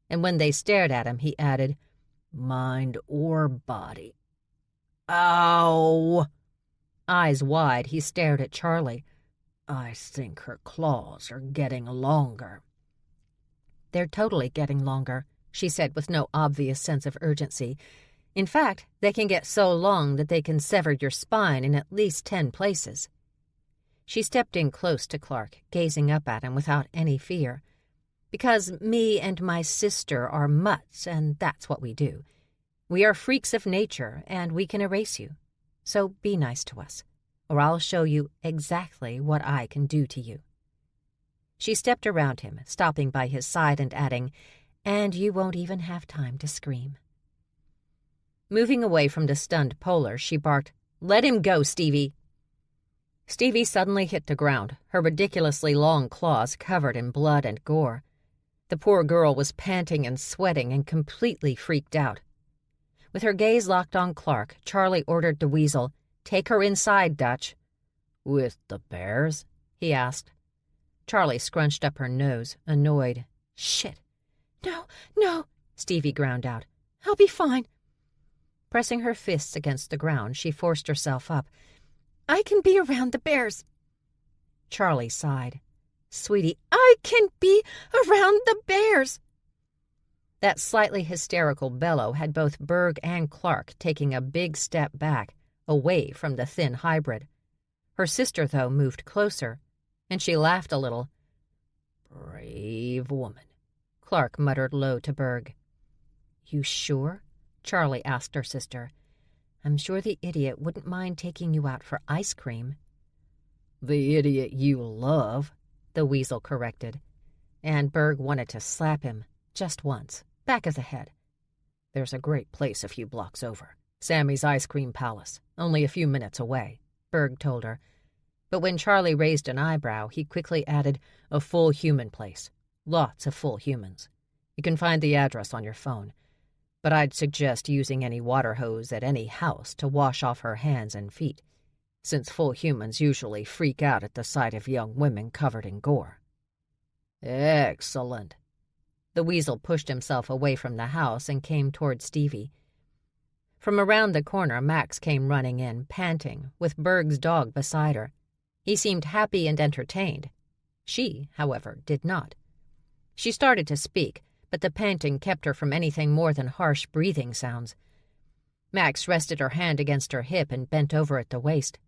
and when they stared at him, he added, "mind or body." "Ow!" Eyes wide, he stared at Charlie. "I think her claws are getting longer." "They're totally getting longer," she said with no obvious sense of urgency. "In fact, they can get so long that they can sever your spine in at least 10 places." She stepped in close to Clark, gazing up at him without any fear. "Because me and my sister are mutts, and that's what we do. We are freaks of nature, and we can erase you. So be nice to us, or I'll show you exactly what I can do to you." She stepped around him, stopping by his side and adding, "And you won't even have time to scream." Moving away from the stunned Polar, she barked, "Let him go, Stevie." Stevie suddenly hit the ground, her ridiculously long claws covered in blood and gore. The poor girl was panting and sweating and completely freaked out. With her gaze locked on Clark, Charlie ordered the weasel, "Take her inside, Dutch." "With the bears?" he asked. Charlie scrunched up her nose, annoyed. "Shit." No, Stevie ground out. "I'll be fine." Pressing her fists against the ground, she forced herself up. "I can be around the bears." Charlie sighed. "Sweetie, I can be around the bears." That slightly hysterical bellow had both Berg and Clark taking a big step back, away from the thin hybrid. Her sister, though, moved closer, and she laughed a little. "Brave woman," Clark muttered low to Berg. "You sure?" Charlie asked her sister. "I'm sure the idiot wouldn't mind taking you out for ice cream." "The idiot you love," the weasel corrected. And Berg wanted to slap him, just once, back of the head. "There's a great place a few blocks over. Sammy's Ice Cream Palace, only a few minutes away," Berg told her. But when Charlie raised an eyebrow, he quickly added, "A full human place. Lots of full humans. You can find the address on your phone. But I'd suggest using any water hose at any house to wash off her hands and feet, since full humans usually freak out at the sight of young women covered in gore." "Excellent." The weasel pushed himself away from the house and came toward Stevie. From around the corner, Max came running in, panting, with Berg's dog beside her. He seemed happy and entertained. She, however, did not. She started to speak, but the panting kept her from anything more than harsh breathing sounds. Max rested her hand against her hip and bent over at the waist.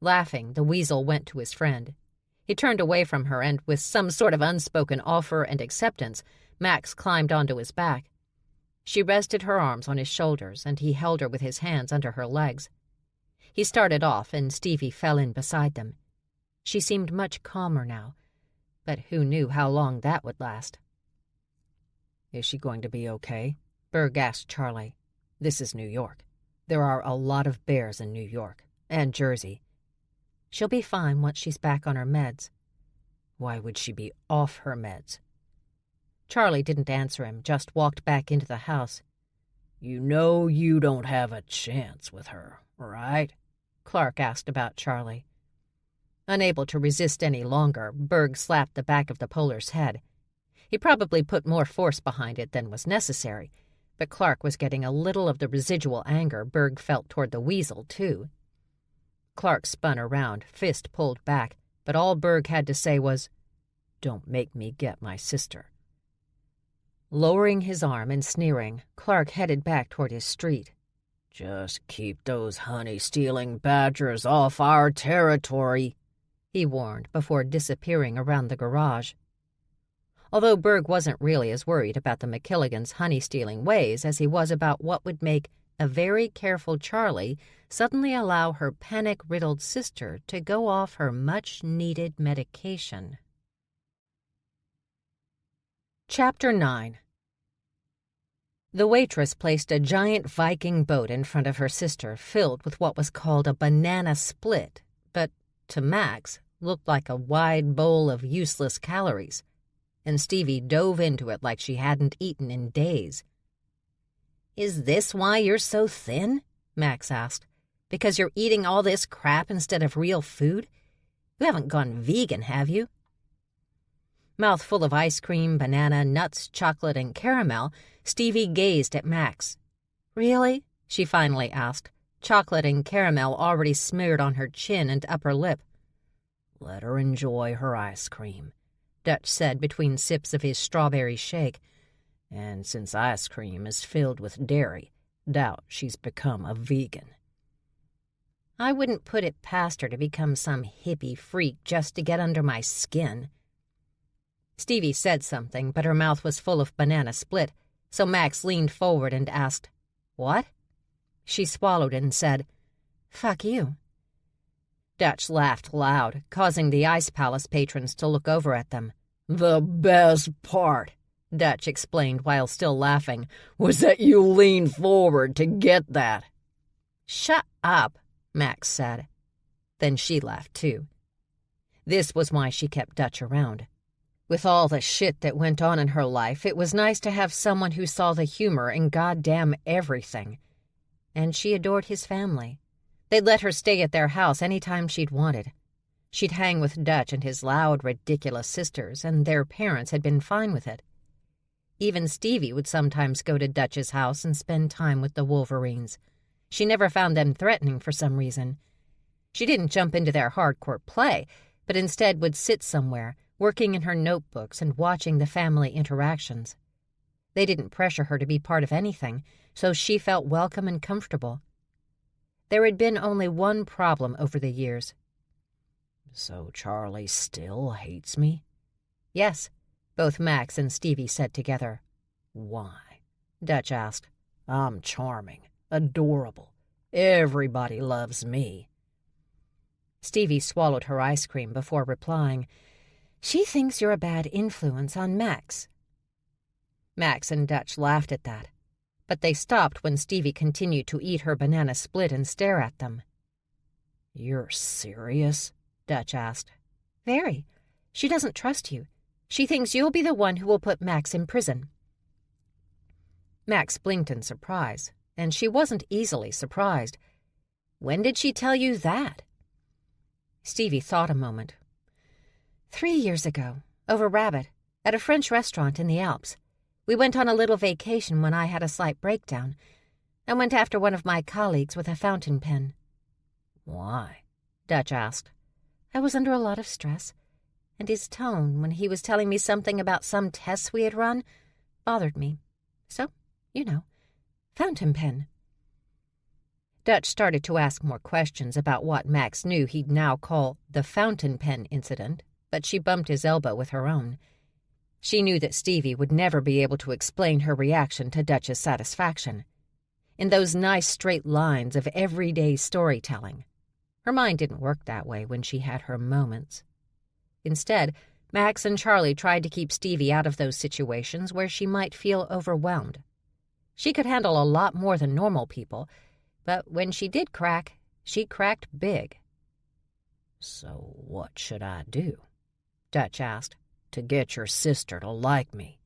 Laughing, the weasel went to his friend. He turned away from her and, with some sort of unspoken offer and acceptance, Max climbed onto his back. She rested her arms on his shoulders, and he held her with his hands under her legs. He started off, and Stevie fell in beside them. She seemed much calmer now, but who knew how long that would last? "Is she going to be okay?" Berg asked Charlie. "This is New York. There are a lot of bears in New York, and Jersey." "She'll be fine once she's back on her meds." "Why would she be off her meds?" Charlie didn't answer him, just walked back into the house. "You know you don't have a chance with her, right?" Clark asked about Charlie. Unable to resist any longer, Berg slapped the back of the polar's head. He probably put more force behind it than was necessary, but Clark was getting a little of the residual anger Berg felt toward the weasel, too. Clark spun around, fist pulled back, but all Berg had to say was, "Don't make me get my sister." Lowering his arm and sneering, Clark headed back toward his street. "Just keep those honey-stealing badgers off our territory," he warned before disappearing around the garage. Although Berg wasn't really as worried about the McKilligans' honey-stealing ways as he was about what would make a very careful Charlie suddenly allow her panic-riddled sister to go off her much-needed medication. Chapter 9. The waitress placed a giant Viking boat in front of her sister filled with what was called a banana split, but, to Max, looked like a wide bowl of useless calories, and Stevie dove into it like she hadn't eaten in days. "Is this why you're so thin?" Max asked. "Because you're eating all this crap instead of real food? You haven't gone vegan, have you?" Mouthful of ice cream, banana, nuts, chocolate, and caramel, Stevie gazed at Max. "Really?" she finally asked, chocolate and caramel already smeared on her chin and upper lip. "Let her enjoy her ice cream," Dutch said between sips of his strawberry shake. "And since ice cream is filled with dairy, doubt she's become a vegan." "I wouldn't put it past her to become some hippie freak just to get under my skin." Stevie said something, but her mouth was full of banana split, so Max leaned forward and asked, "What?" She swallowed and said, "Fuck you." Dutch laughed loud, causing the Ice Palace patrons to look over at them. "The best part," Dutch explained while still laughing, "was that you leaned forward to get that." "Shut up," Max said. Then she laughed too. This was why she kept Dutch around. With all the shit that went on in her life, it was nice to have someone who saw the humor in goddamn everything. And she adored his family. They'd let her stay at their house any time she'd wanted. She'd hang with Dutch and his loud, ridiculous sisters, and their parents had been fine with it. Even Stevie would sometimes go to Dutch's house and spend time with the Wolverines. She never found them threatening for some reason. She didn't jump into their hardcore play, but instead would sit somewhere, working in her notebooks and watching the family interactions. They didn't pressure her to be part of anything, so she felt welcome and comfortable. There had been only one problem over the years. So Charlie still hates me? Yes, both Max and Stevie said together. Why? Dutch asked. I'm charming, adorable. Everybody loves me. Stevie swallowed her ice cream before replying. She thinks you're a bad influence on Max. Max and Dutch laughed at that, but they stopped when Stevie continued to eat her banana split and stare at them. You're serious? Dutch asked. Very. She doesn't trust you. She thinks you'll be the one who will put Max in prison. Max blinked in surprise, and she wasn't easily surprised. When did she tell you that? Stevie thought a moment. 3 years ago, over Rabbit, at a French restaurant in the Alps. We went on a little vacation when I had a slight breakdown. I went after one of my colleagues with a fountain pen. Why? Dutch asked. I was under a lot of stress, and his tone when he was telling me something about some tests we had run bothered me. So, fountain pen. Dutch started to ask more questions about what Max knew he'd now call the fountain pen incident, but she bumped his elbow with her own. She knew that Stevie would never be able to explain her reaction to Dutch's satisfaction. In those nice straight lines of everyday storytelling. Her mind didn't work that way when she had her moments. Instead, Max and Charlie tried to keep Stevie out of those situations where she might feel overwhelmed. She could handle a lot more than normal people, but when she did crack, she cracked big. So what should I do? Dutch asked. To get your sister to like me.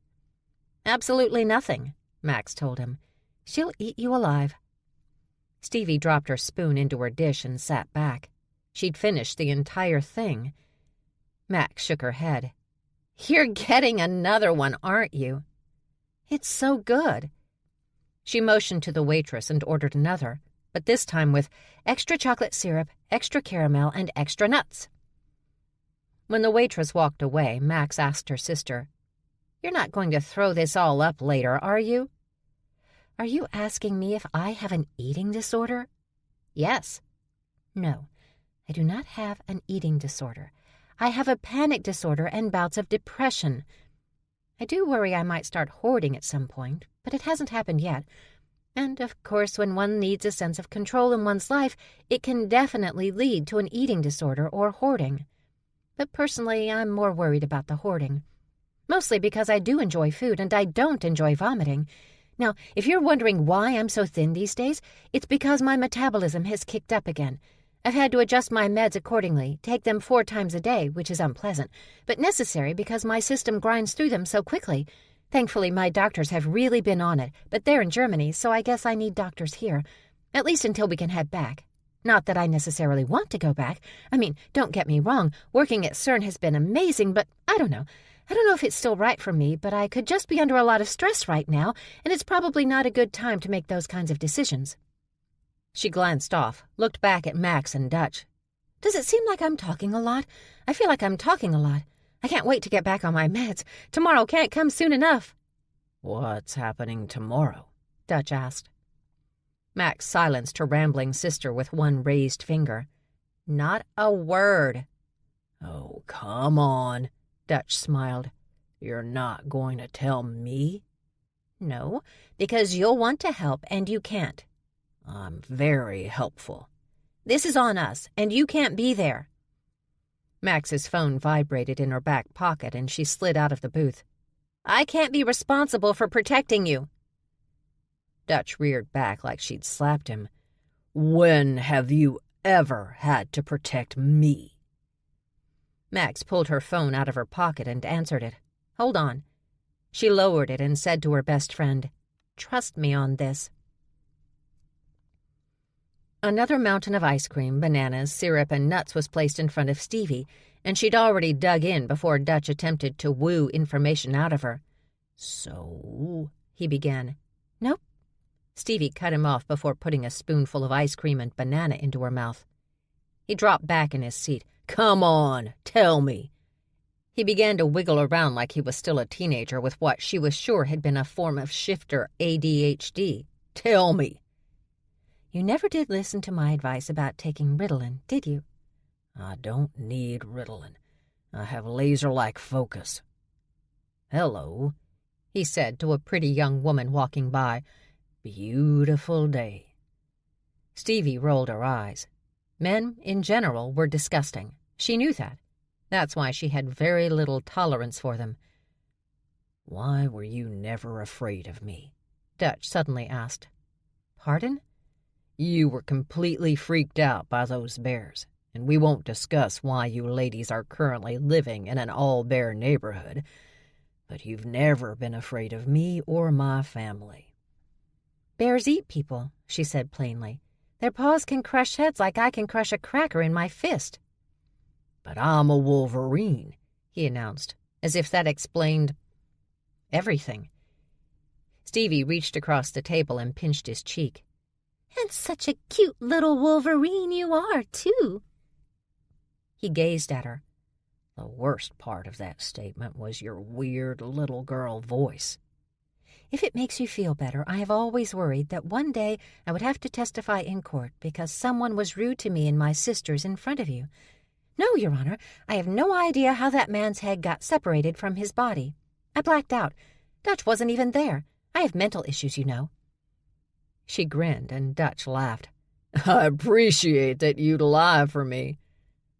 Absolutely nothing, Max told him. She'll eat you alive. Stevie dropped her spoon into her dish and sat back. She'd finished the entire thing. Max shook her head. You're getting another one, aren't you? It's so good. She motioned to the waitress and ordered another, but this time with extra chocolate syrup, extra caramel, and extra nuts. When the waitress walked away, Max asked her sister, You're not going to throw this all up later, are you? Are you asking me if I have an eating disorder? Yes. No, I do not have an eating disorder. I have a panic disorder and bouts of depression. I do worry I might start hoarding at some point, but it hasn't happened yet. And, of course, when one needs a sense of control in one's life, it can definitely lead to an eating disorder or hoarding. But personally, I'm more worried about the hoarding. Mostly because I do enjoy food and I don't enjoy vomiting. Now, if you're wondering why I'm so thin these days, it's because my metabolism has kicked up again. I've had to adjust my meds accordingly, take them 4 times a day, which is unpleasant, but necessary because my system grinds through them so quickly. Thankfully, my doctors have really been on it, but they're in Germany, so I guess I need doctors here, at least until we can head back. Not that I necessarily want to go back. I mean, don't get me wrong, working at CERN has been amazing, but I don't know. I don't know if it's still right for me, but I could just be under a lot of stress right now, and it's probably not a good time to make those kinds of decisions. She glanced off, looked back at Max and Dutch. Does it seem like I'm talking a lot? I feel like I'm talking a lot. I can't wait to get back on my meds. Tomorrow can't come soon enough. What's happening tomorrow? Dutch asked. Max silenced her rambling sister with one raised finger. Not a word. Oh, come on, Dutch smiled. You're not going to tell me? No, because you'll want to help and you can't. I'm very helpful. This is on us, and you can't be there. Max's phone vibrated in her back pocket, and she slid out of the booth. I can't be responsible for protecting you. Dutch reared back like she'd slapped him. When have you ever had to protect me." Max pulled her phone out of her pocket and answered it. "Hold on." She lowered it and said to her best friend, "Trust me on this." Another mountain of ice cream, bananas, syrup, and nuts was placed in front of Stevie, and she'd already dug in before Dutch attempted to woo information out of her. "So?" he began. "Nope." Stevie cut him off before putting a spoonful of ice cream and banana into her mouth. He dropped back in his seat. "Come on, tell me." He began to wiggle around like he was still a teenager with what she was sure had been a form of shifter ADHD. "Tell me." "You never did listen to my advice about taking Ritalin, did you?" "I don't need Ritalin. I have laser-like focus." "Hello," he said to a pretty young woman walking by. "Beautiful day." Stevie rolled her eyes. Men, in general, were disgusting. She knew that. That's why she had very little tolerance for them. "Why were you never afraid of me?" Dutch suddenly asked. "Pardon?" "You were completely freaked out by those bears, and we won't discuss why you ladies are currently living in an all-bear neighborhood, but you've never been afraid of me or my family." "Bears eat people," she said plainly. "Their paws can crush heads like I can crush a cracker in my fist." "But I'm a wolverine," he announced, as if that explained everything. Stevie reached across the table and pinched his cheek. "And such a cute little wolverine you are, too." He gazed at her. "The worst part of that statement was your weird little girl voice." "If it makes you feel better, I have always worried that one day I would have to testify in court because someone was rude to me and my sisters in front of you. No, Your Honor, I have no idea how that man's head got separated from his body. I blacked out. Dutch wasn't even there. I have mental issues, you know." She grinned, and Dutch laughed. "I appreciate that you'd lie for me."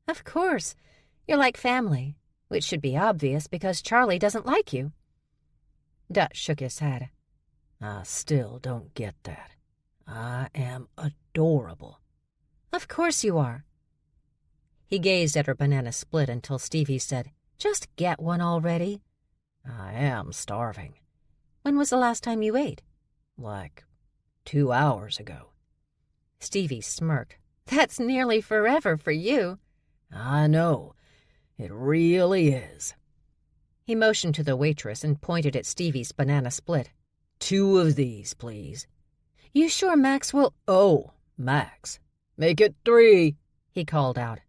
"Of course. You're like family, which should be obvious because Charlie doesn't like you." Dutch shook his head. "I still don't get that. I am adorable." "Of course you are." He gazed at her banana split until Stevie said, "Just get one already." "I am starving." "When was the last time you ate?" "Like 2 hours ago." Stevie smirked. "That's nearly forever for you." "I know. It really is." He motioned to the waitress and pointed at Stevie's banana split. 2 of these, please." "You sure Max will—" "Oh, Max. Make it 3, he called out.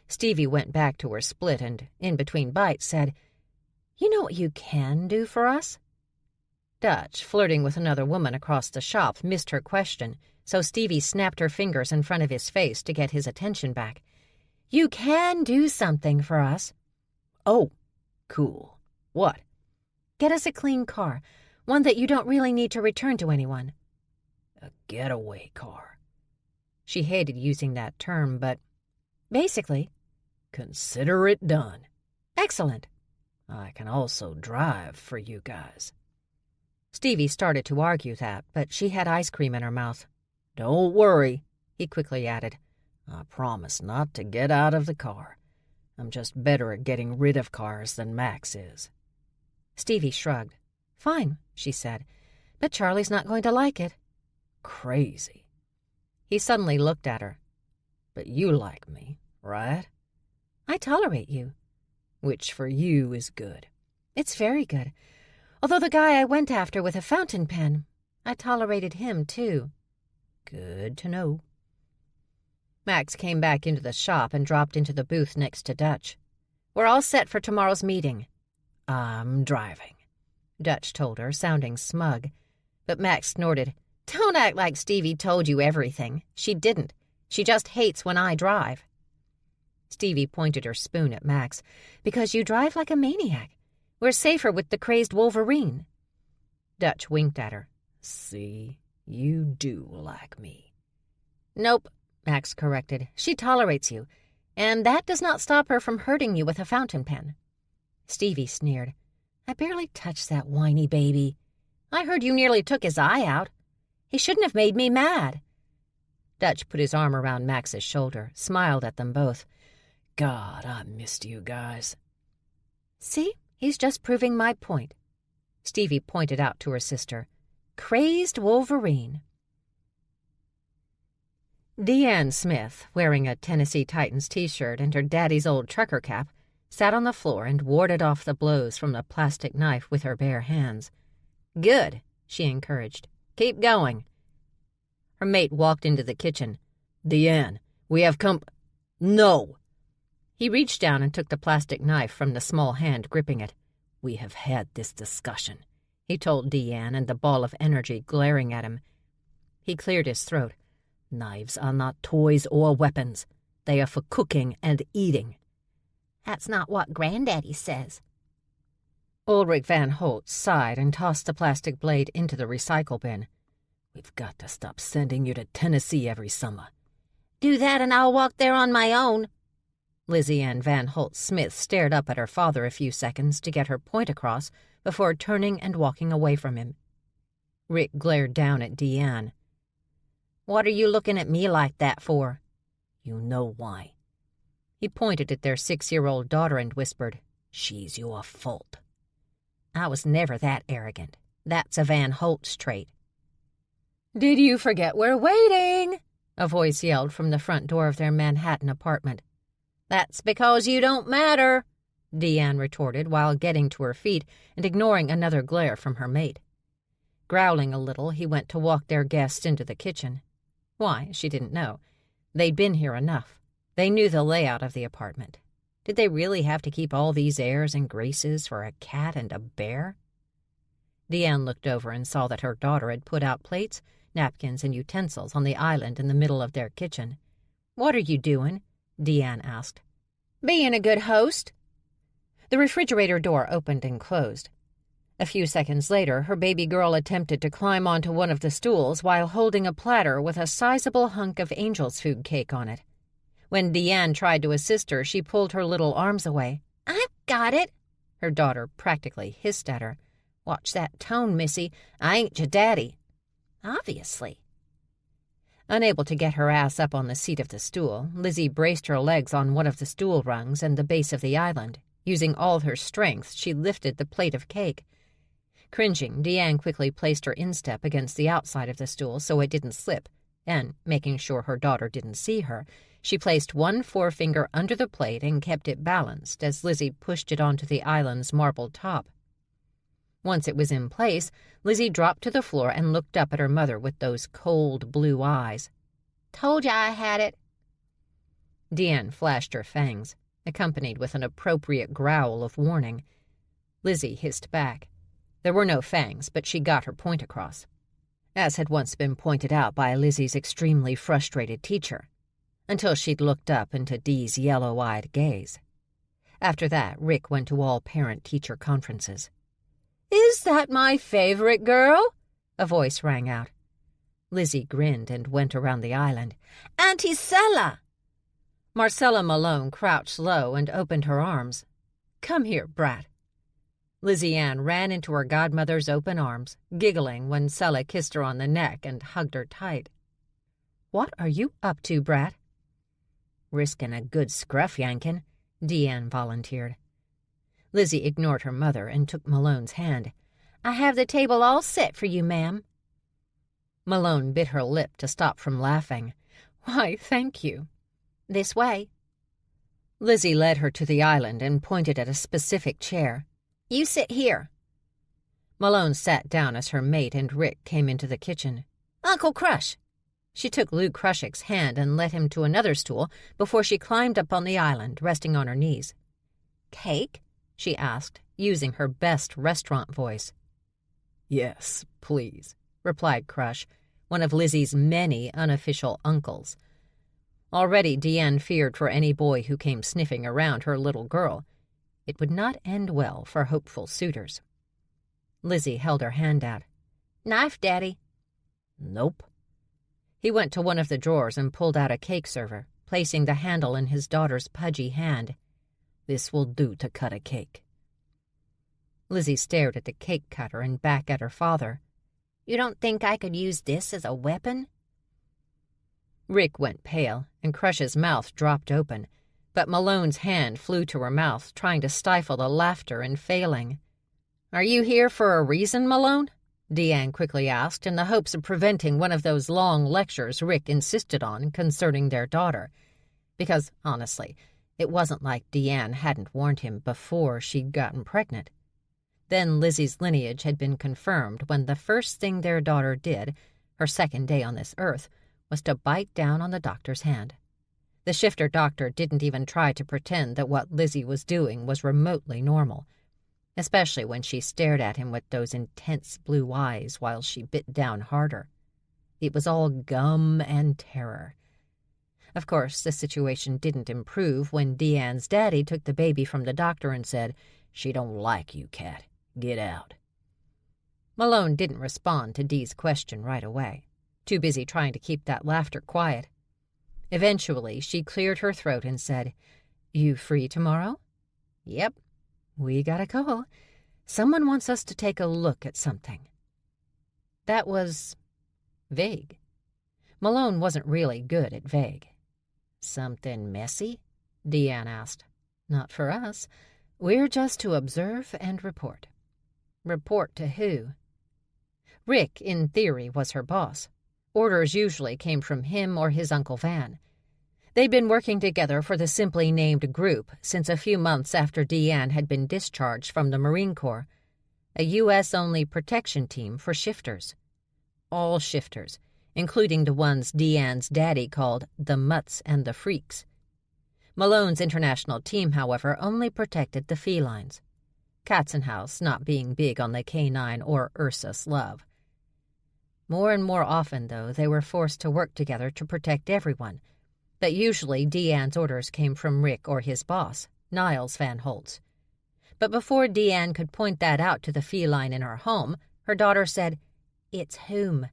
Stevie went back to her split and, in between bites, said, "You know what you can do for us?" Dutch, flirting with another woman across the shop, missed her question, so Stevie snapped her fingers in front of his face to get his attention back. "You can do something for us." "Oh, cool. What?" "Get us a clean car, one that you don't really need to return to anyone." "A getaway car." She hated using that term, but basically. "Consider it done." "Excellent." "I can also drive for you guys." Stevie started to argue that, but she had ice cream in her mouth. "Don't worry," he quickly added. "I promise not to get out of the car. I'm just better at getting rid of cars than Max is." Stevie shrugged. "Fine," she said, "but Charlie's not going to like it." "Crazy." He suddenly looked at her. "But you like me, right?" "I tolerate you." "Which for you is good." "It's very good. Although the guy I went after with a fountain pen, I tolerated him, too." "Good to know." Max came back into the shop and dropped into the booth next to Dutch. "We're all set for tomorrow's meeting." "I'm driving," Dutch told her, sounding smug. But Max snorted. "Don't act like Stevie told you everything. She didn't. She just hates when I drive." Stevie pointed her spoon at Max. "Because you drive like a maniac. We're safer with the crazed Wolverine." Dutch winked at her. "See, you do like me." "Nope," Max corrected. "She tolerates you, and that does not stop her from hurting you with a fountain pen." Stevie sneered. "I barely touched that whiny baby." "I heard you nearly took his eye out. He shouldn't have made me mad." Dutch put his arm around Max's shoulder, smiled at them both. God, I missed you guys. See, he's just proving my point. Stevie pointed out to her sister. Crazed Wolverine. Deanne Smith, wearing a Tennessee Titans t-shirt and her daddy's old trucker cap, sat on the floor and warded off the blows from the plastic knife with her bare hands. "Good," she encouraged. "Keep going." Her mate walked into the kitchen. Deanne, we have No! He reached down and took the plastic knife from the small hand gripping it. We have had this discussion, he told Deanne, and the ball of energy glaring at him. He cleared his throat. Knives are not toys or weapons. They are for cooking and eating. That's not what Granddaddy says. Ulrich Van Holt sighed and tossed the plastic blade into the recycle bin. We've got to stop sending you to Tennessee every summer. Do that and I'll walk there on my own. Lizzie Ann Van Holt Smith stared up at her father a few seconds to get her point across before turning and walking away from him. Rick glared down at Deanne. "What are you looking at me like that for?" You know why. He pointed at their 6-year-old daughter and whispered, She's your fault. "I was never that arrogant. That's a Van Holt's trait." "Did you forget we're waiting?" a voice yelled from the front door of their Manhattan apartment. "That's because you don't matter," Deanne retorted while getting to her feet and ignoring another glare from her mate. Growling a little, he went to walk their guests into the kitchen. Why, she didn't know. They'd been here enough. They knew the layout of the apartment. Did they really have to keep all these airs and graces for a cat and a bear? Deanne looked over and saw that her daughter had put out plates, napkins, and utensils on the island in the middle of their kitchen. "What are you doing?" Deanne asked. "Being a good host." The refrigerator door opened and closed. A few seconds later, her baby girl attempted to climb onto one of the stools while holding a platter with a sizable hunk of angel's food cake on it. When Deanne tried to assist her, she pulled her little arms away. "I've got it," her daughter practically hissed at her. "Watch that tone, Missy. I ain't your daddy." Obviously. Unable to get her ass up on the seat of the stool, Lizzie braced her legs on one of the stool rungs and the base of the island. Using all her strength, she lifted the plate of cake. Cringing, Deanne quickly placed her instep against the outside of the stool so it didn't slip, and, making sure her daughter didn't see her, she placed one forefinger under the plate and kept it balanced as Lizzie pushed it onto the island's marble top. Once it was in place, Lizzie dropped to the floor and looked up at her mother with those cold blue eyes. "Told ya I had it." Deanne flashed her fangs, accompanied with an appropriate growl of warning. Lizzie hissed back. There were no fangs, but she got her point across, as had once been pointed out by Lizzie's extremely frustrated teacher, until she'd looked up into Dee's yellow-eyed gaze. After that, Rick went to all parent-teacher conferences. "Is that my favorite girl?" a voice rang out. Lizzie grinned and went around the island. "Auntie Sella!" Marcella Malone crouched low and opened her arms. "Come here, brat." Lizzie Ann ran into her godmother's open arms, giggling when Sella kissed her on the neck and hugged her tight. "What are you up to, brat?" "Risking a good scruff yankin'," Deanne volunteered. Lizzie ignored her mother and took Malone's hand. "I have the table all set for you, ma'am." Malone bit her lip to stop from laughing. "Why, thank you." "This way." Lizzie led her to the island and pointed at a specific chair. "You sit here." Malone sat down as her mate and Rick came into the kitchen. "Uncle Crush." She took Lou Crushic's hand and led him to another stool before she climbed up on the island, resting on her knees. "Cake?" she asked, using her best restaurant voice. "Yes, please," replied Crush, one of Lizzie's many unofficial uncles. Already Deanne feared for any boy who came sniffing around her little girl. It would not end well for hopeful suitors. Lizzie held her hand out. "Knife, Daddy." "Nope." He went to one of the drawers and pulled out a cake server, placing the handle in his daughter's pudgy hand. "This will do to cut a cake." Lizzie stared at the cake cutter and back at her father. "You don't think I could use this as a weapon?" Rick went pale, and Crush's mouth dropped open, but Malone's hand flew to her mouth, trying to stifle the laughter and failing. "Are you here for a reason, Malone?" Deanne quickly asked, in the hopes of preventing one of those long lectures Rick insisted on concerning their daughter. Because, honestly, it wasn't like Deanne hadn't warned him before she'd gotten pregnant. Then Lizzie's lineage had been confirmed when the first thing their daughter did, her second day on this earth, was to bite down on the doctor's hand. The shifter doctor didn't even try to pretend that what Lizzie was doing was remotely normal, especially when she stared at him with those intense blue eyes while she bit down harder. It was all gum and terror. Of course, the situation didn't improve when Deanne's daddy took the baby from the doctor and said, "She don't like you, Cat. Get out." Malone didn't respond to Dee's question right away, too busy trying to keep that laughter quiet. Eventually, she cleared her throat and said, "You free tomorrow?" "Yep. We got a call. Someone wants us to take a look at something." That was vague. Malone wasn't really good at vague. "Something messy?" Deanne asked. "Not for us. We're just to observe and report." Report to who? Rick, in theory, was her boss. Orders usually came from him or his Uncle Van. They'd been working together for the simply named group since a few months after Deanne had been discharged from the Marine Corps, a U.S.-only protection team for shifters. All shifters, including the ones Deanne's daddy called the Mutts and the Freaks. Malone's international team, however, only protected the felines. Katzenhaus not being big on the canine or Ursus love. More and more often, though, they were forced to work together to protect everyone, but usually Deanne's orders came from Rick or his boss, Niles Van Holtz. But before Deanne could point that out to the feline in her home, her daughter said, "It's whom?"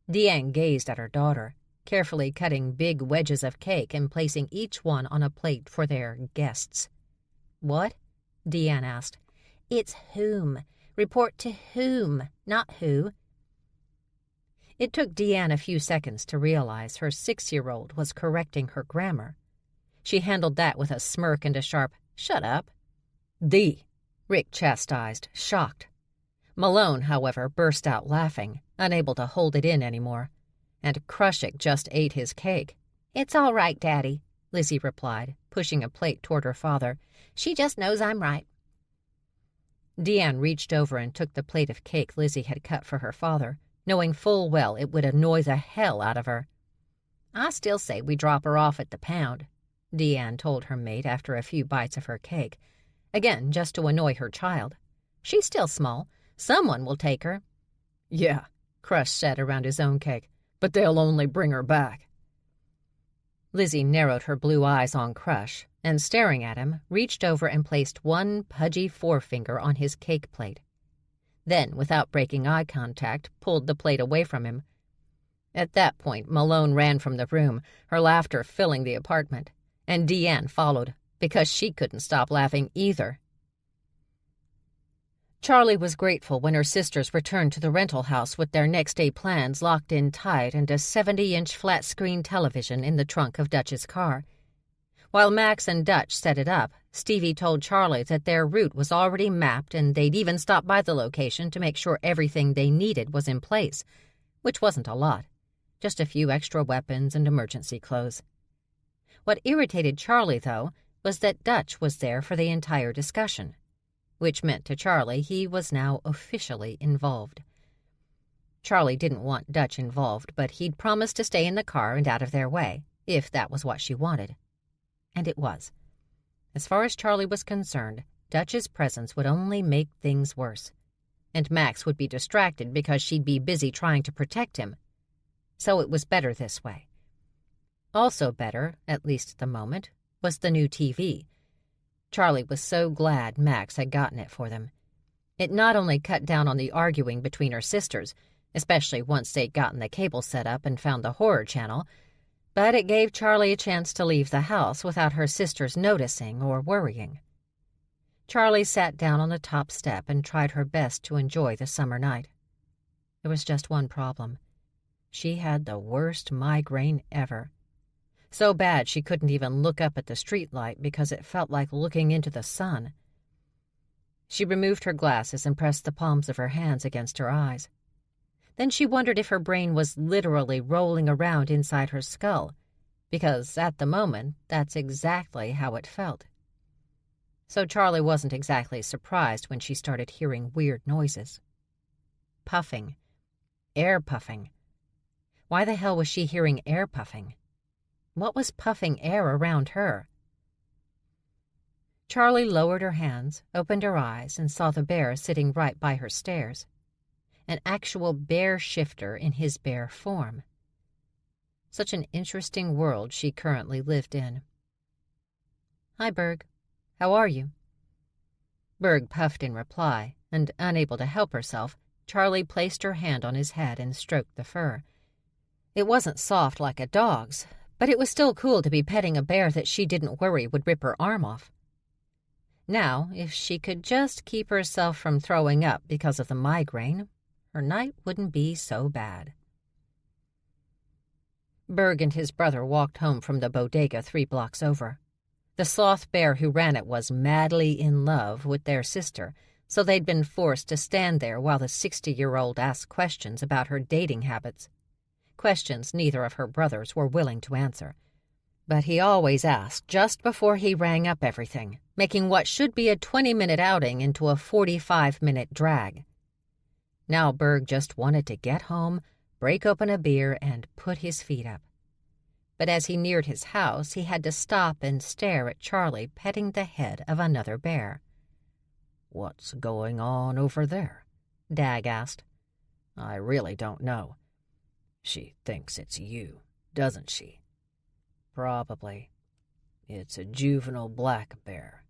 Deanne gazed at her daughter, carefully cutting big wedges of cake and placing each one on a plate for their guests. "What?" Deanne asked. "It's whom. Report to whom, not who." It took Deanne a few seconds to realize her 6-year-old was correcting her grammar. She handled that with a smirk and a sharp, "Shut up." "Dee," Rick chastised, shocked. Malone, however, burst out laughing, unable to hold it in anymore. And Crushik just ate his cake. "It's all right, Daddy," Lizzie replied, pushing a plate toward her father. "She just knows I'm right." Deanne reached over and took the plate of cake Lizzie had cut for her father, knowing full well it would annoy the hell out of her. "I still say we drop her off at the pound," Deanne told her mate after a few bites of her cake, again just to annoy her child. "She's still small. Someone will take her." "Yeah," Crush said around his own cake, "but they'll only bring her back." Lizzie narrowed her blue eyes on Crush and, staring at him, reached over and placed one pudgy forefinger on his cake plate. Then, without breaking eye contact, pulled the plate away from him. At that point, Malone ran from the room, her laughter filling the apartment, and Deanne followed, because she couldn't stop laughing either. Charlie was grateful when her sisters returned to the rental house with their next-day plans locked in tight and a 70-inch flat-screen television in the trunk of Dutch's car. While Max and Dutch set it up, Stevie told Charlie that their route was already mapped and they'd even stop by the location to make sure everything they needed was in place, which wasn't a lot, just a few extra weapons and emergency clothes. What irritated Charlie, though, was that Dutch was there for the entire discussion, which meant to Charlie he was now officially involved. Charlie didn't want Dutch involved, but he'd promised to stay in the car and out of their way, if that was what she wanted. And it was. As far as Charlie was concerned, Dutch's presence would only make things worse, and Max would be distracted because she'd be busy trying to protect him. So it was better this way. Also better, at least at the moment, was the new TV. Charlie was so glad Max had gotten it for them. It not only cut down on the arguing between her sisters, especially once they'd gotten the cable set up and found the horror channel, but it gave Charlie a chance to leave the house without her sisters noticing or worrying. Charlie sat down on the top step and tried her best to enjoy the summer night. There was just one problem. She had the worst migraine ever. So bad she couldn't even look up at the streetlight because it felt like looking into the sun. She removed her glasses and pressed the palms of her hands against her eyes. Then she wondered if her brain was literally rolling around inside her skull, because at the moment, that's exactly how it felt. So Charlie wasn't exactly surprised when she started hearing weird noises. Puffing. Air puffing. Why the hell was she hearing air puffing? What was puffing air around her? Charlie lowered her hands, opened her eyes, and saw the bear sitting right by her stairs. An actual bear shifter in his bear form. Such an interesting world she currently lived in. "Hi, Berg. How are you?" Berg puffed in reply, and unable to help herself, Charlie placed her hand on his head and stroked the fur. It wasn't soft like a dog's, but it was still cool to be petting a bear that she didn't worry would rip her arm off. Now, if she could just keep herself from throwing up because of the migraine, her night wouldn't be so bad. Berg and his brother walked home from the bodega 3 blocks over. The sloth bear who ran it was madly in love with their sister, so they'd been forced to stand there while the 60-year-old asked questions about her dating habits. Questions neither of her brothers were willing to answer. But he always asked just before he rang up everything, making what should be a 20-minute outing into a 45-minute drag. Now Berg just wanted to get home, break open a beer, and put his feet up. But as he neared his house, he had to stop and stare at Charlie petting the head of another bear. "What's going on over there?" Dag asked. "I really don't know. She thinks it's you, doesn't she?" "Probably." "It's a juvenile black bear.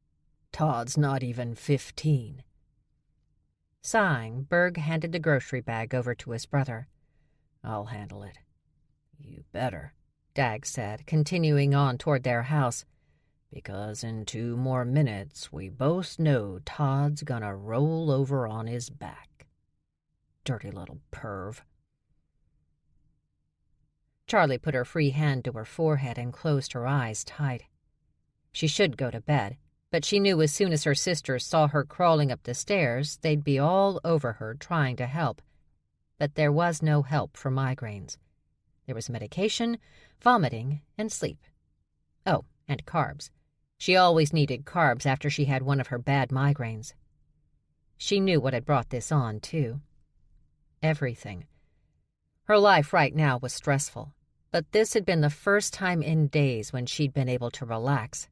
Todd's not even 15. Sighing, Berg handed the grocery bag over to his brother. "I'll handle it." "You better," Dag said, continuing on toward their house. "Because in 2 more minutes we both know Todd's gonna roll over on his back. Dirty little perv." Charlie put her free hand to her forehead and closed her eyes tight. She should go to bed, but she knew as soon as her sisters saw her crawling up the stairs, they'd be all over her trying to help. But there was no help for migraines. There was medication, vomiting, and sleep. Oh, and carbs. She always needed carbs after she had one of her bad migraines. She knew what had brought this on, too. Everything. Her life right now was stressful, but this had been the first time in days when she'd been able to relax,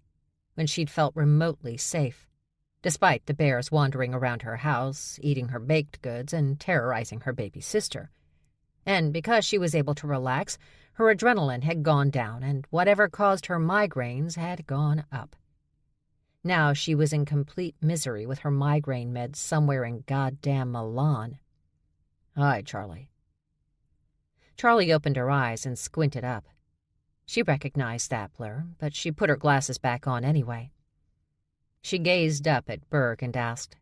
when she'd felt remotely safe, despite the bears wandering around her house, eating her baked goods, and terrorizing her baby sister. And because she was able to relax, her adrenaline had gone down, and whatever caused her migraines had gone up. Now she was in complete misery with her migraine meds somewhere in goddamn Milan. "Hi, Charlie." Charlie opened her eyes and squinted up. She recognized that blur, but she put her glasses back on anyway. She gazed up at Berg and asked,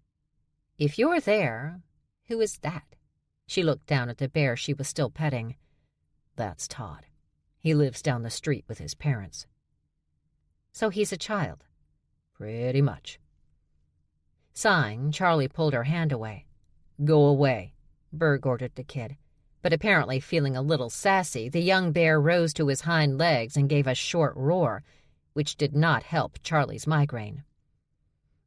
"If you're there, who is that?" She looked down at the bear she was still petting. "That's Todd. He lives down the street with his parents." "So he's a child?" "Pretty much." Sighing, Charlie pulled her hand away. "Go away," Berg ordered the kid. But apparently feeling a little sassy, the young bear rose to his hind legs and gave a short roar, which did not help Charlie's migraine.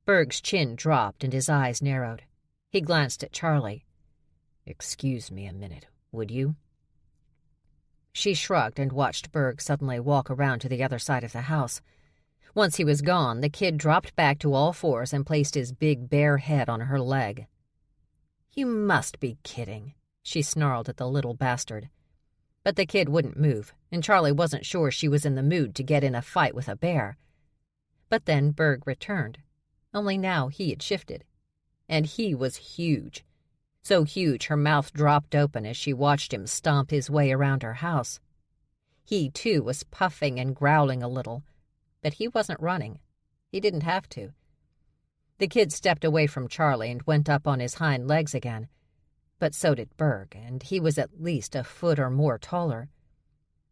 Berg's chin dropped and his eyes narrowed. He glanced at Charlie. "Excuse me a minute, would you?" She shrugged and watched Berg suddenly walk around to the other side of the house. Once he was gone, the kid dropped back to all fours and placed his big bear head on her leg. "You must be kidding," she snarled at the little bastard. But the kid wouldn't move, and Charlie wasn't sure she was in the mood to get in a fight with a bear. But then Berg returned, only now he had shifted. And he was huge. So huge her mouth dropped open as she watched him stomp his way around her house. He, too, was puffing and growling a little, but he wasn't running. He didn't have to. The kid stepped away from Charlie and went up on his hind legs again. but so did Berg, and he was at least a foot or more taller.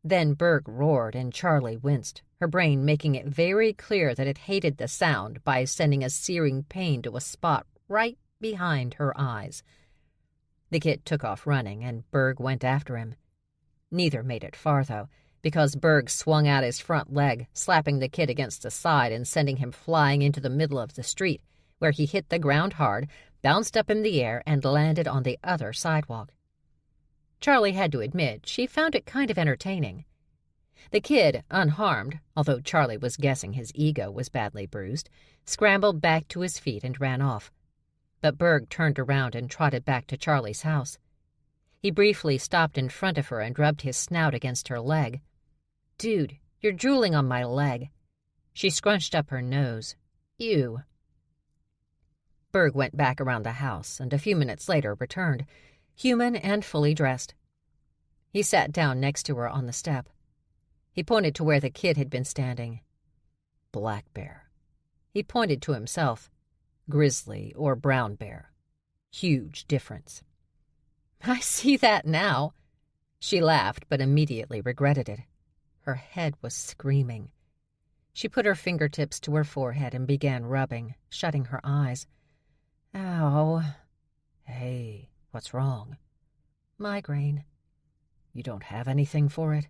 Then Berg roared and Charlie winced, her brain making it very clear that it hated the sound by sending a searing pain to a spot right behind her eyes. The kid took off running, and Berg went after him. Neither made it far, though, because Berg swung out his front leg, slapping the kid against the side and sending him flying into the middle of the street, where he hit the ground hard, bounced up in the air, and landed on the other sidewalk. Charlie had to admit she found it kind of entertaining. The kid, unharmed, although Charlie was guessing his ego was badly bruised, scrambled back to his feet and ran off. But Berg turned around and trotted back to Charlie's house. He briefly stopped in front of her and rubbed his snout against her leg. "Dude, you're drooling on my leg." She scrunched up her nose. "Ew." Berg went back around the house and a few minutes later returned, human and fully dressed. He sat down next to her on the step. He pointed to where the kid had been standing. "Black bear." He pointed to himself. "Grizzly or brown bear. Huge difference." "I see that now." She laughed, but immediately regretted it. Her head was screaming. She put her fingertips to her forehead and began rubbing, shutting her eyes. "Ow." "Hey, what's wrong?" "Migraine." "You don't have anything for it?"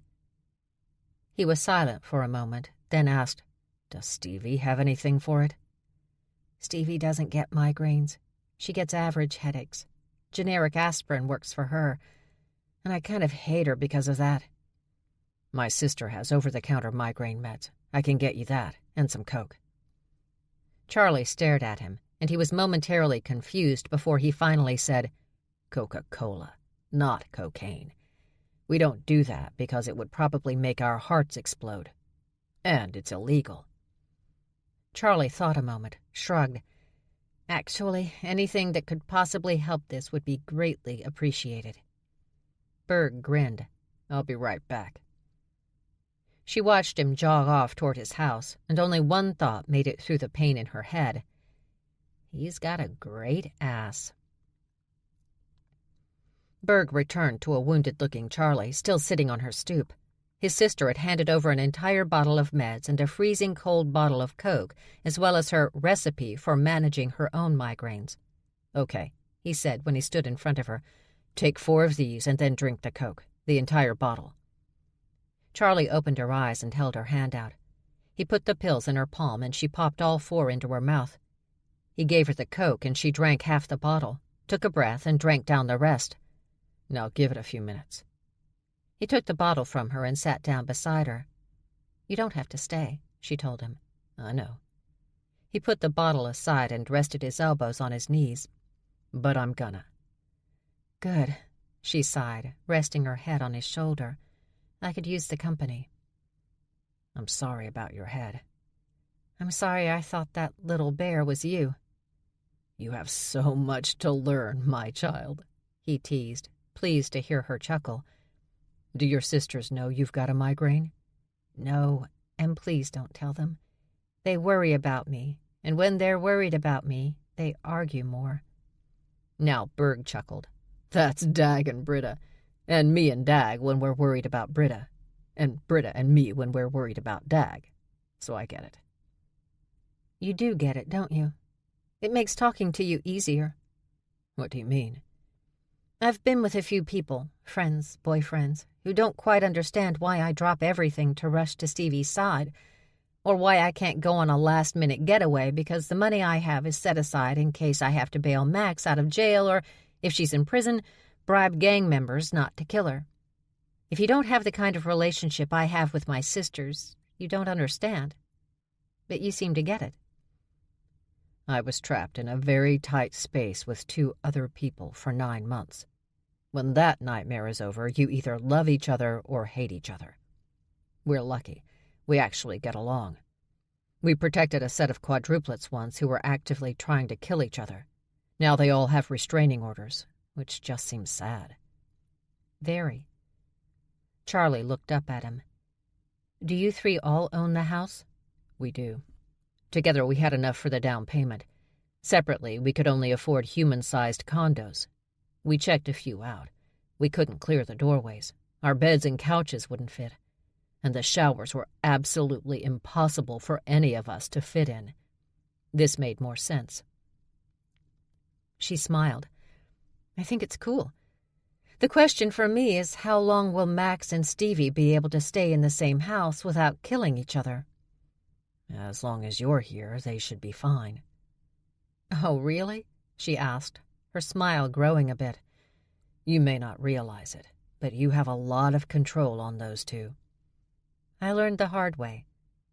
He was silent for a moment, then asked, "Does Stevie have anything for it?" "Stevie doesn't get migraines. She gets average headaches. Generic aspirin works for her, and I kind of hate her because of that." "My sister has over-the-counter migraine meds. I can get you that, and some Coke." Charlie stared at him, and he was momentarily confused before he finally said, "Coca-Cola, not cocaine. We don't do that because it would probably make our hearts explode. And it's illegal." Charlie thought a moment, shrugged. "Actually, anything that could possibly help this would be greatly appreciated." Berg grinned. "I'll be right back." She watched him jog off toward his house, and only one thought made it through the pain in her head. He's got a great ass. Berg returned to a wounded-looking Charlie, still sitting on her stoop. His sister had handed over an entire bottle of meds and a freezing cold bottle of Coke, as well as her recipe for managing her own migraines. "Okay," he said when he stood in front of her. "Take 4 of these and then drink the Coke, the entire bottle." Charlie opened her eyes and held her hand out. He put the pills in her palm and she popped all 4 into her mouth. He gave her the Coke and she drank half the bottle, took a breath and drank down the rest. "Now give it a few minutes." He took the bottle from her and sat down beside her. "You don't have to stay," she told him. "I know." He put the bottle aside and rested his elbows on his knees. "But I'm gonna." "Good," she sighed, resting her head on his shoulder. "I could use the company." "I'm sorry about your head." "I'm sorry I thought that little bear was you." "You have so much to learn, my child," he teased, pleased to hear her chuckle. "Do your sisters know you've got a migraine?" "No, and please don't tell them. They worry about me, and when they're worried about me, they argue more." Now Berg chuckled. "That's Dag and Britta, and me and Dag when we're worried about Britta, and Britta and me when we're worried about Dag. So I get it." "You do get it, don't you? It makes talking to you easier." "What do you mean?" "I've been with a few people, friends, boyfriends, who don't quite understand why I drop everything to rush to Stevie's side, or why I can't go on a last-minute getaway because the money I have is set aside in case I have to bail Max out of jail or, if she's in prison, bribe gang members not to kill her. If you don't have the kind of relationship I have with my sisters, you don't understand. But you seem to get it." "I was trapped in a very tight space with 2 other people for 9 months. When that nightmare is over, you either love each other or hate each other. We're lucky. We actually get along. We protected a set of quadruplets once who were actively trying to kill each other. Now they all have restraining orders, which just seems sad." "Very." Charlie looked up at him. "Do you 3 all own the house?" "We do. Together we had enough for the down payment. Separately, we could only afford human-sized condos. We checked a few out. We couldn't clear the doorways. Our beds and couches wouldn't fit. And the showers were absolutely impossible for any of us to fit in. This made more sense. She smiled. I think it's cool. The question for me is, how long will Max and Stevie be able to stay in the same house without killing each other? As long as you're here, they should be fine. Oh, really? She asked, her smile growing a bit. You may not realize it, but you have a lot of control on those two. I learned the hard way.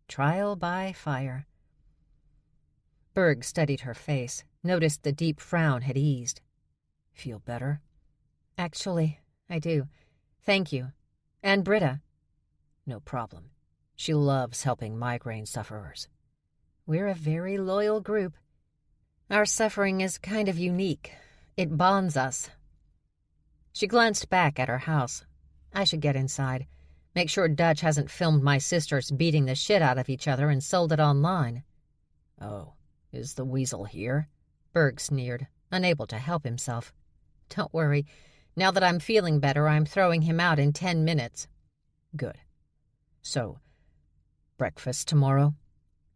Trial by fire. Berg studied her face, noticed the deep frown had eased. Feel better? Actually, I do. Thank you. And Britta. No problem. She loves helping migraine sufferers. We're a very loyal group. Our suffering is kind of unique. It bonds us. She glanced back at her house. I should get inside. Make sure Dutch hasn't filmed my sisters beating the shit out of each other and sold it online. Oh, is the weasel here? Berg sneered, unable to help himself. Don't worry. Now that I'm feeling better, I'm throwing him out in 10 minutes. Good. So, breakfast tomorrow?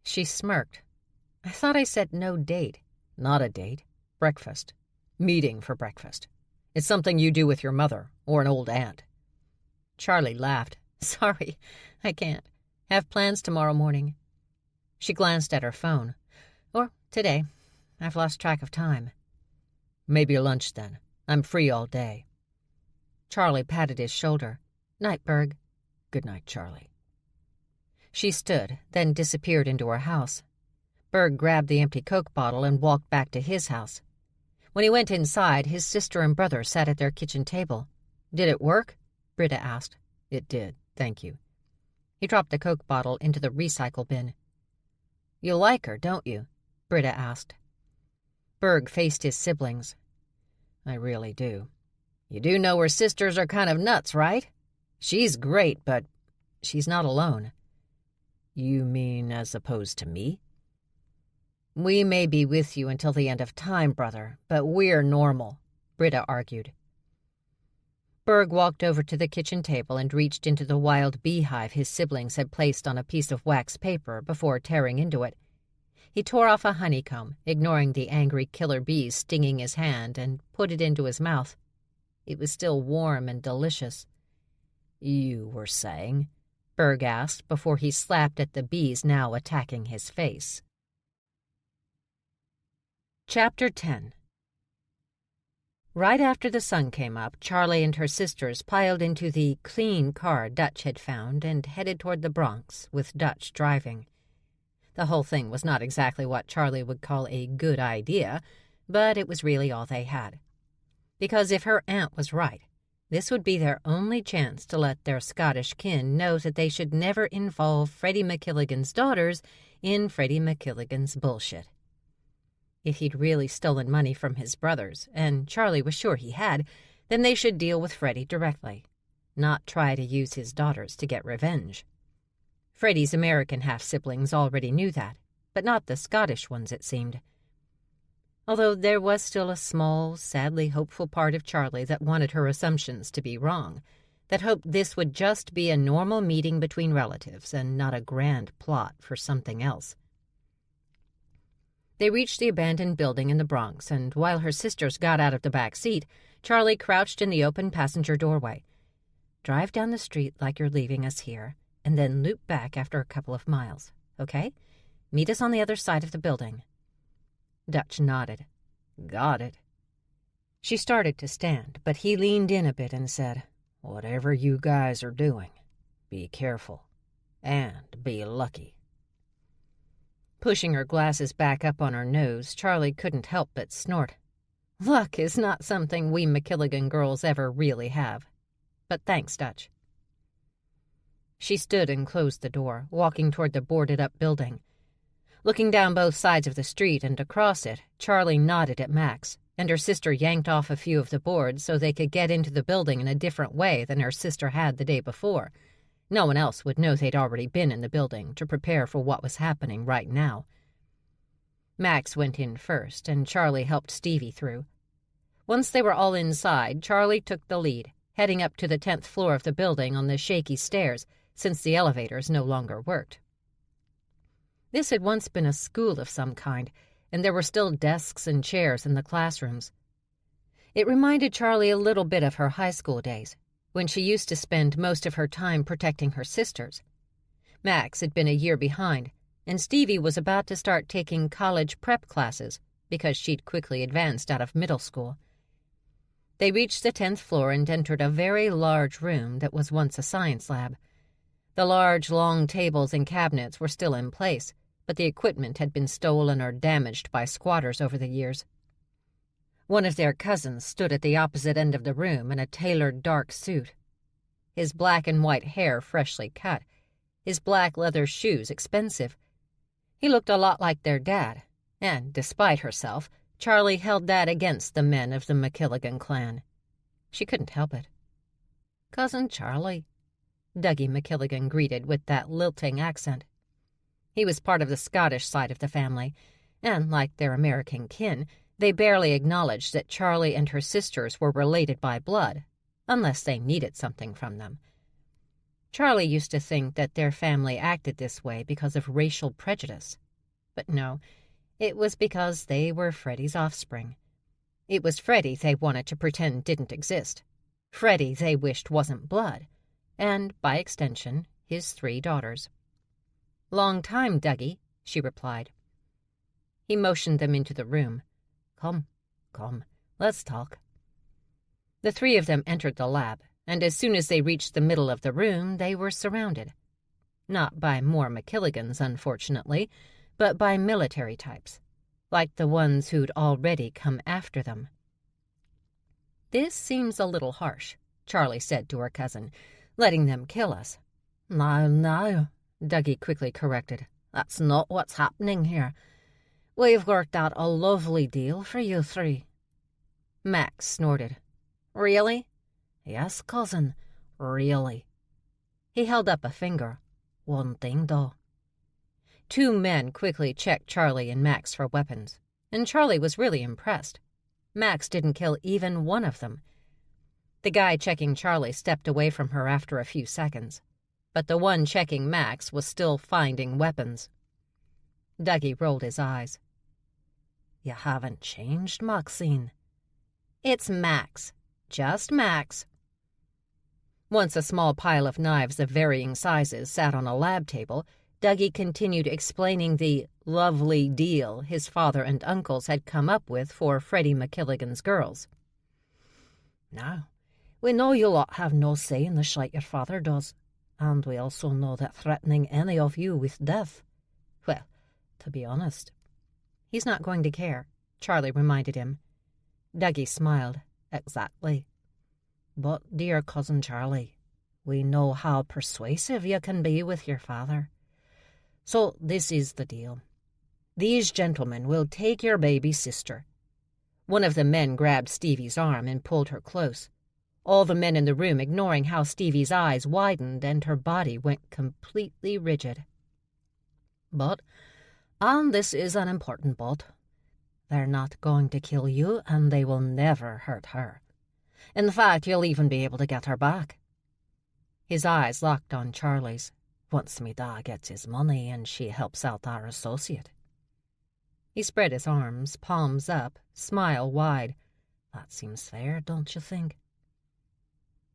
She smirked. I thought I said no date. Not a date. Breakfast. Meeting for breakfast. It's something you do with your mother or an old aunt. Charlie laughed. Sorry, I can't. Have plans tomorrow morning. She glanced at her phone. Or today. I've lost track of time. Maybe lunch then. I'm free all day. Charlie patted his shoulder. Night, Berg. Good night, Charlie. She stood, then disappeared into her house. Berg grabbed the empty Coke bottle and walked back to his house. When he went inside, his sister and brother sat at their kitchen table. Did it work? Britta asked. It did, thank you. He dropped the Coke bottle into the recycle bin. You like her, don't you? Britta asked. Berg faced his siblings. I really do. You do know her sisters are kind of nuts, right? She's great, but she's not alone. You mean as opposed to me? We may be with you until the end of time, brother, but we're normal, Britta argued. Berg walked over to the kitchen table and reached into the wild beehive his siblings had placed on a piece of wax paper before tearing into it. He tore off a honeycomb, ignoring the angry killer bees stinging his hand, and put it into his mouth. It was still warm and delicious. You were saying? Berg asked before he slapped at the bees now attacking his face. Chapter 10. Right after the sun came up, Charlie and her sisters piled into the clean car Dutch had found and headed toward the Bronx, with Dutch driving. The whole thing was not exactly what Charlie would call a good idea, but it was really all they had. Because if her aunt was right, this would be their only chance to let their Scottish kin know that they should never involve Freddie McKilligan's daughters in Freddie McKilligan's bullshit. If he'd really stolen money from his brothers, and Charlie was sure he had, then they should deal with Freddie directly, not try to use his daughters to get revenge. Freddie's American half-siblings already knew that, but not the Scottish ones, it seemed. Although there was still a small, sadly hopeful part of Charlie that wanted her assumptions to be wrong, that hoped this would just be a normal meeting between relatives and not a grand plot for something else. They reached the abandoned building in the Bronx, and while her sisters got out of the back seat, Charlie crouched in the open passenger doorway. Drive down the street like you're leaving us here, and then loop back after a couple of miles, okay? Meet us on the other side of the building. Dutch nodded. Got it. She started to stand, but he leaned in a bit and said, Whatever you guys are doing, be careful, and be lucky. Pushing her glasses back up on her nose, Charlie couldn't help but snort. Luck is not something we McKilligan girls ever really have. But thanks, Dutch. She stood and closed the door, walking toward the boarded-up building. Looking down both sides of the street and across it, Charlie nodded at Max, and her sister yanked off a few of the boards so they could get into the building in a different way than her sister had the day before. No one else would know they'd already been in the building to prepare for what was happening right now. Max went in first, and Charlie helped Stevie through. Once they were all inside, Charlie took the lead, heading up to the 10th floor of the building on the shaky stairs, since the elevators no longer worked. This had once been a school of some kind, and there were still desks and chairs in the classrooms. It reminded Charlie a little bit of her high school days, when she used to spend most of her time protecting her sisters. Max had been a year behind, and Stevie was about to start taking college prep classes because she'd quickly advanced out of middle school. They reached the 10th floor and entered a very large room that was once a science lab. The large, long tables and cabinets were still in place, but the equipment had been stolen or damaged by squatters over the years. One of their cousins stood at the opposite end of the room in a tailored dark suit. His black and white hair freshly cut, his black leather shoes expensive. He looked a lot like their dad, and, despite herself, Charlie held that against the men of the McKilligan clan. She couldn't help it. "Cousin Charlie," Dougie McKilligan greeted with that lilting accent. He was part of the Scottish side of the family, and, like their American kin, they barely acknowledged that Charlie and her sisters were related by blood, unless they needed something from them. Charlie used to think that their family acted this way because of racial prejudice. But no, it was because they were Freddie's offspring. It was Freddie they wanted to pretend didn't exist. Freddie they wished wasn't blood, and, by extension, his 3 daughters. "Long time, Dougie," she replied. He motioned them into the room. Come, let's talk." The 3 of them entered the lab, and as soon as they reached the middle of the room, they were surrounded. Not by more McKilligans, unfortunately, but by military types, like the ones who'd already come after them. "This seems a little harsh," Charlie said to her cousin, "letting them kill us." No, Dougie quickly corrected. "That's not what's happening here. We've worked out a lovely deal for you 3. Max snorted. "Really?" "Yes, cousin, really." He held up a finger. "One thing, though." 2 men quickly checked Charlie and Max for weapons, and Charlie was really impressed. Max didn't kill even one of them. The guy checking Charlie stepped away from her after a few seconds, but the one checking Max was still finding weapons. Dougie rolled his eyes. "You haven't changed, Maxine." "It's Max. Just Max." Once a small pile of knives of varying sizes sat on a lab table, Dougie continued explaining the lovely deal his father and uncles had come up with for Freddie McKilligan's girls. "Now, we know you lot have no say in the shite your father does, and we also know that threatening any of you with death, well, to be honest—" "He's not going to care," Charlie reminded him. Dougie smiled. "Exactly. But, dear Cousin Charlie, we know how persuasive you can be with your father. So this is the deal. These gentlemen will take your baby sister." One of the men grabbed Stevie's arm and pulled her close, all the men in the room ignoring how Stevie's eyes widened and her body went completely rigid. "But, and this is an important but, they're not going to kill you, and they will never hurt her. In fact, you'll even be able to get her back." His eyes locked on Charlie's. "Once me da gets his money and she helps out our associate." He spread his arms, palms up, smile wide. "That seems fair, don't you think?"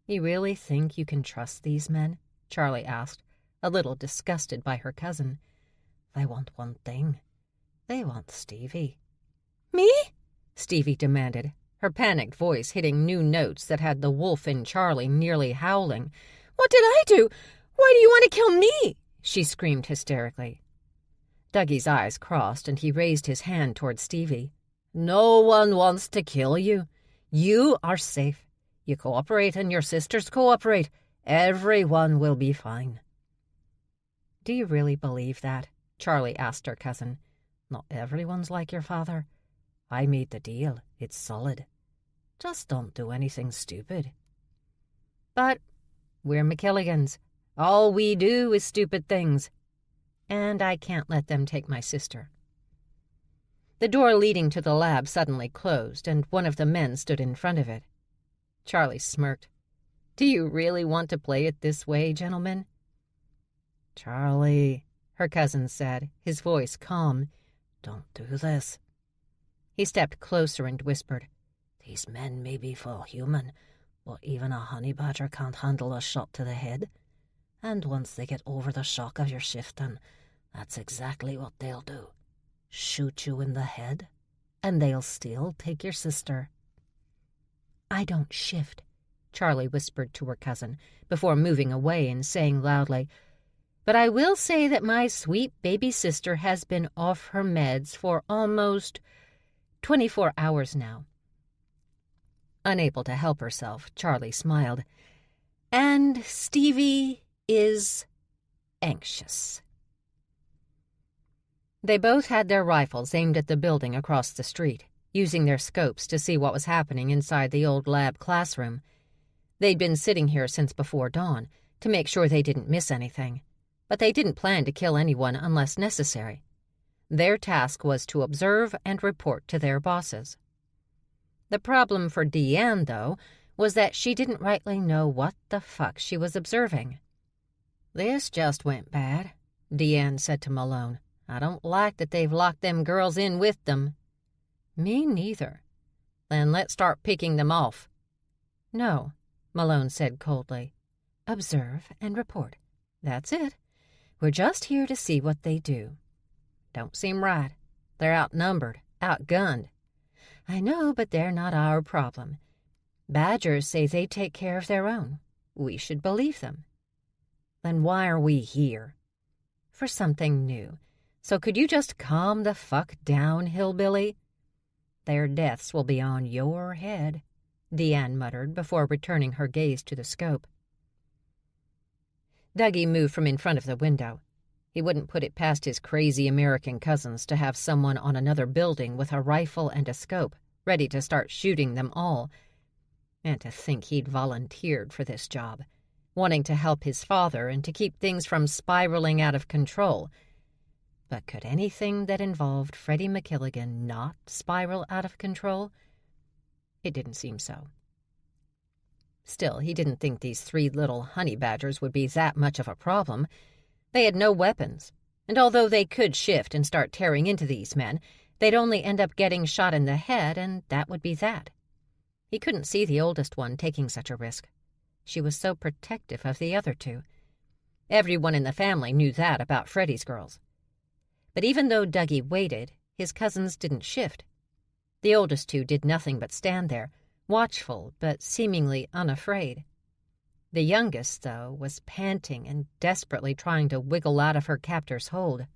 "You really think you can trust these men?" Charlie asked, a little disgusted by her cousin. "They want one thing. They want Stevie." "Me?" Stevie demanded, her panicked voice hitting new notes that had the wolf in Charlie nearly howling. "What did I do? Why do you want to kill me?" she screamed hysterically. Dougie's eyes crossed, and he raised his hand toward Stevie. "No one wants to kill you. You are safe. You cooperate and your sisters cooperate. Everyone will be fine." "Do you really believe that?" Charlie asked her cousin. "Not everyone's like your father. I made the deal. It's solid. Just don't do anything stupid." "But we're McKilligans. All we do is stupid things. And I can't let them take my sister." The door leading to the lab suddenly closed, and one of the men stood in front of it. Charlie smirked. "Do you really want to play it this way, gentlemen?" "Charlie," her cousin said, his voice calm, "don't do this." He stepped closer and whispered, "These men may be full human, but even a honey badger can't handle a shot to the head. And once they get over the shock of your shifting, that's exactly what they'll do. Shoot you in the head, and they'll still take your sister." "I don't shift," Charlie whispered to her cousin, before moving away and saying loudly, "But I will say that my sweet baby sister has been off her meds for almost 24 hours now." Unable to help herself, Charlie smiled. "And Stevie is anxious." They both had their rifles aimed at the building across the street, using their scopes to see what was happening inside the old lab classroom. They'd been sitting here since before dawn, to make sure they didn't miss anything, but they didn't plan to kill anyone unless necessary. Their task was to observe and report to their bosses. The problem for Deanne, though, was that she didn't rightly know what the fuck she was observing. "This just went bad," Deanne said to Malone. "I don't like that they've locked them girls in with them." "Me neither." "Then let's start picking them off." "No," Malone said coldly. "Observe and report. That's it. We're just here to see what they do." "Don't seem right. They're outnumbered, outgunned." "I know, but they're not our problem. Badgers say they take care of their own. We should believe them." "Then why are we here?" "For something new. So could you just calm the fuck down, hillbilly?" "Their deaths will be on your head," Deanne muttered before returning her gaze to the scope. Dougie moved from in front of the window. He wouldn't put it past his crazy American cousins to have someone on another building with a rifle and a scope, ready to start shooting them all. And to think he'd volunteered for this job, wanting to help his father and to keep things from spiraling out of control. But could anything that involved Freddie McKilligan not spiral out of control? It didn't seem so. Still, he didn't think these 3 little honey badgers would be that much of a problem. They had no weapons, and although they could shift and start tearing into these men, they'd only end up getting shot in the head, and that would be that. He couldn't see the oldest one taking such a risk. She was so protective of the other 2. Everyone in the family knew that about Freddie's girls. But even though Dougie waited, his cousins didn't shift. The oldest 2 did nothing but stand there, watchful but seemingly unafraid. The youngest, though, was panting and desperately trying to wiggle out of her captor's hold.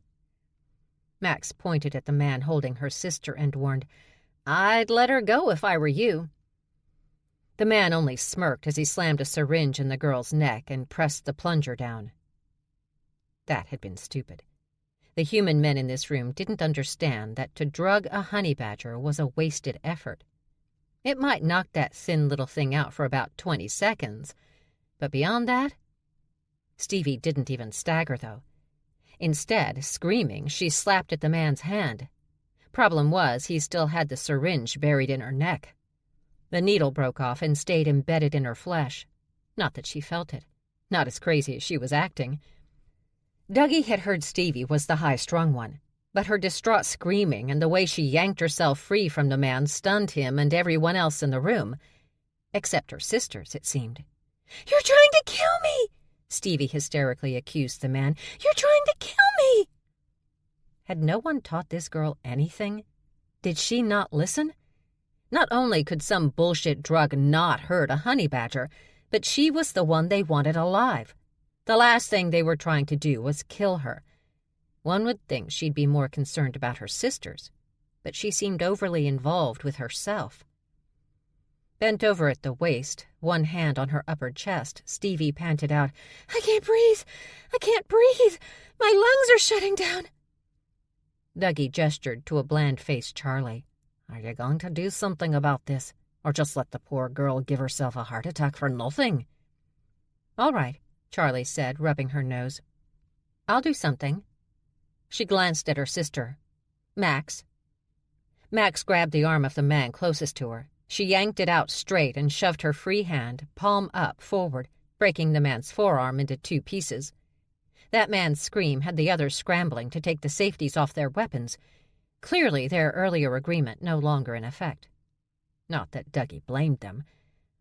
Max pointed at the man holding her sister and warned, "I'd let her go if I were you." The man only smirked as he slammed a syringe in the girl's neck and pressed the plunger down. That had been stupid. The human men in this room didn't understand that to drug a honey badger was a wasted effort. It might knock that thin little thing out for about 20 seconds, but beyond that? Stevie didn't even stagger, though. Instead, screaming, she slapped at the man's hand. Problem was, he still had the syringe buried in her neck. The needle broke off and stayed embedded in her flesh. Not that she felt it. Not as crazy as she was acting. Dougie had heard Stevie was the high-strung one, but her distraught screaming and the way she yanked herself free from the man stunned him and everyone else in the room. Except her sisters, it seemed. "You're trying to kill me!" Stevie hysterically accused the man. "You're trying to kill me!" Had no one taught this girl anything? Did she not listen? Not only could some bullshit drug not hurt a honey badger, but she was the one they wanted alive. The last thing they were trying to do was kill her. One would think she'd be more concerned about her sisters, but she seemed overly involved with herself. Bent over at the waist, one hand on her upper chest, Stevie panted out, "I can't breathe! I can't breathe! My lungs are shutting down!" Dougie gestured to a bland-faced Charlie. "Are you going to do something about this, or just let the poor girl give herself a heart attack for nothing?" "All right," Charlie said, rubbing her nose. "I'll do something." She glanced at her sister. "Max." Max grabbed the arm of the man closest to her. She yanked it out straight and shoved her free hand, palm up, forward, breaking the man's forearm into 2 pieces. That man's scream had the others scrambling to take the safeties off their weapons. Clearly their earlier agreement no longer in effect. Not that Dougie blamed them.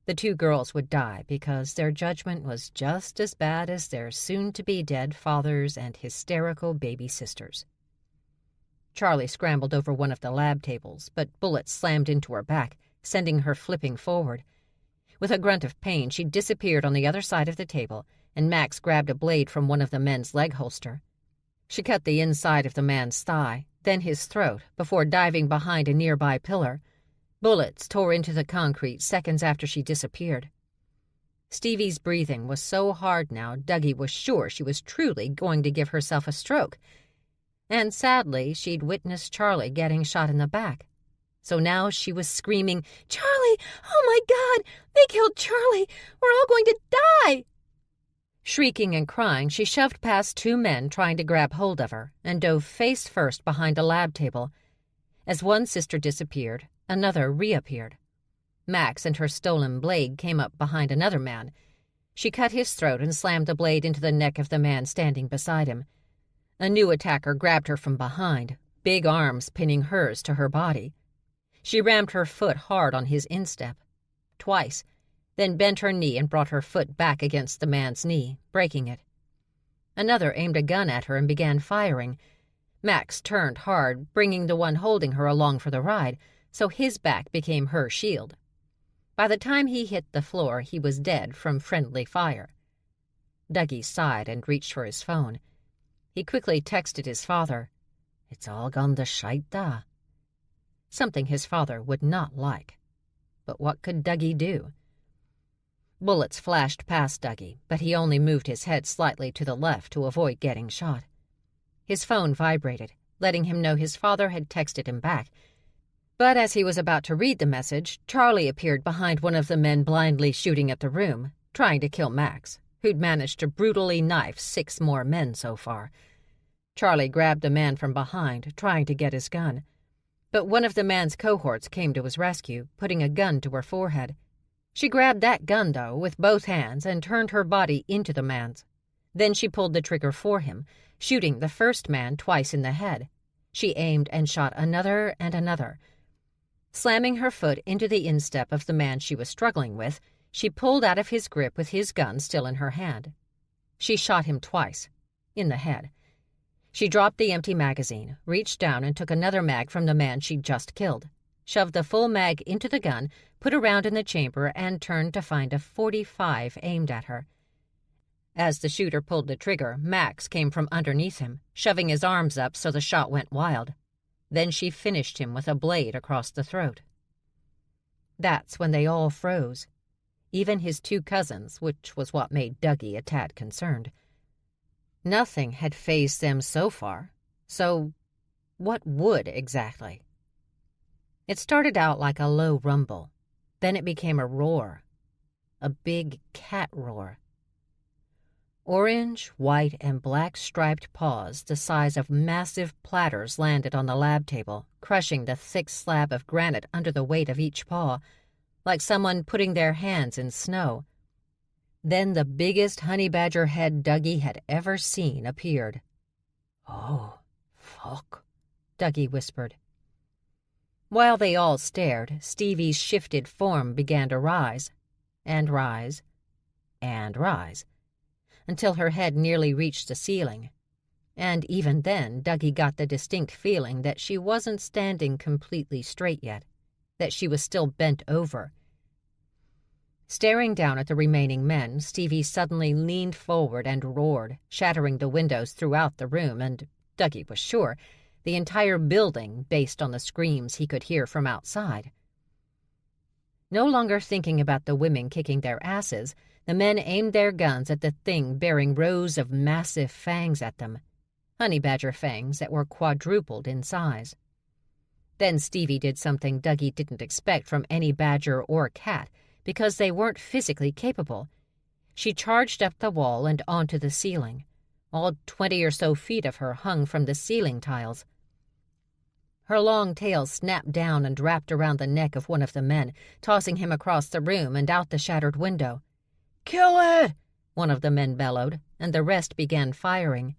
The 2 girls would die because their judgment was just as bad as their soon-to-be-dead fathers and hysterical baby sisters. Charlie scrambled over one of the lab tables, but bullets slammed into her back, sending her flipping forward. With a grunt of pain, she disappeared on the other side of the table, and Max grabbed a blade from one of the men's leg holster. She cut the inside of the man's thigh, then his throat, before diving behind a nearby pillar. Bullets tore into the concrete seconds after she disappeared. Stevie's breathing was so hard now, Dougie was sure she was truly going to give herself a stroke. And sadly, she'd witnessed Charlie getting shot in the back. So now she was screaming, "Charlie! Oh my God! They killed Charlie! We're all going to die!" Shrieking and crying, she shoved past 2 men trying to grab hold of her and dove face first behind a lab table. As one sister disappeared, another reappeared. Max and her stolen blade came up behind another man. She cut his throat and slammed the blade into the neck of the man standing beside him. A new attacker grabbed her from behind, big arms pinning hers to her body. She rammed her foot hard on his instep, twice, then bent her knee and brought her foot back against the man's knee, breaking it. Another aimed a gun at her and began firing. Max turned hard, bringing the one holding her along for the ride, so his back became her shield. By the time he hit the floor, he was dead from friendly fire. Dougie sighed and reached for his phone. He quickly texted his father, "It's all gone to shite da." Something his father would not like. But what could Dougie do? Bullets flashed past Dougie, but he only moved his head slightly to the left to avoid getting shot. His phone vibrated, letting him know his father had texted him back. But as he was about to read the message, Charlie appeared behind one of the men blindly shooting at the room, trying to kill Max, who'd managed to brutally knife 6 more men so far. Charlie grabbed the man from behind, trying to get his gun. But one of the man's cohorts came to his rescue, putting a gun to her forehead. She grabbed that gun, though, with both hands and turned her body into the man's. Then she pulled the trigger for him, shooting the first man twice in the head. She aimed and shot another and another. Slamming her foot into the instep of the man she was struggling with, she pulled out of his grip with his gun still in her hand. She shot him twice, in the head. She dropped the empty magazine, reached down and took another mag from the man she'd just killed, shoved the full mag into the gun, put a round in the chamber, and turned to find a .45 aimed at her. As the shooter pulled the trigger, Max came from underneath him, shoving his arms up so the shot went wild. Then she finished him with a blade across the throat. That's when they all froze. Even his 2 cousins, which was what made Dougie a tad concerned. Nothing had fazed them so far, so what would exactly? It started out like a low rumble. Then it became a roar. A big cat roar. Orange, white, and black striped paws the size of massive platters landed on the lab table, crushing the thick slab of granite under the weight of each paw, like someone putting their hands in snow. Then the biggest honey badger head Dougie had ever seen appeared. "Oh, fuck," Dougie whispered. While they all stared, Stevie's shifted form began to rise, and rise, and rise, until her head nearly reached the ceiling. And even then, Dougie got the distinct feeling that she wasn't standing completely straight yet, that she was still bent over. Staring down at the remaining men, Stevie suddenly leaned forward and roared, shattering the windows throughout the room and, Dougie was sure, the entire building based on the screams he could hear from outside. No longer thinking about the women kicking their asses, the men aimed their guns at the thing bearing rows of massive fangs at them, honey badger fangs that were quadrupled in size. Then Stevie did something Dougie didn't expect from any badger or cat, because they weren't physically capable. She charged up the wall and onto the ceiling. All 20 or so feet of her hung from the ceiling tiles. Her long tail snapped down and wrapped around the neck of one of the men, tossing him across the room and out the shattered window. "Kill it!" one of the men bellowed, and the rest began firing.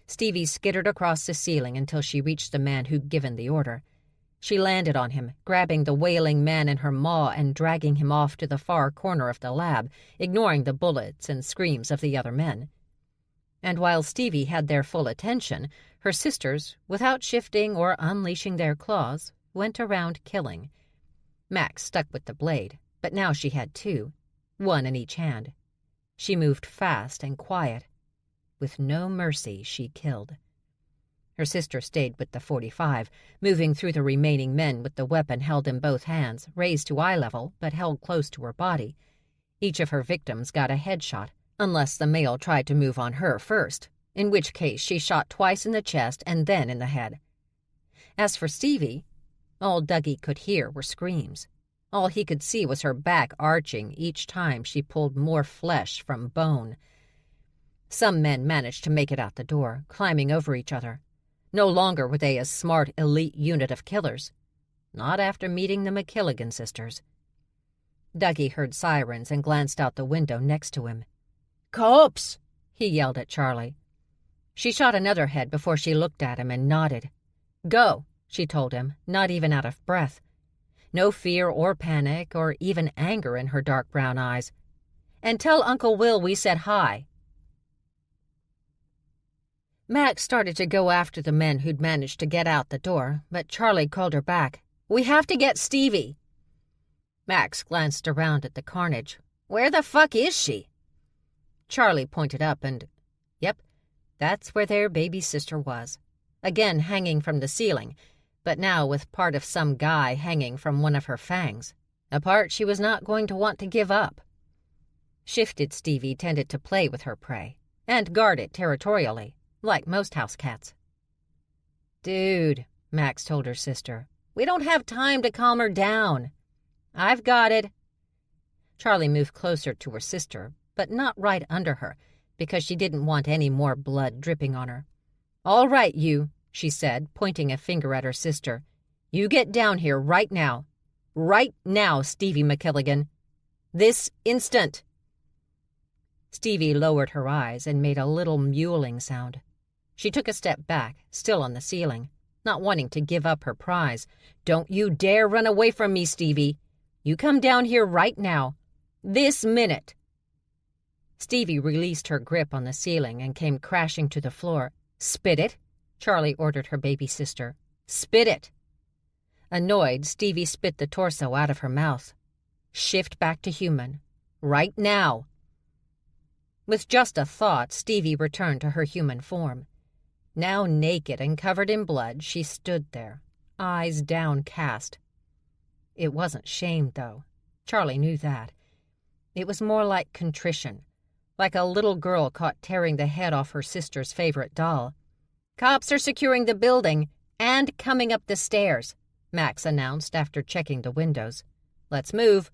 Stevie skittered across the ceiling until she reached the man who'd given the order. She landed on him, grabbing the wailing man in her maw and dragging him off to the far corner of the lab, ignoring the bullets and screams of the other men. And while Stevie had their full attention, her sisters, without shifting or unleashing their claws, went around killing. Max stuck with the blade, but now she had two, one in each hand. She moved fast and quiet. With no mercy, she killed. Her sister stayed with the .45, moving through the remaining men with the weapon held in both hands, raised to eye level, but held close to her body. Each of her victims got a headshot, unless the male tried to move on her first, in which case she shot twice in the chest and then in the head. As for Stevie, all Dougie could hear were screams. All he could see was her back arching each time she pulled more flesh from bone. Some men managed to make it out the door, climbing over each other. No longer were they a smart, elite unit of killers. Not after meeting the McKilligan sisters. Dougie heard sirens and glanced out the window next to him. "Cops!" he yelled at Charlie. She shot another head before she looked at him and nodded. "Go," she told him, not even out of breath. No fear or panic or even anger in her dark brown eyes. "And tell Uncle Will we said hi." Max started to go after the men who'd managed to get out the door, but Charlie called her back. "We have to get Stevie." Max glanced around at the carnage. "Where the fuck is she?" Charlie pointed up and, yep, that's where their baby sister was. Again hanging from the ceiling, but now with part of some guy hanging from one of her fangs, a part she was not going to want to give up. Shifted Stevie tended to play with her prey, and guard it territorially, like most house cats. "Dude," Max told her sister, "we don't have time to calm her down." "I've got it." Charlie moved closer to her sister, but not right under her, because she didn't want any more blood dripping on her. "All right, you," she said, pointing a finger at her sister. "You get down here right now. Right now, Stevie McKilligan. This instant." Stevie lowered her eyes and made a little mewling sound. She took a step back, still on the ceiling, not wanting to give up her prize. "Don't you dare run away from me, Stevie. You come down here right now. This minute." Stevie released her grip on the ceiling and came crashing to the floor. "Spit it," Charlie ordered her baby sister. "Spit it." Annoyed, Stevie spit the torso out of her mouth. "Shift back to human. Right now." With just a thought, Stevie returned to her human form. Now naked and covered in blood, she stood there, eyes downcast. It wasn't shame, though. Charlie knew that. It was more like contrition, like a little girl caught tearing the head off her sister's favorite doll. "Cops are securing the building and coming up the stairs," Max announced after checking the windows. "Let's move."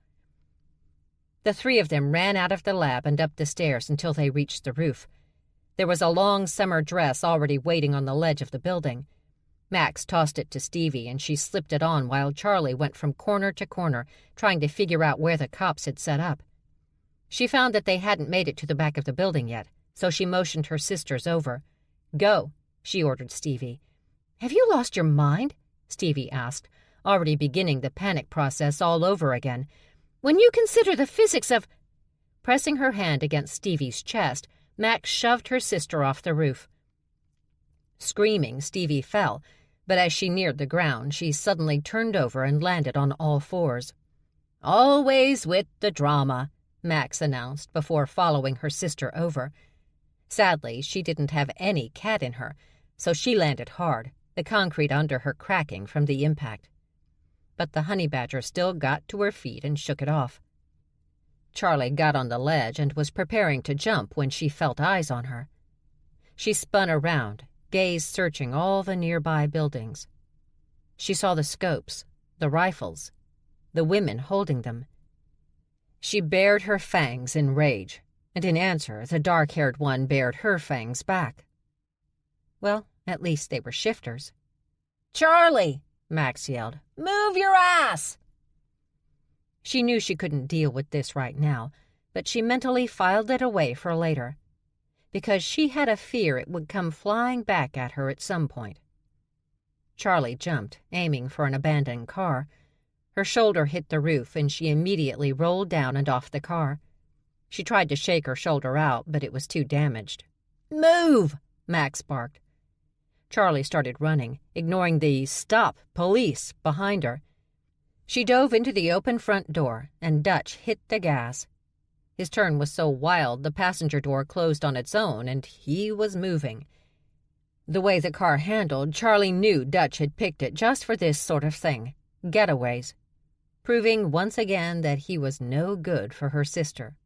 The three of them ran out of the lab and up the stairs until they reached the roof. There was a long summer dress already waiting on the ledge of the building. Max tossed it to Stevie, and she slipped it on while Charlie went from corner to corner, trying to figure out where the cops had set up. She found that they hadn't made it to the back of the building yet, so she motioned her sisters over. "Go," she ordered Stevie. "Have you lost your mind?" Stevie asked, already beginning the panic process all over again. "When you consider the physics of—" Pressing her hand against Stevie's chest, Max shoved her sister off the roof. Screaming, Stevie fell, but as she neared the ground, she suddenly turned over and landed on all fours. "Always with the drama," Max announced before following her sister over. Sadly, she didn't have any cat in her, so she landed hard, the concrete under her cracking from the impact. But the honey badger still got to her feet and shook it off. Charlie got on the ledge and was preparing to jump when she felt eyes on her. She spun around, gaze searching all the nearby buildings. She saw the scopes, the rifles, the women holding them. She bared her fangs in rage, and in answer, the dark-haired one bared her fangs back. Well, at least they were shifters. "Charlie!" Max yelled. "Move your ass!" She knew she couldn't deal with this right now, but she mentally filed it away for later, because she had a fear it would come flying back at her at some point. Charlie jumped, aiming for an abandoned car. Her shoulder hit the roof, and she immediately rolled down and off the car. She tried to shake her shoulder out, but it was too damaged. "Move!" Max barked. Charlie started running, ignoring the "Stop! Police!" behind her. She dove into the open front door, and Dutch hit the gas. His turn was so wild the passenger door closed on its own, and he was moving. The way the car handled, Charlie knew Dutch had picked it just for this sort of thing, getaways, proving once again that he was no good for her sister.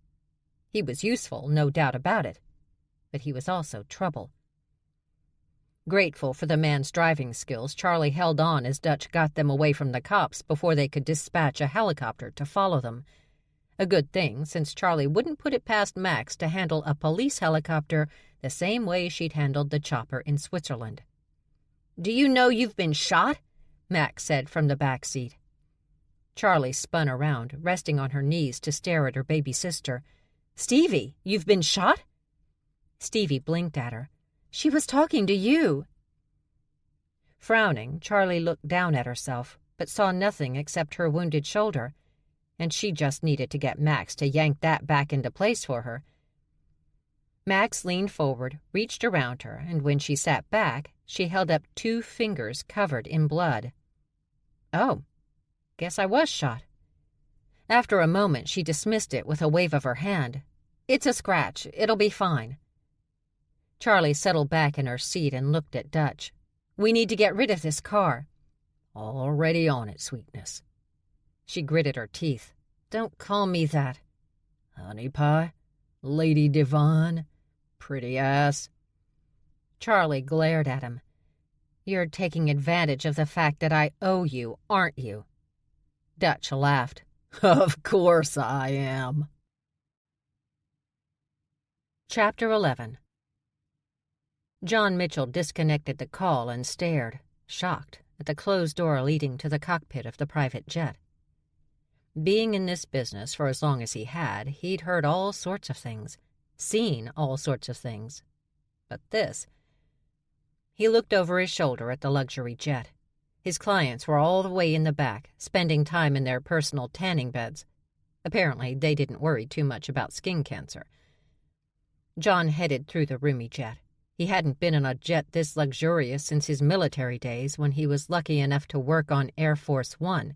He was useful, no doubt about it, but he was also trouble. Grateful for the man's driving skills, Charlie held on as Dutch got them away from the cops before they could dispatch a helicopter to follow them. A good thing, since Charlie wouldn't put it past Max to handle a police helicopter the same way she'd handled the chopper in Switzerland. "Do you know you've been shot?" Max said from the back seat. Charlie spun around, resting on her knees to stare at her baby sister. "Stevie, you've been shot?" Stevie blinked at her. "She was talking to you." Frowning, Charlie looked down at herself, but saw nothing except her wounded shoulder, and she just needed to get Max to yank that back into place for her. Max leaned forward, reached around her, and when she sat back, she held up 2 fingers covered in blood. "Oh, guess I was shot." After a moment, she dismissed it with a wave of her hand. "It's a scratch. It'll be fine." Charlie settled back in her seat and looked at Dutch. "We need to get rid of this car." "Already on it, sweetness." She gritted her teeth. "Don't call me that." "Honey pie? Lady divine? Pretty ass?" Charlie glared at him. "You're taking advantage of the fact that I owe you, aren't you?" Dutch laughed. "Of course I am." Chapter 11. John Mitchell disconnected the call and stared, shocked, at the closed door leading to the cockpit of the private jet. Being in this business for as long as he had, he'd heard all sorts of things, seen all sorts of things. But this... He looked over his shoulder at the luxury jet. His clients were all the way in the back, spending time in their personal tanning beds. Apparently, they didn't worry too much about skin cancer. John headed through the roomy jet. He hadn't been in a jet this luxurious since his military days when he was lucky enough to work on Air Force One.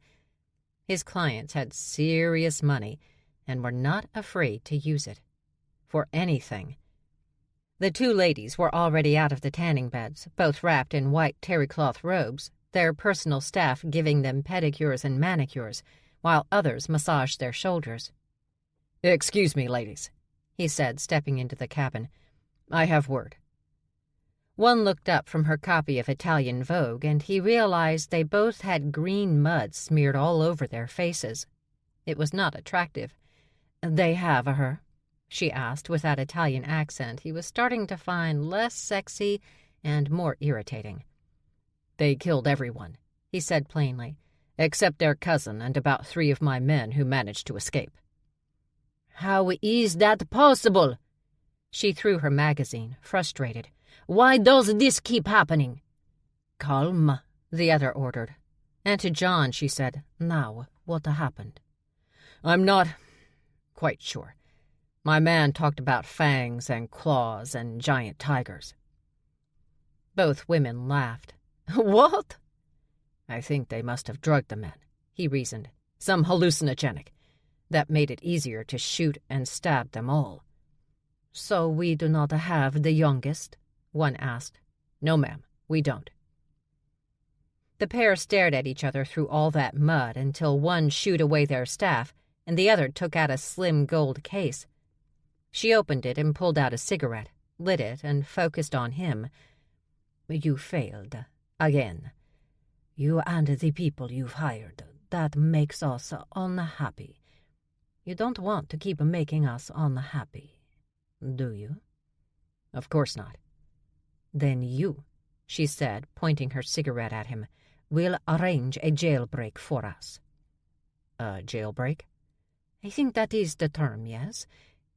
His clients had serious money and were not afraid to use it. For anything. The 2 ladies were already out of the tanning beds, both wrapped in white terry-cloth robes, their personal staff giving them pedicures and manicures, while others massaged their shoulders. "Excuse me, ladies," he said, stepping into the cabin. "I have word." One looked up from her copy of Italian Vogue, and he realized they both had green mud smeared all over their faces. It was not attractive. "They have her?" she asked with that Italian accent he was starting to find less sexy and more irritating. "They killed everyone," he said plainly, "except their cousin and about 3 of my men who managed to escape." "How is that possible?" She threw her magazine, frustrated. "Why does this keep happening?" "Calm," the other ordered. And to John she said, "Now, what happened?" "I'm not quite sure. My man talked about fangs and claws and giant tigers." Both women laughed. "What?" "I think they must have drugged the men," he reasoned. "Some hallucinogenic. That made it easier to shoot and stab them all." "So we do not have the youngest?" one asked. "No, ma'am, we don't." The pair stared at each other through all that mud until one shooed away their staff and the other took out a slim gold case. She opened it and pulled out a cigarette, lit it, and focused on him. "You failed. Again. You and the people you've hired. That makes us unhappy. You don't want to keep making us unhappy, do you?" "Of course not." "Then you," she said, pointing her cigarette at him, will arrange a jailbreak for us." "A jailbreak?" "I think that is the term, yes.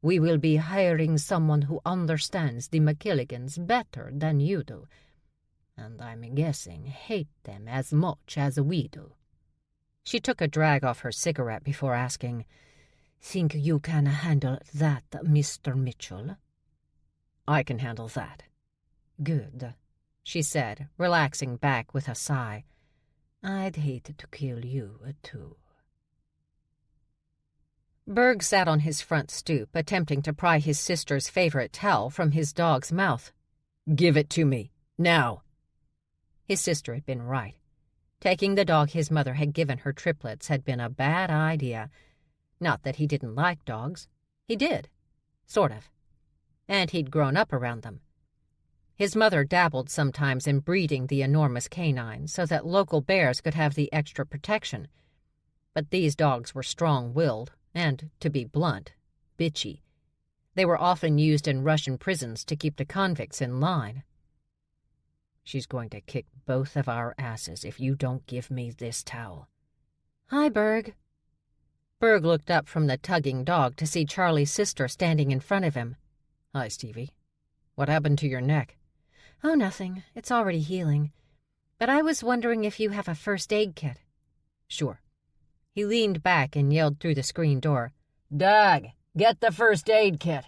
We will be hiring someone who understands the McKilligans better than you do, and I'm guessing hate them as much as we do." She took a drag off her cigarette before asking, "Think you can handle that, Mr. Mitchell?" "I can handle that." "Good," she said, relaxing back with a sigh. "I'd hate to kill you, too." Berg sat on his front stoop, attempting to pry his sister's favorite towel from his dog's mouth. "Give it to me, now." His sister had been right. Taking the dog his mother had given her triplets had been a bad idea. Not that he didn't like dogs. He did. Sort of. And he'd grown up around them. His mother dabbled sometimes in breeding the enormous canine so that local bears could have the extra protection. But these dogs were strong-willed and, to be blunt, bitchy. They were often used in Russian prisons to keep the convicts in line. "She's going to kick both of our asses if you don't give me this towel." "Hi, Berg." Berg looked up from the tugging dog to see Charlie's sister standing in front of him. "Hi, Stevie. What happened to your neck?" "Oh, nothing. It's already healing. But I was wondering if you have a first aid kit." "Sure." He leaned back and yelled through the screen door, "Dag, get the first aid kit."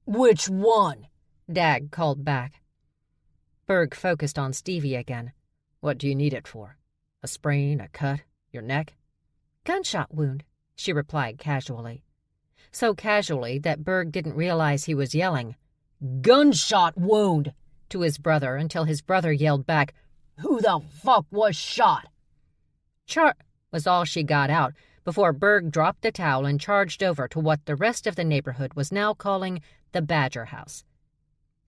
"Which one?" Dag called back. Berg focused on Stevie again. "What do you need it for? A sprain, a cut, your neck?" "Gunshot wound," she replied casually. So casually that Berg didn't realize he was yelling, "Gunshot wound!" to his brother until his brother yelled back, "Who the fuck was shot?" Was all she got out before Berg dropped the towel and charged over to what the rest of the neighborhood was now calling the Badger House.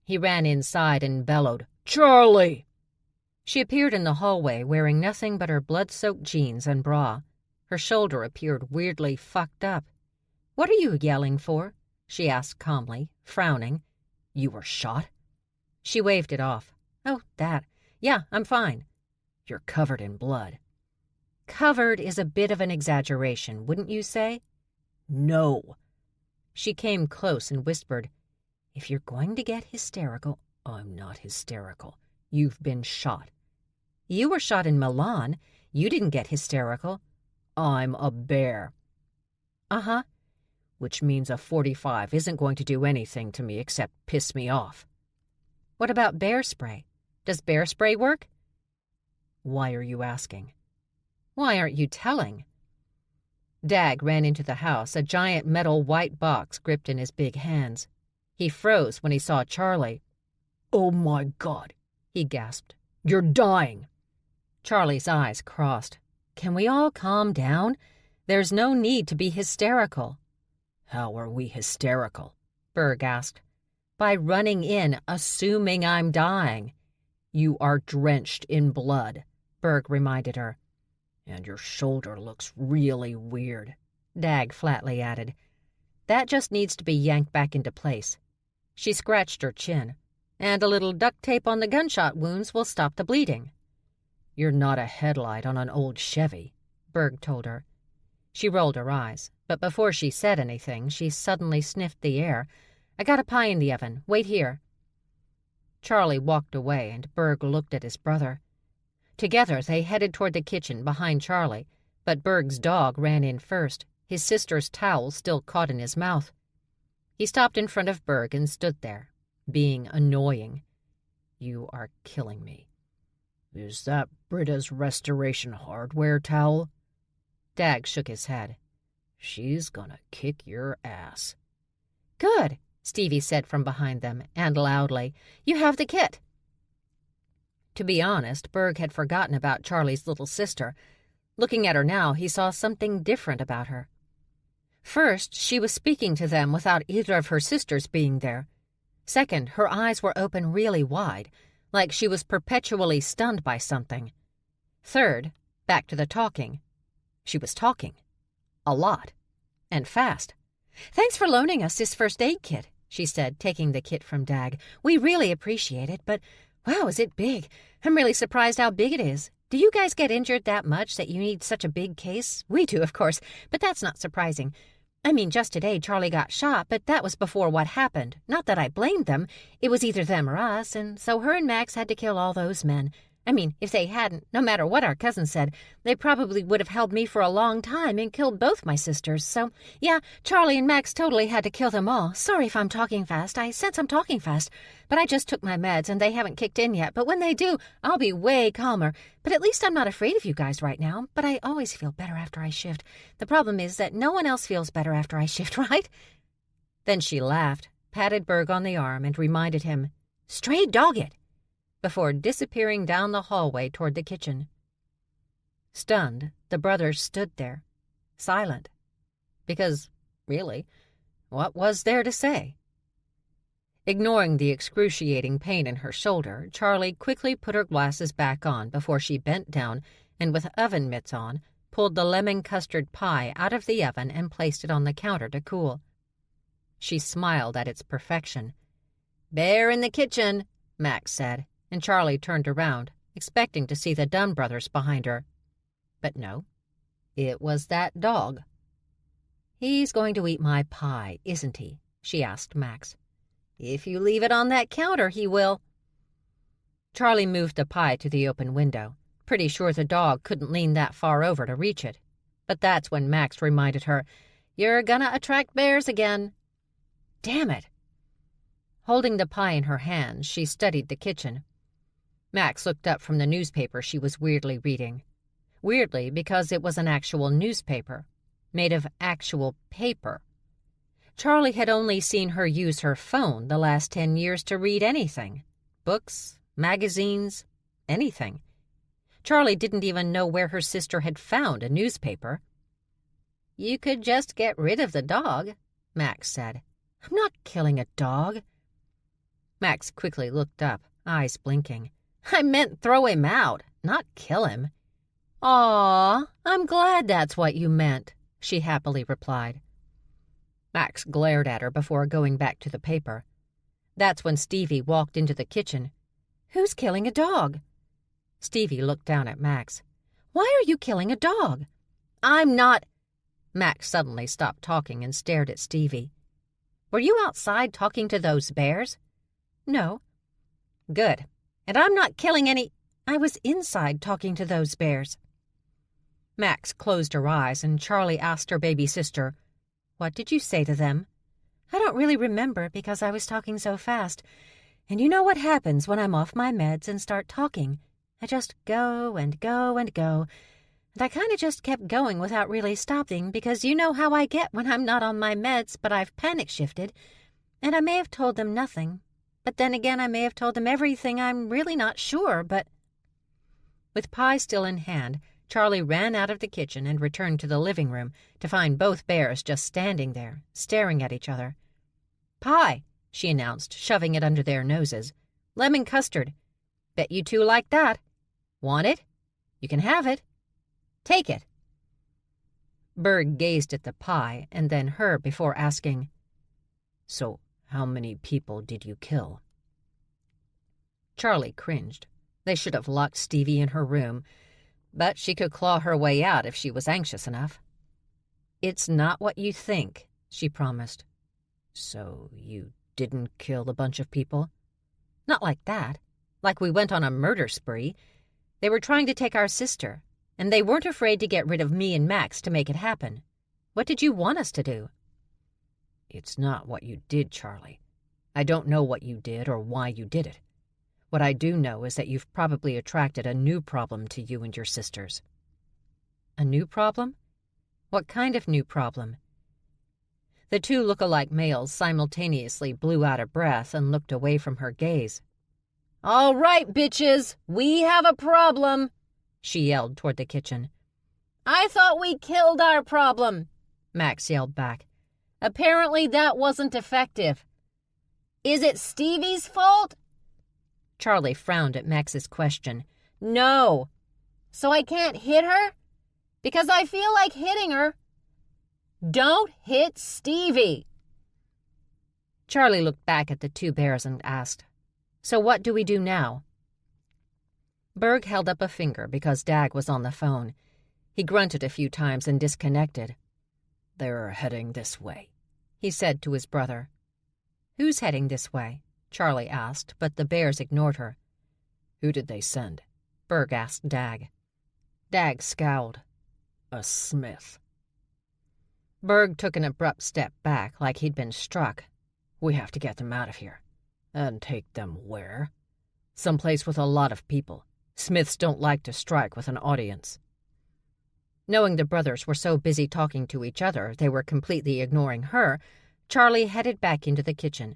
He ran inside and bellowed, "Charlie!" She appeared in the hallway wearing nothing but her blood-soaked jeans and bra. Her shoulder appeared weirdly fucked up. "What are you yelling for?" she asked calmly, frowning. "You were shot?" She waved it off. "Oh, that. Yeah, I'm fine." "You're covered in blood." "Covered is a bit of an exaggeration, wouldn't you say?" "No." She came close and whispered, "If you're going to get hysterical—" "I'm not hysterical. You've been shot." "You were shot in Milan. You didn't get hysterical." "I'm a bear." "Uh-huh." "Which means a .45 isn't going to do anything to me except piss me off." "What about bear spray? Does bear spray work?" "Why are you asking?" "Why aren't you telling?" Dag ran into the house, a giant metal white box gripped in his big hands. He froze when he saw Charlie. "Oh my God," he gasped. "You're dying." Charlie's eyes crossed. "Can we all calm down? There's no need to be hysterical." "How are we hysterical?" Berg asked. "By running in, assuming I'm dying." "You are drenched in blood," Berg reminded her. "And your shoulder looks really weird," Dag flatly added. "That just needs to be yanked back into place." She scratched her chin. "And a little duct tape on the gunshot wounds will stop the bleeding." "You're not a headlight on an old Chevy," Berg told her. She rolled her eyes, but before she said anything, she suddenly sniffed the air. "I got a pie in the oven. Wait here." Charlie walked away, and Berg looked at his brother. Together they headed toward the kitchen behind Charlie, but Berg's dog ran in first, his sister's towel still caught in his mouth. He stopped in front of Berg and stood there, being annoying. "You are killing me." "Is that Britta's Restoration Hardware towel?" Dag shook his head. "She's gonna kick your ass." "Good," Stevie said from behind them, and loudly, "You have the kit." To be honest, Berg had forgotten about Charlie's little sister. Looking at her now, he saw something different about her. First, she was speaking to them without either of her sisters being there. Second, her eyes were open really wide, like she was perpetually stunned by something. Third, back to the talking. She was talking. A lot. And fast. "Thanks for loaning us this first aid kit," she said, taking the kit from Dag. "We really appreciate it, but wow, is it big. I'm really surprised how big it is. Do you guys get injured that much that you need such a big case? We do, of course, but that's not surprising. I mean, just today Charlie got shot, but that was before what happened. Not that I blamed them. It was either them or us, and so her and Max had to kill all those men. I mean, if they hadn't, no matter what our cousin said, they probably would have held me for a long time and killed both my sisters. So, yeah, Charlie and Max totally had to kill them all. Sorry if I'm talking fast. I sense I'm talking fast. But I just took my meds and they haven't kicked in yet. But when they do, I'll be way calmer. But at least I'm not afraid of you guys right now. But I always feel better after I shift. The problem is that no one else feels better after I shift, right? Then she laughed, patted Berg on the arm, and reminded him, "Stray dog it," before disappearing down the hallway toward the kitchen. Stunned, the brothers stood there, silent. Because, really, what was there to say? Ignoring the excruciating pain in her shoulder, Charlie quickly put her glasses back on before she bent down and, with oven mitts on, pulled the lemon custard pie out of the oven and placed it on the counter to cool. She smiled at its perfection. "Bear in the kitchen," Max said, and Charlie turned around, expecting to see the Dunn brothers behind her. But no, it was that dog. "He's going to eat my pie, isn't he?" she asked Max. "If you leave it on that counter, he will." Charlie moved the pie to the open window, pretty sure the dog couldn't lean that far over to reach it. But that's when Max reminded her, "You're gonna attract bears again." Damn it! Holding the pie in her hands, she studied the kitchen. Max looked up from the newspaper she was weirdly reading. Weirdly, because it was an actual newspaper, made of actual paper. Charlie had only seen her use her phone the last 10 years to read anything. Books, magazines, anything. Charlie didn't even know where her sister had found a newspaper. "You could just get rid of the dog," Max said. "I'm not killing a dog." Max quickly looked up, eyes blinking. "I meant throw him out, not kill him." "Aw, I'm glad that's what you meant," she happily replied. Max glared at her before going back to the paper. That's when Stevie walked into the kitchen. "Who's killing a dog?" Stevie looked down at Max. "Why are you killing a dog?" "I'm not—" Max suddenly stopped talking and stared at Stevie. "Were you outside talking to those bears?" "No." "Good. And I'm not killing any—" "I was inside talking to those bears." Max closed her eyes and Charlie asked her baby sister, "What did you say to them?" "I don't really remember because I was talking so fast. And you know what happens when I'm off my meds and start talking. I just go and go and go. And I kind of just kept going without really stopping because you know how I get when I'm not on my meds, but I've panic shifted. And I may have told them nothing. But then again, I may have told them everything. I'm really not sure, but—" With pie still in hand, Charlie ran out of the kitchen and returned to the living room to find both bears just standing there, staring at each other. "Pie," she announced, shoving it under their noses. "Lemon custard. Bet you two like that. Want it? You can have it. Take it." Berg gazed at the pie and then her before asking, "So, how many people did you kill?" Charlie cringed. They should have locked Stevie in her room, but she could claw her way out if she was anxious enough. "It's not what you think," she promised. "So you didn't kill a bunch of people?" "Not like that. Like we went on a murder spree. They were trying to take our sister, and they weren't afraid to get rid of me and Max to make it happen. What did you want us to do?" "It's not what you did, Charlie. I don't know what you did or why you did it. What I do know is that you've probably attracted a new problem to you and your sisters." "A new problem? What kind of new problem?" The two look-alike males simultaneously blew out a breath and looked away from her gaze. "All right, bitches, we have a problem," she yelled toward the kitchen. "I thought we killed our problem," Max yelled back. "Apparently that wasn't effective. Is it Stevie's fault?" Charlie frowned at Max's question. "No. So I can't hit her? Because I feel like hitting her." "Don't hit Stevie." Charlie looked back at the two bears and asked, "So what do we do now?" Berg held up a finger because Dag was on the phone. He grunted a few times and disconnected. "They're heading this way," he said to his brother. "Who's heading this way?" Charlie asked, but the bears ignored her. "Who did they send?" Berg asked Dag. Dag scowled. "A Smith." Berg took an abrupt step back like he'd been struck. "We have to get them out of here. And take them where?" "Someplace with a lot of people. Smiths don't like to strike with an audience." Knowing the brothers were so busy talking to each other they were completely ignoring her, Charlie headed back into the kitchen.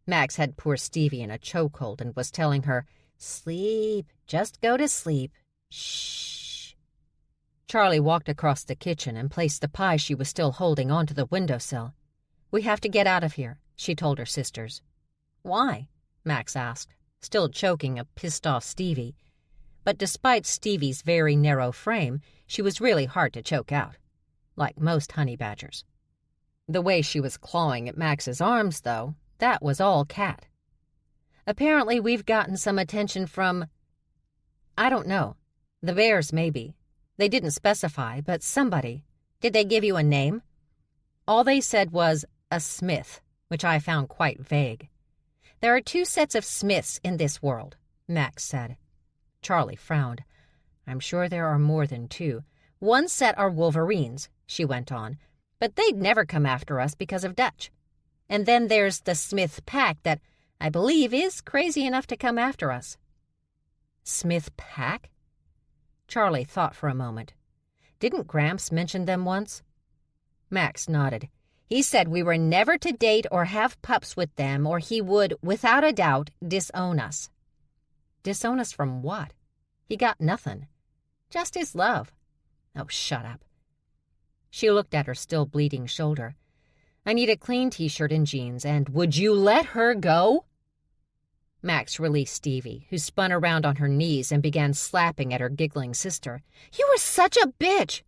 Max had poor Steamy in a chokehold and was telling her, "Sleep, just go to sleep. Shh." Charlie walked across the kitchen and placed the pie she was still holding onto the windowsill. "We have to get out of here," she told her sisters. "Why?" Max asked, still choking a pissed-off Steamy. But despite Stevie's very narrow frame, she was really hard to choke out, like most honey badgers. The way she was clawing at Max's arms, though, that was all cat. "Apparently we've gotten some attention from... I don't know. The bears, maybe. They didn't specify, but somebody. Did they give you a name?" "All they said was a Smith, which I found quite vague." "There are 2 sets of Smiths in this world," Max said. Charlie frowned. "I'm sure there are more than 2. One set are Wolverines," she went on, "but they'd never come after us because of Dutch. And then there's the Smith Pack that, I believe, is crazy enough to come after us." "Smith Pack?" Charlie thought for a moment. "Didn't Gramps mention them once?" Max nodded. "He said we were never to date or have pups with them, or he would, without a doubt, disown us." "Disown us from what? He got nothing. Just his love." "Oh, shut up." She looked at her still bleeding shoulder. "I need a clean t-shirt and jeans, and would you let her go?" Max released Steamy, who spun around on her knees and began slapping at her giggling sister. "You were such a bitch!"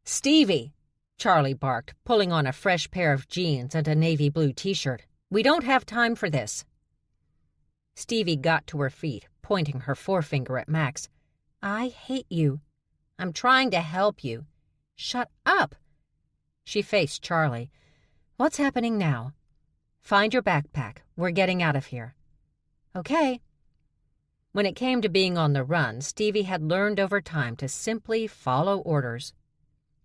"Steamy!" Charlie barked, pulling on a fresh pair of jeans and a navy blue t-shirt. "We don't have time for this." Steamy got to her feet, pointing her forefinger at Max. "I hate you. I'm trying to help you. Shut up." She faced Charlie. "What's happening now?" "Find your backpack. We're getting out of here." "Okay." When it came to being on the run, Steamy had learned over time to simply follow orders.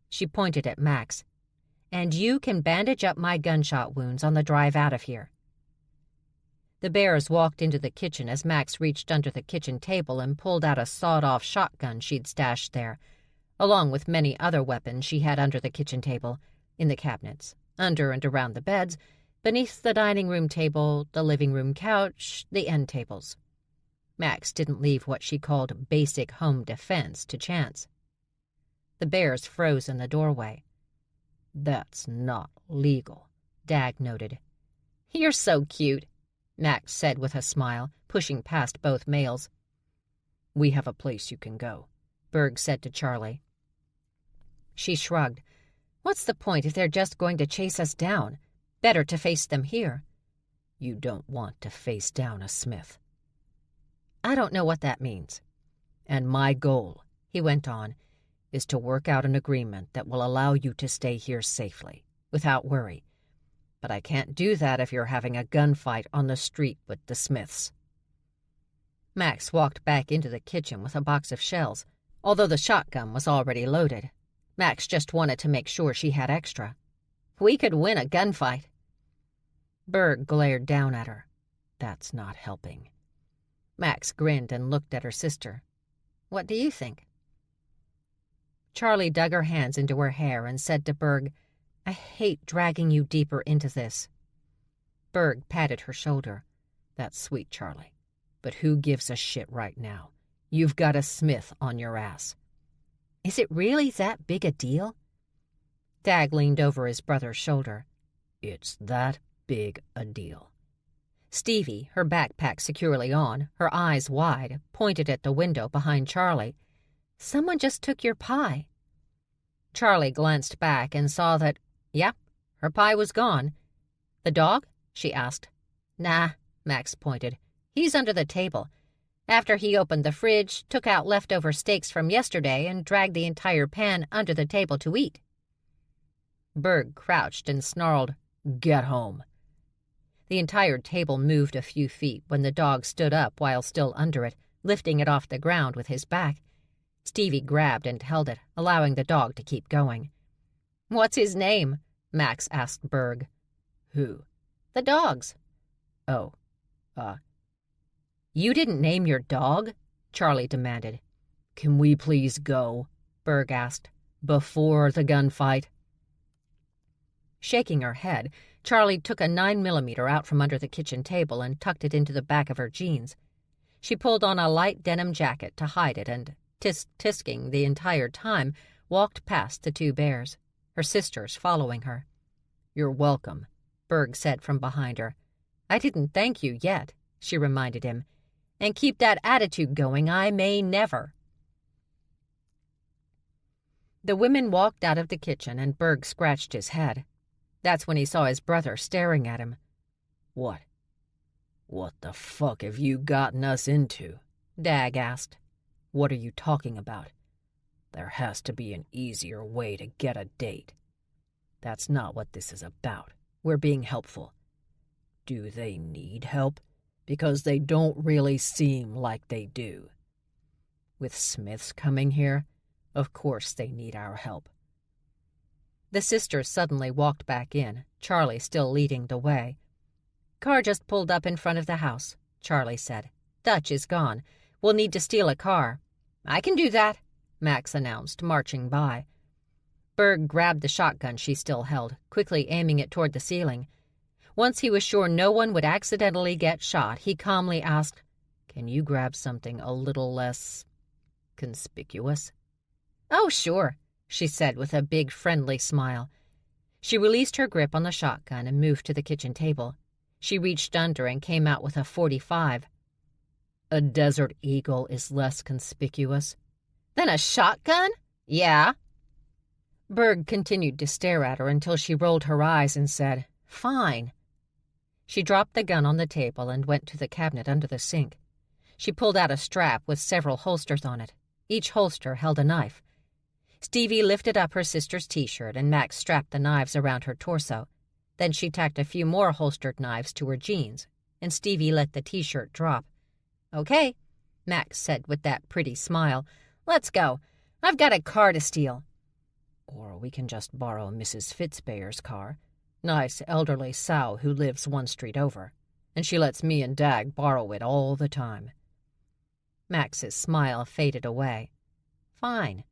She pointed at Max. "And you can bandage up my gunshot wounds on the drive out of here." The bears walked into the kitchen as Max reached under the kitchen table and pulled out a sawed-off shotgun she'd stashed there, along with many other weapons she had under the kitchen table, in the cabinets, under and around the beds, beneath the dining room table, the living room couch, the end tables. Max didn't leave what she called basic home defense to chance. The bears froze in the doorway. "That's not legal," Dag noted. "You're so cute," Max said with a smile, pushing past both males. "We have a place you can go," Berg said to Charlie. She shrugged. "What's the point if they're just going to chase us down? Better to face them here." "You don't want to face down a Smith." "I don't know what that means." "And my goal," he went on, "is to work out an agreement that will allow you to stay here safely, without worry. But I can't do that if you're having a gunfight on the street with the Smiths." Max walked back into the kitchen with a box of shells, although the shotgun was already loaded. Max just wanted to make sure she had extra. "We could win a gunfight." Berg glared down at her. "That's not helping." Max grinned and looked at her sister. "What do you think?" Charlie dug her hands into her hair and said to Berg, "I hate dragging you deeper into this." Berg patted her shoulder. "That's sweet, Charlie. But who gives a shit right now? You've got a Smith on your ass." "Is it really that big a deal?" Dag leaned over his brother's shoulder. "It's that big a deal." Steamy, her backpack securely on, her eyes wide, pointed at the window behind Charlie. "Someone just took your pie." Charlie glanced back and saw that, her pie was gone. "The dog?" she asked. "Nah," Max pointed. "He's under the table. After he opened the fridge, took out leftover steaks from yesterday, and dragged the entire pan under the table to eat. Berg crouched and snarled, "Get home." The entire table moved a few feet when the dog stood up while still under it, lifting it off the ground with his back. Stevie grabbed and held it, allowing the dog to keep going. "What's his name?" Max asked Berg. "Who?" "The dog's." "Oh, "You didn't name your dog?" Charlie demanded. Can we please go?" Berg asked. "Before the gunfight?" Shaking her head, Charlie took a 9mm out from under the kitchen table and tucked it into the back of her jeans. She pulled on a light denim jacket to hide it and, tisk-tisking the entire time, walked past the two bears, her sisters following her. "You're welcome," Berg said from behind her. "I didn't thank you yet," she reminded him. "And keep that attitude going, I may never." The women walked out of the kitchen and Berg scratched his head. That's when he saw his brother staring at him. What the fuck have you gotten us into?" Dag asked. "What are you talking about? There has to be an easier way to get a date. That's not what this is about. We're being helpful." "Do they need help? Because they don't really seem like they do. With Smiths coming here, of course they need our help." The sisters suddenly walked back in, Charlie still leading the way. "Car just pulled up in front of the house," Charlie said. "Dutch is gone. We'll need to steal a car." "I can do that," Max announced, marching by. Berg grabbed the shotgun she still held, quickly aiming it toward the ceiling. Once he was sure no one would accidentally get shot, he calmly asked, "Can you grab something a little less conspicuous?" "Oh, sure," she said with a big, friendly smile. She released her grip on the shotgun and moved to the kitchen table. She reached under and came out with a .45. "A Desert Eagle is less conspicuous." "Then a shotgun?" "Yeah." Berg continued to stare at her until she rolled her eyes and said, "Fine." She dropped the gun on the table and went to the cabinet under the sink. She pulled out a strap with several holsters on it. Each holster held a knife. Stevie lifted up her sister's T-shirt and Max strapped the knives around her torso. Then she tacked a few more holstered knives to her jeans, and Stevie let the T-shirt drop. "Okay," Max said with that pretty smile. "Let's go. I've got a car to steal." "Or we can just borrow Mrs. Fitzbayer's car. Nice elderly sow who lives one street over, and she lets me and Dag borrow it all the time." Max's smile faded away. "Fine.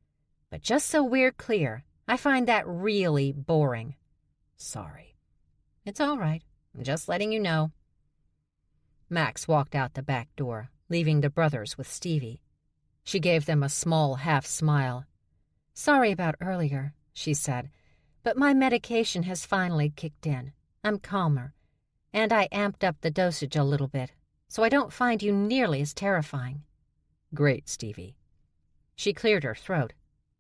But just so we're clear, I find that really boring." "Sorry." "It's all right. I'm just letting you know." Max walked out the back door, leaving the brothers with Stevie. She gave them a small half-smile. "Sorry about earlier," she said, "but my medication has finally kicked in. I'm calmer, and I amped up the dosage a little bit, so I don't find you nearly as terrifying." "Great, Stevie." She cleared her throat.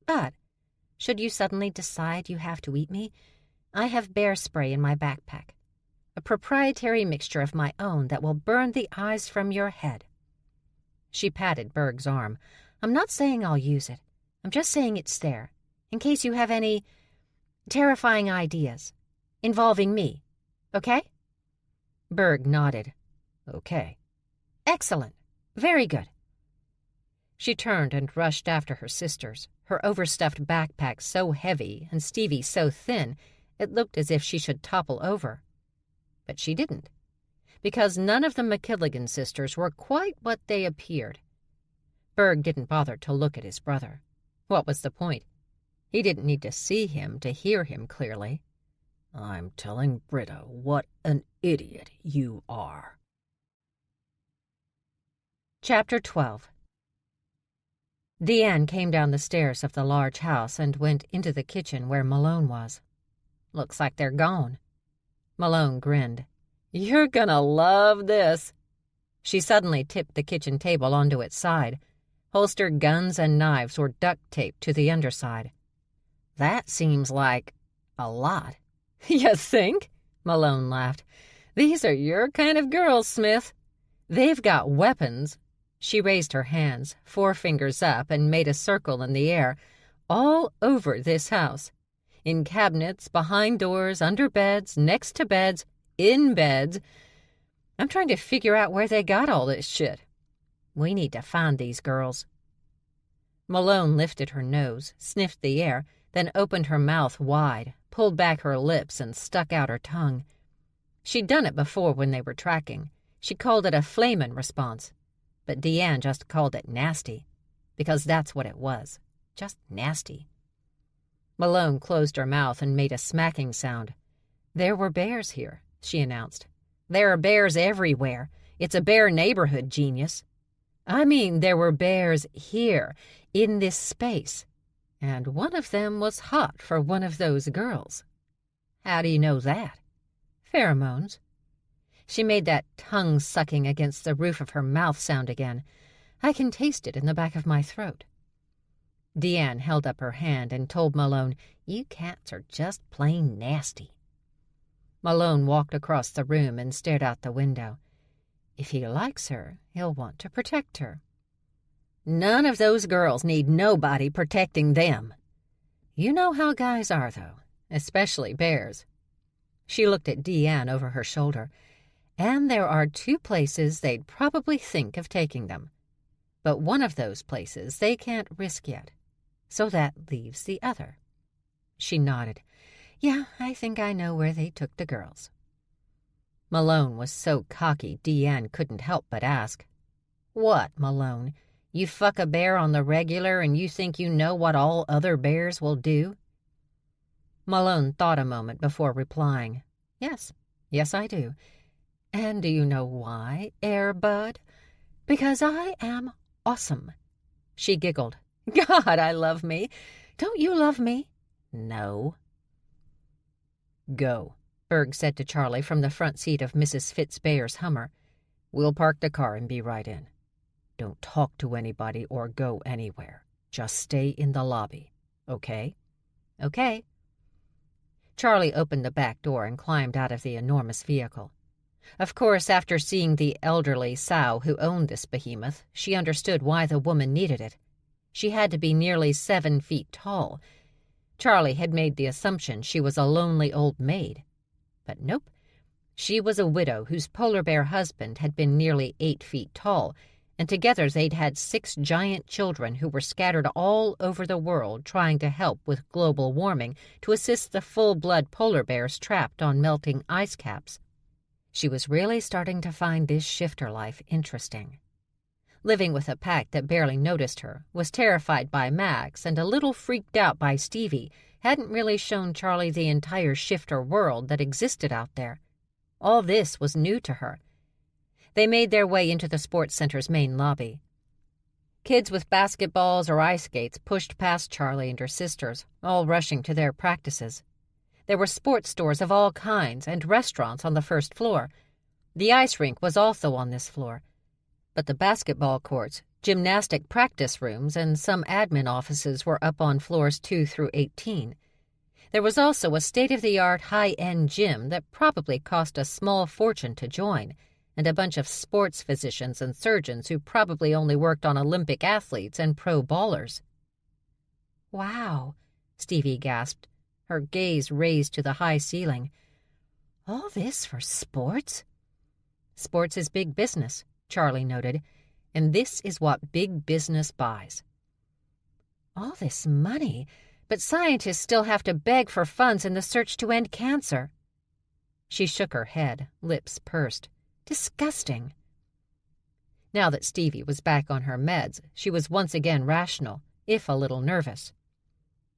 "But, should you suddenly decide you have to eat me, I have bear spray in my backpack, a proprietary mixture of my own that will burn the eyes from your head." She patted Berg's arm. "I'm not saying I'll use it. I'm just saying it's there, in case you have any terrifying ideas involving me, okay?" Berg nodded. "Okay." "Excellent. Very good." She turned and rushed after her sisters, her overstuffed backpack so heavy and Stevie so thin it looked as if she should topple over. But she didn't, because none of the McKilligan sisters were quite what they appeared. Berg didn't bother to look at his brother. What was the point? He didn't need to see him to hear him clearly. "I'm telling Britta what an idiot you are." Chapter 12. Deanne came down the stairs of the large house and went into the kitchen where Malone was. "Looks like they're gone." Malone grinned. "You're gonna love this." She suddenly tipped the kitchen table onto its side. Holstered guns and knives were duct-taped to the underside. "That seems like a lot." "You think?" Malone laughed. "These are your kind of girls, Smith. They've got weapons, She raised her hands, forefingers up, and made a circle in the air, all over this house. In cabinets, behind doors, under beds, next to beds, in beds. I'm trying to figure out where they got all this shit. We need to find these girls. Malone lifted her nose, sniffed the air, then opened her mouth wide, pulled back her lips, and stuck out her tongue. She'd done it before when they were tracking. She called it a flamin' response. But Deanne just called it nasty, because that's what it was, just nasty. Malone closed her mouth and made a smacking sound. There were bears here, she announced. There are bears everywhere. It's a bear neighborhood, genius. I mean, there were bears here, in this space, and one of them was hot for one of those girls. How do you know that? Pheromones. She made that tongue sucking against the roof of her mouth sound again. I can taste it in the back of my throat. Deanne held up her hand and told Malone, "You cats are just plain nasty." Malone walked across the room and stared out the window. If he likes her, he'll want to protect her. None of those girls need nobody protecting them. You know how guys are, though, especially bears. She looked at Deanne over her shoulder. And there are 2 places they'd probably think of taking them. But one of those places they can't risk yet. So that leaves the other. She nodded. Yeah, I think I know where they took the girls. Malone was so cocky Deanne couldn't help but ask. What, Malone? You fuck a bear on the regular and you think you know what all other bears will do? Malone thought a moment before replying. Yes, I do. And do you know why, Air Bud? Because I am awesome. She giggled. God, I love me. Don't you love me? No. Go, Berg said to Charlie from the front seat of Mrs. Fitzbayer's Hummer. We'll park the car and be right in. Don't talk to anybody or go anywhere. Just stay in the lobby, okay? Okay. Charlie opened the back door and climbed out of the enormous vehicle. Of course, after seeing the elderly sow who owned this behemoth, she understood why the woman needed it. She had to be nearly 7 feet tall. Charlie had made the assumption she was a lonely old maid. But nope. She was a widow whose polar bear husband had been nearly 8 feet tall, and together they'd had 6 giant children who were scattered all over the world trying to help with global warming to assist the full-blood polar bears trapped on melting ice caps. She was really starting to find this shifter life interesting. Living with a pack that barely noticed her, was terrified by Max, and a little freaked out by Stevie, hadn't really shown Charlie the entire shifter world that existed out there. All this was new to her. They made their way into the sports center's main lobby. Kids with basketballs or ice skates pushed past Charlie and her sisters, all rushing to their practices. There were sports stores of all kinds and restaurants on the first floor. The ice rink was also on this floor. But the basketball courts, gymnastic practice rooms, and some admin offices were up on floors 2 through 18. There was also a state-of-the-art high-end gym that probably cost a small fortune to join, and a bunch of sports physicians and surgeons who probably only worked on Olympic athletes and pro ballers. Wow, Stevie gasped, her gaze raised to the high ceiling. All this for sports? Sports is big business, Charlie noted, and this is what big business buys. All this money, but scientists still have to beg for funds in the search to end cancer. She shook her head, lips pursed. Disgusting. Now that Stevie was back on her meds, she was once again rational, if a little nervous.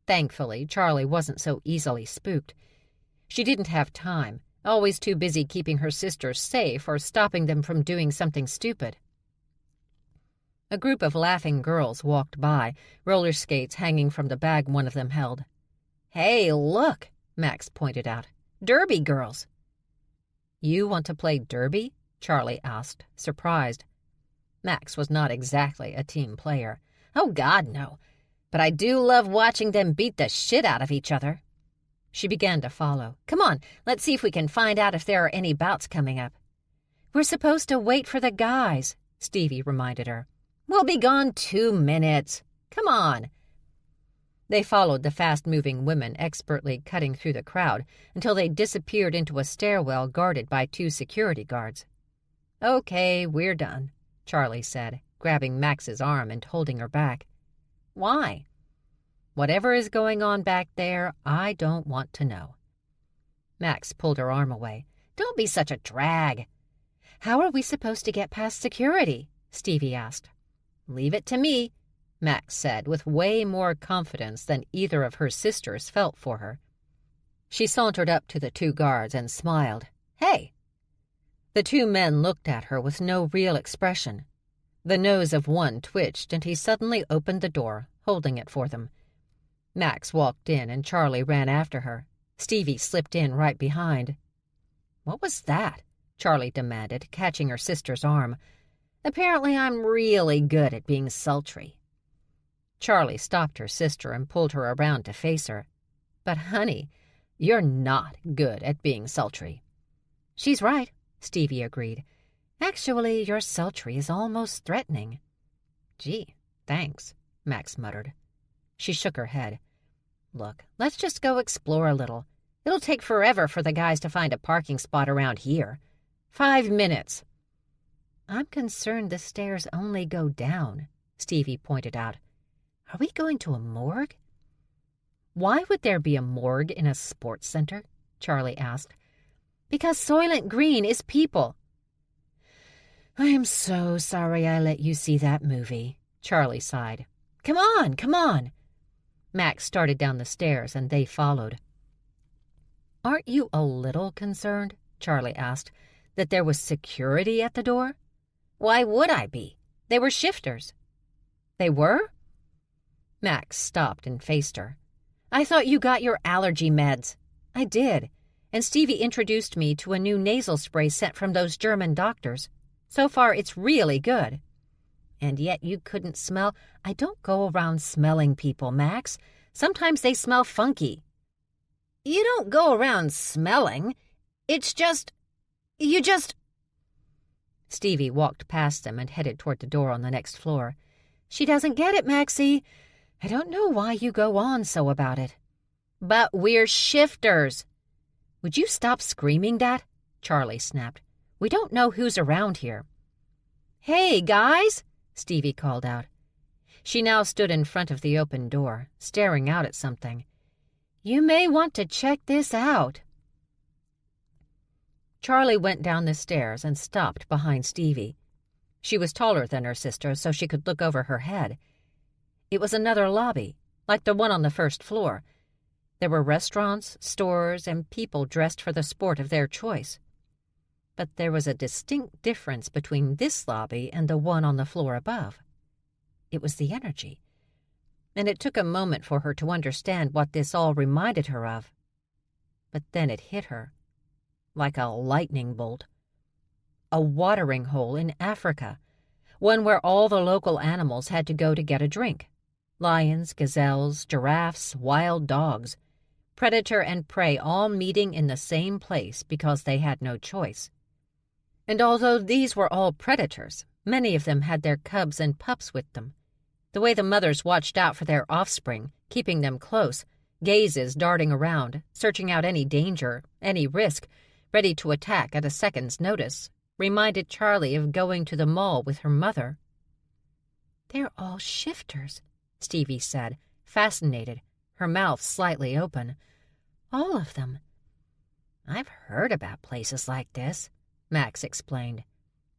Thankfully, Charlie wasn't so easily spooked. She didn't have time, always too busy keeping her sisters safe or stopping them from doing something stupid. A group of laughing girls walked by, roller skates hanging from the bag one of them held. Hey, look, Max pointed out. Derby girls. You want to play derby? Charlie asked, surprised. Max was not exactly a team player. Oh, God, no. But I do love watching them beat the shit out of each other. She began to follow. Come on, let's see if we can find out if there are any bouts coming up. We're supposed to wait for the guys, Stevie reminded her. We'll be gone 2 minutes. Come on." They followed the fast-moving women expertly cutting through the crowd until they disappeared into a stairwell guarded by 2 security guards. "Okay, we're done," Charlie said, grabbing Max's arm and holding her back. "Why?" "Whatever is going on back there, I don't want to know." Max pulled her arm away. "Don't be such a drag." "How are we supposed to get past security?" Stevie asked. "Leave it to me," Max said with way more confidence than either of her sisters felt for her. She sauntered up to the 2 guards and smiled. "Hey." The 2 men looked at her with no real expression. The nose of one twitched, and he suddenly opened the door, holding it for them. Max walked in, and Charlie ran after her. Stevie slipped in right behind. "What was that?" Charlie demanded, catching her sister's arm. "Apparently I'm really good at being sultry." Charlie stopped her sister and pulled her around to face her. "But, honey, you're not good at being sultry." "She's right," Stevie agreed. "Actually, your sultry is almost threatening." "Gee, thanks," Max muttered. She shook her head. "Look, let's just go explore a little. It'll take forever for the guys to find a parking spot around here. 5 minutes. "I'm concerned the stairs only go down," Stevie pointed out. "Are we going to a morgue?" "Why would there be a morgue in a sports center?" Charlie asked. "Because Soylent Green is people." "I am so sorry I let you see that movie," Charlie sighed. Come on, come on." Max started down the stairs, and they followed. "Aren't you a little concerned," Charlie asked, "that there was security at the door?" "Why would I be? They were shifters." "They were?" Max stopped and faced her. "I thought you got your allergy meds." "I did, and Stevie introduced me to a new nasal spray sent from those German doctors. So far, it's really good." "And yet you couldn't smell—" "I don't go around smelling people, Max. Sometimes they smell funky." "You don't go around smelling. It's just... you just..." Stevie walked past them and headed toward the door on the next floor. "She doesn't get it, Maxie. I don't know why you go on so about it." "But we're shifters." "Would you stop screaming that?" Charlie snapped. "We don't know who's around here." "Hey, guys!" Stevie called out. She now stood in front of the open door, staring out at something. "You may want to check this out." Charlie went down the stairs and stopped behind Stevie. She was taller than her sister, so she could look over her head. It was another lobby, like the one on the first floor. There were restaurants, stores, and people dressed for the sport of their choice. But there was a distinct difference between this lobby and the one on the floor above. It was the energy. And it took a moment for her to understand what this all reminded her of. But then it hit her, like a lightning bolt. A watering hole in Africa, one where all the local animals had to go to get a drink. Lions, gazelles, giraffes, wild dogs. Predator and prey all meeting in the same place because they had no choice. And although these were all predators, many of them had their cubs and pups with them. The way the mothers watched out for their offspring, keeping them close, gazes darting around, searching out any danger, any risk, ready to attack at a second's notice, reminded Charlie of going to the mall with her mother. "They're all shifters," Stevie said, fascinated, her mouth slightly open. "All of them." "I've heard about places like this," Max explained.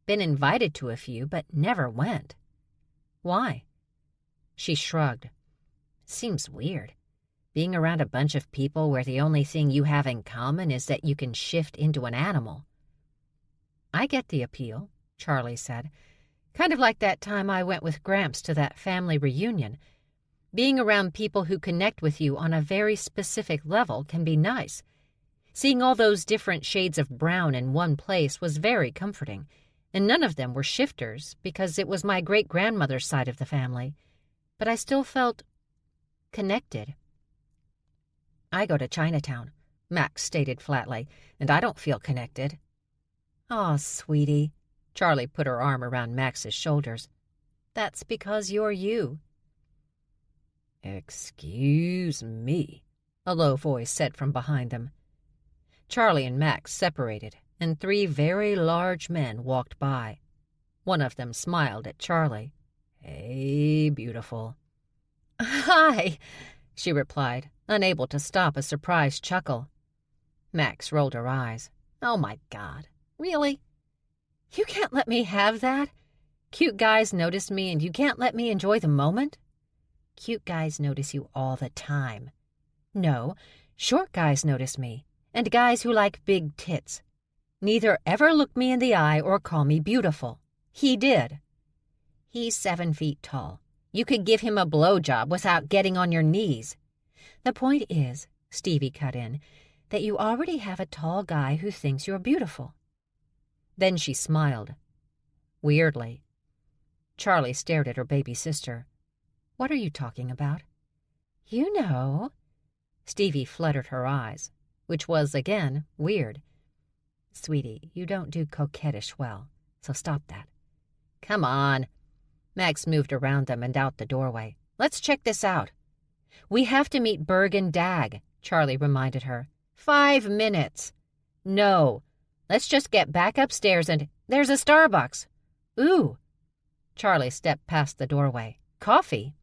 "Been invited to a few, but never went." "Why?" She shrugged. "Seems weird. Being around a bunch of people where the only thing you have in common is that you can shift into an animal." "I get the appeal," Charlie said. "Kind of like that time I went with Gramps to that family reunion. Being around people who connect with you on a very specific level can be nice. Seeing all those different shades of brown in one place was very comforting, and none of them were shifters because it was my great-grandmother's side of the family. But I still felt connected." "I go to Chinatown," Max stated flatly, "and I don't feel connected." "Aw, sweetie." Charlie put her arm around Max's shoulders. That's because you're you." "Excuse me," a low voice said from behind them. Charlie and Max separated, and 3 very large men walked by. One of them smiled at Charlie. "Hey, beautiful." "Hi," she replied, unable to stop a surprised chuckle. Max rolled her eyes. "Oh, my God. Really? "You can't let me have that. Cute guys notice me and you can't let me enjoy the moment?" Cute guys notice you all the time. "No, short guys notice me, and guys who like big tits. Neither ever look me in the eye or call me beautiful. He did." He's 7 feet tall. You could give him a blowjob without getting on your knees. The point is, Stevie cut in, that you already have a tall guy who thinks you're beautiful. Then she smiled. Weirdly. Charlie stared at her baby sister. "What are you talking about?" You know. Stevie fluttered her eyes, which was, again, weird. "Sweetie, you don't do coquettish well, so stop that." "Come on." Max moved around them and out the doorway. "Let's check this out." "We have to meet Berg and Dag," Charlie reminded her. 5 minutes. "No. Let's just get back upstairs and—" "There's a Starbucks." "Ooh." Charlie stepped past the doorway. "Coffee?"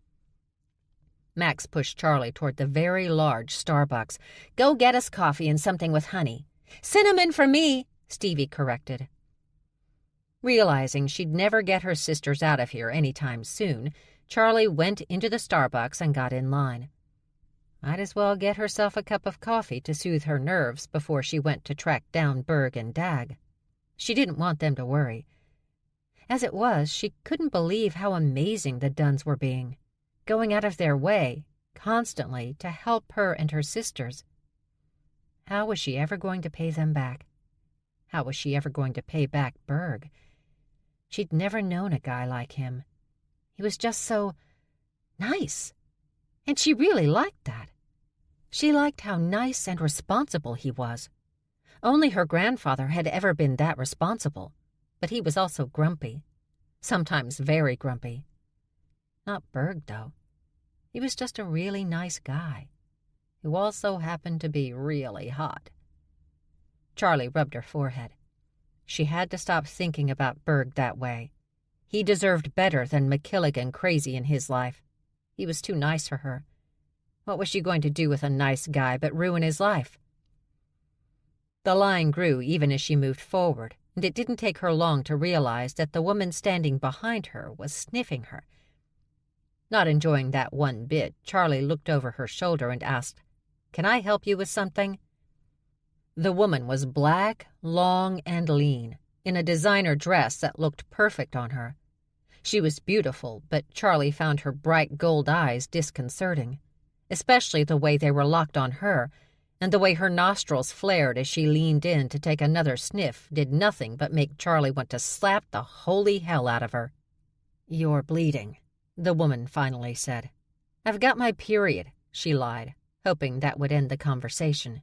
Max pushed Charlie toward the very large Starbucks. "Go get us coffee and something with honey." "Cinnamon for me," Stevie corrected. Realizing she'd never get her sisters out of here any time soon, Charlie went into the Starbucks and got in line. Might as well get herself a cup of coffee to soothe her nerves before she went to track down Berg and Dag. She didn't want them to worry. As it was, she couldn't believe how amazing the Dunns were being, going out of their way, constantly, to help her and her sisters. How was she ever going to pay them back? How was she ever going to pay back Berg? She'd never known a guy like him. He was just so nice. And she really liked that. She liked how nice and responsible he was. Only her grandfather had ever been that responsible, but he was also grumpy. Sometimes very grumpy. Not Berg, though. He was just a really nice guy, who also happened to be really hot. Charlie rubbed her forehead. She had to stop thinking about Berg that way. He deserved better than McKilligan crazy in his life. He was too nice for her. What was she going to do with a nice guy but ruin his life? The line grew even as she moved forward, and it didn't take her long to realize that the woman standing behind her was sniffing her. Not enjoying that one bit, Charlie looked over her shoulder and asked, "Can I help you with something?" The woman was black, long, and lean, in a designer dress that looked perfect on her. She was beautiful, but Charlie found her bright gold eyes disconcerting, especially the way they were locked on her, and the way her nostrils flared as she leaned in to take another sniff did nothing but make Charlie want to slap the holy hell out of her. "You're bleeding," the woman finally said. "I've got my period," she lied, hoping that would end the conversation.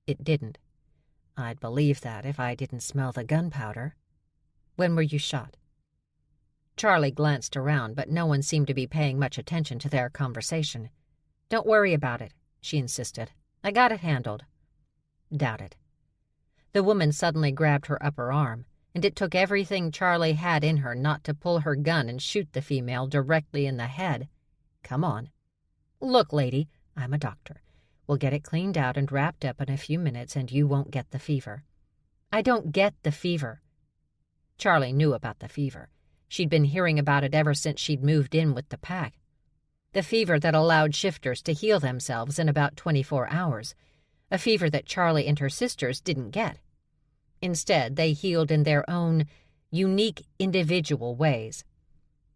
It didn't. "I'd believe that if I didn't smell the gunpowder." "When were you shot?" Charlie glanced around, but no one seemed to be paying much attention to their conversation. "Don't worry about it," she insisted. "I got it handled." "Doubt it." The woman suddenly grabbed her upper arm, and it took everything Charlie had in her not to pull her gun and shoot the female directly in the head. "Come on." "Look, lady, I'm a doctor. We'll get it cleaned out and wrapped up in a few minutes, and you won't get the fever." "I don't get the fever." Charlie knew about the fever. She'd been hearing about it ever since she'd moved in with the pack. The fever that allowed shifters to heal themselves in about 24 hours. A fever that Charlie and her sisters didn't get. Instead, they healed in their own unique, individual ways.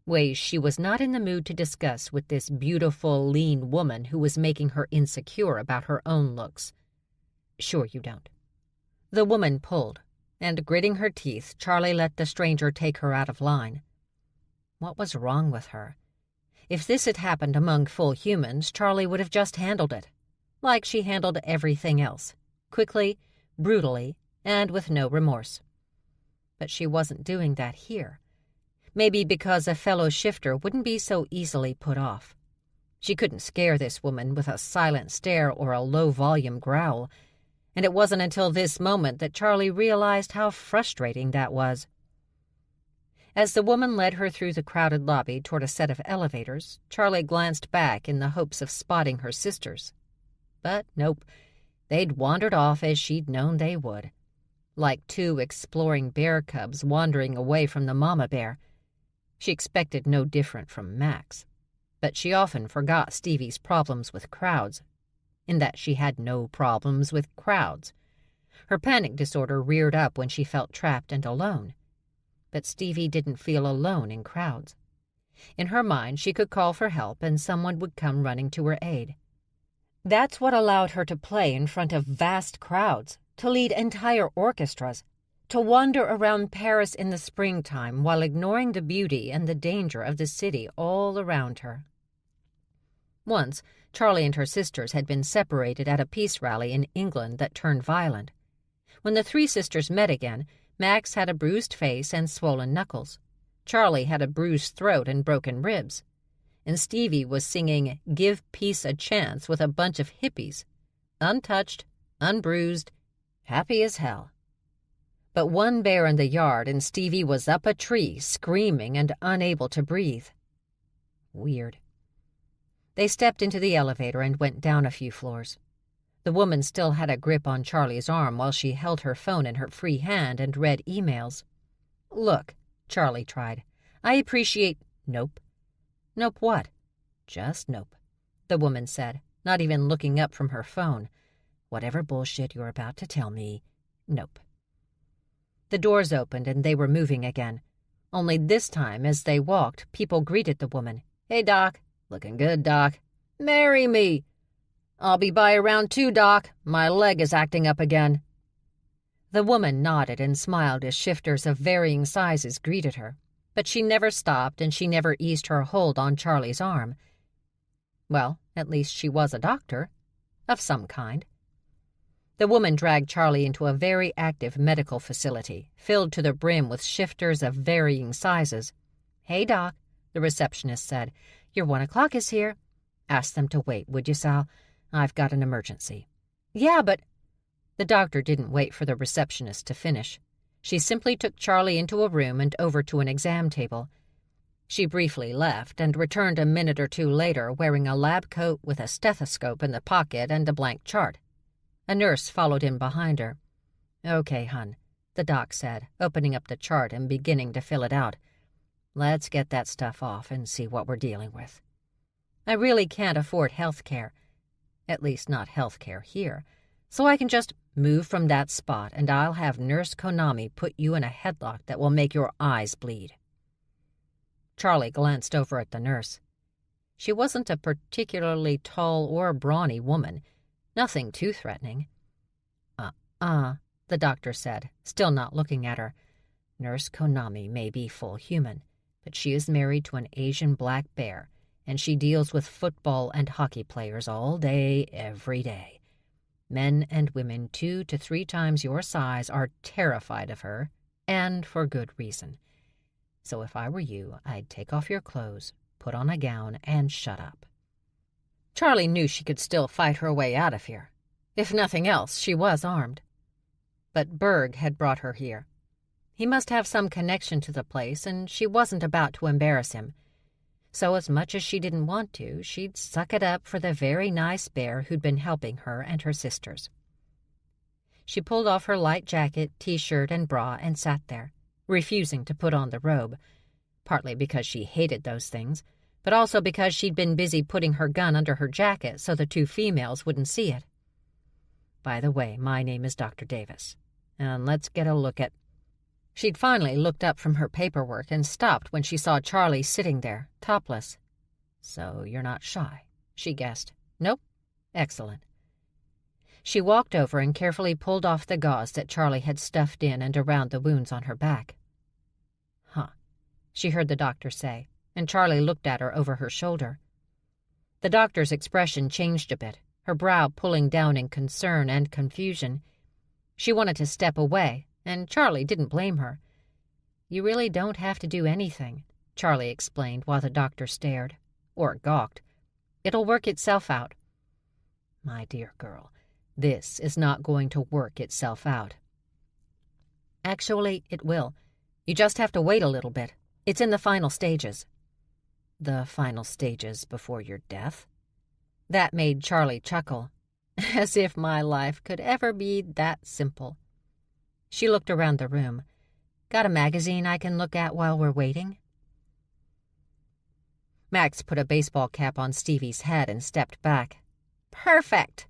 Ways she was not in the mood to discuss with this beautiful, lean woman who was making her insecure about her own looks. "Sure you don't." The woman pulled, and gritting her teeth, Charlie let the stranger take her out of line. What was wrong with her? If this had happened among full humans, Charlie would have just handled it, like she handled everything else, quickly, brutally, and with no remorse. But she wasn't doing that here. Maybe because a fellow shifter wouldn't be so easily put off. She couldn't scare this woman with a silent stare or a low-volume growl, and it wasn't until this moment that Charlie realized how frustrating that was. As the woman led her through the crowded lobby toward a set of elevators, Charlie glanced back in the hopes of spotting her sisters. But nope, they'd wandered off as she'd known they would, like two exploring bear cubs wandering away from the mama bear. She expected no different from Max, but she often forgot Stevie's problems with crowds, in that she had no problems with crowds. Her panic disorder reared up when she felt trapped and alone. But Stevie didn't feel alone in crowds. In her mind, she could call for help and someone would come running to her aid. That's what allowed her to play in front of vast crowds, to lead entire orchestras, to wander around Paris in the springtime while ignoring the beauty and the danger of the city all around her. Once, Charlie and her sisters had been separated at a peace rally in England that turned violent. When the three sisters met again, Max had a bruised face and swollen knuckles. Charlie had a bruised throat and broken ribs. And Stevie was singing "Give Peace a Chance" with a bunch of hippies. Untouched, unbruised, happy as hell. But one bear in the yard and Stevie was up a tree, screaming and unable to breathe. Weird. They stepped into the elevator and went down a few floors. The woman still had a grip on Charlie's arm while she held her phone in her free hand and read emails. "Look," Charlie tried. "I appreciate—" "Nope." "Nope what?" "Just nope," the woman said, not even looking up from her phone. "Whatever bullshit you're about to tell me, nope." The doors opened and they were moving again. Only this time, as they walked, people greeted the woman. "Hey, Doc." "Looking good, Doc." "Marry me." "I'll be by around 2, Doc. My leg is acting up again." The woman nodded and smiled as shifters of varying sizes greeted her, but she never stopped and she never eased her hold on Charlie's arm. Well, at least she was a doctor, of some kind. The woman dragged Charlie into a very active medical facility, filled to the brim with shifters of varying sizes. "Hey, Doc," the receptionist said. "Your 1 o'clock is here." "Ask them to wait, would you, Sal? I've got an emergency." "Yeah, but—" The doctor didn't wait for the receptionist to finish. She simply took Charlie into a room and over to an exam table. She briefly left and returned a minute or two later wearing a lab coat with a stethoscope in the pocket and a blank chart. A nurse followed in behind her. "Okay, hun," the doc said, opening up the chart and beginning to fill it out. "Let's get that stuff off and see what we're dealing with. I really can't afford health care. At least not health care here. So I can just move from that spot and I'll have Nurse Konami put you in a headlock that will make your eyes bleed." Charlie glanced over at the nurse. She wasn't a particularly tall or brawny woman. Nothing too threatening. The doctor said, still not looking at her. "Nurse Konami may be full human, but she is married to an Asian black bear, and she deals with football and hockey players all day, every day. Men and women 2 to 3 times your size are terrified of her, and for good reason. So if I were you, I'd take off your clothes, put on a gown, and shut up." Charlie knew she could still fight her way out of here. If nothing else, she was armed. But Berg had brought her here. He must have some connection to the place, and she wasn't about to embarrass him. So as much as she didn't want to, she'd suck it up for the very nice bear who'd been helping her and her sisters. She pulled off her light jacket, T-shirt, and bra and sat there, refusing to put on the robe, partly because she hated those things, but also because she'd been busy putting her gun under her jacket so the 2 females wouldn't see it. "By the way, my name is Dr. Davis, and let's get a look at—" She'd finally looked up from her paperwork and stopped when she saw Charlie sitting there, topless. "So you're not shy," she guessed. "Nope." "Excellent." She walked over and carefully pulled off the gauze that Charlie had stuffed in and around the wounds on her back. "Huh," she heard the doctor say, and Charlie looked at her over her shoulder. The doctor's expression changed a bit, her brow pulling down in concern and confusion. She wanted to step away, and Charlie didn't blame her. You really don't have to do anything. Charlie explained while the doctor stared, or gawked. "It'll work itself out." "My dear girl, this is not going to work itself out." "Actually, it will. You just have to wait a little bit. It's in the final stages." "The final stages before your death?" That made Charlie chuckle. As if my life could ever be that simple. She looked around the room. "Got a magazine I can look at while we're waiting?" Max put a baseball cap on Stevie's head and stepped back. "Perfect!"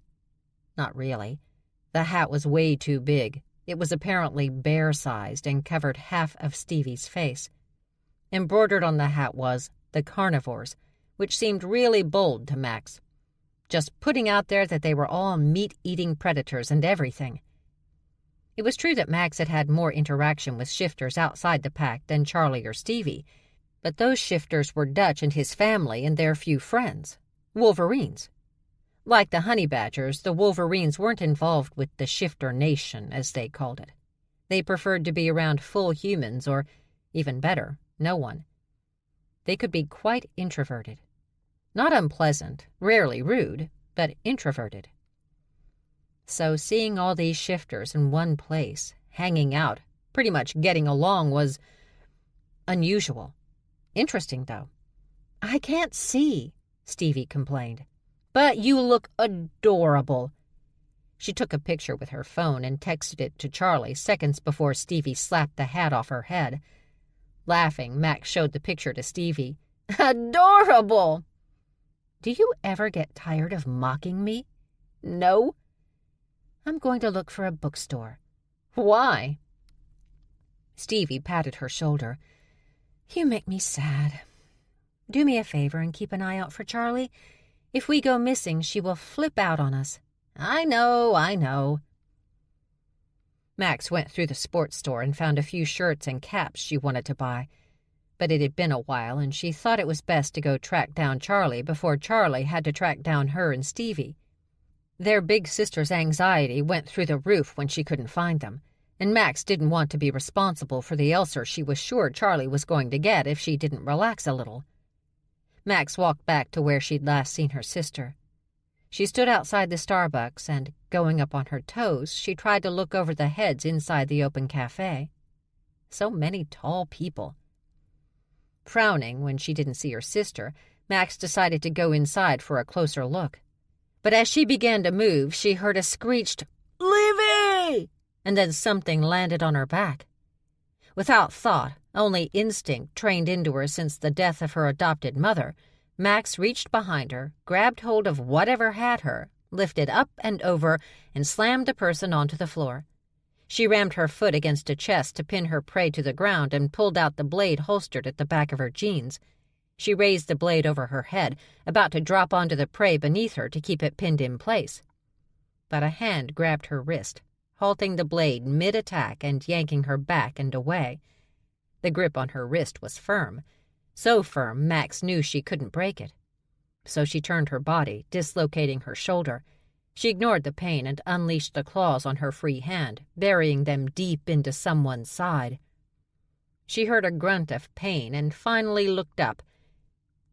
Not really. The hat was way too big. It was apparently bear-sized and covered half of Stevie's face. Embroidered on the hat was "The Carnivores," which seemed really bold to Max. Just putting out there that they were all meat-eating predators and everything. It was true that Max had had more interaction with shifters outside the pack than Charlie or Stevie, but those shifters were Dutch and his family and their few friends. Wolverines. Like the honey badgers, the Wolverines weren't involved with the shifter nation, as they called it. They preferred to be around full humans or, even better, no one. They could be quite introverted. Not unpleasant, rarely rude, but introverted. So seeing all these shifters in one place, hanging out, pretty much getting along was unusual. Interesting, though. "I can't see," Stevie complained. "But you look adorable." She took a picture with her phone and texted it to Charlie seconds before Stevie slapped the hat off her head. Laughing, Max showed the picture to Stevie. "Adorable!" "Do you ever get tired of mocking me?" "No." "I'm going to look for a bookstore." "Why?" Stevie patted her shoulder. "You make me sad. Do me a favor and keep an eye out for Charlie. If we go missing, she will flip out on us." I know. Max went through the sports store and found a few shirts and caps she wanted to buy. But it had been a while, and she thought it was best to go track down Charlie before Charlie had to track down her and Stevie. Their big sister's anxiety went through the roof when she couldn't find them, and Max didn't want to be responsible for the ulcer she was sure Charlie was going to get if she didn't relax a little. Max walked back to where she'd last seen her sister. She stood outside the Starbucks and, going up on her toes, she tried to look over the heads inside the open cafe. So many tall people. Frowning when she didn't see her sister, Max decided to go inside for a closer look. But as she began to move, she heard a screeched, "Livy!" and then something landed on her back. Without thought, only instinct trained into her since the death of her adopted mother, Max reached behind her, grabbed hold of whatever had her, lifted up and over, and slammed the person onto the floor. She rammed her foot against a chest to pin her prey to the ground and pulled out the blade holstered at the back of her jeans. She raised the blade over her head, about to drop onto the prey beneath her to keep it pinned in place. But a hand grabbed her wrist, halting the blade mid-attack and yanking her back and away. The grip on her wrist was firm. So firm, Max knew she couldn't break it. So she turned her body, dislocating her shoulder. She ignored the pain and unleashed the claws on her free hand, burying them deep into someone's side. She heard a grunt of pain and finally looked up.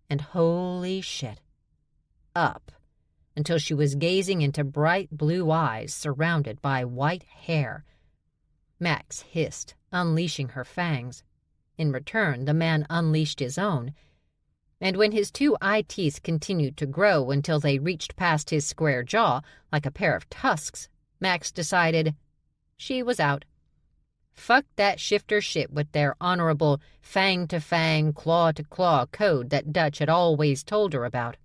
And holy shit. Up, until she was gazing into bright blue eyes surrounded by white hair. Max hissed, unleashing her fangs. In return, the man unleashed his own, and when his two eye teeth continued to grow until they reached past his square jaw like a pair of tusks, Max decided she was out. Fuck that shifter shit with their honorable fang-to-fang, claw-to-claw code that Dutch had always told her about.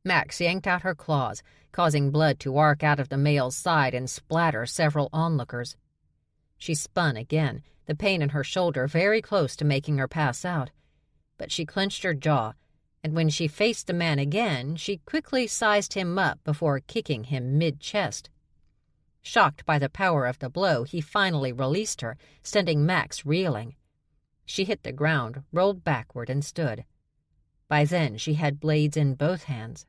Max yanked out her claws, causing blood to arc out of the male's side and splatter several onlookers. She spun again, the pain in her shoulder very close to making her pass out. But she clenched her jaw, and when she faced the man again, she quickly sized him up before kicking him mid-chest. Shocked by the power of the blow, he finally released her, sending Max reeling. She hit the ground, rolled backward, and stood. By then she had blades in both hands.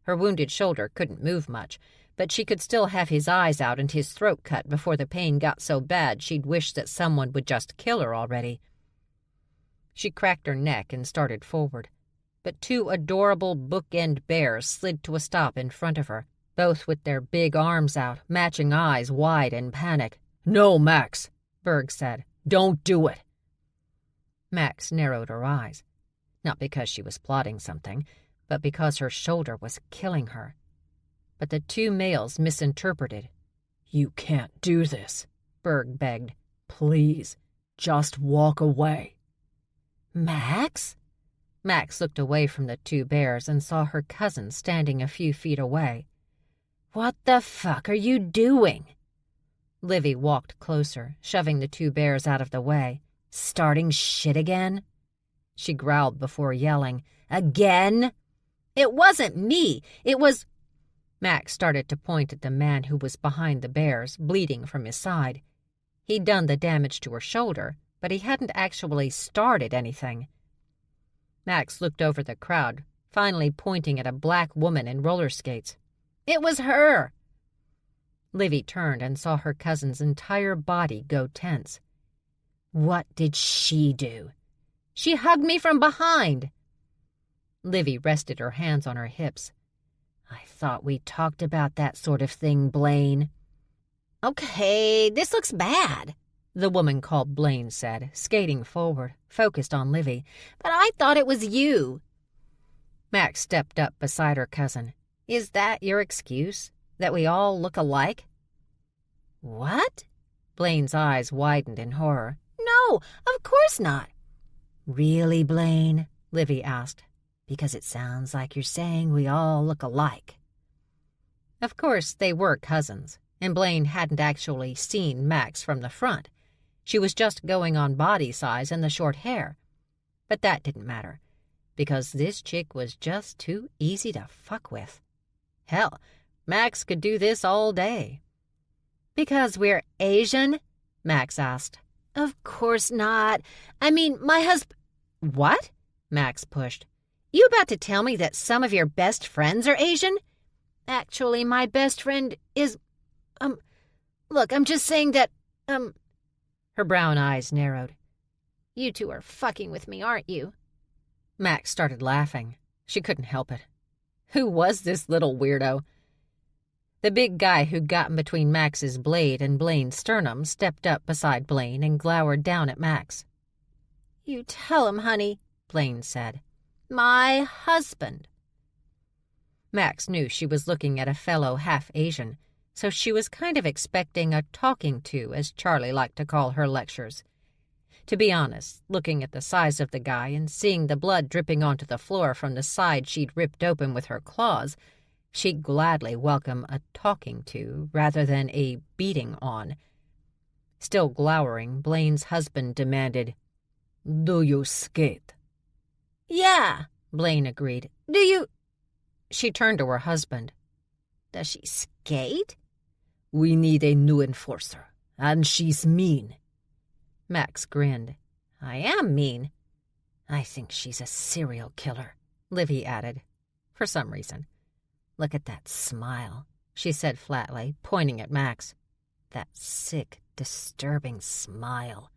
Her wounded shoulder couldn't move much, but she could still have his eyes out and his throat cut before the pain got so bad she'd wish that someone would just kill her already. She cracked her neck and started forward, but two adorable bookend bears slid to a stop in front of her, both with their big arms out, matching eyes wide in panic. "No, Max," Berg said. "Don't do it." Max narrowed her eyes, not because she was plotting something, but because her shoulder was killing her. But the two males misinterpreted. "You can't do this," Berg begged. "Please, just walk away." Max? Max looked away from the two bears and saw her cousin standing a few feet away. What the fuck are you doing? Livy walked closer, shoving the two bears out of the way. Starting shit again? She growled before yelling, "Again? It wasn't me. It was—" Max started to point at the man who was behind the bears, bleeding from his side. He'd done the damage to her shoulder, but he hadn't actually started anything. Max looked over the crowd, finally pointing at a black woman in roller skates. "It was her." Livy turned and saw her cousin's entire body go tense. "What did she do?" "She hugged me from behind." Livy rested her hands on her hips. "I thought we talked about that sort of thing, Blaine." "Okay, this looks bad," the woman called Blaine said, skating forward, focused on Livy. "But I thought it was you." Max stepped up beside her cousin. "Is that your excuse? That we all look alike?" "What?" Blaine's eyes widened in horror. "No, of course not." "Really, Blaine?" Livy asked. "Because it sounds like you're saying we all look alike." Of course, they were cousins, and Blaine hadn't actually seen Max from the front. She was just going on body size and the short hair. But that didn't matter, because this chick was just too easy to fuck with. Hell, Max could do this all day. "Because we're Asian?" Max asked. "Of course not. I mean, my husband—" "What?" Max pushed. "You about to tell me that some of your best friends are Asian?" "Actually, my best friend is, look, I'm just saying that, Her brown eyes narrowed. "You two are fucking with me, aren't you?" Max started laughing. She couldn't help it. Who was this little weirdo? The big guy who'd gotten between Max's blade and Blaine's sternum stepped up beside Blaine and glowered down at Max. "You tell him, honey," Blaine said. "My husband." Max knew she was looking at a fellow half-Asian, so she was kind of expecting a talking to, as Charlie liked to call her lectures. To be honest, looking at the size of the guy and seeing the blood dripping onto the floor from the side she'd ripped open with her claws, she'd gladly welcome a talking to rather than a beating on. Still glowering, Blaine's husband demanded, "Do you skate?" "Yeah," Blaine agreed. "Do you—" She turned to her husband. "Does she skate?" "We need a new enforcer, and she's mean." Max grinned. "I am mean." "I think she's a serial killer," Livy added, for some reason. "Look at that smile," she said flatly, pointing at Max. "That sick, disturbing smile."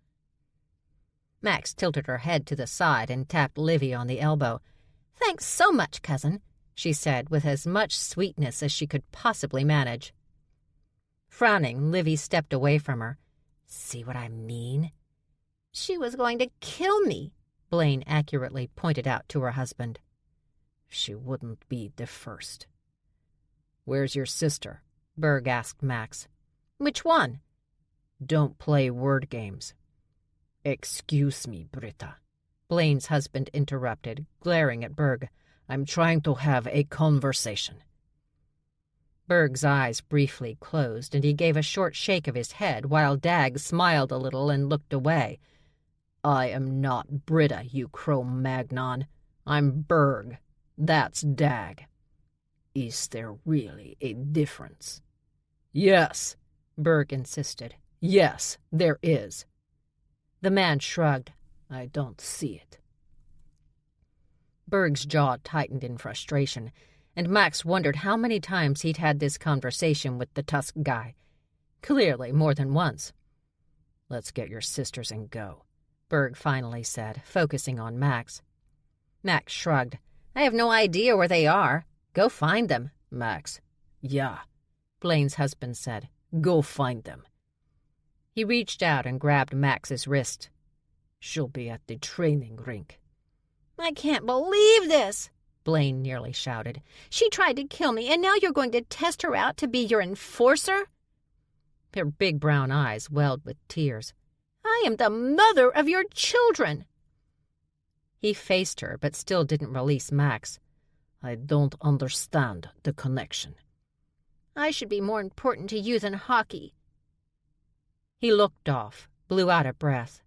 Max tilted her head to the side and tapped Livy on the elbow. "Thanks so much, cousin," she said with as much sweetness as she could possibly manage. Frowning, Livy stepped away from her. "See what I mean?" "She was going to kill me," Blaine accurately pointed out to her husband. "She wouldn't be the first." "Where's your sister?" Berg asked Max. "Which one?" "Don't play word games." "Excuse me, Britta," Blaine's husband interrupted, glaring at Berg. "I'm trying to have a conversation." Berg's eyes briefly closed, and he gave a short shake of his head while Dag smiled a little and looked away. "I am not Britta, you Cro-Magnon. I'm Berg. That's Dag." "Is there really a difference?" "Yes," Berg insisted. "Yes, there is." The man shrugged. "I don't see it." Berg's jaw tightened in frustration, and Max wondered how many times he'd had this conversation with the Tusk guy. Clearly more than once. "Let's get your sisters and go." Berg finally said, focusing on Max. Max shrugged. I have no idea where they are. Go find them. Max. Yeah, Blaine's husband said. Go find them. He reached out and grabbed Max's wrist. She'll be at the training rink. I can't believe this, Blaine nearly shouted. She tried to kill me, and now you're going to test her out to be your enforcer? Her big brown eyes welled with tears. I am the mother of your children. He faced her, but still didn't release Max. I don't understand the connection. I should be more important to you than hockey. He looked off, blew out a breath.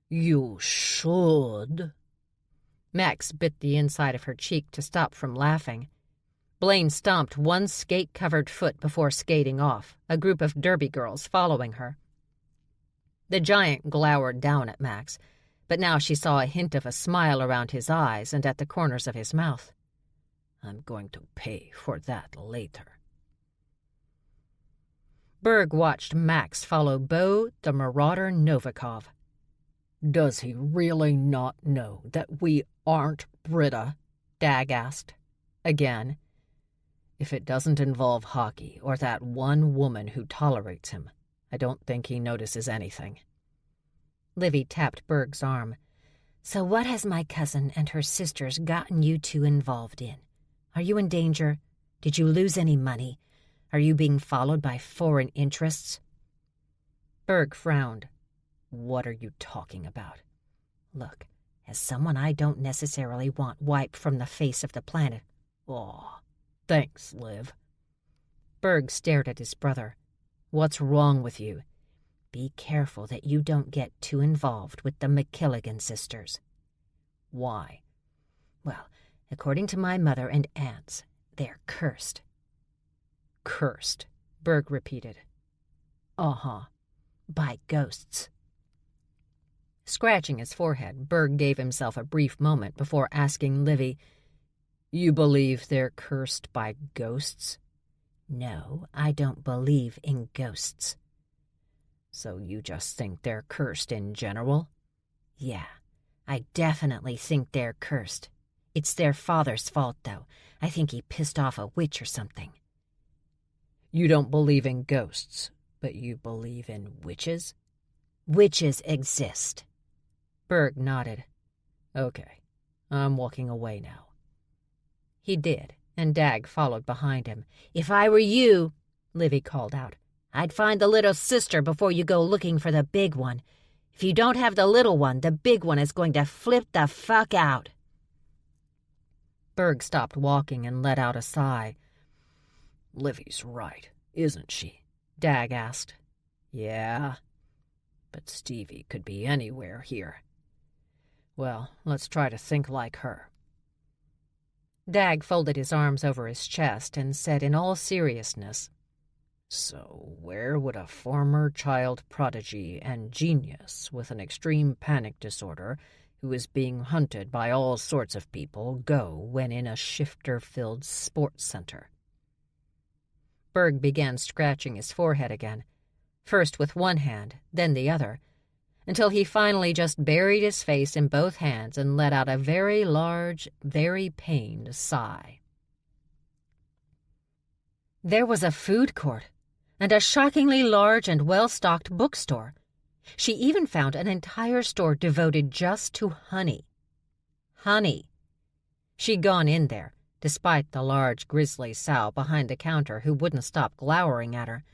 You should. Max bit the inside of her cheek to stop from laughing. Blaine stomped one skate-covered foot before skating off, a group of derby girls following her. The giant glowered down at Max, but now she saw a hint of a smile around his eyes and at the corners of his mouth. I'm going to pay for that later. Berg watched Max follow Bo, the marauder Novikov. Does he really not know that we aren't Britta? Dag asked. Again. If it doesn't involve hockey or that one woman who tolerates him, I don't think he notices anything. Livy tapped Berg's arm. So what has my cousin and her sisters gotten you two involved in? Are you in danger? Did you lose any money? Are you being followed by foreign interests? Berg frowned. What are you talking about? Look, as someone I don't necessarily want wiped from the face of the planet. Aw, thanks, Liv. Berg stared at his brother. What's wrong with you? Be careful that you don't get too involved with the McKilligan sisters. Why? Well, according to my mother and aunts, they're cursed. Cursed, Berg repeated. Uh-huh. By ghosts. Scratching his forehead, Berg gave himself a brief moment before asking Livy, You believe they're cursed by ghosts? No, I don't believe in ghosts. So you just think they're cursed in general? Yeah, I definitely think they're cursed. It's their father's fault, though. I think he pissed off a witch or something. You don't believe in ghosts, but you believe in witches? Witches exist. Berg nodded. Okay, I'm walking away now. He did, and Dag followed behind him. If I were you, Livy called out, I'd find the little sister before you go looking for the big one. If you don't have the little one, the big one is going to flip the fuck out. Berg stopped walking and let out a sigh. Livy's right, isn't she? Dag asked. Yeah, but Stevie could be anywhere here. Well, let's try to think like her. Dag folded his arms over his chest and said in all seriousness, So where would a former child prodigy and genius with an extreme panic disorder who is being hunted by all sorts of people go when in a shifter-filled sports center? Berg began scratching his forehead again, first with one hand, then the other, until he finally just buried his face in both hands and let out a very large, very pained sigh. There was a food court, and a shockingly large and well-stocked bookstore. She even found an entire store devoted just to honey. Honey. She'd gone in there, despite the large grizzly sow behind the counter who wouldn't stop glowering at her.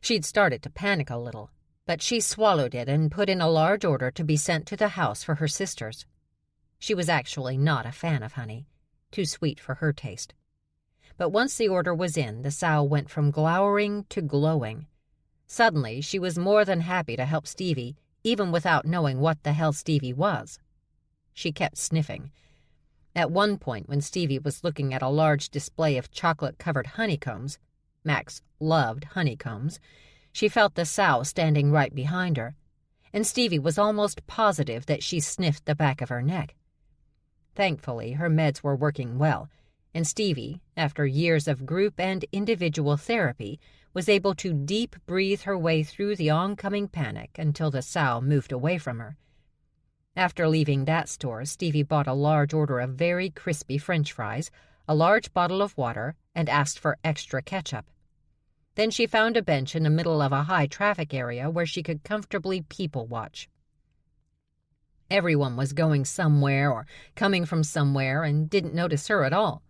She'd started to panic a little, but she swallowed it and put in a large order to be sent to the house for her sisters. She was actually not a fan of honey, too sweet for her taste. But once the order was in, the sow went from glowering to glowing. Suddenly, she was more than happy to help Stevie, even without knowing what the hell Stevie was. She kept sniffing. At one point, when Stevie was looking at a large display of chocolate-covered honeycombs — Max loved honeycombs — she felt the sow standing right behind her, and Stevie was almost positive that she sniffed the back of her neck. Thankfully, her meds were working well, and Stevie, after years of group and individual therapy, was able to deep breathe her way through the oncoming panic until the sow moved away from her. After leaving that store, Stevie bought a large order of very crispy French fries, a large bottle of water, and asked for extra ketchup. Then she found a bench in the middle of a high-traffic area where she could comfortably people-watch. Everyone was going somewhere or coming from somewhere and didn't notice her at all.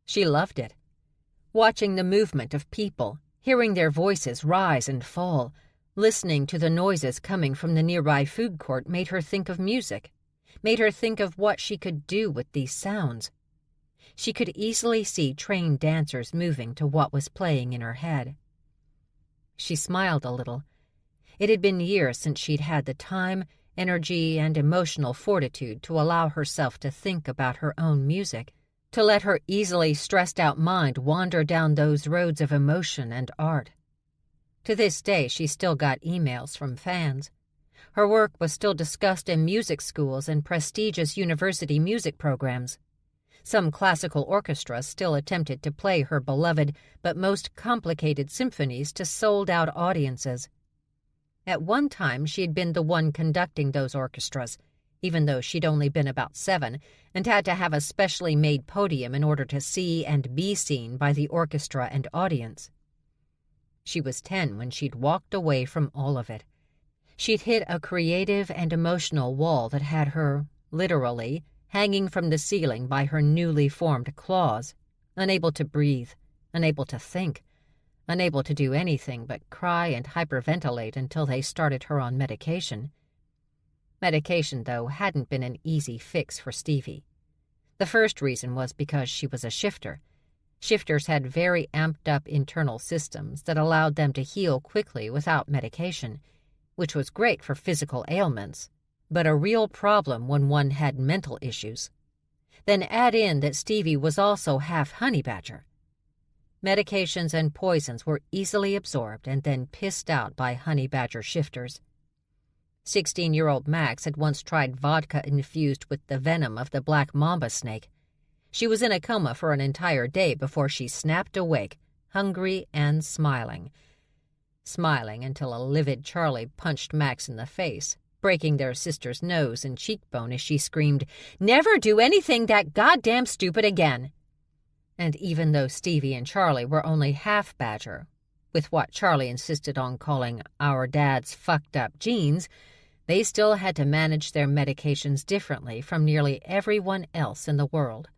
She loved it. Watching the movement of people, hearing their voices rise and fall, listening to the noises coming from the nearby food court made her think of music, made her think of what she could do with these sounds. She could easily see trained dancers moving to what was playing in her head. She smiled a little. It had been years since she'd had the time, energy, and emotional fortitude to allow herself to think about her own music, to let her easily stressed-out mind wander down those roads of emotion and art. To this day, she still got emails from fans. Her work was still discussed in music schools and prestigious university music programs. Some classical orchestras still attempted to play her beloved but most complicated symphonies to sold-out audiences. At one time, she had been the one conducting those orchestras, even though she'd only been about 7 and had to have a specially made podium in order to see and be seen by the orchestra and audience. She was 10 when she'd walked away from all of it. She'd hit a creative and emotional wall that had her, literally, hanging from the ceiling by her newly formed claws, unable to breathe, unable to think, unable to do anything but cry and hyperventilate until they started her on medication. Medication, though, hadn't been an easy fix for Stevie. The first reason was because she was a shifter. Shifters had very amped-up internal systems that allowed them to heal quickly without medication, which was great for physical ailments, but a real problem when one had mental issues. Then add in that Stevie was also half honey badger. Medications and poisons were easily absorbed and then pissed out by honey badger shifters. 16-year-old Max had once tried vodka infused with the venom of the black mamba snake. She was in a coma for an entire day before she snapped awake, hungry and smiling. Smiling until a livid Charlie punched Max in the face, breaking their sister's nose and cheekbone as she screamed, "Never do anything that goddamn stupid again!" And even though Stevie and Charlie were only half badger, with what Charlie insisted on calling our dad's fucked-up genes, they still had to manage their medications differently from nearly everyone else in the world.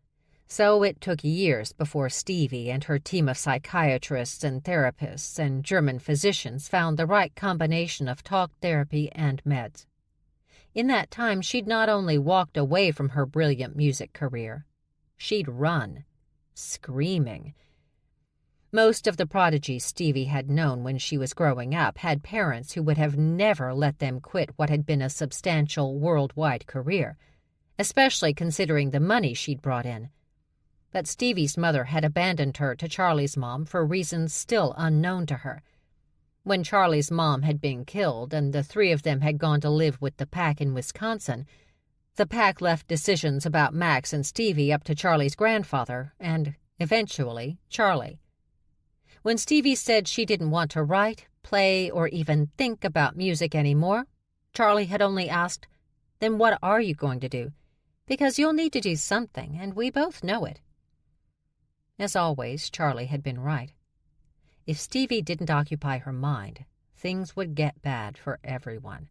So it took years before Stevie and her team of psychiatrists and therapists and German physicians found the right combination of talk therapy and meds. In that time, she'd not only walked away from her brilliant music career, she'd run, screaming. Most of the prodigies Stevie had known when she was growing up had parents who would have never let them quit what had been a substantial worldwide career, especially considering the money she'd brought in. But Stevie's mother had abandoned her to Charlie's mom for reasons still unknown to her. When Charlie's mom had been killed and the 3 of them had gone to live with the pack in Wisconsin, the pack left decisions about Max and Stevie up to Charlie's grandfather and, eventually, Charlie. When Stevie said she didn't want to write, play, or even think about music anymore, Charlie had only asked, "Then what are you going to do? Because you'll need to do something, and we both know it." As always, Charlie had been right. If Stevie didn't occupy her mind, things would get bad for everyone.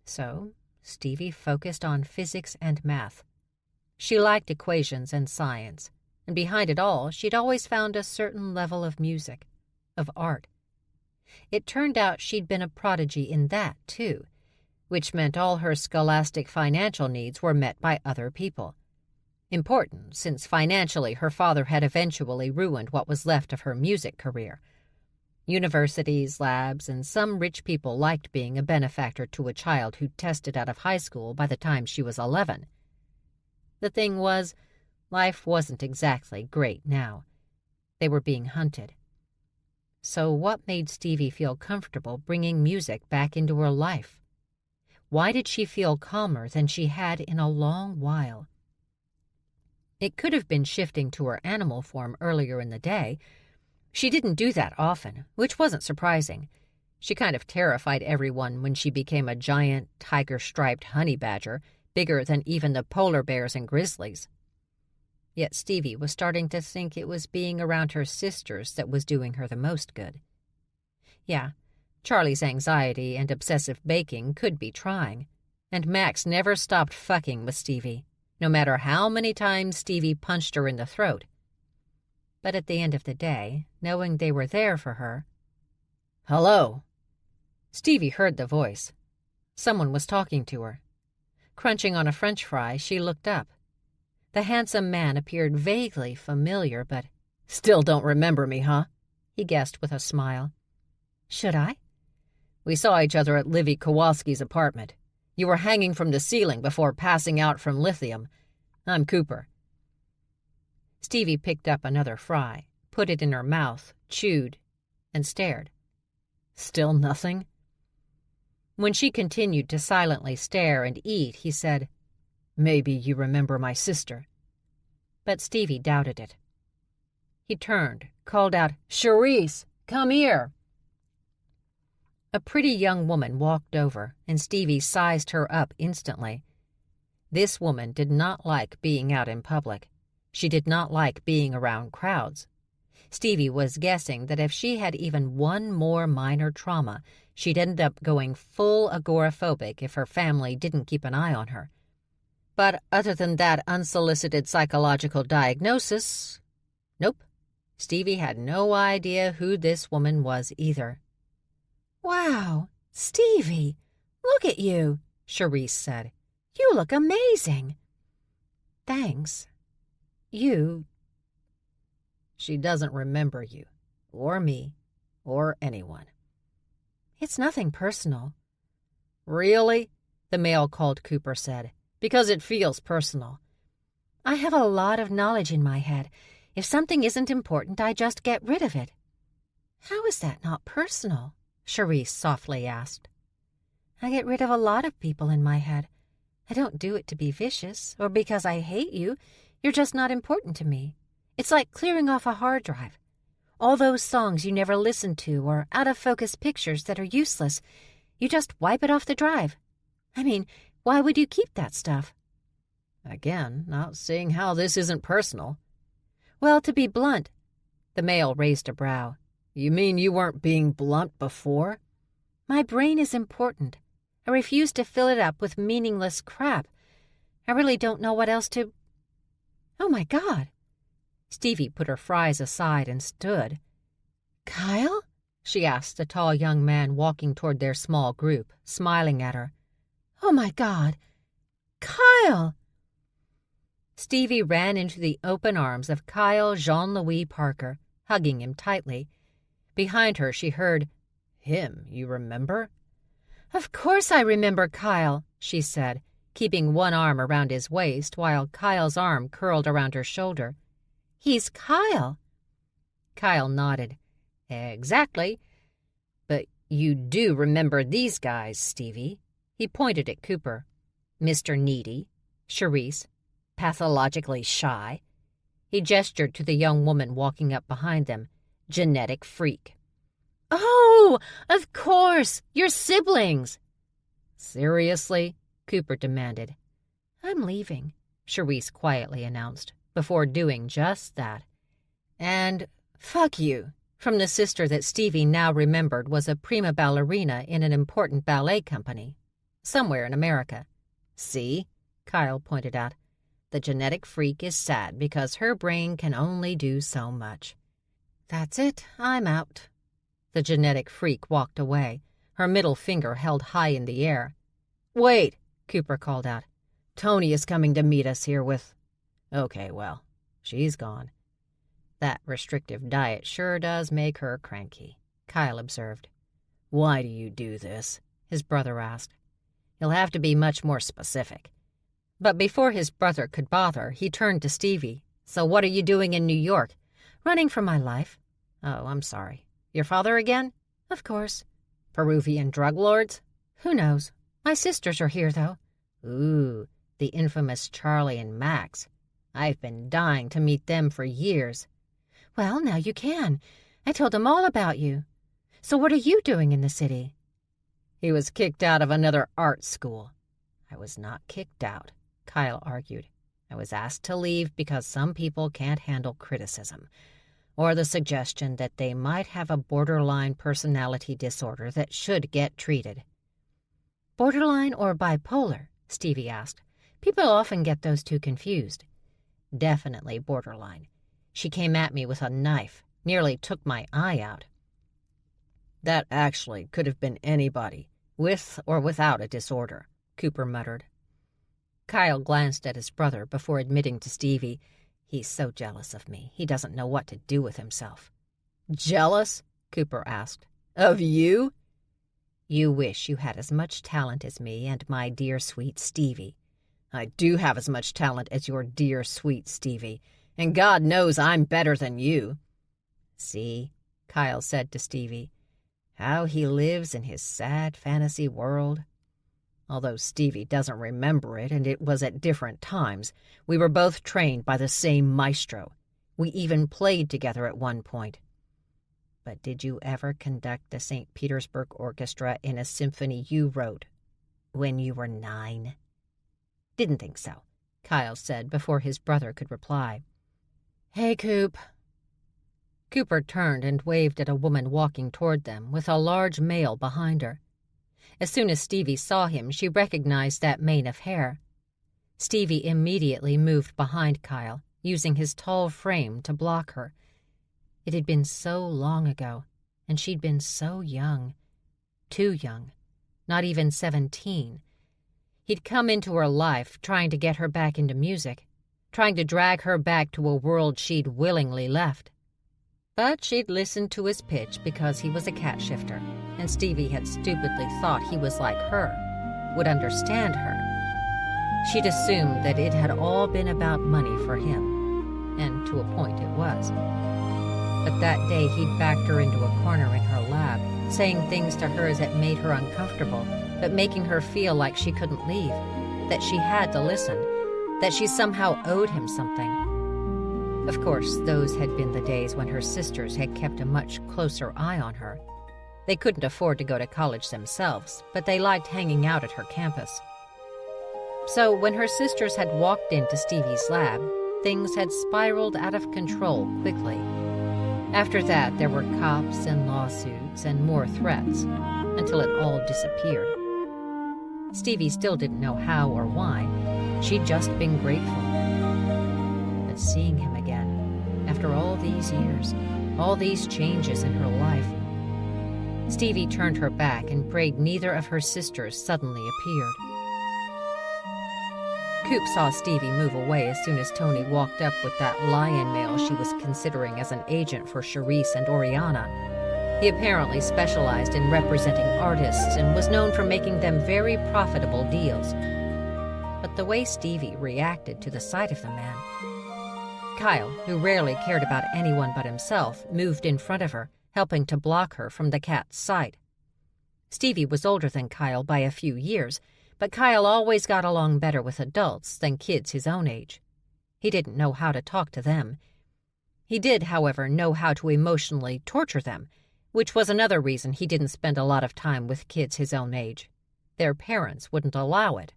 So, Stevie focused on physics and math. She liked equations and science, and behind it all, she'd always found a certain level of music, of art. It turned out she'd been a prodigy in that, too, which meant all her scholastic financial needs were met by other people. Important, since financially her father had eventually ruined what was left of her music career. Universities, labs, and some rich people liked being a benefactor to a child who tested out of high school by the time she was 11. The thing was, life wasn't exactly great now. They were being hunted. So what made Stevie feel comfortable bringing music back into her life? Why did she feel calmer than she had in a long while? It could have been shifting to her animal form earlier in the day. She didn't do that often, which wasn't surprising. She kind of terrified everyone when she became a giant, tiger-striped honey badger, bigger than even the polar bears and grizzlies. Yet Stevie was starting to think it was being around her sisters that was doing her the most good. Yeah, Charlie's anxiety and obsessive baking could be trying, and Max never stopped fucking with Stevie, no matter how many times Stevie punched her in the throat. But at the end of the day, knowing they were there for her... "Hello." Stevie heard the voice. Someone was talking to her. Crunching on a French fry, she looked up. The handsome man appeared vaguely familiar, but... "Still don't remember me, huh?" he guessed with a smile. "Should I?" "We saw each other at Livy Kowalski's apartment. You were hanging from the ceiling before passing out from lithium. I'm Cooper." Stevie picked up another fry, put it in her mouth, chewed, and stared. Still nothing? When she continued to silently stare and eat, he said, "Maybe you remember my sister." But Stevie doubted it. He turned, called out, "Charisse, come here." A pretty young woman walked over, and Stevie sized her up instantly. This woman did not like being out in public. She did not like being around crowds. Stevie was guessing that if she had even one more minor trauma, she'd end up going full agoraphobic if her family didn't keep an eye on her. But other than that unsolicited psychological diagnosis, nope, Stevie had no idea who this woman was either. "Wow, Stevie, look at you," Charisse said. "You look amazing." "Thanks. You..." "She doesn't remember you, or me, or anyone." "It's nothing personal." "Really?" the male called Cooper said. "Because it feels personal." "I have a lot of knowledge in my head. If something isn't important, I just get rid of it." "How is that not personal?" Charisse softly asked. "I get rid of a lot of people in my head. I don't do it to be vicious, or because I hate you. You're just not important to me. It's like clearing off a hard drive. All those songs you never listened to or out-of-focus pictures that are useless, you just wipe it off the drive. I mean, why would you keep that stuff?" Again, not seeing how this isn't personal. "Well, to be blunt..." The male raised a brow. "You mean you weren't being blunt before?" "My brain is important. I refuse to fill it up with meaningless crap. I really don't know what else to... Oh my God." Stevie put her fries aside and stood. "Kyle?" she asked the tall young man walking toward their small group, smiling at her. "Oh my God. Kyle!" Stevie ran into the open arms of Kyle Jean-Louis Parker, hugging him tightly. Behind her she heard, "Him, you remember?" "Of course I remember Kyle," she said, keeping one arm around his waist while Kyle's arm curled around her shoulder. "He's Kyle." Kyle nodded. "Exactly. But you do remember these guys, Stevie." He pointed at Cooper. "Mr. Needy, Charisse, pathologically shy." He gestured to the young woman walking up behind them. "Genetic freak." "Oh, of course, you're siblings." "Seriously?" Cooper demanded. "I'm leaving," Charisse quietly announced, before doing just that. And "fuck you," from the sister that Stevie now remembered was a prima ballerina in an important ballet company, somewhere in America. "See," Kyle pointed out, "the genetic freak is sad because her brain can only do so much." "That's it, I'm out." The genetic freak walked away, her middle finger held high in the air. "Wait," Cooper called out. "Tony is coming to meet us here with..." "Okay, well, she's gone." "That restrictive diet sure does make her cranky," Kyle observed. "Why do you do this?" his brother asked. "You'll have to be much more specific." But before his brother could bother, he turned to Stevie. "So what are you doing in New York?" "Running for my life." "Oh, I'm sorry. Your father again?" "Of course." "Peruvian drug lords?" "Who knows? My sisters are here, though." "Ooh, the infamous Charlie and Max. I've been dying to meet them for years." "Well, now you can. I told them all about you." So what are you doing in the city?" "He was kicked out of another art school." "I was not kicked out," Kyle argued. "I was asked to leave because some people can't handle criticism, or the suggestion that they might have a borderline personality disorder that should get treated." "Borderline or bipolar?" Stevie asked. "People often get those two confused." "Definitely borderline. She came at me with a knife, nearly took my eye out." "That actually could have been anybody, with or without a disorder," Cooper muttered. Kyle glanced at his brother before admitting to Stevie, "He's so jealous of me, he doesn't know what to do with himself." "Jealous?" Cooper asked. "Of you?" "You wish you had as much talent as me and my dear sweet Stevie." "I do have as much talent as your dear sweet Stevie, and God knows I'm better than you." "See," Kyle said to Stevie, "how he lives in his sad fantasy world." Although Stevie doesn't remember it, and it was at different times, we were both trained by the same maestro. We even played together at one point. "But did you ever conduct the St. Petersburg Orchestra in a symphony you wrote when you were 9? "Didn't think so," Kyle said before his brother could reply. "Hey, Coop." Cooper turned and waved at a woman walking toward them with a large male behind her. As soon as Stevie saw him, she recognized that mane of hair. Stevie immediately moved behind Kyle, using his tall frame to block her. It had been so long ago, and she'd been so young. Too young. Not even 17. He'd come into her life trying to get her back into music, trying to drag her back to a world she'd willingly left. But she'd listened to his pitch because he was a cat shifter, and Stevie had stupidly thought he was like her, would understand her. She'd assumed that it had all been about money for him, and to a point it was. But that day he'd backed her into a corner in her lab, saying things to her that made her uncomfortable, but making her feel like she couldn't leave, that she had to listen, that she somehow owed him something. Of course, those had been the days when her sisters had kept a much closer eye on her. They couldn't afford to go to college themselves, but they liked hanging out at her campus. So when her sisters had walked into Stevie's lab, things had spiraled out of control quickly. After that, there were cops and lawsuits and more threats, until it all disappeared. Stevie still didn't know how or why. She'd just been grateful. But seeing him again, after all these years, all these changes in her life, Stevie turned her back and prayed neither of her sisters suddenly appeared. Coop saw Stevie move away as soon as Tony walked up with that lion male she was considering as an agent for Charisse and Oriana. He apparently specialized in representing artists and was known for making them very profitable deals. But the way Stevie reacted to the sight of the man... Kyle, who rarely cared about anyone but himself, moved in front of her, helping to block her from the cat's sight. Stevie was older than Kyle by a few years, but Kyle always got along better with adults than kids his own age. He didn't know how to talk to them. He did, however, know how to emotionally torture them, which was another reason he didn't spend a lot of time with kids his own age. Their parents wouldn't allow it.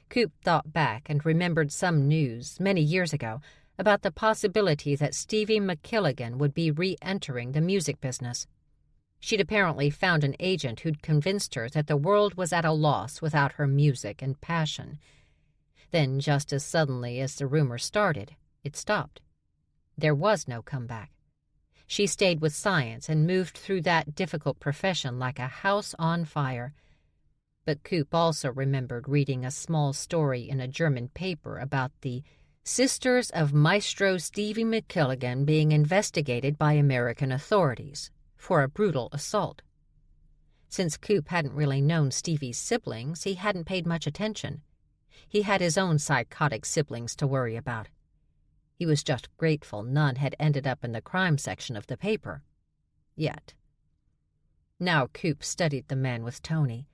Coop thought back and remembered some news many years ago about the possibility that Stevie McKilligan would be re-entering the music business. She'd apparently found an agent who'd convinced her that the world was at a loss without her music and passion. Then, just as suddenly as the rumor started, it stopped. There was no comeback. She stayed with science and moved through that difficult profession like a house on fire. But Coop also remembered reading a small story in a German paper about the Sisters of Maestro Stevie McKilligan being investigated by American authorities for a brutal assault. Since Coop hadn't really known Stevie's siblings, he hadn't paid much attention. He had his own psychotic siblings to worry about. He was just grateful none had ended up in the crime section of the paper. Yet. Now Coop studied the man with Tony,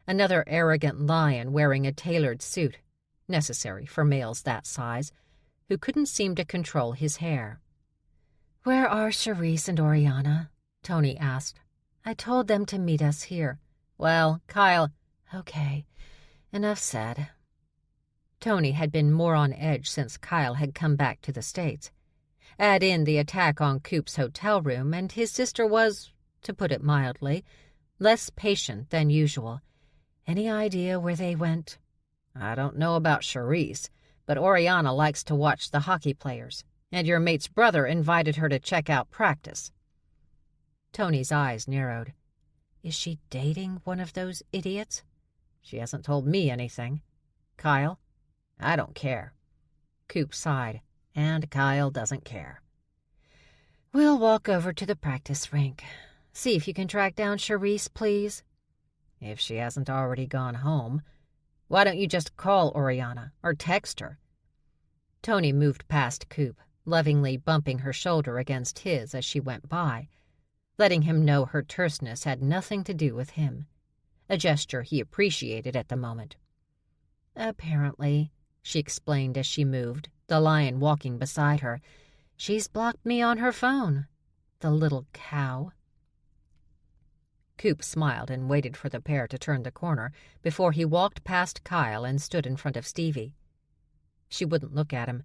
another arrogant lion wearing a tailored suit, necessary for males that size, who couldn't seem to control his hair. "Where are Charisse and Oriana?" Tony asked. I told them to meet us here. Well, Kyle... Okay, enough said. Tony had been more on edge since Kyle had come back to the States. Add in the attack on Coop's hotel room, and his sister was, to put it mildly, less patient than usual. Any idea where they went? I don't know about Charisse, but Oriana likes to watch the hockey players, and your mate's brother invited her to check out practice. Tony's eyes narrowed. Is she dating one of those idiots? She hasn't told me anything. Kyle? I don't care. Coop sighed, and Kyle doesn't care. We'll walk over to the practice rink. See if you can track down Charisse, please. If she hasn't already gone home. Why don't you just call Oriana or text her? Tony moved past Coop, lovingly bumping her shoulder against his as she went by, letting him know her terseness had nothing to do with him, a gesture he appreciated at the moment. Apparently, she explained as she moved, the lion walking beside her, she's blocked me on her phone. The little cow. Coop smiled and waited for the pair to turn the corner before he walked past Kyle and stood in front of Stevie. She wouldn't look at him.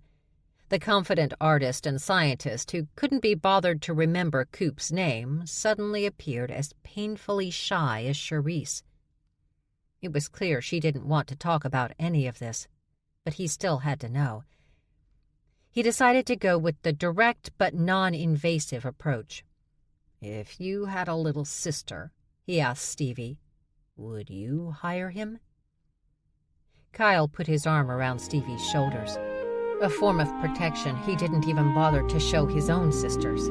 The confident artist and scientist who couldn't be bothered to remember Coop's name suddenly appeared as painfully shy as Charisse. It was clear she didn't want to talk about any of this, but he still had to know. He decided to go with the direct but non-invasive approach. "If you had a little sister," he asked Stevie, "would you hire him?" Kyle put his arm around Stevie's shoulders, a form of protection he didn't even bother to show his own sisters.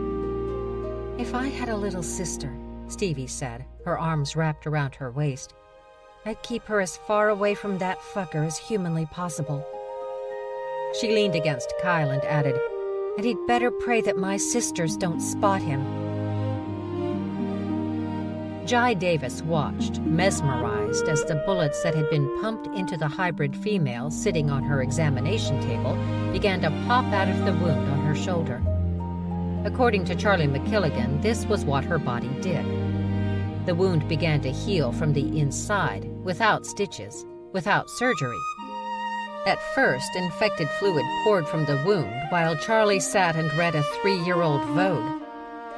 If I had a little sister, Stevie said, her arms wrapped around her waist, I'd keep her as far away from that fucker as humanly possible. She leaned against Kyle and added, And he'd better pray that my sisters don't spot him. Jai Davis watched, mesmerized, as the bullets that had been pumped into the hybrid female sitting on her examination table began to pop out of the wound on her shoulder. According to Charlie McKilligan, this was what her body did. The wound began to heal from the inside, without stitches, without surgery. At first, infected fluid poured from the wound while Charlie sat and read a 3-year-old Vogue.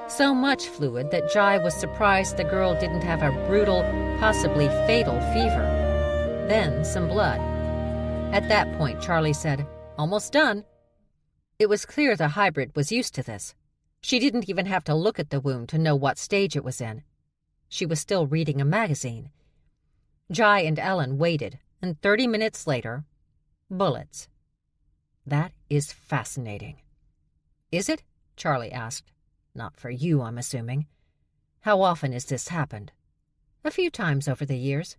So much fluid that Jai was surprised the girl didn't have a brutal, possibly fatal fever. Then some blood. At that point, Charlie said, "Almost done." It was clear the hybrid was used to this. She didn't even have to look at the wound to know what stage it was in. She was still reading a magazine. Jai and Ellen waited, and 30 minutes later, bullets. "That is fascinating." "Is it?" Charlie asked. "Not for you, I'm assuming. How often has this happened?" "A few times over the years."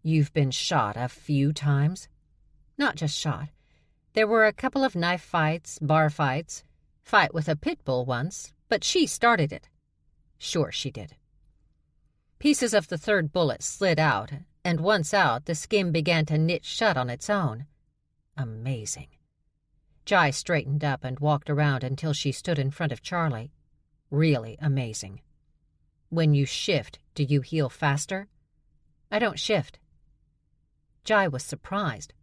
"You've been shot a few times?" "Not just shot. There were a couple of knife fights, bar fights, fight with a pit bull once, but she started it." "Sure she did." Pieces of the third bullet slid out, and once out, the skin began to knit shut on its own. Amazing. Jai straightened up and walked around until she stood in front of Charlie. Really amazing. "When you shift, do you heal faster?" "I don't shift." Jai was surprised.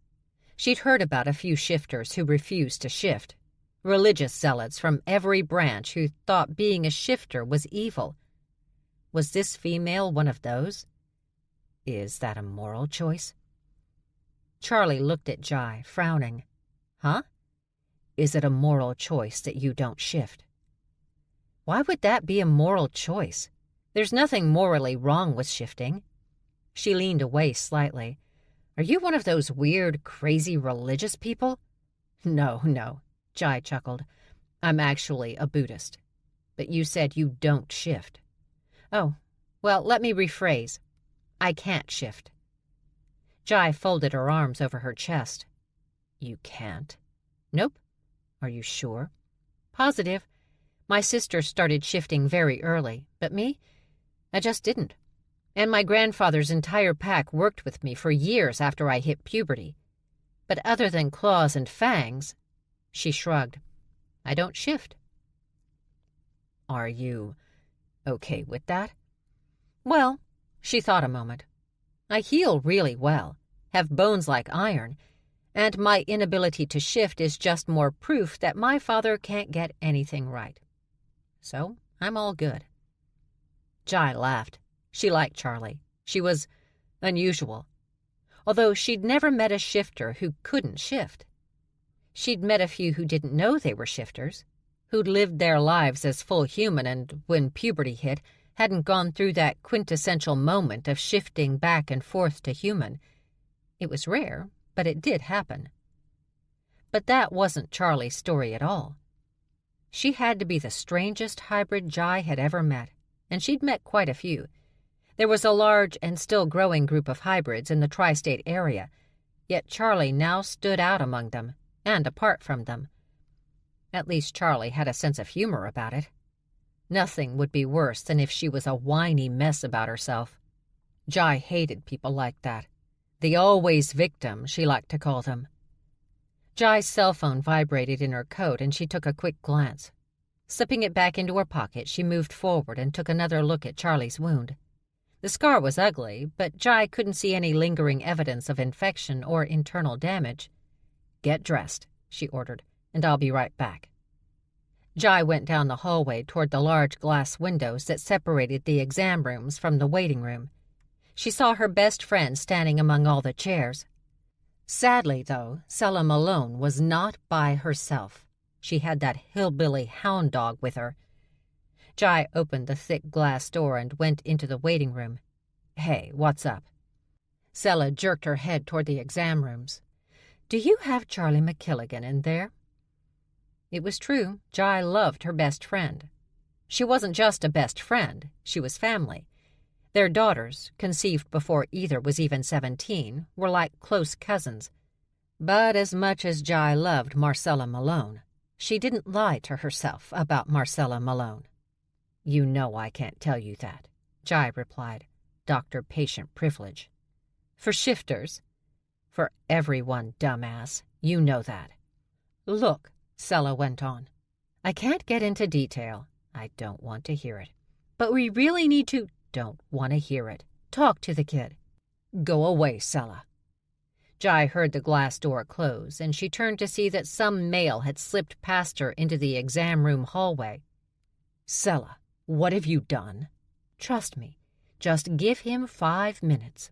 She'd heard about a few shifters who refused to shift. Religious zealots from every branch who thought being a shifter was evil. Was this female one of those? Is that a moral choice? Charlie looked at Jai, frowning. "Huh? Is it a moral choice that you don't shift?" "Why would that be a moral choice? There's nothing morally wrong with shifting." She leaned away slightly. "Are you one of those weird, crazy religious people?" No, Jai chuckled. "I'm actually a Buddhist. But you said you don't shift." "Oh, well, let me rephrase. I can't shift." Jai folded her arms over her chest. "You can't?" "Nope." "Are you sure?" "Positive. My sister started shifting very early, but me? I just didn't. And my grandfather's entire pack worked with me for years after I hit puberty. But other than claws and fangs," she shrugged, "I don't shift." "Are you okay with that? Well, she thought a moment. I heal really well, have bones like iron, and my inability to shift is just more proof that my father can't get anything right. So I'm all good. Jai laughed. She liked Charlie. She was unusual, although she'd never met a shifter who couldn't shift. She'd met a few who didn't know they were shifters, who'd lived their lives as full human and, when puberty hit, hadn't gone through that quintessential moment of shifting back and forth to human. It was rare, but it did happen. But that wasn't Charlie's story at all. She had to be the strangest hybrid Jai had ever met, and she'd met quite a few. There was a large and still growing group of hybrids in the tri-state area, yet Charlie now stood out among them, and apart from them. At least Charlie had a sense of humor about it. Nothing would be worse than if she was a whiny mess about herself. Jai hated people like that. The always victim, she liked to call them. Jai's cell phone vibrated in her coat, and she took a quick glance. Slipping it back into her pocket, she moved forward and took another look at Charlie's wound. The scar was ugly, but Jai couldn't see any lingering evidence of infection or internal damage. "Get dressed," she ordered, "and I'll be right back." Jai went down the hallway toward the large glass windows that separated the exam rooms from the waiting room. She saw her best friend standing among all the chairs. Sadly, though, Sella Malone was not by herself. She had that hillbilly hound dog with her. Jai opened the thick glass door and went into the waiting room. "Hey, what's up?" Sella jerked her head toward the exam rooms. "Do you have Charlie McKilligan in there?" It was true. Jai loved her best friend. She wasn't just a best friend. She was family. Their daughters, conceived before either was even 17, were like close cousins. But as much as Jai loved Marcella Malone, she didn't lie to herself about Marcella Malone. "You know I can't tell you that," Jai replied. "Doctor-patient privilege." "For shifters?" "For everyone, dumbass. You know that." "Look," Sella went on, "I can't get into detail. I don't want to hear it. But we really need to—" "Don't want to hear it. Talk to the kid." "Go away, Sella." Jai heard the glass door close, and she turned to see that some male had slipped past her into the exam room hallway. "Sella, what have you done?" "Trust me. Just give him 5 minutes."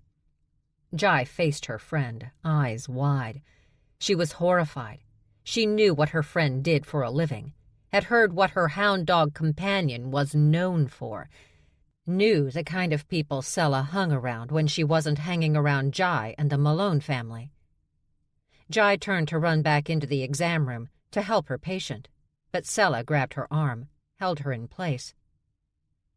Jai faced her friend, eyes wide. She was horrified. She knew what her friend did for a living, had heard what her hound dog companion was known for, knew the kind of people Sella hung around when she wasn't hanging around Jai and the Malone family. Jai turned to run back into the exam room to help her patient, but Sella grabbed her arm, held her in place.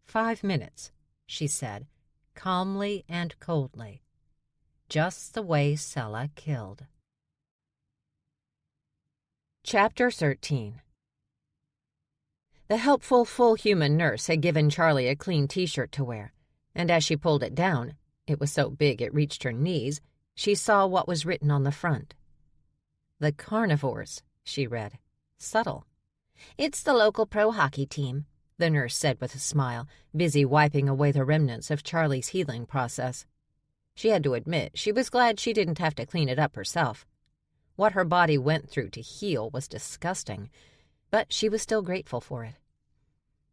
5 minutes, she said, calmly and coldly, just the way Sella killed. Chapter 13. The helpful, full-human nurse had given Charlie a clean T-shirt to wear, and as she pulled it down, it was so big it reached her knees, she saw what was written on the front. "The Carnivores," she read. Subtle. "It's the local pro hockey team," the nurse said with a smile, busy wiping away the remnants of Charlie's healing process. She had to admit she was glad she didn't have to clean it up herself. What her body went through to heal was disgusting, but she was still grateful for it.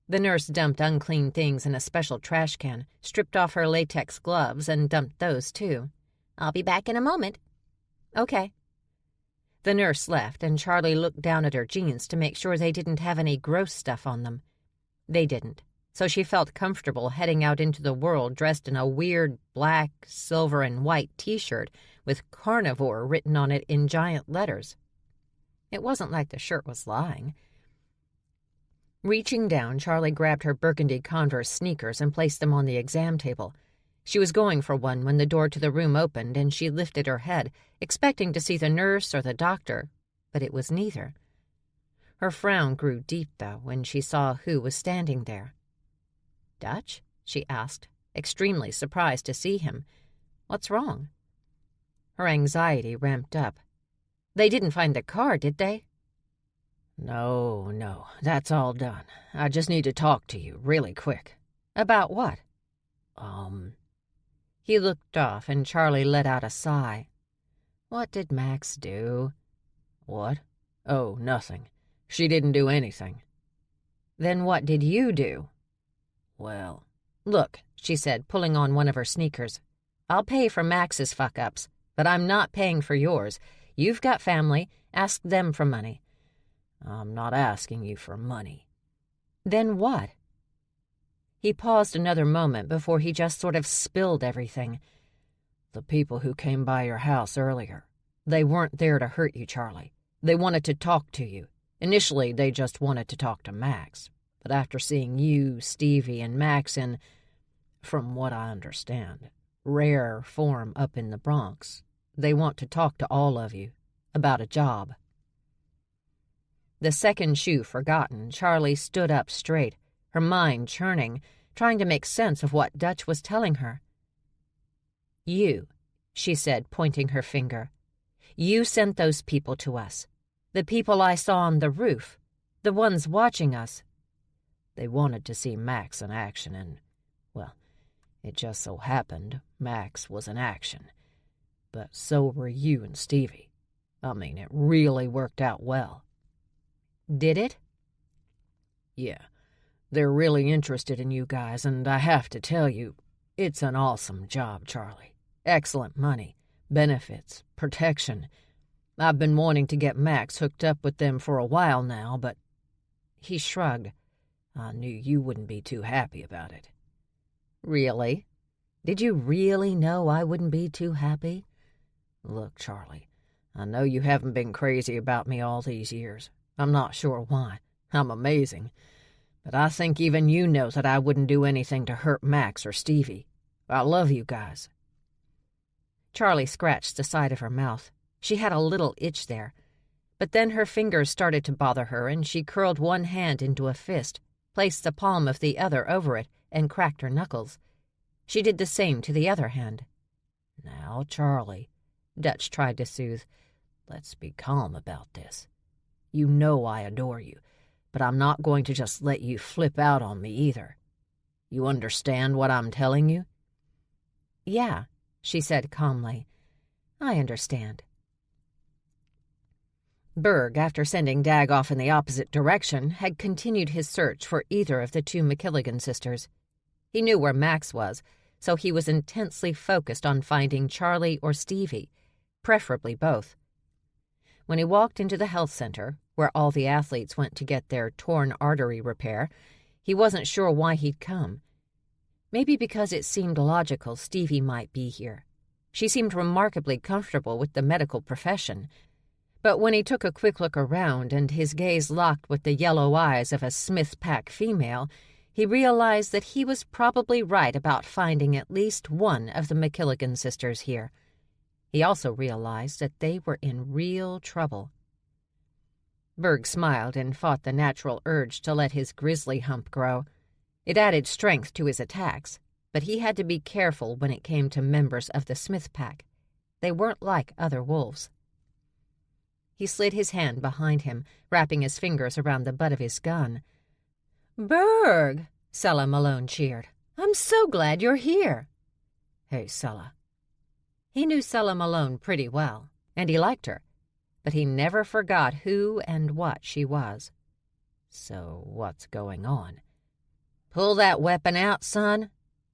The nurse dumped unclean things in a special trash can, stripped off her latex gloves, and dumped those, too. "I'll be back in a moment." "Okay." The nurse left, and Charlie looked down at her jeans to make sure they didn't have any gross stuff on them. They didn't, so she felt comfortable heading out into the world dressed in a weird black, silver, and white T-shirt with carnivore written on it in giant letters. It wasn't like the shirt was lying. Reaching down, Charlie grabbed her burgundy Converse sneakers and placed them on the exam table. She was going for one when the door to the room opened, and she lifted her head, expecting to see the nurse or the doctor, but it was neither. Her frown grew deep, though, when she saw who was standing there. "Dutch?" she asked, extremely surprised to see him. "What's wrong?" Her anxiety ramped up. "They didn't find the car, did they?" No, that's all done. I just need to talk to you really quick." About what? He looked off and Charlie let out a sigh. What did Max do? What? Oh, nothing. She didn't do anything. Then what did you do? Well, look, she said, pulling on one of her sneakers. I'll pay for Max's fuck-ups, but I'm not paying for yours. You've got family. Ask them for money. I'm not asking you for money. Then what? He paused another moment before he just sort of spilled everything. The people who came by your house earlier, they weren't there to hurt you, Charlie. They wanted to talk to you. Initially, they just wanted to talk to Max. But after seeing you, Stevie, and Max in, from what I understand, rare form up in the Bronx, they want to talk to all of you about a job. The second shoe forgotten, Charlie stood up straight, her mind churning, trying to make sense of what Dutch was telling her. You, she said, pointing her finger. You sent those people to us. The people I saw on the roof. The ones watching us. They wanted to see Max in action and, well, it just so happened Max was in action. But so were you and Stevie. I mean, it really worked out well. Did it? Yeah. They're really interested in you guys, and I have to tell you, it's an awesome job, Charlie. Excellent money, benefits, protection. I've been wanting to get Max hooked up with them for a while now, but he shrugged. I knew you wouldn't be too happy about it. Really? Did you really know I wouldn't be too happy? Look, Charlie, I know you haven't been crazy about me all these years. I'm not sure why. I'm amazing. But I think even you know that I wouldn't do anything to hurt Max or Stevie. I love you guys. Charlie scratched the side of her mouth. She had a little itch there. But then her fingers started to bother her, and she curled one hand into a fist, placed the palm of the other over it, and cracked her knuckles. She did the same to the other hand. Now, Charlie, Dutch tried to soothe. Let's be calm about this. You know I adore you, but I'm not going to just let you flip out on me either. You understand what I'm telling you? Yeah, she said calmly. I understand. Berg, after sending Dag off in the opposite direction, had continued his search for either of the two McKilligan sisters. He knew where Max was, so he was intensely focused on finding Charlie or Stevie, preferably both. When he walked into the health center, where all the athletes went to get their torn artery repair, he wasn't sure why he'd come. Maybe because it seemed logical Stevie might be here. She seemed remarkably comfortable with the medical profession. But when he took a quick look around and his gaze locked with the yellow eyes of a Smith Pack female, he realized that he was probably right about finding at least one of the McKilligan sisters here. He also realized that they were in real trouble. Berg smiled and fought the natural urge to let his grizzly hump grow. It added strength to his attacks, but he had to be careful when it came to members of the Smith Pack. They weren't like other wolves. He slid his hand behind him, wrapping his fingers around the butt of his gun. "Berg!" Sella Malone cheered. "I'm so glad you're here." "Hey, Sella." He knew Sella Malone pretty well, and he liked her, but he never forgot who and what she was. "So what's going on?" "Pull that weapon out, son,"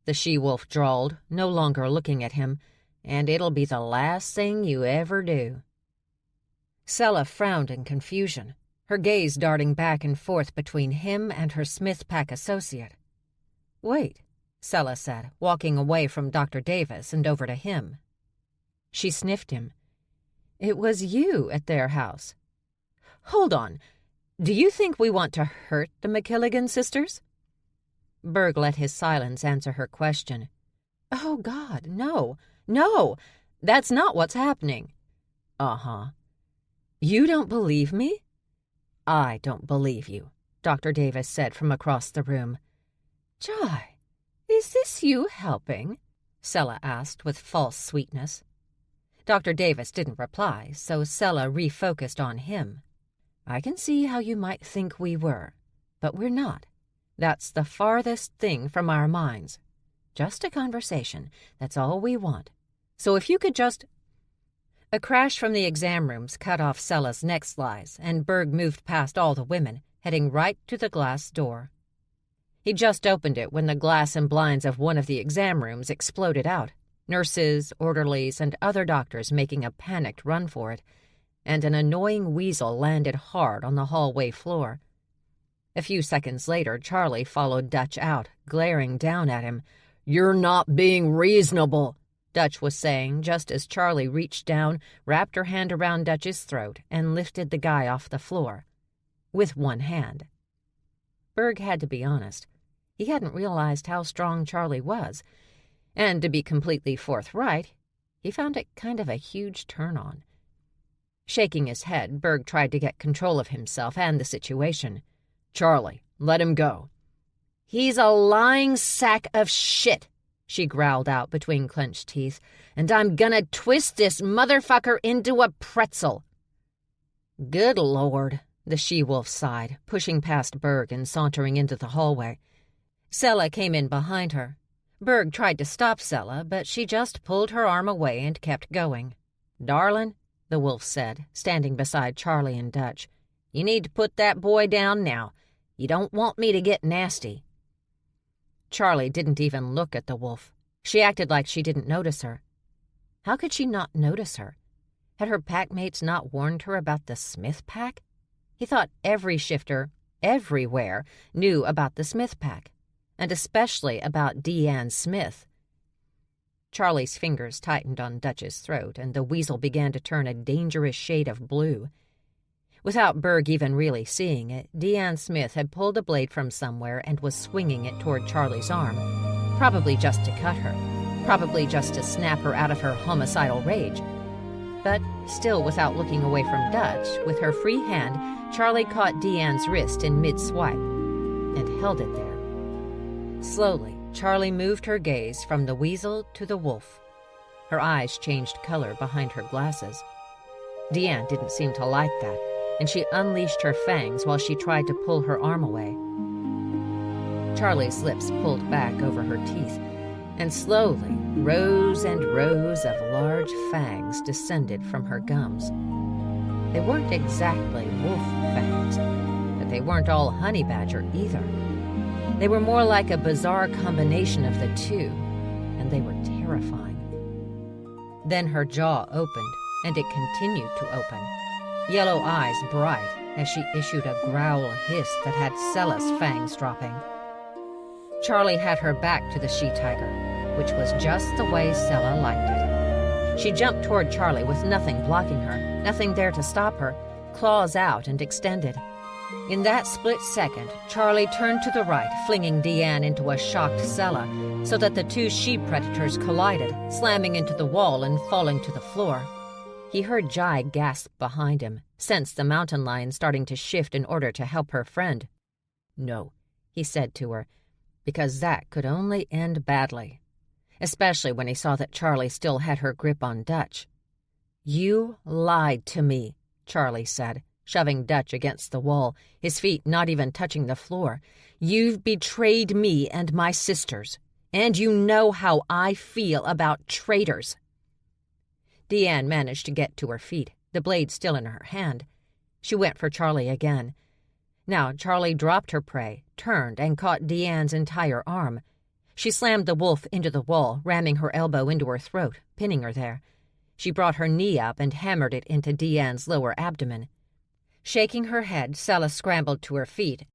the she-wolf drawled, no longer looking at him, "and it'll be the last thing you ever do." Sella frowned in confusion, her gaze darting back and forth between him and her Smith Pack associate. "Wait," Sella said, walking away from Dr. Davis and over to him. She sniffed him. "It was you at their house. Hold on. Do you think we want to hurt the McKilligan sisters?" Berg let his silence answer her question. "Oh, God, no. No, that's not what's happening." "Uh-huh. You don't believe me?" "I don't believe you," Dr. Davis said from across the room. "Jai, is this you helping?" Sella asked with false sweetness. Dr. Davis didn't reply, so Sella refocused on him. "I can see how you might think we were, but we're not. That's the farthest thing from our minds. Just a conversation. That's all we want. So if you could just—" A crash from the exam rooms cut off Sella's next lies, and Berg moved past all the women, heading right to the glass door. He just opened it when the glass and blinds of one of the exam rooms exploded out, nurses, orderlies, and other doctors making a panicked run for it, and an annoying weasel landed hard on the hallway floor. A few seconds later, Charlie followed Dutch out, glaring down at him. "You're not being reasonable," Dutch was saying, just as Charlie reached down, wrapped her hand around Dutch's throat, and lifted the guy off the floor. With one hand. Berg had to be honest. He hadn't realized how strong Charlie was, and to be completely forthright, he found it kind of a huge turn-on. Shaking his head, Berg tried to get control of himself and the situation. "Charlie, let him go." "He's a lying sack of shit," she growled out between clenched teeth, "and I'm gonna twist this motherfucker into a pretzel." "Good Lord," the she-wolf sighed, pushing past Berg and sauntering into the hallway. Sella came in behind her. Berg tried to stop Sella, but she just pulled her arm away and kept going. "Darlin'," the wolf said, standing beside Charlie and Dutch, "you need to put that boy down now. You don't want me to get nasty." Charlie didn't even look at the wolf. She acted like she didn't notice her. How could she not notice her? Had her packmates not warned her about the Smith pack? He thought every shifter, everywhere, knew about the Smith pack, and especially about Deanne Smith. Charlie's fingers tightened on Dutch's throat, and the weasel began to turn a dangerous shade of blue. Without Berg even really seeing it, Deanne Smith had pulled a blade from somewhere and was swinging it toward Charlie's arm, probably just to cut her, probably just to snap her out of her homicidal rage. But still without looking away from Dutch, with her free hand, Charlie caught Deanne's wrist in mid-swipe and held it there. Slowly, Charlie moved her gaze from the weasel to the wolf. Her eyes changed color behind her glasses. Deanne didn't seem to like that, and she unleashed her fangs while she tried to pull her arm away. Charlie's lips pulled back over her teeth, and slowly, rows and rows of large fangs descended from her gums. They weren't exactly wolf fangs, but they weren't all honey badger either. They were more like a bizarre combination of the two, and they were terrifying. Then her jaw opened, and it continued to open, yellow eyes bright as she issued a growl hiss that had Sella's fangs dropping. Charlie had her back to the she-tiger, which was just the way Sella liked it. She jumped toward Charlie with nothing blocking her, nothing there to stop her, claws out and extended. In that split second, Charlie turned to the right, flinging Deanne into a shocked Sella, so that the two she-predators collided, slamming into the wall and falling to the floor. He heard Jai gasp behind him, sensed the mountain lion starting to shift in order to help her friend. "No," he said to her, because that could only end badly, especially when he saw that Charlie still had her grip on Dutch. "You lied to me," Charlie said, shoving Dutch against the wall, his feet not even touching the floor. "You've betrayed me and my sisters, and you know how I feel about traitors." Deanne managed to get to her feet, the blade still in her hand. She went for Charlie again. Now Charlie dropped her prey, turned, and caught Deanne's entire arm. She slammed the wolf into the wall, ramming her elbow into her throat, pinning her there. She brought her knee up and hammered it into Deanne's lower abdomen. Shaking her head, Sella scrambled to her feet